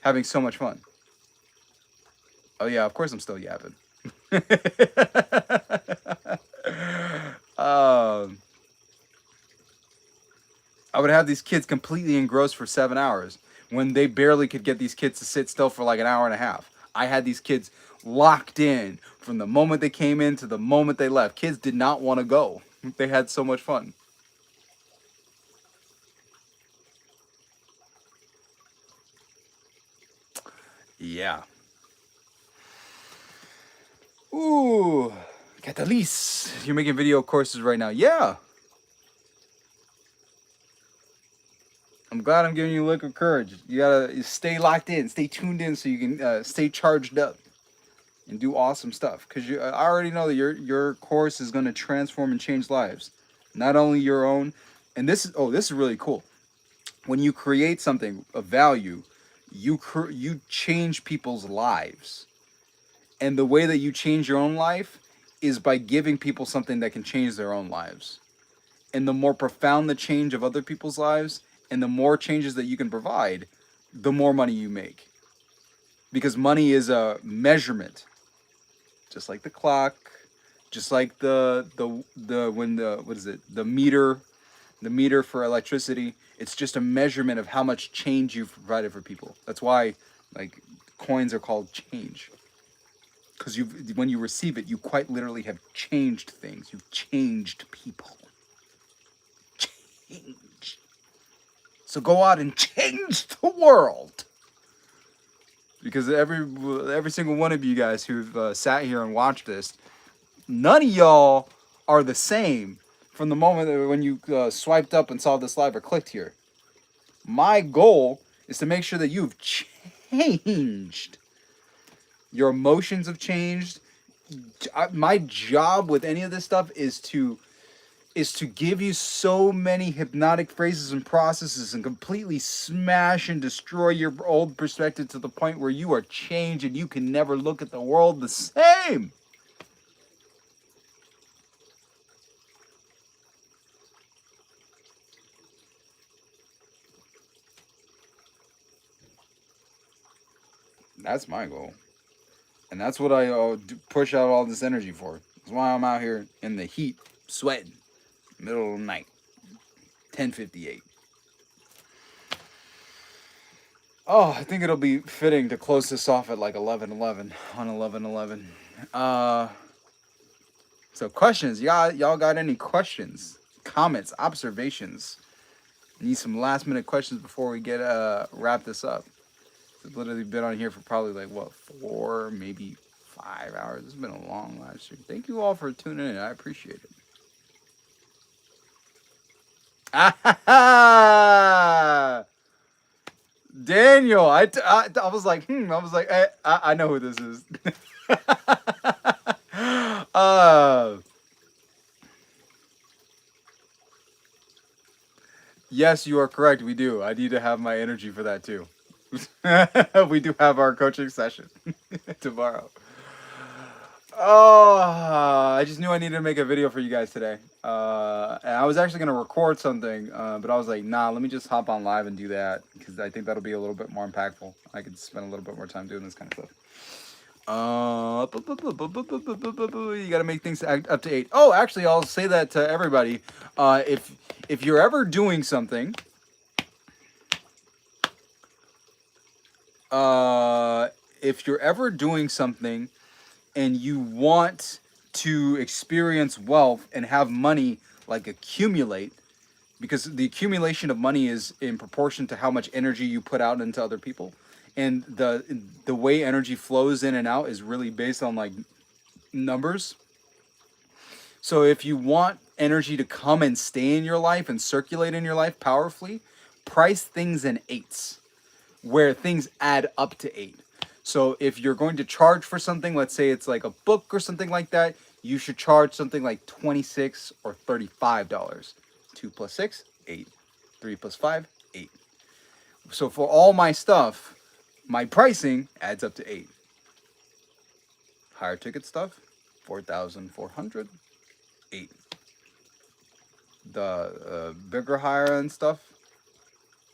having so much fun. Oh yeah, of course I'm still yapping. I would have these kids completely engrossed for 7 hours when they barely could get these kids to sit still for like an hour and a half. I had these kids locked in from the moment they came in to the moment they left. Kids did not want to go. They had so much fun. Yeah. Ooh, Catalyst. You're making video courses right now. Yeah. I'm glad I'm giving you liquid courage. You gotta stay locked in, stay tuned in, so you can stay charged up and do awesome stuff. Cause I already know that your course is gonna transform and change lives, not only your own. And this is really cool. When you create something of value, you change people's lives. And the way that you change your own life is by giving people something that can change their own lives. And the more profound the change of other people's lives, and the more changes that you can provide, the more money you make. Because money is a measurement. Just like the clock, just like the meter for electricity. It's just a measurement of how much change you've provided for people. That's why like coins are called change. Because when you receive it, you quite literally have changed things. You've changed people. Change. So go out and change the world. Because every single one of you guys who've sat here and watched this, none of y'all are the same from the moment that when you swiped up and saw this live or clicked here. My goal is to make sure that you've changed. Your emotions have changed. My job with any of this stuff is to give you so many hypnotic phrases and processes and completely smash and destroy your old perspective to the point where you are changed and you can never look at the world the same. That's my goal. And that's what I push out all this energy for. That's why I'm out here in the heat, sweating, middle of the night, 10:58. Oh, I think it'll be fitting to close this off at like 11:11 on 11:11. So questions, y'all got any questions, comments, observations? Need some last minute questions before we get wrap this up. I've literally been on here for probably like 4, maybe 5 hours. It's been a long live stream. Thank you all for tuning in. I appreciate it. Ah, Daniel, I was like, I was like, I know who this is. Yes, you are correct. We do. I need to have my energy for that too. We do have our coaching session tomorrow. Oh, I just knew I needed to make a video for you guys today. And I was actually going to record something, but I was like, nah, let me just hop on live and do that because I think that'll be a little bit more impactful. I could spend a little bit more time doing this kind of stuff. You got to make things up to 8. Oh, actually, I'll say that to everybody. If you're ever doing something, and you want to experience wealth and have money like accumulate, because the accumulation of money is in proportion to how much energy you put out into other people, and the way energy flows in and out is really based on like numbers. So if you want energy to come and stay in your life and circulate in your life powerfully, price things in 8s, where things add up to 8. So if you're going to charge for something, let's say it's like a book or something like that, you should charge something like $26 or $35. 2 plus 6, 8. 3 plus 5, 8. So for all my stuff, My pricing adds up to 8. Higher ticket stuff, 4,400, 8. The bigger higher end stuff,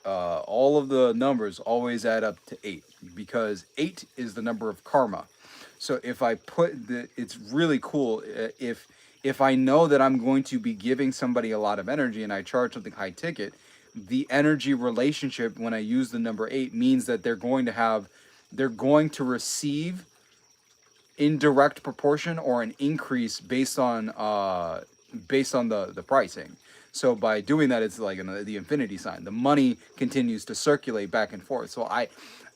all of the numbers always add up to 8 because 8 is the number of karma. So if I put it's really cool if I know that I'm going to be giving somebody a lot of energy and I charge something high ticket, the energy relationship when I use the number 8 means that they're going to receive in direct proportion or an increase based on the pricing. So by doing that, it's like the infinity sign. The money continues to circulate back and forth. So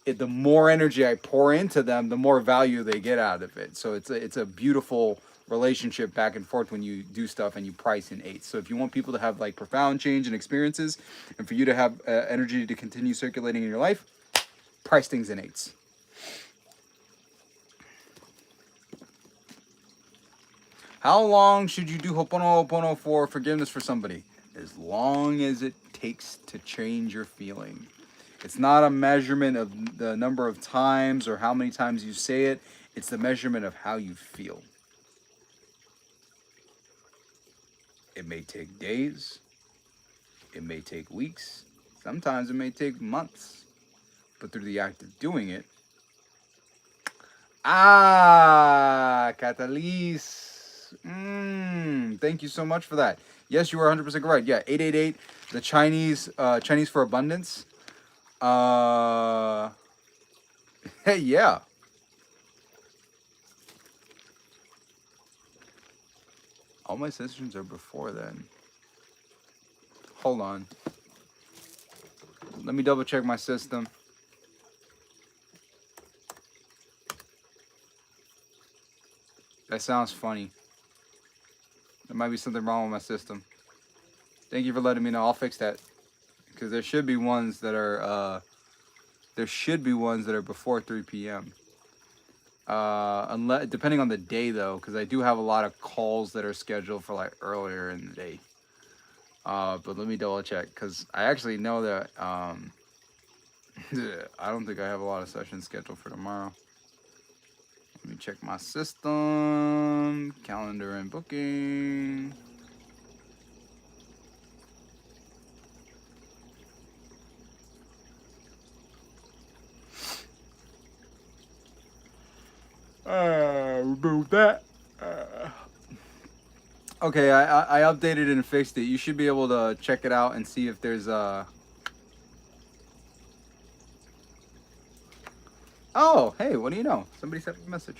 the more energy I pour into them, the more value they get out of it. So it's a beautiful relationship back and forth when you do stuff and you price in 8s. So if you want people to have like profound change and experiences, and for you to have energy to continue circulating in your life, price things in 8s. How long should you do Ho'oponopono for forgiveness for somebody? As long as it takes to change your feeling. It's not a measurement of the number of times or how many times you say it. It's the measurement of how you feel. It may take days. It may take weeks. Sometimes it may take months. But through the act of doing it, Catalyse. Thank you so much for that. Yes, you are 100% correct. Yeah, 888, the Chinese for abundance. Hey, yeah. All my sessions are before then. Hold on. Let me double check my system. That sounds funny. There might be something wrong with my system. Thank you for letting me know. I'll fix that. Because there should be ones that are before 3 p.m. Unless depending on the day though, because I do have a lot of calls that are scheduled for like earlier in the day. But let me double check because I actually know that I don't think I have a lot of sessions scheduled for tomorrow. Let me check my system, calendar and booking. Remove that. Okay, I updated and fixed it. You should be able to check it out and see if there's Oh, hey, what do you know? Somebody sent me a message.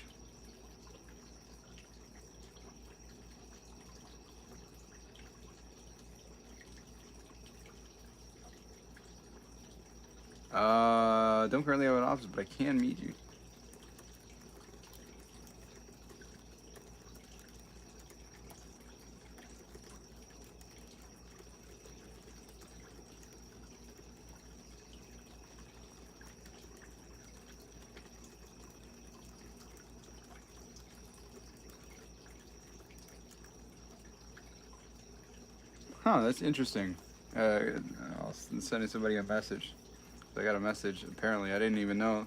Don't currently have an office, but I can meet you. Huh, that's interesting. I'll send somebody a message. I got a message. Apparently, I didn't even know.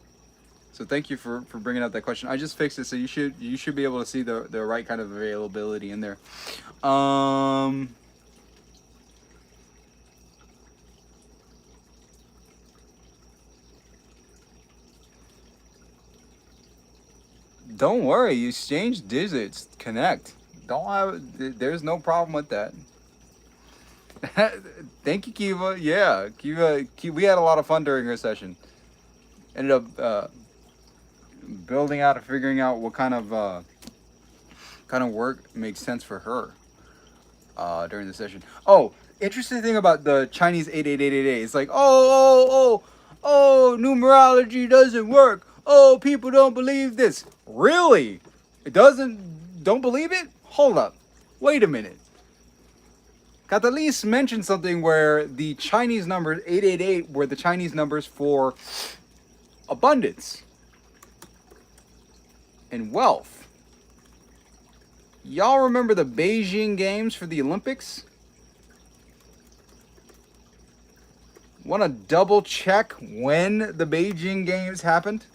So thank you for bringing up that question. I just fixed it, so you should be able to see the right kind of availability in there. Don't worry, you exchange digits, connect. There's no problem with that. Thank you, Kiva. Yeah, Kiva, we had a lot of fun during her session. Ended up building out and figuring out what kind of work makes sense for her during the session. Oh, interesting thing about the Chinese 88888. It's like, oh, numerology doesn't work. Oh, people don't believe this. Really? It doesn't? Don't believe it? Hold up. Wait a minute. Catalyse mentioned something where the Chinese numbers 888 were the Chinese numbers for abundance and wealth. Y'all remember the Beijing Games for the Olympics? Want to double check when the Beijing Games happened?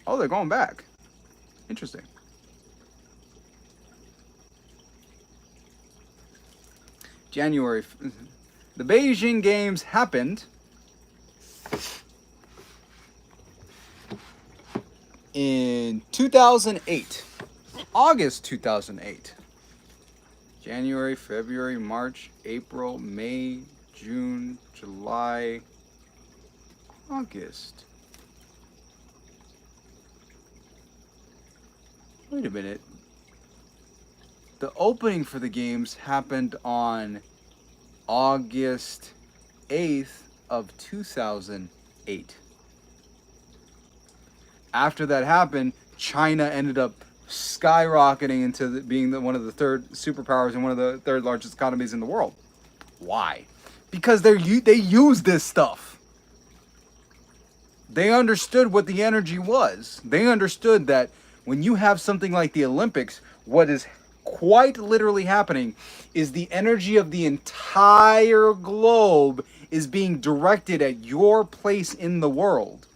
Oh, they're going back. Interesting. January. The Beijing Games happened in 2008. August 2008. January, February, March, April, May, June, July, August. Wait a minute. The opening for the games happened on August 8th of 2008. After that happened, China ended up skyrocketing into being one of the third superpowers and one of the third largest economies in the world. Why? Because they use this stuff. They understood what the energy was. They understood that when you have something like the Olympics, what is quite literally happening is the energy of the entire globe is being directed at your place in the world.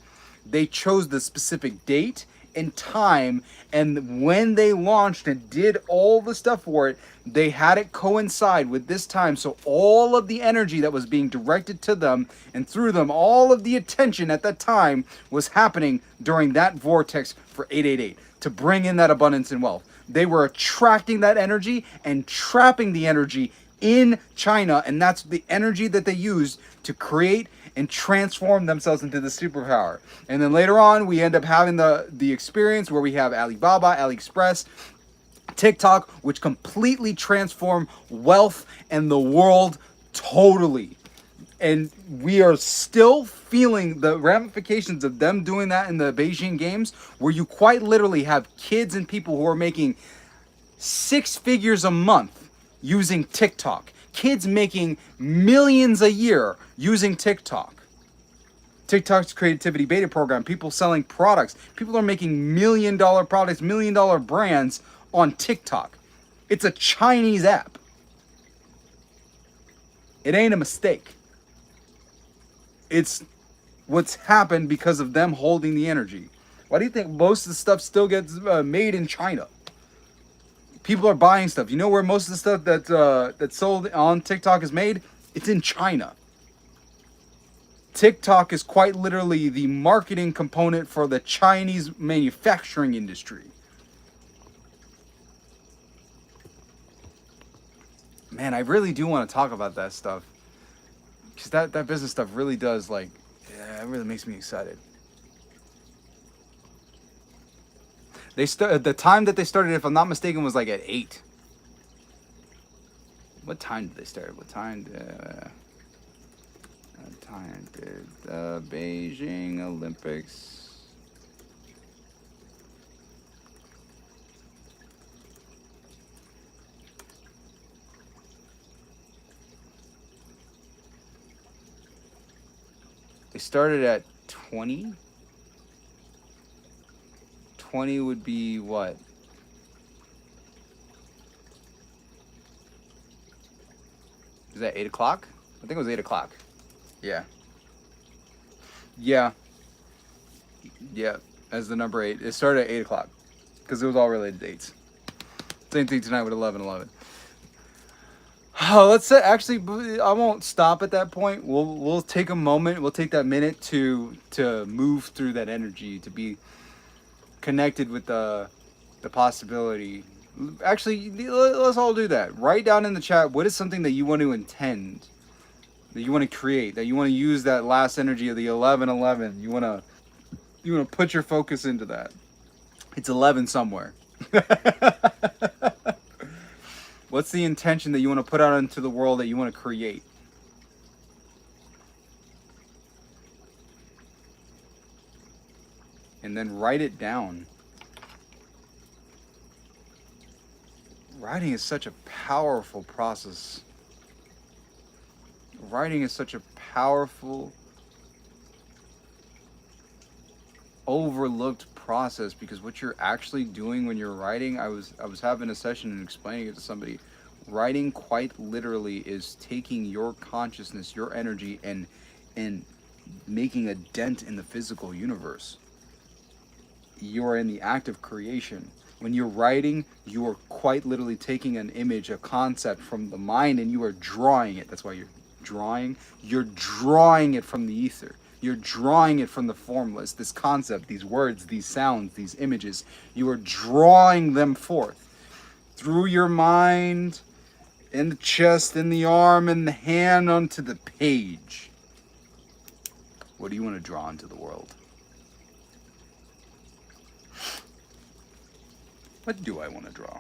They chose the specific date and time, and when they launched and did all the stuff for it, they had it coincide with this time, so all of the energy that was being directed to them and through them, all of the attention at that time was happening during that vortex for 888 to bring in that abundance and wealth. They were attracting that energy and trapping the energy in China, and that's the energy that they used to create and transform themselves into the superpower. And then later on, we end up having the experience where we have Alibaba, AliExpress, TikTok, which completely transform wealth and the world totally. And we are still feeling the ramifications of them doing that in the Beijing Games, where you quite literally have kids and people who are making 6 figures a month using TikTok. Kids making millions a year using TikTok. TikTok's creativity beta program, people selling products. People are making $1 million products, $1 million brands on TikTok. It's a Chinese app. It ain't a mistake. It's what's happened because of them holding the energy. Why do you think most of the stuff still gets made in China? People are buying stuff. You know where most of the stuff that's sold on TikTok is made? It's in China. TikTok is quite literally the marketing component for the Chinese manufacturing industry. Man, I really do want to talk about that stuff. Because that business stuff really does, like, yeah, it really makes me excited. The time that they started, if I'm not mistaken, was like at 8. What time did they start? What time did the Beijing Olympics? They started at 20. 20 would be what? Is that 8 o'clock? I think it was 8 o'clock. Yeah. Yeah. Yeah. As the number 8. It started at 8 o'clock. Because it was all related dates. Same thing tonight with 11/11. Let's say, actually, I won't stop at that point. We'll take a moment. We'll take that minute to move through that energy, to be connected with the possibility. Actually, let's all do that. Write down in the chat, what is something that you want to intend, that you want to create, that you want to use that last energy of the 11/11. You want to put your focus into that. It's 11 somewhere. What's the intention that you want to put out into the world, that you want to create? And then write it down. Writing is such a powerful process. Writing is such a powerful overlooked process, because what you're actually doing when you're writing, I was having a session and explaining it to somebody. Writing quite literally is taking your consciousness, your energy, and making a dent in the physical universe. You're in the act of creation. When you're writing, you are quite literally taking an image, a concept from the mind, and you are drawing it. That's why you're drawing. You're drawing it from the ether. You're drawing it from the formless. This concept, these words, these sounds, these images, you are drawing them forth through your mind, in the chest, in the arm, in the hand, onto the page. What do you want to draw into the world? What do I want to draw?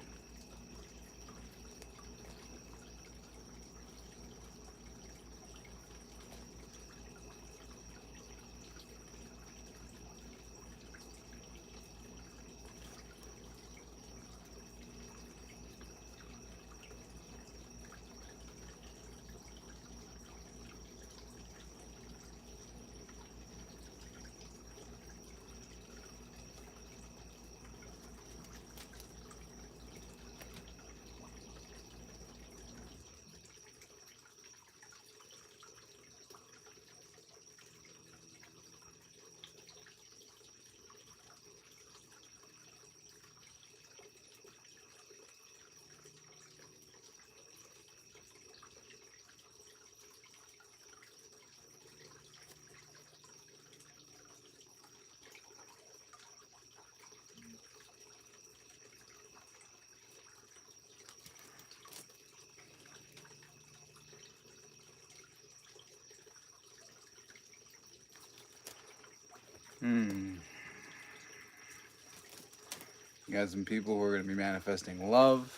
You got some people who are going to be manifesting love.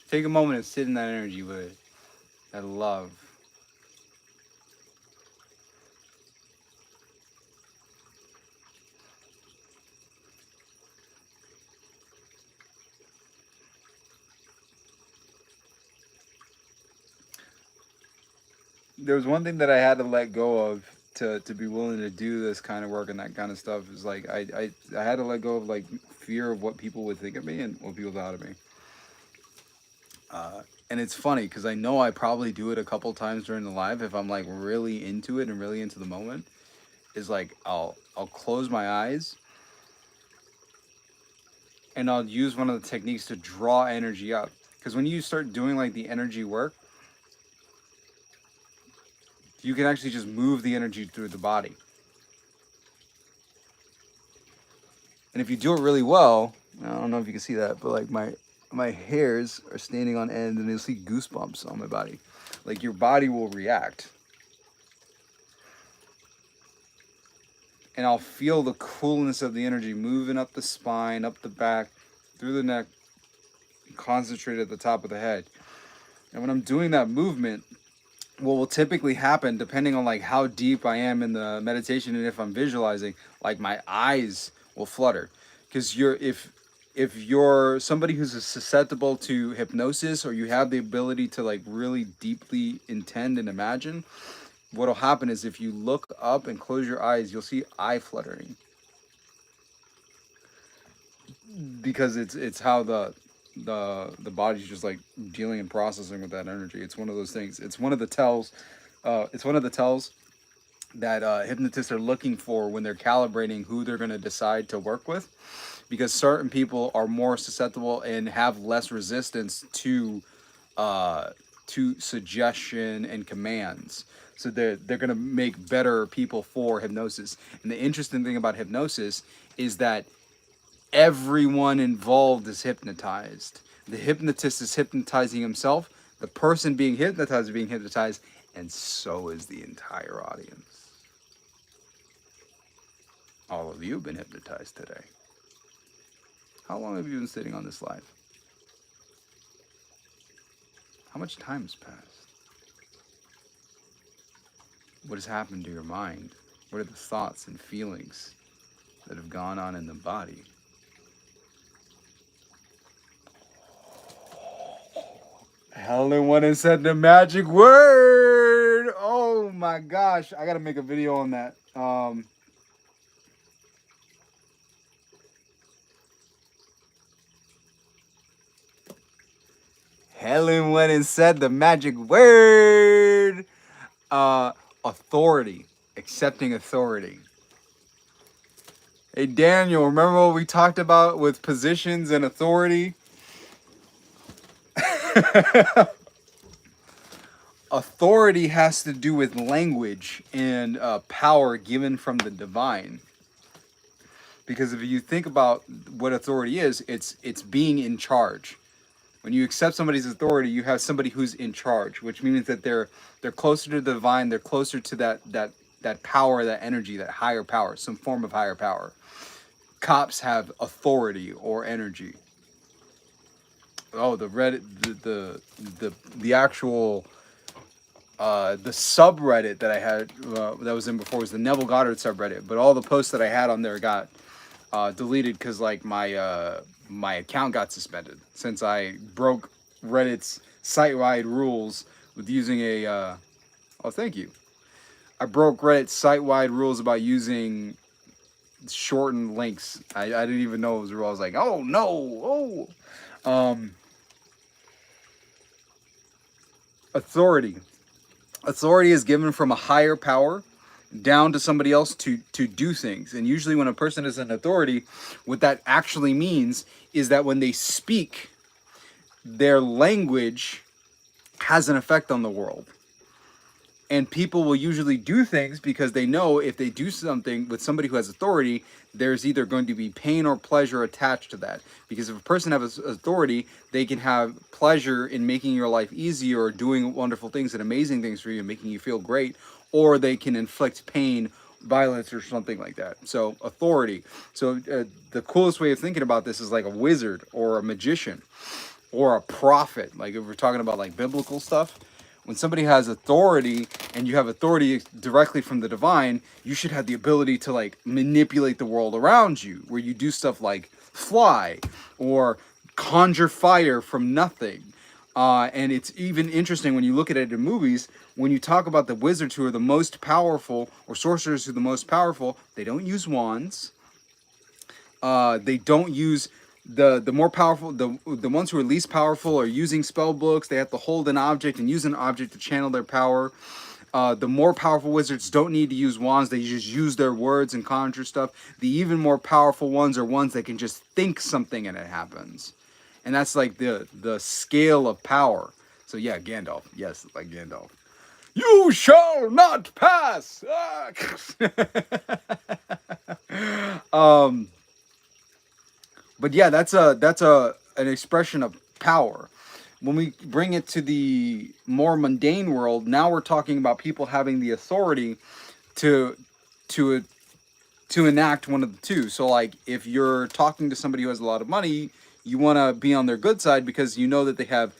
Take a moment and sit in that energy with it. That love. There was one thing that I had to let go of to be willing to do this kind of work and that kind of stuff. Is like I had to let go of like fear of what people would think of me and what people thought of me. And it's funny because I know I probably do it a couple times during the live if I'm like really into it and really into the moment. Is like I'll close my eyes and I'll use one of the techniques to draw energy up. Because when you start doing like the energy work, you can actually just move the energy through the body. And if you do it really well, I don't know if you can see that, but like my hairs are standing on end and you'll see goosebumps on my body. Like your body will react. And I'll feel the coolness of the energy moving up the spine, up the back, through the neck, concentrate at the top of the head. And when I'm doing that movement, what will typically happen, depending on like how deep I am in the meditation and if I'm visualizing, like my eyes will flutter. Because if you're somebody who's susceptible to hypnosis, or you have the ability to like really deeply intend and imagine, what'll happen is if you look up and close your eyes, you'll see eye fluttering. Because it's how the body's just like dealing and processing with that energy. It's one of those things. It's one of the tells. It's one of the tells that hypnotists are looking for when they're calibrating who they're going to decide to work with, because certain people are more susceptible and have less resistance to suggestion and commands. So they're going to make better people for hypnosis. And the interesting thing about hypnosis is that everyone involved is hypnotized. The hypnotist is hypnotizing himself. The person being hypnotized is being hypnotized, and so is the entire audience. All of you have been hypnotized today. How long have you been sitting on this live? How much time has passed? What has happened to your mind? What are the thoughts and feelings that have gone on in the body? Helen went and said the magic word. Oh my gosh. I gotta make a video on that. Helen went and said the magic word. Authority. Accepting authority. Hey, Daniel, remember what we talked about with positions and authority? Authority has to do with language and power given from the divine. Because if you think about what authority is, it's being in charge. When you accept somebody's authority, you have somebody who's in charge, which means that they're closer to the divine, they're closer to that power, that energy, that higher power, some form of higher power. Cops have authority or energy. Oh, the Reddit, the actual the subreddit that I had that was in before was the Neville Goddard subreddit, but all the posts that I had on there got deleted because like my account got suspended since I broke Reddit's site-wide rules with using a oh, thank you. I broke Reddit's site-wide rules about using shortened links. I didn't even know it was a rule. I was like, oh no, authority. Authority is given from a higher power down to somebody else to do things. And usually when a person is an authority, what that actually means is that when they speak, their language has an effect on the world. And people will usually do things because they know if they do something with somebody who has authority, there's either going to be pain or pleasure attached to that. Because if a person has authority, they can have pleasure in making your life easier or doing wonderful things and amazing things for you and making you feel great. Or they can inflict pain, violence, or something like that. So authority. So the coolest way of thinking about this is like a wizard or a magician or a prophet. Like if we're talking about like biblical stuff. When somebody has authority and you have authority directly from the divine, you should have the ability to like manipulate the world around you, where you do stuff like fly or conjure fire from nothing. And it's even interesting when you look at it in movies, when you talk about the wizards who are the most powerful or sorcerers who are the most powerful, they don't use wands. They don't use the more powerful, the ones who are least powerful are using spell books. They have to hold an object and use an object to channel their power. The more powerful wizards don't need to use wands. They just use their words and conjure stuff. The even more powerful ones are ones that can just think something and it happens. And that's like the scale of power. So yeah, Gandalf. Yes, like Gandalf. You shall not pass. But yeah, that's an expression of power. When we bring it to the more mundane world, now we're talking about people having the authority to enact one of the two. So like if you're talking to somebody who has a lot of money, you want to be on their good side because you know that they have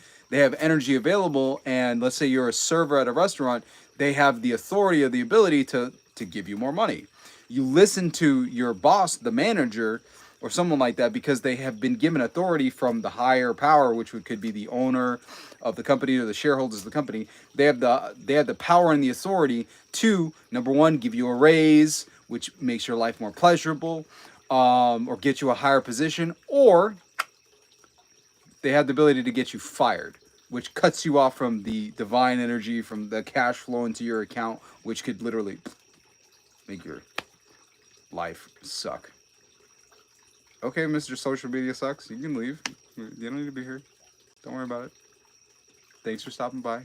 energy available, and let's say you're a server at a restaurant, they have the authority or the ability to give you more money. You listen to your boss, the manager, or someone like that, because they have been given authority from the higher power, which could be the owner of the company or the shareholders of the company. They have the power and the authority to, number one, give you a raise, which makes your life more pleasurable, or get you a higher position, or they have the ability to get you fired, which cuts you off from the divine energy, from the cash flow into your account, which could literally make your life suck. Okay, Mr. Social Media Sucks, you can leave. You don't need to be here. Don't worry about it. Thanks for stopping by.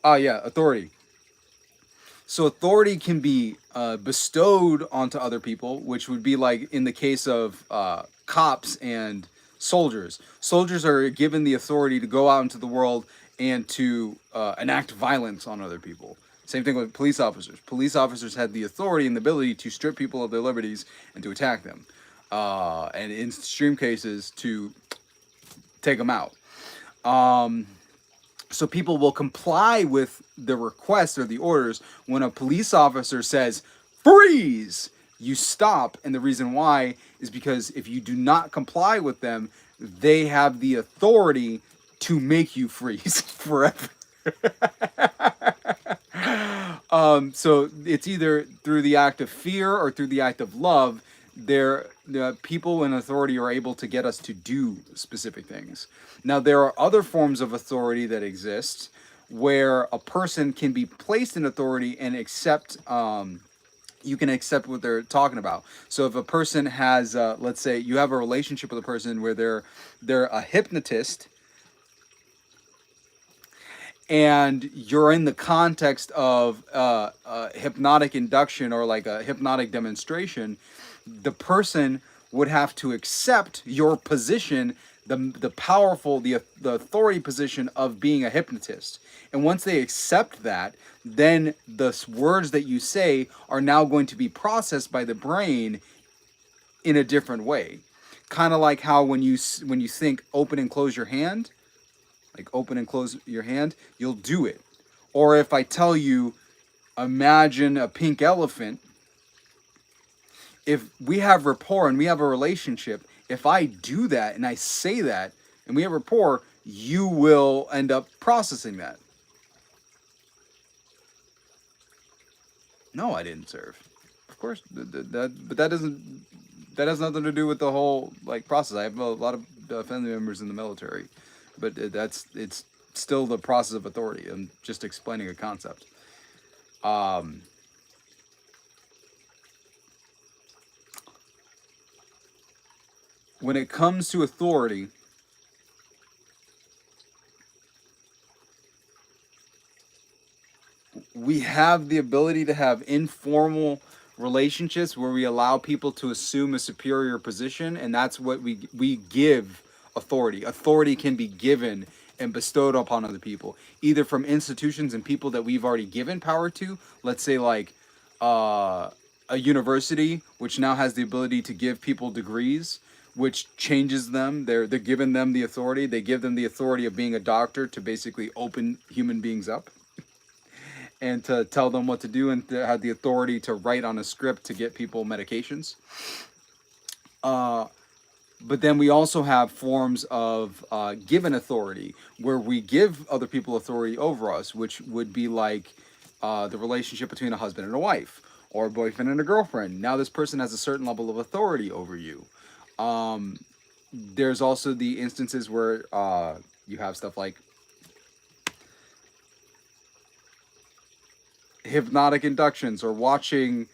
Yeah, authority. So authority can be bestowed onto other people, which would be like in the case of cops and soldiers. Soldiers are given the authority to go out into the world and to enact violence on other people. Same thing with police officers. Police officers had the authority and the ability to strip people of their liberties and to attack them. And in extreme cases, to take them out. So people will comply with the request or the orders. When a police officer says, freeze, you stop. And the reason why is because if you do not comply with them, they have the authority to make you freeze forever. So it's either through the act of fear or through the act of love. The people in authority are able to get us to do specific things. Now, there are other forms of authority that exist where a person can be placed in authority and accept. You can accept what they're talking about. So if a person has, let's say, you have a relationship with a person where they're a hypnotist, and you're in the context of hypnotic induction or like a hypnotic demonstration, the person would have to accept your position, the powerful, the authority position of being a hypnotist. And once they accept that, then the words that you say are now going to be processed by the brain in a different way. Kind of like how when you think open and close your hand, like open and close your hand, you'll do it. Or if I tell you, imagine a pink elephant, if we have rapport and we have a relationship, if I do that and I say that and we have rapport, you will end up processing that. No, I didn't serve. Of course, but that doesn't. That has nothing to do with the whole like process. I have a lot of family members in the military, but it's still the process of authority. I'm just explaining a concept. When it comes to authority, we have the ability to have informal relationships where we allow people to assume a superior position, and that's what we give authority. Authority can be given and bestowed upon other people, either from institutions and people that we've already given power to. Let's say like a university, which now has the ability to give people degrees, which changes them. They're giving them the authority. They give them the authority of being a doctor to basically open human beings up and to tell them what to do, and to have the authority to write on a script to get people medications. But then we also have forms of given authority where we give other people authority over us, which would be like the relationship between a husband and a wife, or a boyfriend and a girlfriend. Now this person has a certain level of authority over you. There's also the instances where you have stuff like hypnotic inductions or watching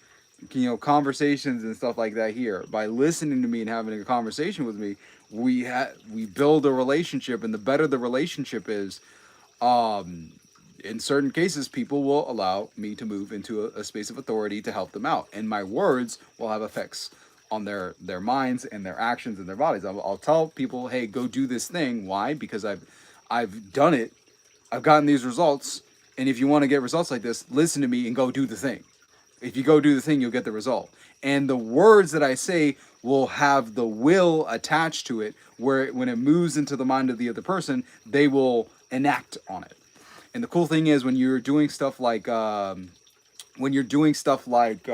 conversations and stuff like that. Here, by listening to me and having a conversation with me, we build a relationship, and the better the relationship is, in certain cases people will allow me to move into a space of authority to help them out, and my words will have effects on their minds and their actions and their bodies. I'll tell people, hey, go do this thing. Why? Because I've done it, I've gotten these results. And if you want to get results like this, listen to me and go do the thing. If you go do the thing, you'll get the result. And the words that I say will have the will attached to it, where when it moves into the mind of the other person, they will enact on it. And the cool thing is when you're doing stuff like when you're doing stuff like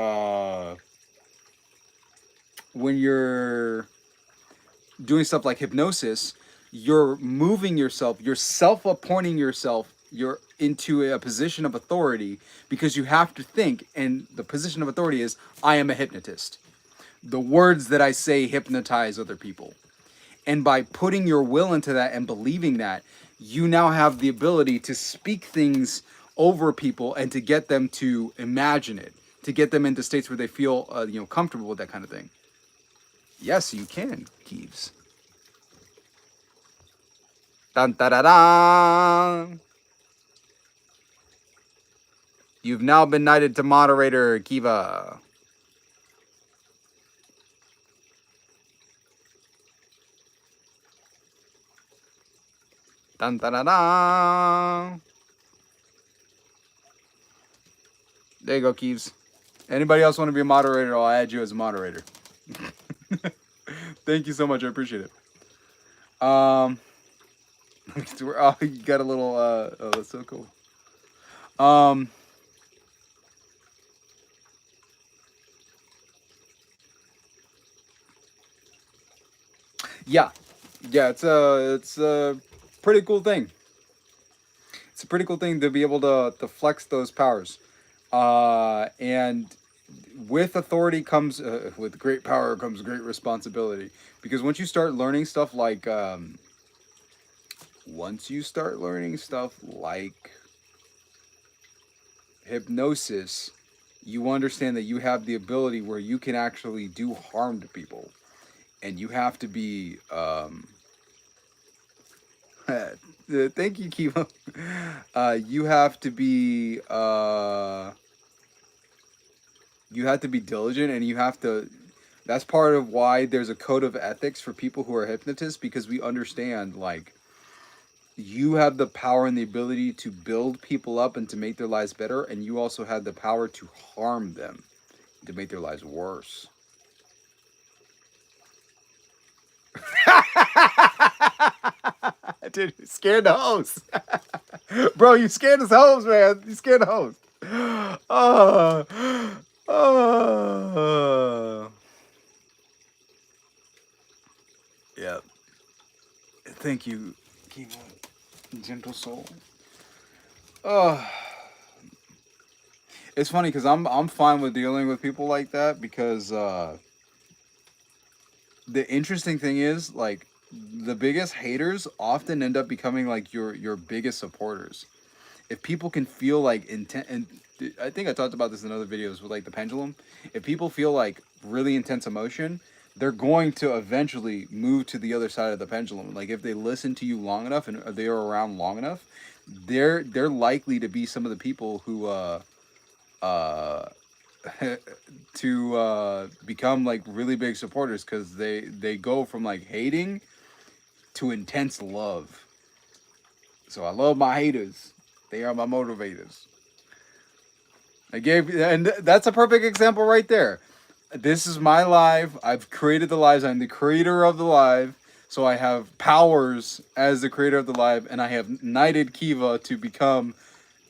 hypnosis, you're moving yourself, you're self-appointing yourself, you're into a position of authority, because you have to think, and the position of authority is, I am a hypnotist. The words that I say hypnotize other people. And by putting your will into that and believing that, you now have the ability to speak things over people and to get them to imagine it, to get them into states where they feel comfortable with that kind of thing. Yes, you can, Keeves. Dun, da, da, da. You've now been knighted to moderator, Kiva. Dun, da, da, da. There you go, Keeves. Anybody else want to be a moderator? I'll add you as a moderator. Thank you so much. I appreciate it. Oh, you got a little. Oh, that's so cool. Yeah, it's a pretty cool thing. It's It's a pretty cool thing to be able to flex those powers. And with authority comes, with great power comes great responsibility. Because once you start learning stuff like, hypnosis, you understand that you have the ability where you can actually do harm to people. And you have to be, thank you, Kiva. You have to be, diligent, and you have to. That's part of why there's a code of ethics for people who are hypnotists, because we understand, like, you have the power and the ability to build people up and to make their lives better, and you also have the power to harm them, to make their lives worse. Dude, you scared the host. Bro, you scared his host, man. You scared the host. Oh, oh. Yeah. Thank you, Kiva, gentle soul. Oh. It's funny because I'm fine with dealing with people like that, because the interesting thing is, like, the biggest haters often end up becoming like your biggest supporters. If people can feel like intent, and I think I talked about this in other videos with like the pendulum. If people feel like really intense emotion, they're going to eventually move to the other side of the pendulum. Like, if they listen to you long enough and they are around long enough, they're likely to be some of the people who uh to become like really big supporters, because they go from like hating to intense love. So I love my haters. They are my motivators. And that's a perfect example right there. This is my live. I've created the lives. I'm the creator of the live. So I have powers as the creator of the live, and I have knighted Kiva to become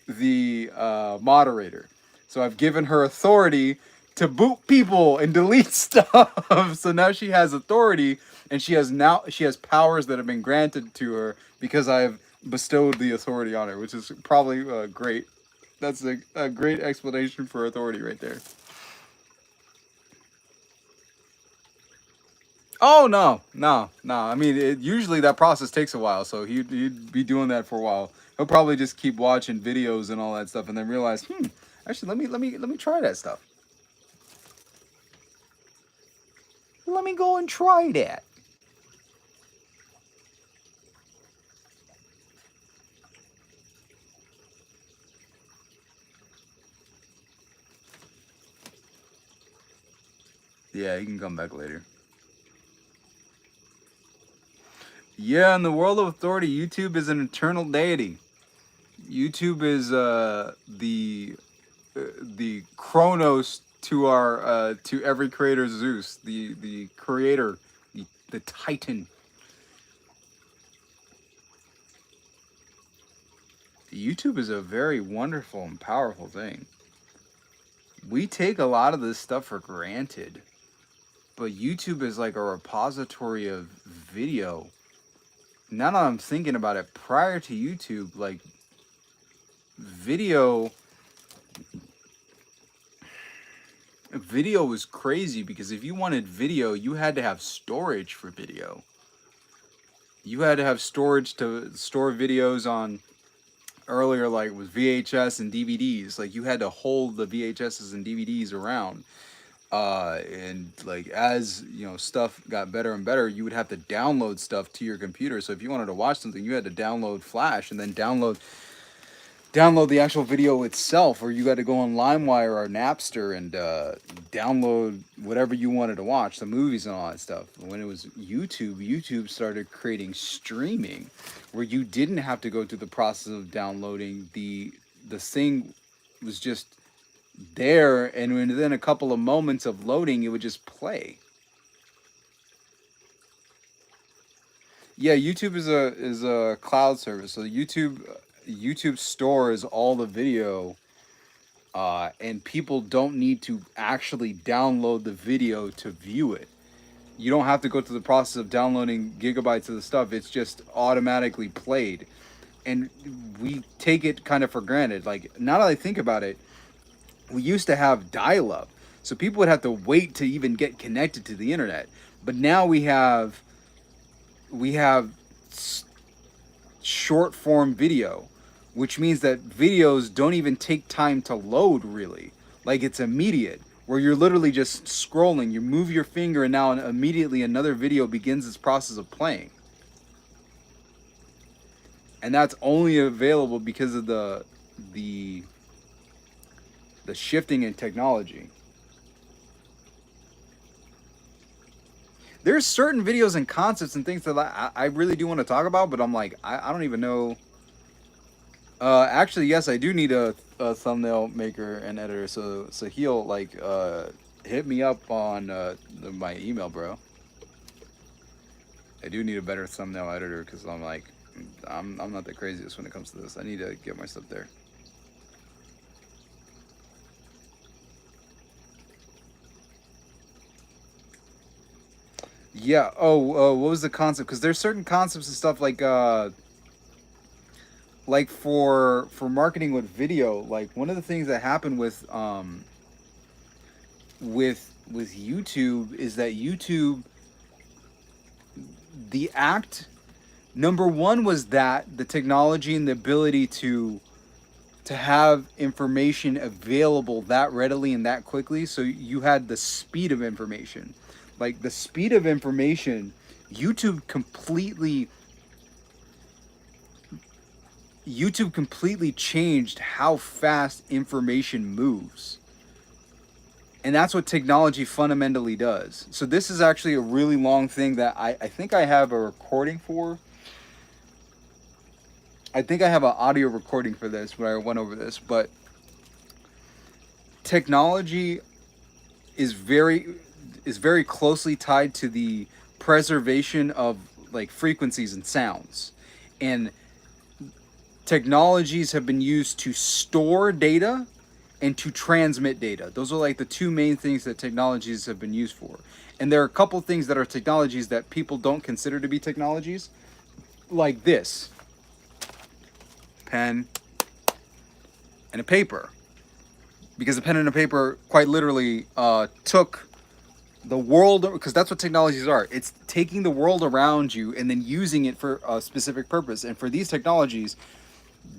the moderator. So I've given her authority to boot people and delete stuff. So now she has authority, and she has powers that have been granted to her because I've bestowed the authority on her, which is probably great. That's a great explanation for authority right there. Oh, no. I mean, usually that process takes a while, so he'd be doing that for a while. He'll probably just keep watching videos and all that stuff, and then realize, actually, let me try that stuff. Let me go and try that. Yeah, he can come back later. Yeah, in the world of authority, YouTube is an eternal deity. YouTube is the Chronos to our to every creator Zeus, the creator, the Titan. YouTube is a very wonderful and powerful thing. We take a lot of this stuff for granted, but YouTube is like a repository of video. Now that I'm thinking about it, prior to YouTube, like, video was crazy, because if you wanted video, you had to have storage for video. You had to have storage to store videos on. Earlier, like, with VHS and DVDs, like, you had to hold the VHSs and DVDs around. And like, as you know, stuff got better and better, you would have to download stuff to your computer. So if you wanted to watch something, you had to download Flash and then download the actual video itself, or you got to go on LimeWire or Napster and download whatever you wanted to watch, the movies and all that stuff. When it was YouTube started creating streaming, where you didn't have to go through the process of downloading. The thing was just there, and within a couple of moments of loading, it would just play. Yeah, YouTube is a cloud service. So YouTube stores all the video, and people don't need to actually download the video to view it. You don't have to go through the process of downloading gigabytes of the stuff. It's just automatically played. and we take it kind of for granted. Like, now that I think about it, we used to have dial-up, so people would have to wait to even get connected to the internet. But now we have short form video, which means that videos don't even take time to load, really. Like, it's immediate, where you're literally just scrolling. You move your finger, and now immediately another video begins its process of playing. And that's only available because of the shifting in technology. There's certain videos and concepts and things that I really do want to talk about, but I'm like, I don't even know. Actually, yes, I do need a thumbnail maker and editor, so he'll like hit me up on my email, bro. I do need a better thumbnail editor because I'm like, I'm not the craziest when it comes to this. I need to get my stuff there. Yeah. Oh, what was the concept? Because there's certain concepts and stuff like for marketing with video. Like, one of the things that happened with YouTube is that YouTube, the act number one was that the technology and the ability to have information available that readily and that quickly. So you had the speed of information. Like, the speed of information, YouTube completely changed how fast information moves. And that's what technology fundamentally does. So this is actually a really long thing that I think I have a recording for. I think I have an audio recording for this where I went over this, but technology is very closely tied to the preservation of like frequencies and sounds. And technologies have been used to store data and to transmit data. Those are like the two main things that technologies have been used for. And there are a couple things that are technologies that people don't consider to be technologies, like this pen and a paper, because a pen and a paper quite literally took the world, because that's what technologies are. It's taking the world around you and then using it for a specific purpose. And for these technologies,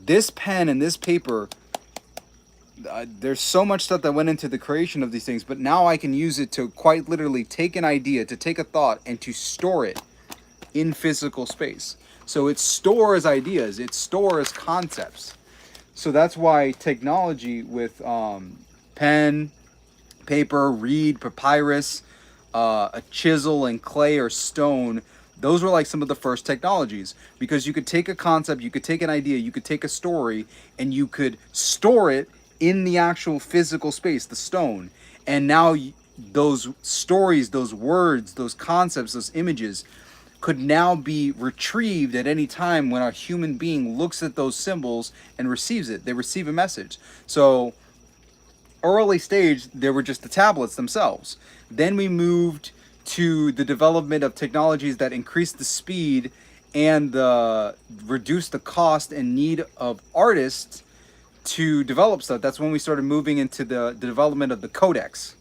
this pen and this paper, there's so much stuff that went into the creation of these things, but now I can use it to quite literally take an idea, to take a thought, and to store it in physical space. So it stores ideas, it stores concepts. So that's why technology with pen, paper, reed, papyrus, a chisel, and clay or stone, those were like some of the first technologies, because you could take a concept, you could take an idea, you could take a story, and you could store it in the actual physical space, the stone. And now those stories, those words, those concepts, those images could now be retrieved at any time when a human being looks at those symbols and receives it. They receive a message. So early stage, there were just the tablets themselves. Then we moved to the development of technologies that increased the speed and reduced the cost and need of artists to develop stuff. That's when we started moving into the development of the codex,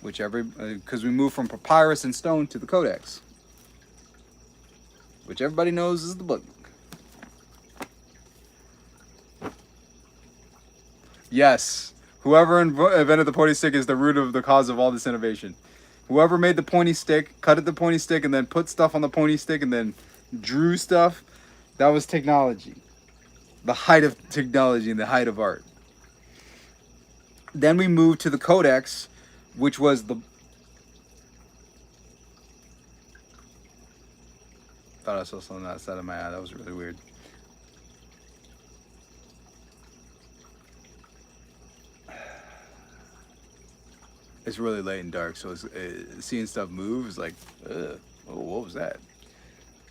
because we moved from papyrus and stone to the codex, which everybody knows is the book. Yes, whoever invented the pointy stick is the root of the cause of all this innovation. Whoever made the pointy stick, cut the pointy stick, and then put stuff on the pointy stick, and then drew stuff, that was technology. The height of technology and the height of art. Then we moved to the codex, which was the... Thought I saw something outside of my eye. That was really weird. It's really late and dark, so seeing stuff move is like, ugh. Oh, what was that?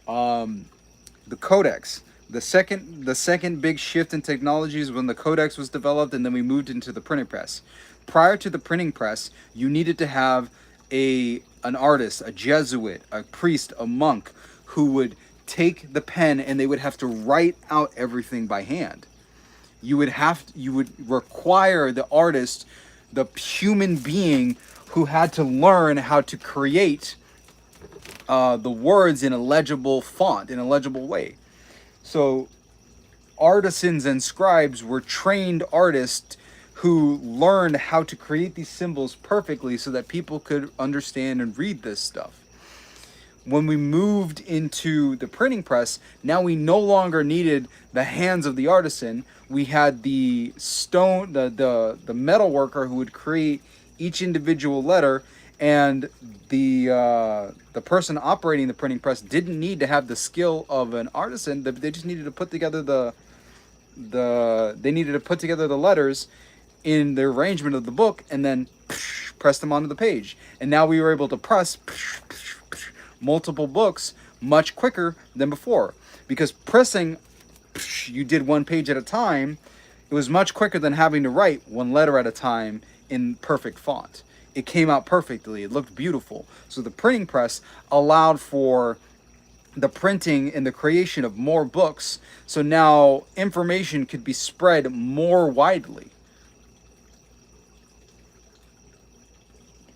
The codex. The second big shift in technology is when the codex was developed, and then we moved into the printing press. Prior to the printing press, you needed to have an artist, a Jesuit, a priest, a monk, who would take the pen and they would have to write out everything by hand. You would require the artist, the human being who had to learn how to create the words in a legible font, in a legible way. So artisans and scribes were trained artists who learned how to create these symbols perfectly so that people could understand and read this stuff. When we moved into the printing press, now we no longer needed the hands of the artisan. We had the stone, the metal worker who would create each individual letter, and the person operating the printing press didn't need to have the skill of an artisan. They just needed to put together the letters in the arrangement of the book, and then press them onto the page. And now we were able to press multiple books much quicker than before, because pressing, you did one page at a time. It was much quicker than having to write one letter at a time in perfect font. It came out perfectly. It looked beautiful. So the printing press allowed for the printing and the creation of more books. So now information could be spread more widely.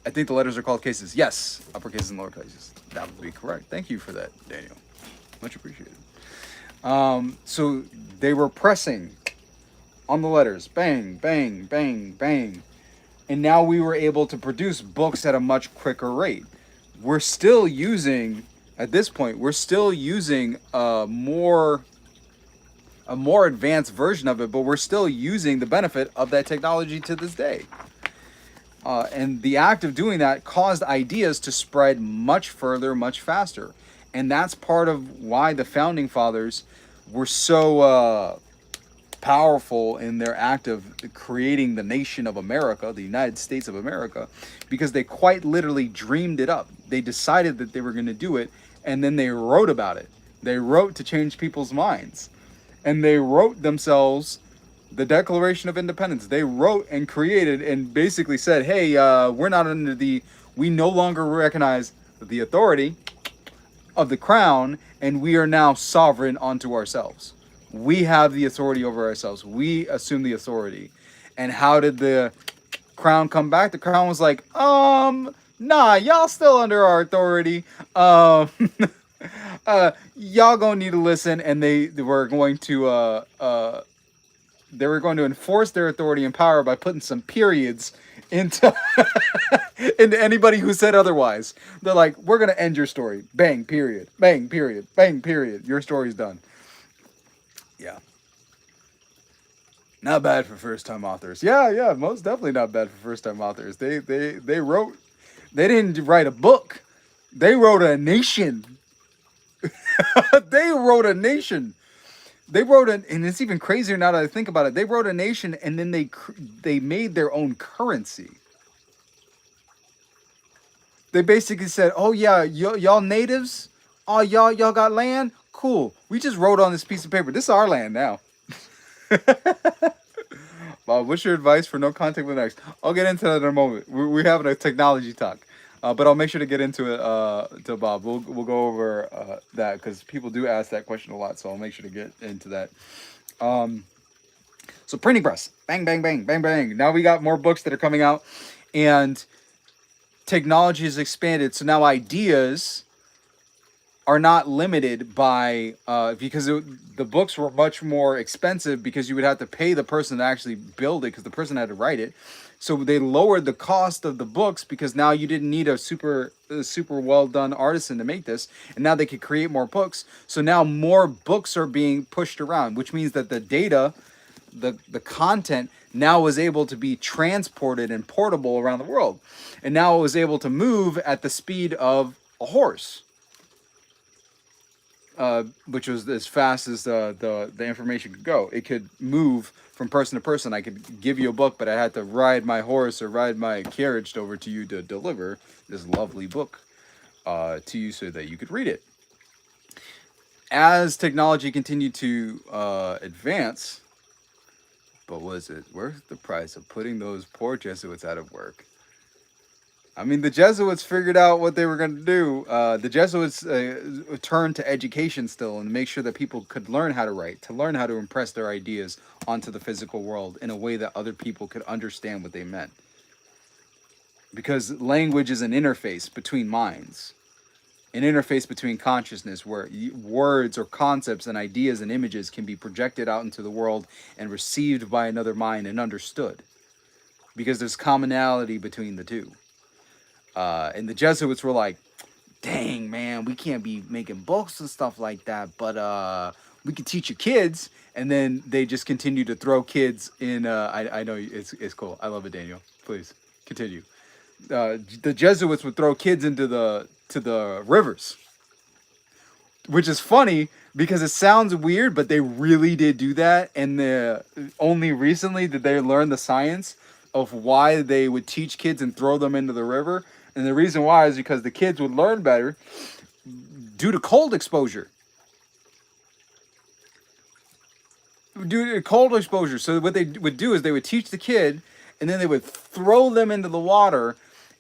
I think the letters are called cases. Yes, upper cases and lower cases. That would be correct. Thank you for that, Daniel. Much appreciated. So they were pressing on the letters. Bang, bang, bang, bang. And now we were able to produce books at a much quicker rate. We're still using, at this point, we're still using a more advanced version of it, but we're still using the benefit of that technology to this day. And the act of doing that caused ideas to spread much further, much faster. And that's part of why the founding fathers were so powerful in their act of creating the nation of America, the United States of America, because they quite literally dreamed it up. They decided that they were going to do it, and then they wrote about it. They wrote to change people's minds. And they wrote themselves the Declaration of Independence. They wrote and created and basically said, hey, we're not under we no longer recognize the authority of the crown, and we are now sovereign unto ourselves. We have the authority over ourselves. We assume the authority. And how did the crown come back? The crown was like, nah, y'all still under our authority. Y'all gonna need to listen. And they were going to enforce their authority and power by putting some periods into into anybody who said otherwise. They're like, we're gonna end your story. Bang, period. Bang, period. Bang, period. Your story's done. Yeah. Not bad for first-time authors. Yeah, most definitely not bad for first-time authors. They wrote. They didn't write a book. They wrote a nation. They wrote a nation. They wrote and it's even crazier now that I think about it. They wrote a nation, and then they made their own currency. They basically said, "Oh yeah, y'all natives, oh y'all got land, cool. We just wrote on this piece of paper. This is our land now." Bob, what's your advice for no contact with next? I'll get into that in a moment. We're having a technology talk, but I'll make sure to get into it to Bob. We'll go over that because people do ask that question a lot, so I'll make sure to get into that. So printing press, bang, bang, bang, bang, bang. Now we got more books that are coming out, and technology has expanded. So now ideas are not limited by because the books were much more expensive because you would have to pay the person to actually build it because the person had to write it. So they lowered the cost of the books because now you didn't need a super well done artisan to make this, and now they could create more books. So now more books are being pushed around, which means that the data, the content now was able to be transported and portable around the world, and now it was able to move at the speed of a horse. Which was as fast as the information could go. It could move from person to person. I could give you a book, but I had to ride my horse or ride my carriage over to you to deliver this lovely book to you so that you could read it. As technology continued to advance, but was it worth the price of putting those poor Jesuits out of work? I mean, the Jesuits figured out what they were going to do. The Jesuits turned to education still and make sure that people could learn how to write, to learn how to impress their ideas onto the physical world in a way that other people could understand what they meant. Because language is an interface between minds, an interface between consciousness where words or concepts and ideas and images can be projected out into the world and received by another mind and understood. Because there's commonality between the two. And the Jesuits were like, dang, man, we can't be making books and stuff like that, but we can teach your kids. And then they just continue to throw kids in. I know it's cool. I love it, Daniel. Please continue. The Jesuits would throw kids into the rivers, which is funny because it sounds weird, but they really did do that. And only recently did they learn the science of why they would teach kids and throw them into the river. And the reason why is because the kids would learn better due to cold exposure. Due to cold exposure. So what they would do is they would teach the kid, and then they would throw them into the water,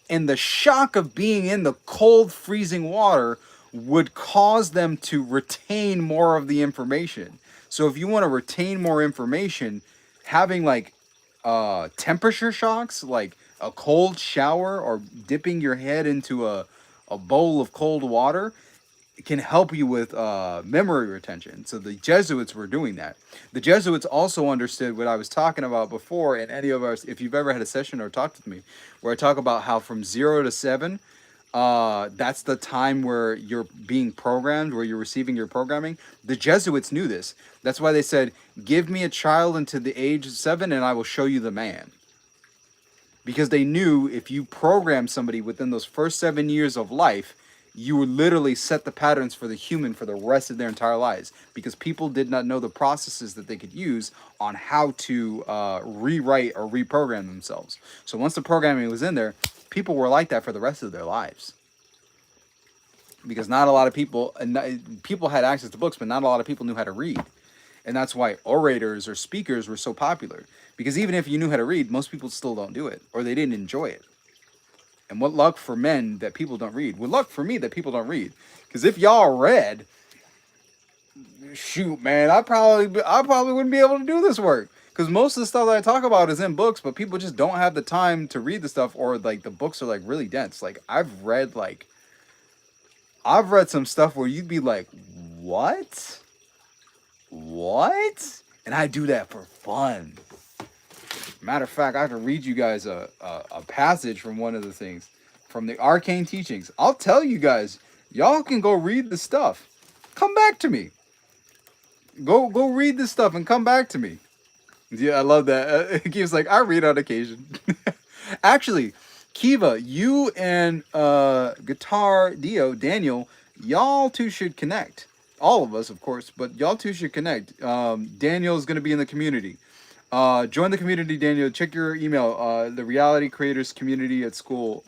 and the shock of being in the cold, freezing water would cause them to retain more of the information. So if you want to retain more information, having like temperature shocks, like a cold shower or dipping your head into a bowl of cold water, can help you with memory retention. So the Jesuits were doing that. The Jesuits also understood what I was talking about before. And any of us, if you've ever had a session or talked with me, where I talk about how from 0 to 7, that's the time where you're being programmed, where you're receiving your programming. The Jesuits knew this. That's why they said, give me a child until the age of 7 and I will show you the man. Because they knew if you program somebody within those first 7 years of life, you would literally set the patterns for the human for the rest of their entire lives. Because people did not know the processes that they could use on how to rewrite or reprogram themselves. So once the programming was in there, people were like that for the rest of their lives. Because not a lot of people, people had access to books, but not a lot of people knew how to read. And that's why orators or speakers were so popular. Because even if you knew how to read, most people still don't do it. Or they didn't enjoy it. And what luck for men that people don't read. What luck for me that people don't read. Because if y'all read, shoot, man, I probably wouldn't be able to do this work. Because most of the stuff that I talk about is in books, but people just don't have the time to read the stuff, or like the books are like really dense. Like I've read some stuff where you'd be like, what? What? And I do that for fun. Matter of fact, I have to read you guys a passage from one of the things, from the Arcane Teachings. I'll tell you guys, y'all can go read the stuff. Come back to me. Go read the stuff and come back to me. Yeah, I love that. Kiva's like, I read on occasion. Actually, Kiva, you and Guitar Dio, Daniel, y'all two should connect. All of us, of course, but y'all two should connect. Daniel's going to be in the community. Join the community, Daniel. Check your email. The Reality Creators community at school.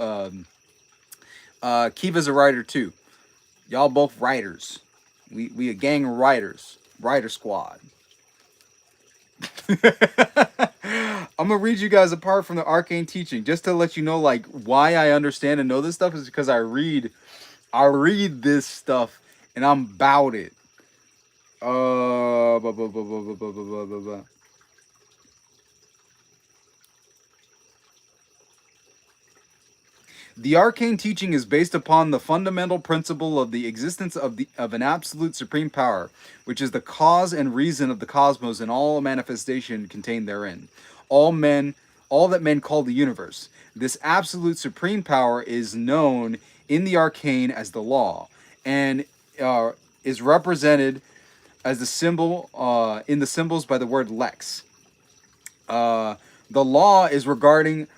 Kiva's a writer too. Y'all both writers. We a gang of writers. Writer squad. I'm gonna read you guys apart from the Arcane Teaching just to let you know like why I understand and know this stuff is because I read this stuff and I'm about it. The Arcane Teaching is based upon the fundamental principle of the existence of an absolute supreme power, which is the cause and reason of the cosmos and all manifestation contained therein. All that men call the universe. This absolute supreme power is known in the arcane as the law, and is represented as the symbol in the symbols by the word lex. The law is regarding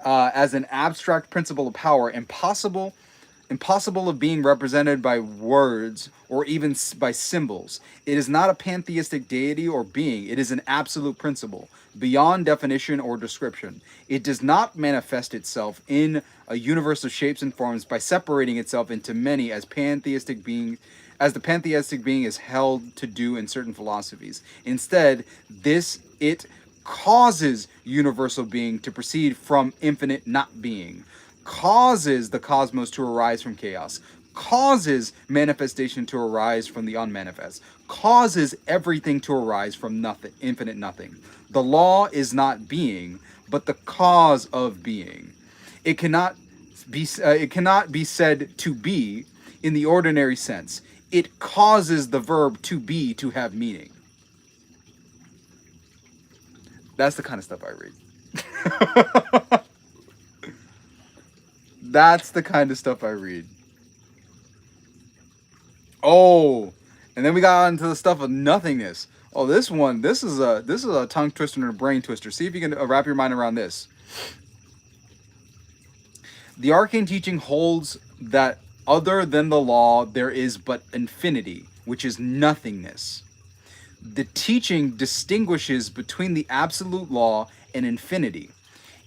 as an abstract principle of power, impossible of being represented by words or even by symbols. It is not a pantheistic deity or being. It is an absolute principle, beyond definition or description. It does not manifest itself in a universe of shapes and forms by separating itself into many as the pantheistic being is held to do in certain philosophies. Instead, it causes universal being to proceed from infinite not being, causes the cosmos to arise from chaos, causes manifestation to arise from the unmanifest, causes everything to arise from nothing, infinite nothing. The law is not being, but the cause of being. It cannot be said to be in the ordinary sense. It causes the verb to be to have meaning. That's the kind of stuff I read. That's the kind of stuff I read. Oh, and then we got into the stuff of nothingness. Oh, this is a tongue twister and a brain twister. See if you can wrap your mind around this. The arcane teaching holds that other than the law, there is but infinity, which is nothingness. The teaching distinguishes between the absolute law and infinity,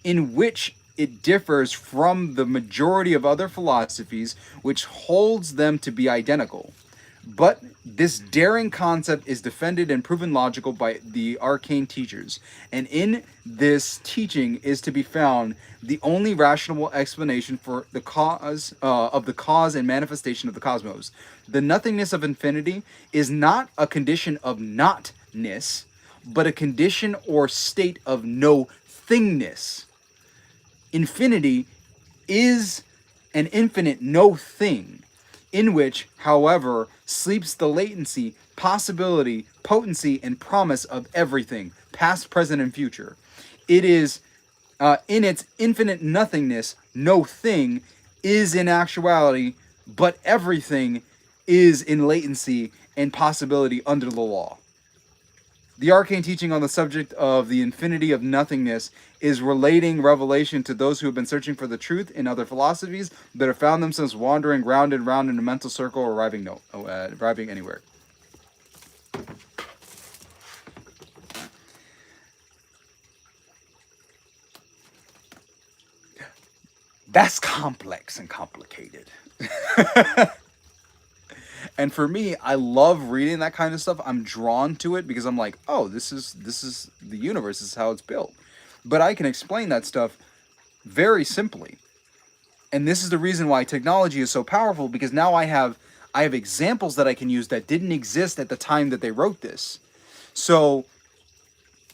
in which it differs from the majority of other philosophies, which holds them to be identical. But this daring concept is defended and proven logical by the arcane teachers, and in this teaching is to be found the only rational explanation for the cause of the cause and manifestation of the cosmos. The nothingness of infinity is not a condition of notness, but a condition or state of no thingness. Infinity is an infinite no thing, in which, however, sleeps the latency, possibility, potency, and promise of everything, past, present, and future. It is, in its infinite nothingness, no thing is in actuality, but everything is in latency and possibility under the law. The arcane teaching on the subject of the infinity of nothingness is relating revelation to those who have been searching for the truth in other philosophies that have found themselves wandering round and round in a mental circle, arriving anywhere. That's complex and complicated. And for me, I love reading that kind of stuff. I'm drawn to it because I'm like, oh, this is the universe. This is how it's built. But I can explain that stuff very simply. And this is the reason why technology is so powerful, because now I have examples that I can use that didn't exist at the time that they wrote this. So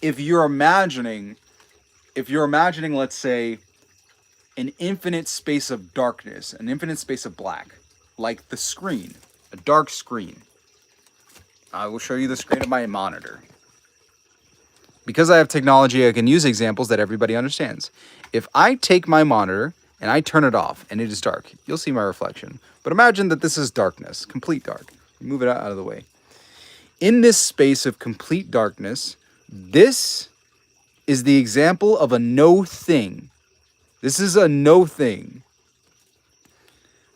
if you're imagining, let's say, an infinite space of darkness, an infinite space of black, like the screen, a dark screen. I will show you the screen of my monitor. Because I have technology, I can use examples that everybody understands. If I take my monitor and I turn it off and it is dark, you'll see my reflection. But imagine that this is darkness, complete dark. Move it out of the way. In this space of complete darkness, this is the example of a no thing. This is a no thing.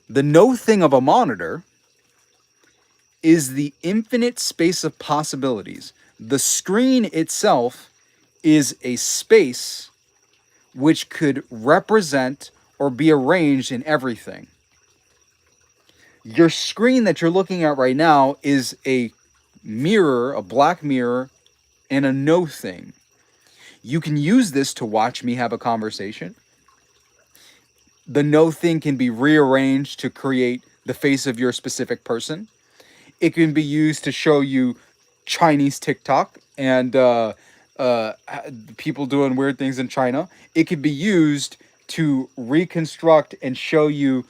The no thing of a monitor is the infinite space of possibilities. The screen itself is a space which could represent or be arranged in everything. Your screen that you're looking at right now is a mirror, a black mirror, and a no thing. You can use this to watch me have a conversation. The no thing can be rearranged to create the face of your specific person. It can be used to show you Chinese TikTok and people doing weird things in China. It could be used to reconstruct and show you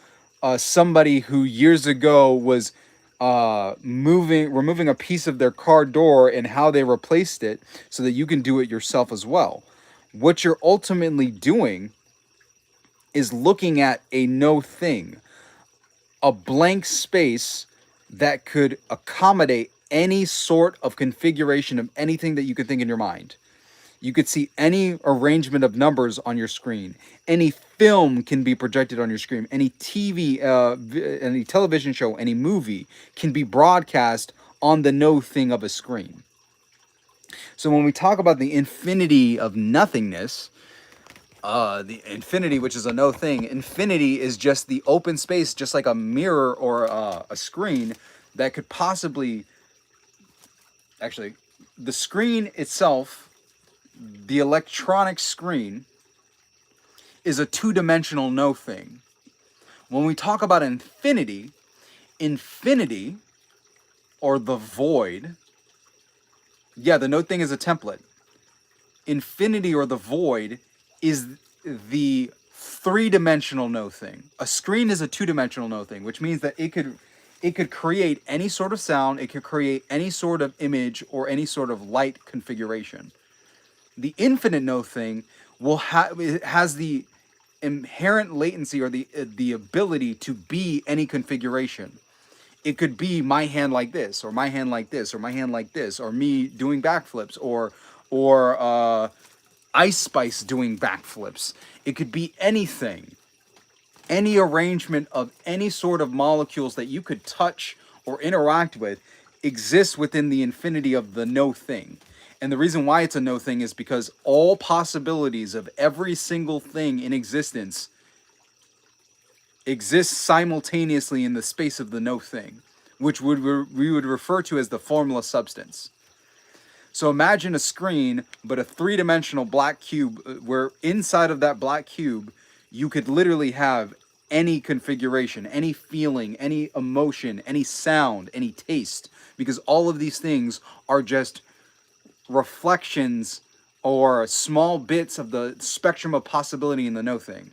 somebody who years ago was removing a piece of their car door and how they replaced it so that you can do it yourself as well. What you're ultimately doing is looking at a no thing, a blank space that could accommodate any sort of configuration of anything that you could think in your mind. You could see any arrangement of numbers on your screen. Any film can be projected on your screen. Any TV, any television show, any movie can be broadcast on the no thing of a screen. So when we talk about the infinity of nothingness, the infinity, which is a no thing, infinity is just the open space, just like a mirror or a screen that could possibly, actually, the screen itself, the electronic screen, is a two-dimensional no thing. When we talk about infinity, infinity, or the void, yeah, the no thing is a template. Infinity or the void is the three-dimensional no thing. A screen is a two-dimensional no thing, which means that it could create any sort of sound, it could create any sort of image or any sort of light configuration. The infinite no thing has the inherent latency or the ability to be any configuration. It could be my hand like this, or my hand like this, or my hand like this, or me doing backflips, or Ice Spice doing backflips. It could be anything, any arrangement of any sort of molecules that you could touch or interact with exists within the infinity of the no thing. And the reason why it's a no thing is because all possibilities of every single thing in existence exists simultaneously in the space of the no thing, which we would refer to as the formless substance. So imagine a screen, but a three-dimensional black cube, where inside of that black cube, you could literally have any configuration, any feeling, any emotion, any sound, any taste, because all of these things are just reflections or small bits of the spectrum of possibility in the no thing.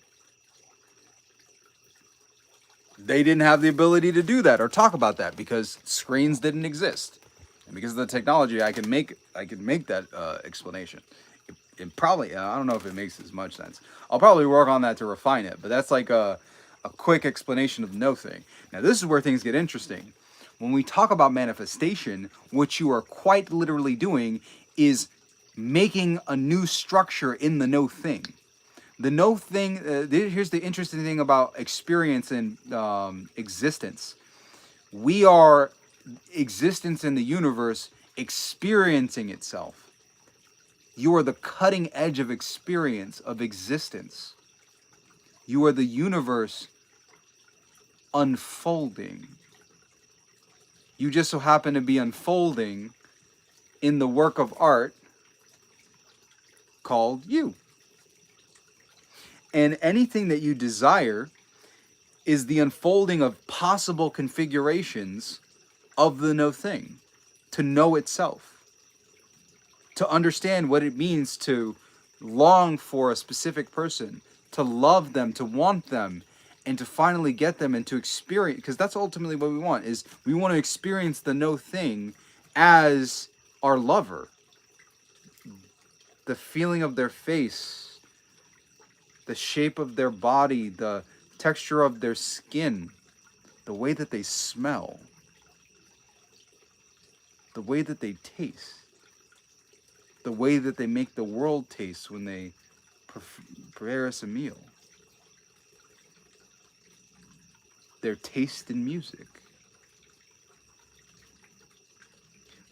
They didn't have the ability to do that or talk about that because screens didn't exist. And because of the technology, I can make that explanation. It probably, I don't know if it makes as much sense. I'll probably work on that to refine it, but that's like a quick explanation of the no thing. Now, this is where things get interesting. When we talk about manifestation, what you are quite literally doing is making a new structure in the no thing. The no thing, here's the interesting thing about experience and existence. We are existence in the universe experiencing itself. You are the cutting edge of experience, of existence. You are the universe unfolding. You just so happen to be unfolding in the work of art called you. And anything that you desire is the unfolding of possible configurations of the no thing, to know itself, to understand what it means to long for a specific person, to love them, to want them, and to finally get them and to experience, because that's ultimately what we want, is we want to experience the no thing as our lover. The feeling of their face, the shape of their body, the texture of their skin, the way that they smell, the way that they taste, the way that they make the world taste when they prepare us a meal, their taste in music.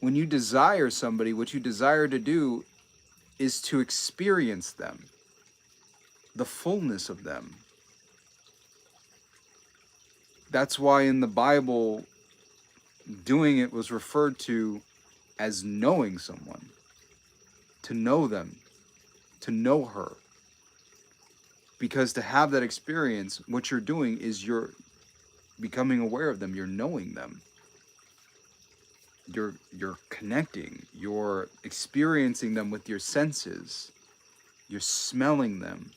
When you desire somebody, what you desire to do is to experience them, the fullness of them. That's why in the Bible, doing it was referred to as knowing someone, to know them, to know her. Because to have that experience, what you're doing is you're becoming aware of them, you're knowing them. You're connecting, you're experiencing them with your senses. You're smelling them,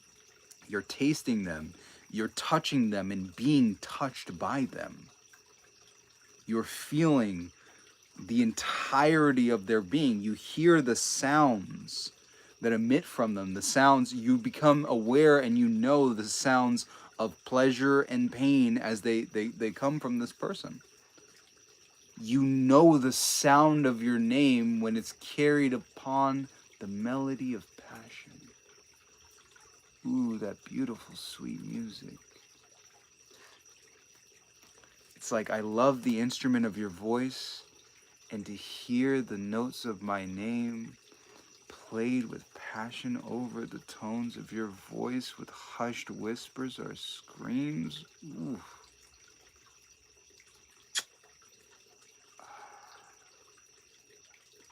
you're tasting them, you're touching them and being touched by them. You're feeling the entirety of their being. You hear the sounds that emit from them, the sounds, you become aware and you know the sounds of pleasure and pain as they come from this person. You know the sound of your name when it's carried upon the melody of passion. Ooh, that beautiful, sweet music. It's like I love the instrument of your voice, and to hear the notes of my name played with passion over the tones of your voice with hushed whispers or screams. Ooh.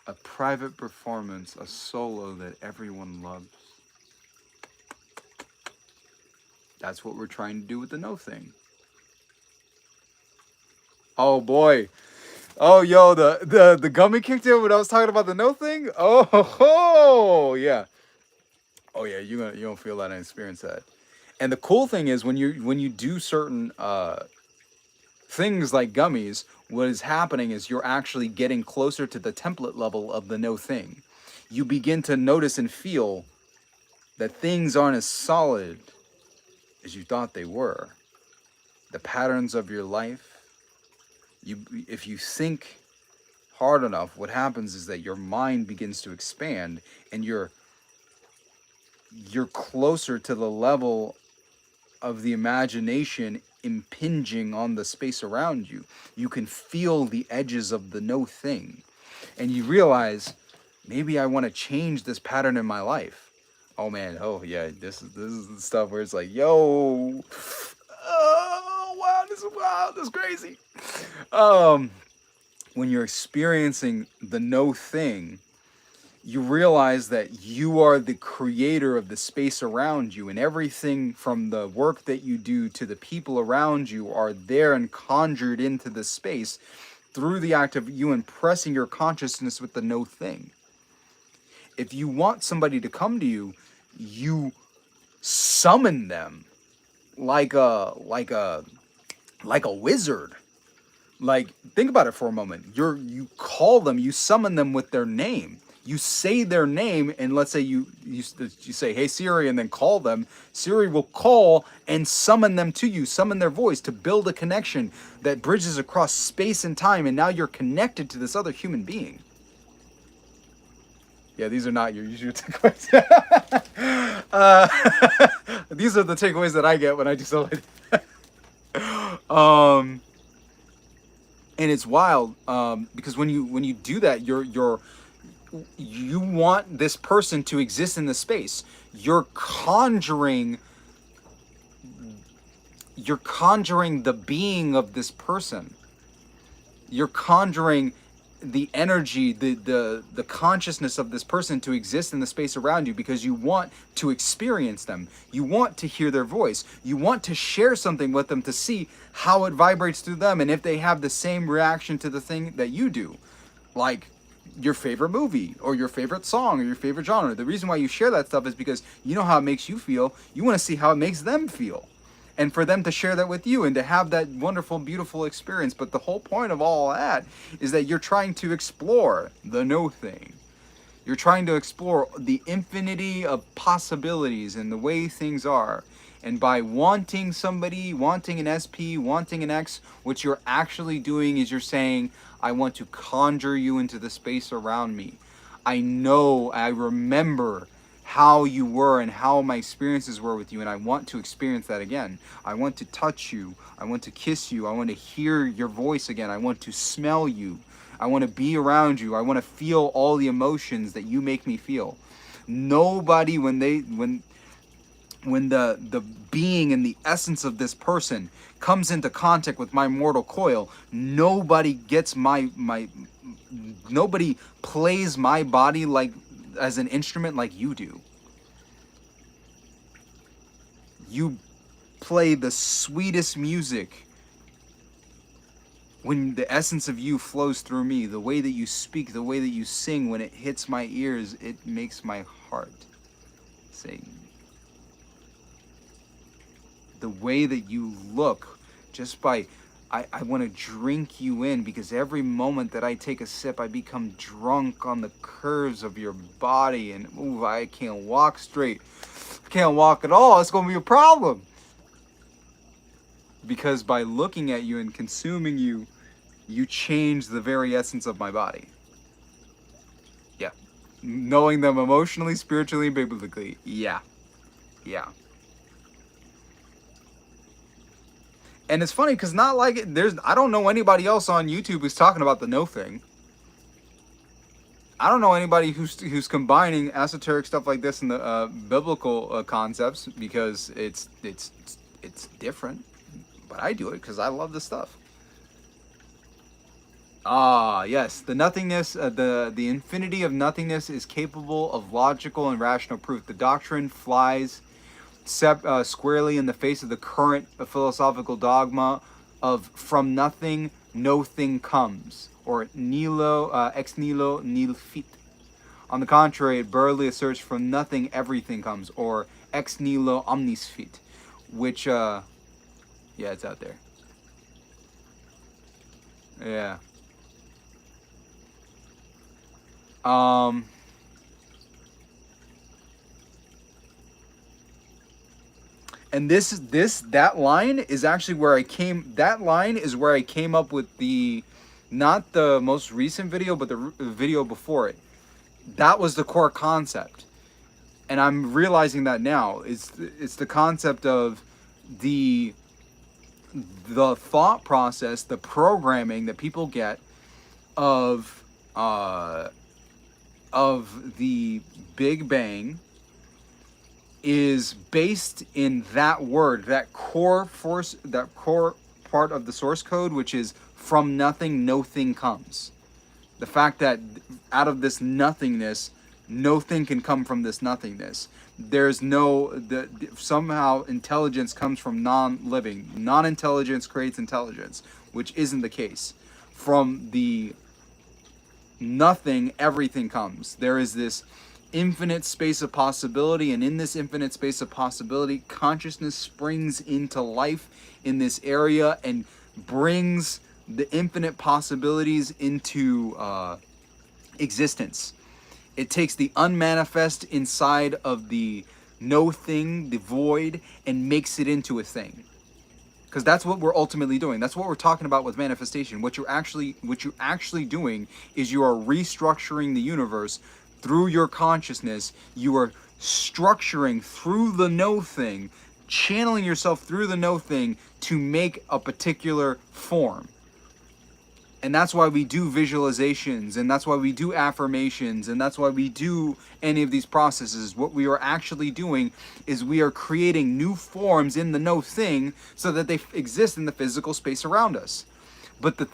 A private performance, a solo that everyone loves. That's what we're trying to do with the no thing. Oh boy. Oh yo, the gummy kicked in when I was talking about the no thing. Oh yeah. Oh yeah, you gonna feel that and experience that. And the cool thing is when you do certain things like gummies, what is happening is you're actually getting closer to the template level of the no thing. You begin to notice and feel that things aren't as solid as you thought they were. The patterns of your life, if you think hard enough, what happens is that your mind begins to expand and you're closer to the level of the imagination impinging on the space around you. You can feel the edges of the no thing. And you realize, maybe I want to change this pattern in my life. Oh man, oh yeah, this is the stuff where it's like, yo, oh wow, this is crazy. When you're experiencing the no thing, you realize that you are the creator of the space around you, and everything from the work that you do to the people around you are there and conjured into the space through the act of you impressing your consciousness with the no thing. If you want somebody to come to you, you summon them like a wizard. Like, think about it for a moment. You call them, you summon them with their name. You say their name, and let's say you say, hey Siri, and then call them. Siri will call and summon them to you, summon their voice to build a connection that bridges across space and time, and now you're connected to this other human being. Yeah, these are not your usual takeaways. These are the takeaways that I get when I do something like that. And it's wild, because when you do that, you want this person to exist in the space. You're conjuring the being of this person. You're conjuring the energy, the consciousness of this person to exist in the space around you, because you want to experience them. You want to hear their voice. You want to share something with them to see how it vibrates through them, and if they have the same reaction to the thing that you do. Like your favorite movie or your favorite song or your favorite genre. The reason why you share that stuff is because you know how it makes you feel. You want to see how it makes them feel. And for them to share that with you and to have that wonderful, beautiful experience. But the whole point of all that is that you're trying to explore the no thing. You're trying to explore the infinity of possibilities and the way things are. And by wanting somebody, wanting an SP, wanting an X, what you're actually doing is you're saying, I want to conjure you into the space around me. I remember how you were and how my experiences were with you, and I want to experience that again. I want to touch you. I want to kiss you. I want to hear your voice again. I want to smell you. I want to be around you. I want to feel all the emotions that you make me feel. Nobody, when the being and the essence of this person comes into contact with my mortal coil, nobody gets nobody plays my body like as an instrument like you do. You play the sweetest music when the essence of you flows through me. The way that you speak, the way that you sing, when it hits my ears, it makes my heart sing. The way that you look, just by, I want to drink you in, because every moment that I take a sip, I become drunk on the curves of your body, and ooh, I can't walk straight. I can't walk at all. It's going to be a problem. Because by looking at you and consuming you, you change the very essence of my body. Yeah. Knowing them emotionally, spiritually, biblically. Yeah. Yeah. And it's funny because I don't know anybody else on YouTube who's talking about the no thing. I don't know anybody who's combining esoteric stuff like this in the biblical concepts, because it's different. But I do it because I love this stuff. Ah, yes, the nothingness, the infinity of nothingness is capable of logical and rational proof. The doctrine flies squarely in the face of the current philosophical dogma of from nothing no thing comes, or nihilo ex nihilo nihil fit. On the contrary, it burly asserts from nothing everything comes, or ex nihilo omnis fit, which yeah, it's out there. Yeah. And that line is actually where that line is where I came up with the, not the most recent video, but the video before it. That was the core concept. And I'm realizing that now. It's the concept of the thought process, the programming that people get of the Big Bang is based in that word, that core force, that core part of the source code, which is from nothing, no thing comes. The fact that out of this nothingness, no thing can come from this nothingness. There's somehow intelligence comes from non-living. Non-intelligence creates intelligence, which isn't the case. From the nothing, everything comes. There is this infinite space of possibility, and in this infinite space of possibility, consciousness springs into life in this area and brings the infinite possibilities into existence. It takes the unmanifest inside of the no thing, the void, and makes it into a thing. Because that's what we're ultimately doing. That's what we're talking about with manifestation. What you're actually doing is you are restructuring the universe through your consciousness. You are structuring through the no thing, channeling yourself through the no thing to make a particular form. And that's why we do visualizations, and that's why we do affirmations, and that's why we do any of these processes. What we are actually doing is we are creating new forms in the no thing so that they exist in the physical space around us. But the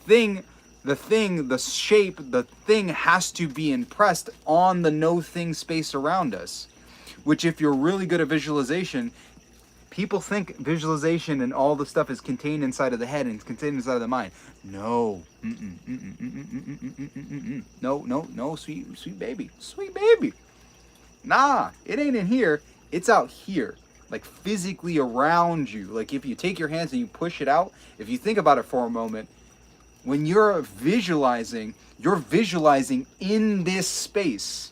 shape, the thing has to be impressed on the no thing space around us. Which, if you're really good at visualization, people think visualization and all the stuff is contained inside of the head and it's contained inside of the mind. No. No, sweet baby. Sweet baby. Nah, it ain't in here. It's out here. Like physically around you. Like if you take your hands and you push it out, if you think about it for a moment, when you're visualizing in this space.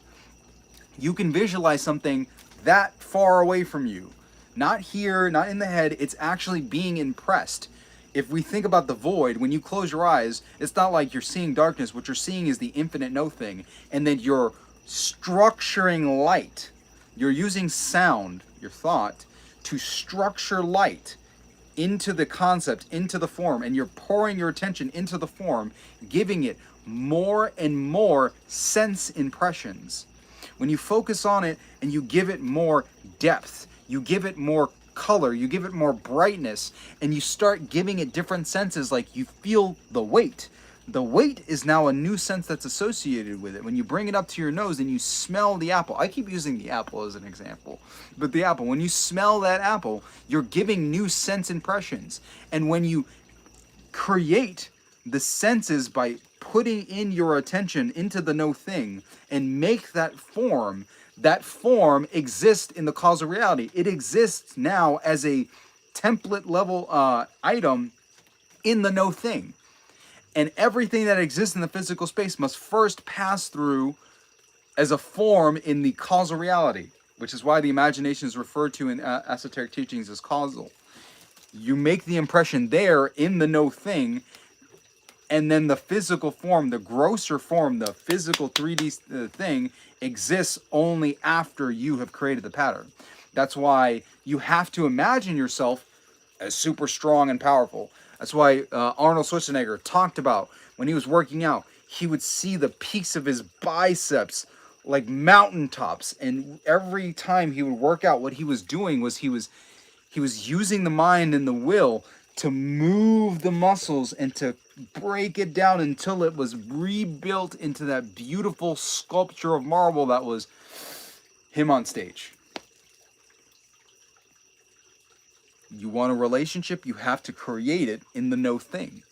You can visualize something that far away from you. Not here, not in the head, it's actually being impressed. If we think about the void, when you close your eyes, it's not like you're seeing darkness. What you're seeing is the infinite no thing. And then you're structuring light. You're using sound, your thought, to structure light into the concept, into the form. And you're pouring your attention into the form, giving it more and more sense impressions. When you focus on it and you give it more depth, you give it more color, you give it more brightness, and you start giving it different senses, like you feel the weight. The weight is now a new sense that's associated with it. When you bring it up to your nose and you smell the apple, I keep using the apple as an example, but the apple, when you smell that apple, you're giving new sense impressions. And when you create the senses by putting in your attention into the no thing and make that form exists in the causal reality. It exists now as a template level item in the no thing. And everything that exists in the physical space must first pass through as a form in the causal reality, which is why the imagination is referred to in esoteric teachings as causal. You make the impression there in the no thing, and then the physical form, the grosser form, the physical 3D thing exists only after you have created the pattern. That's why you have to imagine yourself as super strong and powerful. That's why Arnold Schwarzenegger talked about when he was working out, he would see the peaks of his biceps like mountaintops. And every time he would work out, what he was doing was he was using the mind and the will to move the muscles and to break it down until it was rebuilt into that beautiful sculpture of marble that was him on stage. You want a relationship, you have to create it in the no thing.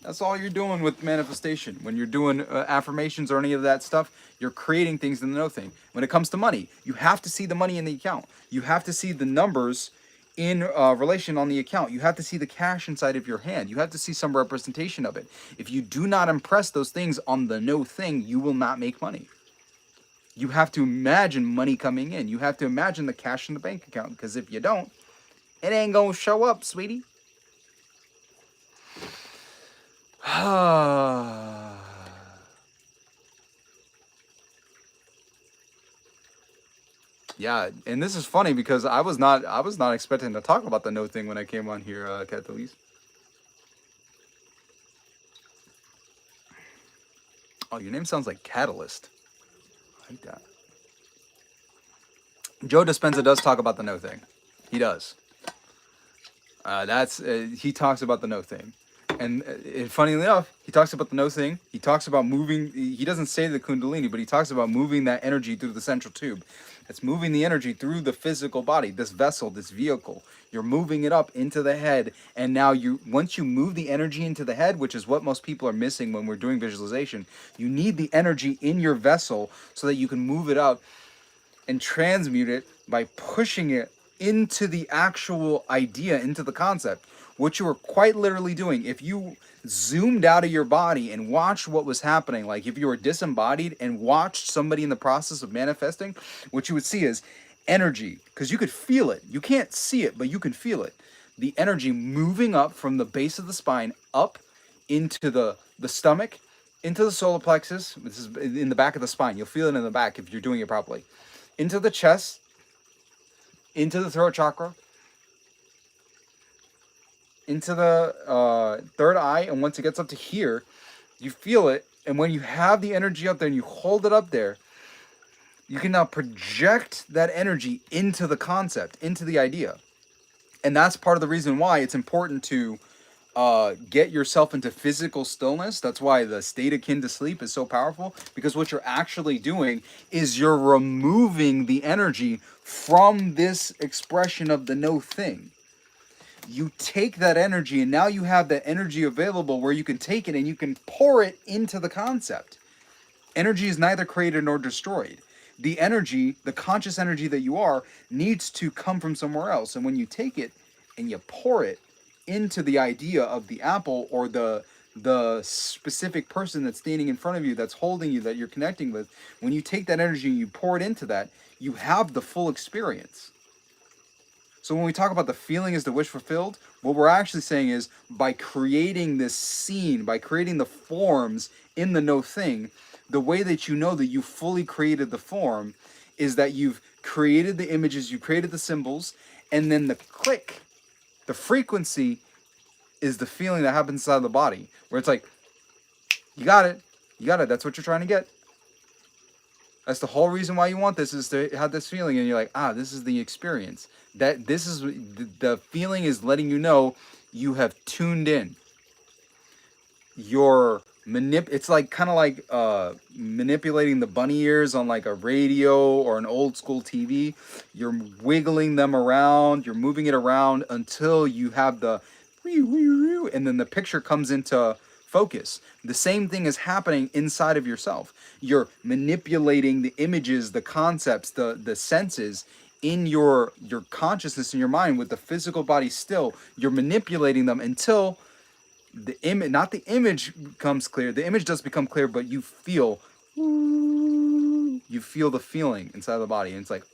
That's all you're doing with manifestation. When you're doing affirmations or any of that stuff, you're creating things in the no thing. When it comes to money, you have to see the money in the account. You have to see the numbers in relation on the account. You have to see the cash inside of your hand. You have to see some representation of it. If you do not impress those things on the no thing, you will not make money. You have to imagine money coming in. You have to imagine the cash in the bank account, because if you don't, it ain't gonna show up, sweetie. Yeah, and this is funny because I was not expecting to talk about the no thing when I came on here, Catalyst. Oh, your name sounds like Catalyst. I like that. Joe Dispenza does talk about the no thing. He does. He talks about the no thing. And funny enough, he talks about the no thing. He talks about moving. He doesn't say the Kundalini, but he talks about moving that energy through the central tube. It's moving the energy through the physical body, this vessel, this vehicle. You're moving it up into the head. And now once you move the energy into the head, which is what most people are missing when we're doing visualization, you need the energy in your vessel so that you can move it up and transmute it by pushing it into the actual idea, into the concept. What you were quite literally doing, if you zoomed out of your body and watched what was happening, like if you were disembodied and watched somebody in the process of manifesting, what you would see is energy, because you could feel it. You can't see it, but you can feel it. The energy moving up from the base of the spine up into the stomach, into the solar plexus. This is in the back of the spine. You'll feel it in the back if you're doing it properly. Into the chest, into the throat chakra, into the third eye, and once it gets up to here, you feel it. And when you have the energy up there and you hold it up there, you can now project that energy into the concept, into the idea. And that's part of the reason why it's important to get yourself into physical stillness. That's why the state akin to sleep is so powerful, because what you're actually doing is you're removing the energy from this expression of the no thing. You take that energy, and now you have that energy available where you can take it and you can pour it into the concept. Energy is neither created nor destroyed. The energy, the conscious energy that you are, needs to come from somewhere else. And when you take it and you pour it into the idea of the apple, or the specific person that's standing in front of you, that's holding you, that you're connecting with, when you take that energy and you pour it into that, you have the full experience. So when we talk about the feeling is the wish fulfilled, what we're actually saying is, by creating this scene, by creating the forms in the no thing, the way that you know that you fully created the form is that you've created the images, you created the symbols, and then the click, the frequency, is the feeling that happens inside the body, where it's like, you got it, that's what you're trying to get. That's the whole reason why you want this, is to have this feeling, and you're like, this is the experience. That this is the feeling, is letting you know you have tuned in. It's like kind of like manipulating the bunny ears on like a radio or an old school TV. You're wiggling them around, you're moving it around until you have the and then the picture comes into focus. The same thing is happening inside of yourself. You're manipulating the images, the concepts, the senses in your consciousness, in your mind, with the physical body still. You're manipulating them until the image, not the image becomes clear. The image does become clear, but you feel the feeling inside the body. And it's like,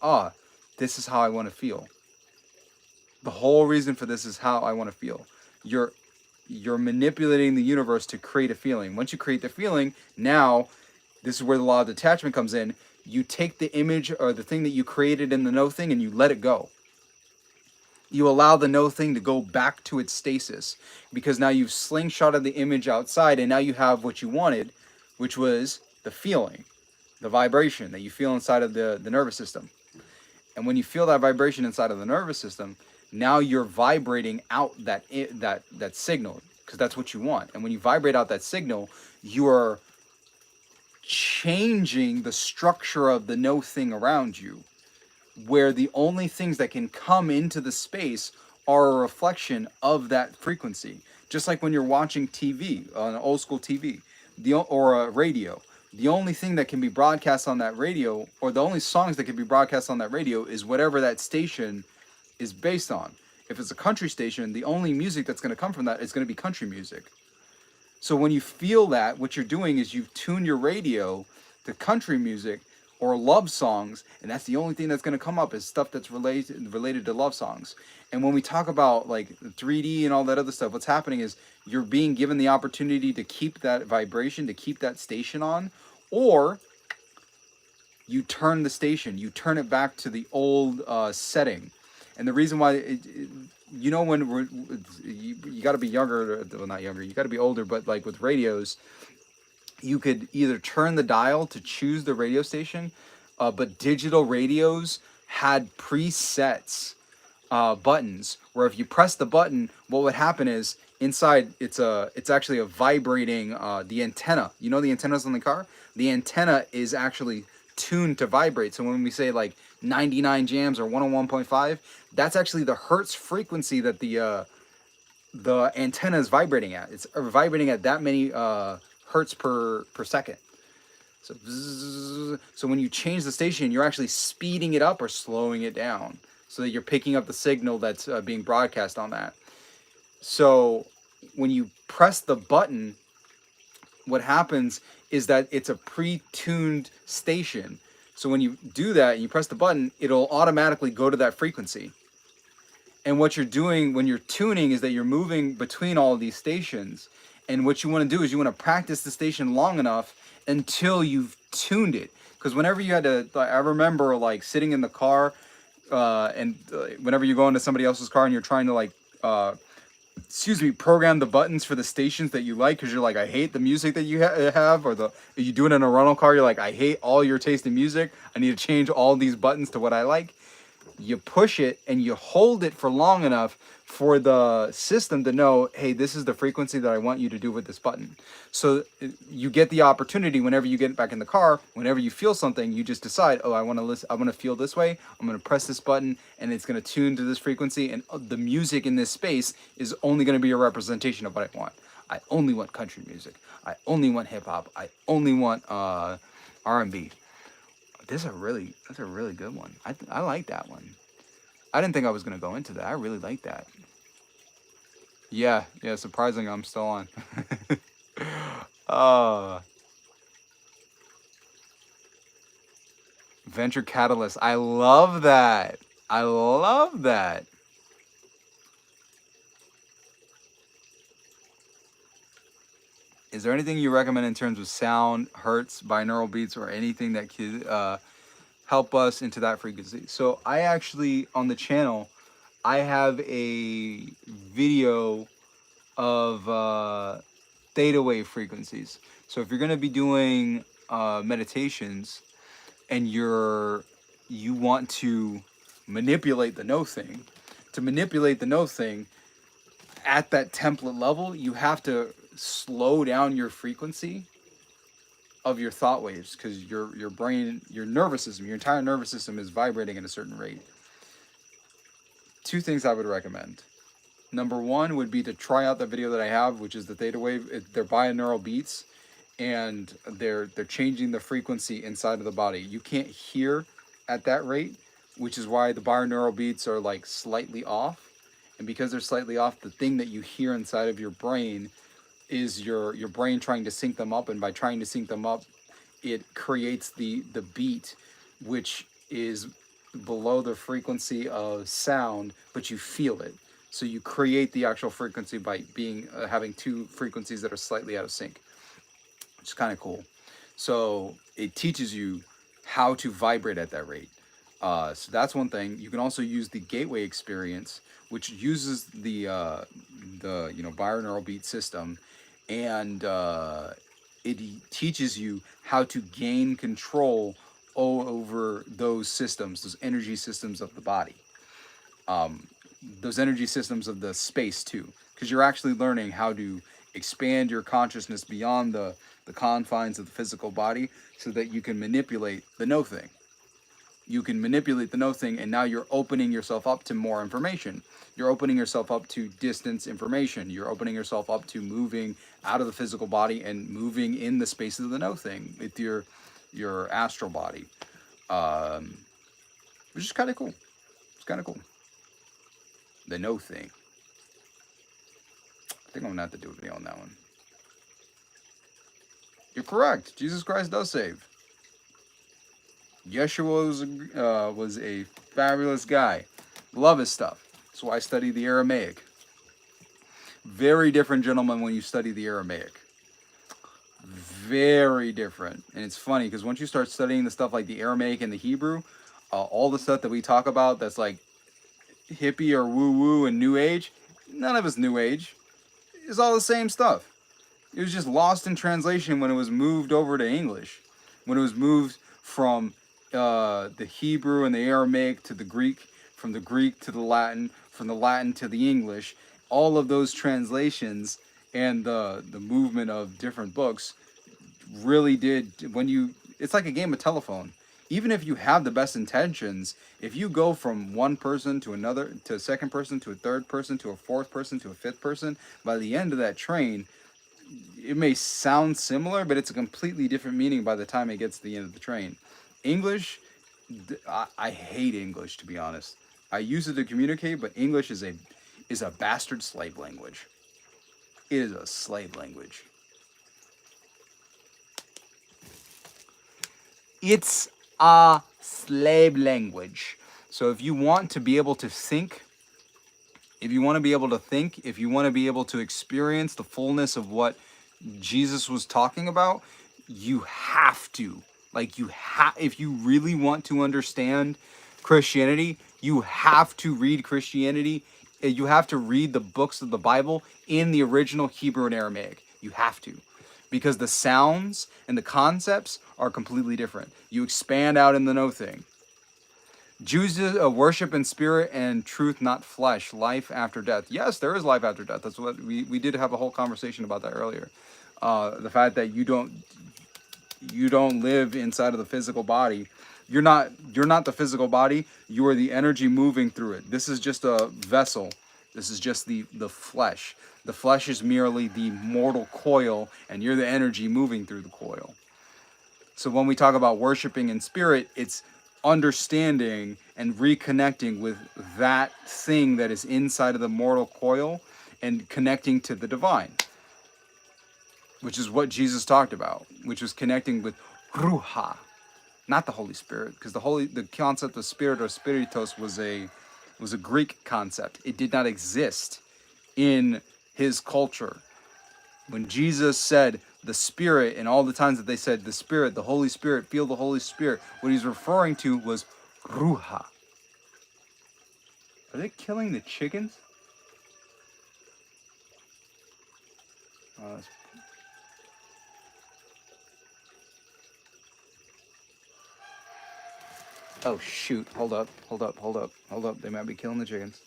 this is how I want to feel. The whole reason for this is how I want to feel. You're manipulating the universe to create a feeling. Once you create the feeling, now this is where the law of detachment comes in. You take the image or the thing that you created in the no thing and you let it go. You allow the no thing to go back to its stasis, because now you've slingshotted the image outside, and now you have what you wanted, which was the feeling, the vibration that you feel inside of the nervous system. And when you feel that vibration inside of the nervous system, now you're vibrating out that signal, because that's what you want. And when you vibrate out that signal, you are changing the structure of the no thing around you, where the only things that can come into the space are a reflection of that frequency. Just like when you're watching TV, on old school TV, or a radio, the only thing that can be broadcast on that radio, or the only songs that can be broadcast on that radio, is whatever that station is based on. If it's a country station, the only music that's going to come from that is going to be country music. So when you feel that, what you're doing is you've tuned your radio to country music or love songs, and that's the only thing that's going to come up is stuff that's related to love songs. And when we talk about like 3D and all that other stuff, what's happening is you're being given the opportunity to keep that vibration, to keep that station on, or you turn the station, you turn it back to the old setting. And the reason why, you know, when you got to be younger, well, not younger, you got to be older, but like with radios, you could either turn the dial to choose the radio station, but digital radios had presets buttons where if you press the button, what would happen is inside it's actually a vibrating the antenna. You know the antennas on the car? The antenna is actually tuned to vibrate. So when we say like 99 jams or 101.5, that's actually the hertz frequency that the antenna is vibrating at. It's vibrating at that many hertz per second. So so when you change the station, you're actually speeding it up or slowing it down so that you're picking up the signal that's being broadcast on that. So when you press the button, what happens is that it's a pre-tuned station. So when you do that and you press the button, it'll automatically go to that frequency. And what you're doing when you're tuning is that you're moving between all of these stations. And what you want to do is you want to practice the station long enough until you've tuned it. Because whenever you had to, I remember like sitting in the car and whenever you go into somebody else's car and you're trying to like, program the buttons for the stations that you like, because you're like, I hate the music that you have, or you do it in a rental car, you're like, I hate all your taste in music, I need to change all these buttons to what I like. You push it and you hold it for long enough for the system to know, hey, this is the frequency that I want you to do with this button. So you get the opportunity whenever you get back in the car, whenever you feel something, you just decide, oh, I want to listen, I want to feel this way. I'm going to press this button and it's going to tune to this frequency. And the music in this space is only going to be a representation of what I want. I only want country music. I only want hip hop. I only want R&B. That's a really good one. I like that one. I didn't think I was going to go into that. I really like that. Yeah, surprising I'm still on. Venture Catalyst. I love that. I love that. Is there anything you recommend in terms of sound, hertz, binaural beats, or anything that could help us into that frequency? So I actually, on the channel, I have a video of theta wave frequencies. So if you're going to be doing meditations and you want to manipulate the know thing, at that template level, you have to slow down your frequency of your thought waves, because your brain, your nervous system, your entire nervous system is vibrating at a certain rate. Two things I would recommend. Number one would be to try out the video that I have, which is the theta wave. They're binaural beats, and they're changing the frequency inside of the body. You can't hear at that rate, which is why the binaural beats are like slightly off. And because they're slightly off, the thing that you hear inside of your brain is your brain trying to sync them up, and by trying to sync them up, it creates the beat, which is below the frequency of sound, but you feel it. So you create the actual frequency by having two frequencies that are slightly out of sync, which is kind of cool. So it teaches you how to vibrate at that rate. So that's one thing. You can also use the gateway experience, which uses the binaural beat system, and it teaches you how to gain control over those systems, those energy systems of the body, those energy systems of the space too, because you're actually learning how to expand your consciousness beyond the confines of the physical body so that you can manipulate the know thing. You can manipulate the no thing, and now you're opening yourself up to more information. You're opening yourself up to distance information. You're opening yourself up to moving out of the physical body and moving in the space of the no thing with your astral body, which is kind of cool. It's kind of cool. The no thing. I think I'm gonna have to do a video on that one. You're correct. Jesus Christ does save. Yeshua was a fabulous guy. Love his stuff. That's why I study the Aramaic. Very different gentleman when you study the Aramaic. Very different. And it's funny because once you start studying the stuff like the Aramaic and the Hebrew, all the stuff that we talk about that's like hippie or woo-woo and new age, none of it's new age. It's all the same stuff. It was just lost in translation when it was moved over to English. When it was moved from the Hebrew and the Aramaic to the Greek, from the Greek to the Latin, from the Latin to the English, all of those translations and the movement of different books really did, it's like a game of telephone. Even if you have the best intentions, if you go from one person to another, to a second person, to a third person, to a fourth person, to a fifth person, by the end of that train, it may sound similar, but it's a completely different meaning by the time it gets to the end of the train. English, I hate English, to be honest. I use it to communicate, but English is a bastard slave language. It is a slave language. It's a slave language. So if you want to be able to think, if you want to be able to think, if you want to be able to experience the fullness of what Jesus was talking about, you have to. If you really want to understand Christianity, you have to read Christianity. You have to read the books of the Bible in the original Hebrew and Aramaic. You have to. Because the sounds and the concepts are completely different. You expand out in the no thing. Jews worship in spirit and truth, not flesh. Life after death. Yes, there is life after death. That's what we did have a whole conversation about that earlier. The fact that you don't live inside of the physical body. You're not the physical body. You are the energy moving through it. This is just a vessel. This is just the flesh. The flesh is merely the mortal coil, and you're the energy moving through the coil. So when we talk about worshiping in spirit, it's understanding and reconnecting with that thing that is inside of the mortal coil and connecting to the divine, which is what Jesus talked about, which was connecting with Ruha, not the Holy Spirit, because the concept of spirit or spiritos was a Greek concept. It did not exist in his culture. When Jesus said the Spirit, and all the times that they said the Spirit, the Holy Spirit, feel the Holy Spirit, what he's referring to was Ruha. Are they killing the chickens? Oh shoot, hold up. They might be killing the chickens.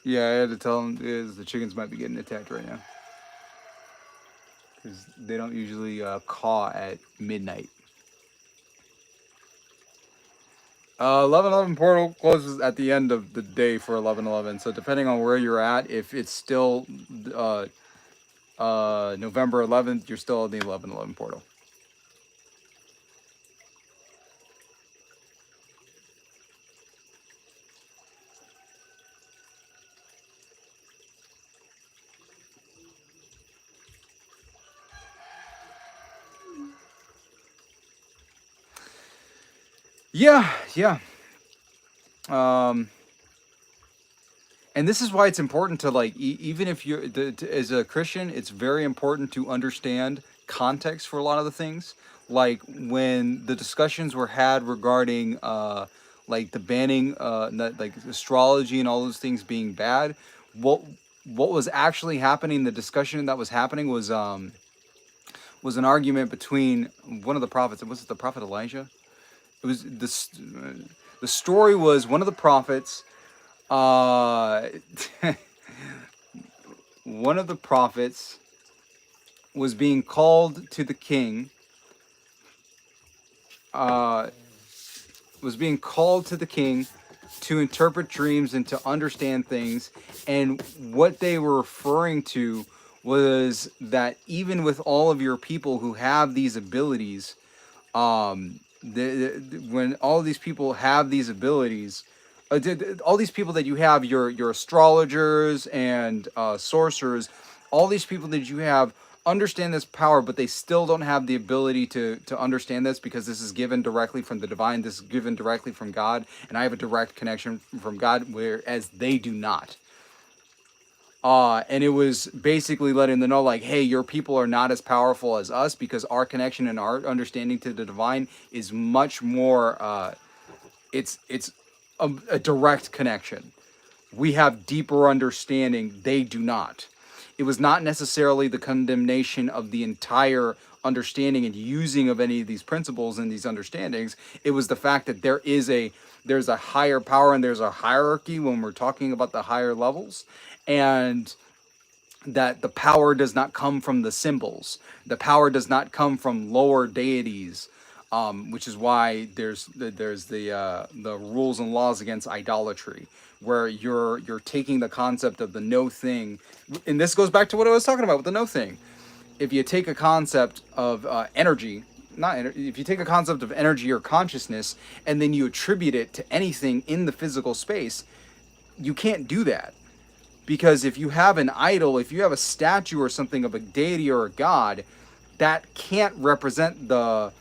Yeah, I had to tell them the chickens might be getting attacked right now. Because they don't usually caw at midnight. 11:11 portal closes at the end of the day for 11:11. So depending on where you're at, if it's still November 11th, you're still in the 11:11 portal. Yeah. And this is why it's important to like, even if you're as a Christian, it's very important to understand context for a lot of the things. Like when the discussions were had regarding like the banning, like astrology and all those things being bad, what what was actually happening? The discussion that was happening was an argument between one of the prophets. Was it the prophet Elijah? It was this. The story was one of the prophets. Uh, one of the prophets was being called to the king. Uh, was being called to the king to interpret dreams and to understand things. And what they were referring to was that even with all of your people who have these abilities, when all of these people have these abilities, all these people that you have, your astrologers and sorcerers, all these people that you have understand this power, but they still don't have the ability to understand this because this is given directly from the divine. This is given directly from God, and I have a direct connection from God, whereas they do not. And it was basically letting them know, like, hey, your people are not as powerful as us because our connection and our understanding to the divine is much more. It's a direct connection. We have deeper understanding. They do not. It was not necessarily the condemnation of the entire understanding and using of any of these principles and these understandings. It was the fact that there's a higher power and there's a hierarchy when we're talking about the higher levels, and that the power does not come from the symbols. The power does not come from lower deities, which is why there's the rules and laws against idolatry, where you're taking the concept of the no thing, and this goes back to what I was talking about with the no thing. If you take a concept of energy, if you take a concept of energy or consciousness, and then you attribute it to anything in the physical space, you can't do that. Because if you have an idol, if you have a statue or something of a deity or a god, that can't represent the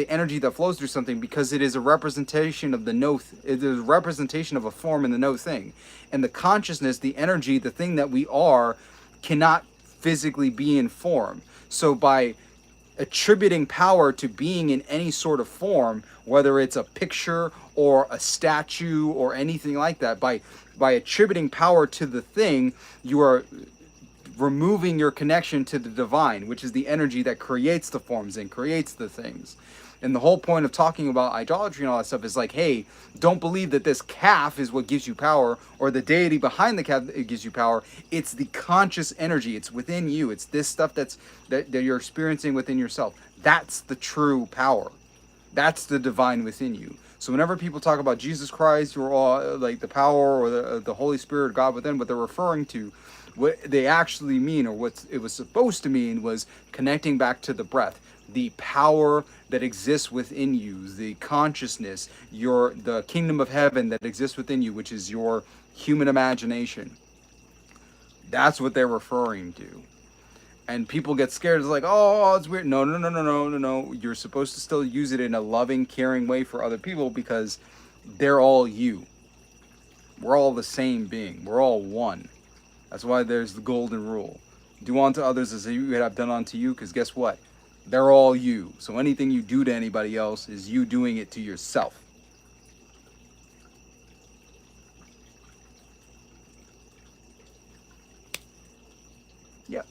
energy that flows through something, because it is a representation of the it is a representation of a form in the no thing. And the consciousness, the energy, the thing that we are, cannot physically be in form. So by attributing power to being in any sort of form, whether it's a picture or a statue or anything like that, by attributing power to the thing, you are removing your connection to the divine, which is the energy that creates the forms and creates the things. And the whole point of talking about idolatry and all that stuff is like, hey, don't believe that this calf is what gives you power, or the deity behind the calf that gives you power. It's the conscious energy. It's within you. It's this stuff that you're experiencing within yourself. That's the true power. That's the divine within you. So whenever people talk about Jesus Christ or all, like the power or the Holy Spirit, God within, what they're referring to, what they actually mean, or what it was supposed to mean, was connecting back to the breath, the power that exists within you, the consciousness, the kingdom of heaven that exists within you, which is your human imagination. That's what they're referring to. And people get scared. It's like, oh, it's weird. No. You're supposed to still use it in a loving, caring way for other people, because they're all you. We're all the same being. We're all one. That's why there's the golden rule. Do unto others as you would have done unto you, because guess what? They're all you. So anything you do to anybody else is you doing it to yourself. Yep.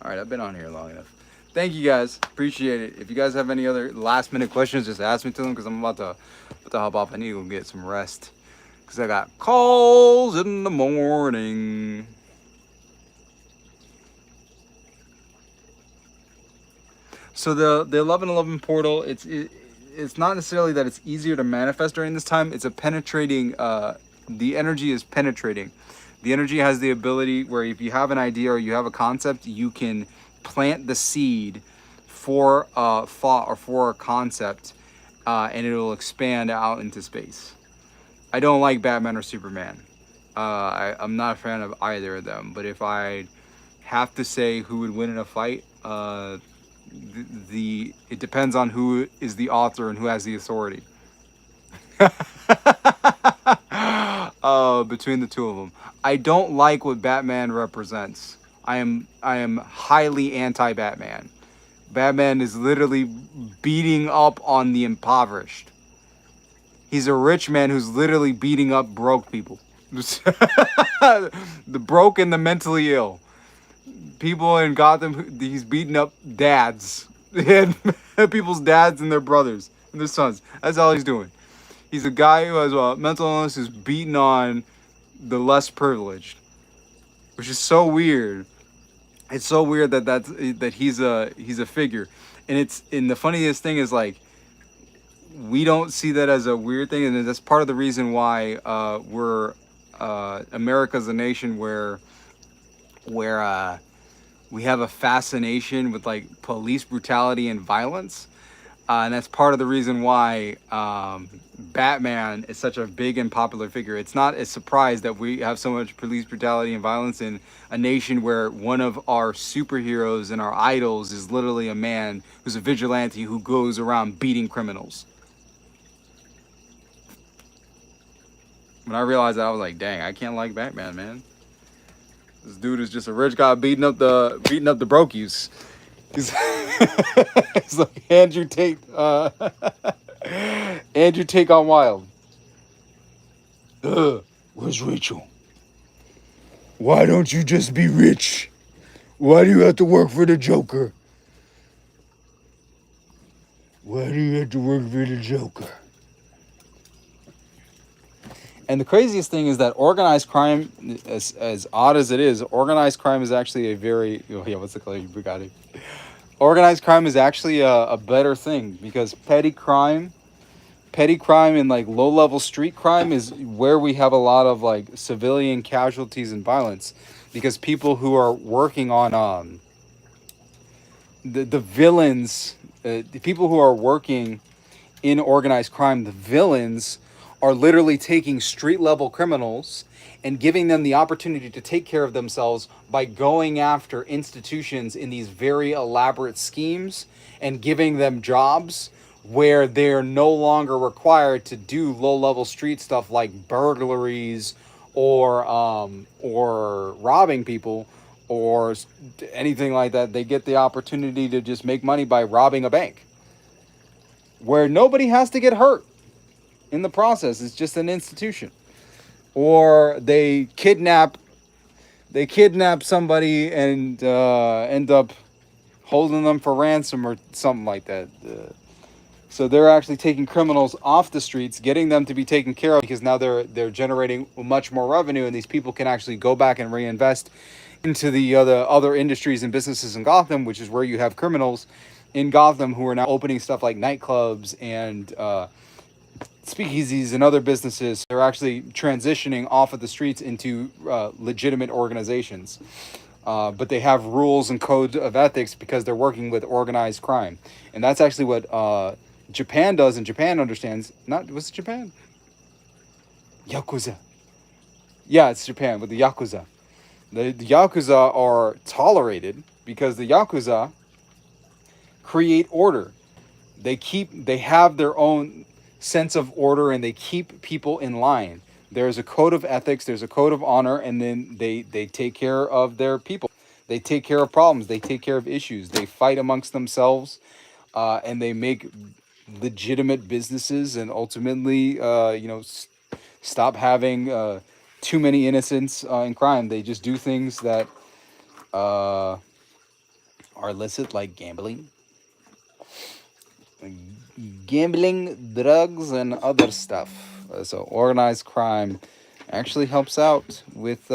All right, I've been on here long enough. Thank you guys. Appreciate it. If you guys have any other last minute questions, just ask me to them, because I'm about to hop off. I need to go get some rest, because I got calls in the morning. So the 1111 portal, it's not necessarily that it's easier to manifest during this time. It's a penetrating, the energy is penetrating. The energy has the ability where if you have an idea or you have a concept, you can plant the seed for a thought or for a concept, and it'll expand out into space. I don't like Batman or Superman. I'm not a fan of either of them. But if I have to say who would win in a fight, it depends on who is the author and who has the authority. between the two of them. I don't like what Batman represents. I am highly anti-Batman. Batman is literally beating up on the impoverished. He's a rich man who's literally beating up broke people. The broke and the mentally ill. People in Gotham, he's beating up dads. And people's dads and their brothers and their sons. That's all he's doing. He's a guy who has a mental illness who's beating on the less privileged. Which is so weird. It's so weird that he's a figure. And the funniest thing is, like, we don't see that as a weird thing, and that's part of the reason why America's a nation where we have a fascination with, like, police brutality and violence, and that's part of the reason why Batman is such a big and popular figure. It's not a surprise that we have so much police brutality and violence in a nation where one of our superheroes and our idols is literally a man who's a vigilante who goes around beating criminals. When I realized that, I was like, dang, I can't like Batman, man. This dude is just a rich guy beating up the brokies. He's, he's like Andrew Tate. Andrew Tate on Wild. Where's Rachel? Why don't you just be rich? Why do you have to work for the Joker? Why do you have to work for the Joker? And the craziest thing is that organized crime, as odd as it is, organized crime is actually a very... Oh, yeah, what's the color? You got it. Organized crime is actually a better thing, because petty crime and, like, low-level street crime is where we have a lot of, like, civilian casualties and violence, because people who are working on the villains, the people who are working in organized crime, the villains are literally taking street-level criminals and giving them the opportunity to take care of themselves by going after institutions in these very elaborate schemes and giving them jobs where they're no longer required to do low-level street stuff like burglaries or robbing people or anything like that. They get the opportunity to just make money by robbing a bank, where nobody has to get hurt in the process. It's just an institution. Or they kidnap somebody and end up holding them for ransom or something like that. So they're actually taking criminals off the streets, getting them to be taken care of, because now they're generating much more revenue, and these people can actually go back and reinvest into the other industries and businesses in Gotham, which is where you have criminals in Gotham who are now opening stuff like nightclubs and speakeasies and other businesses. They're actually transitioning off of the streets into legitimate organizations. But they have rules and codes of ethics because they're working with organized crime. And that's actually what Japan does, and Japan understands. Was it Japan? Yakuza. Yeah, it's Japan with the Yakuza. The Yakuza are tolerated because the Yakuza create order. They have their own sense of order, and they keep people in line. There's a code of ethics, there's a code of honor, and then they take care of their people. They take care of problems, they take care of issues, they fight amongst themselves, and they make legitimate businesses, and ultimately stop having too many innocents in crime. They just do things that are illicit, like gambling, drugs, and other stuff. So organized crime actually helps out with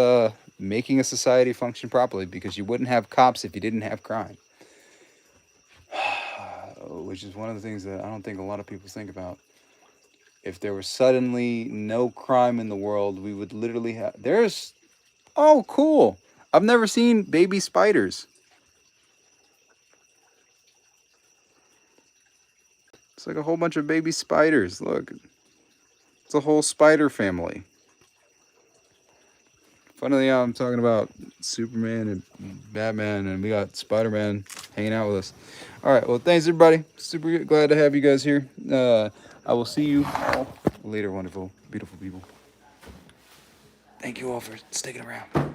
making a society function properly, because you wouldn't have cops if you didn't have crime. Which is one of the things that I don't think a lot of people think about. If there was suddenly no crime in the world, we would literally have... Oh, cool. I've never seen baby spiders. It's like a whole bunch of baby spiders. Look. It's a whole spider family. Funnily, I'm talking about Superman and Batman, and we got Spider-Man hanging out with us. All right, well, thanks, everybody. Super glad to have you guys here. I will see you all later, wonderful, beautiful people. Thank you all for sticking around.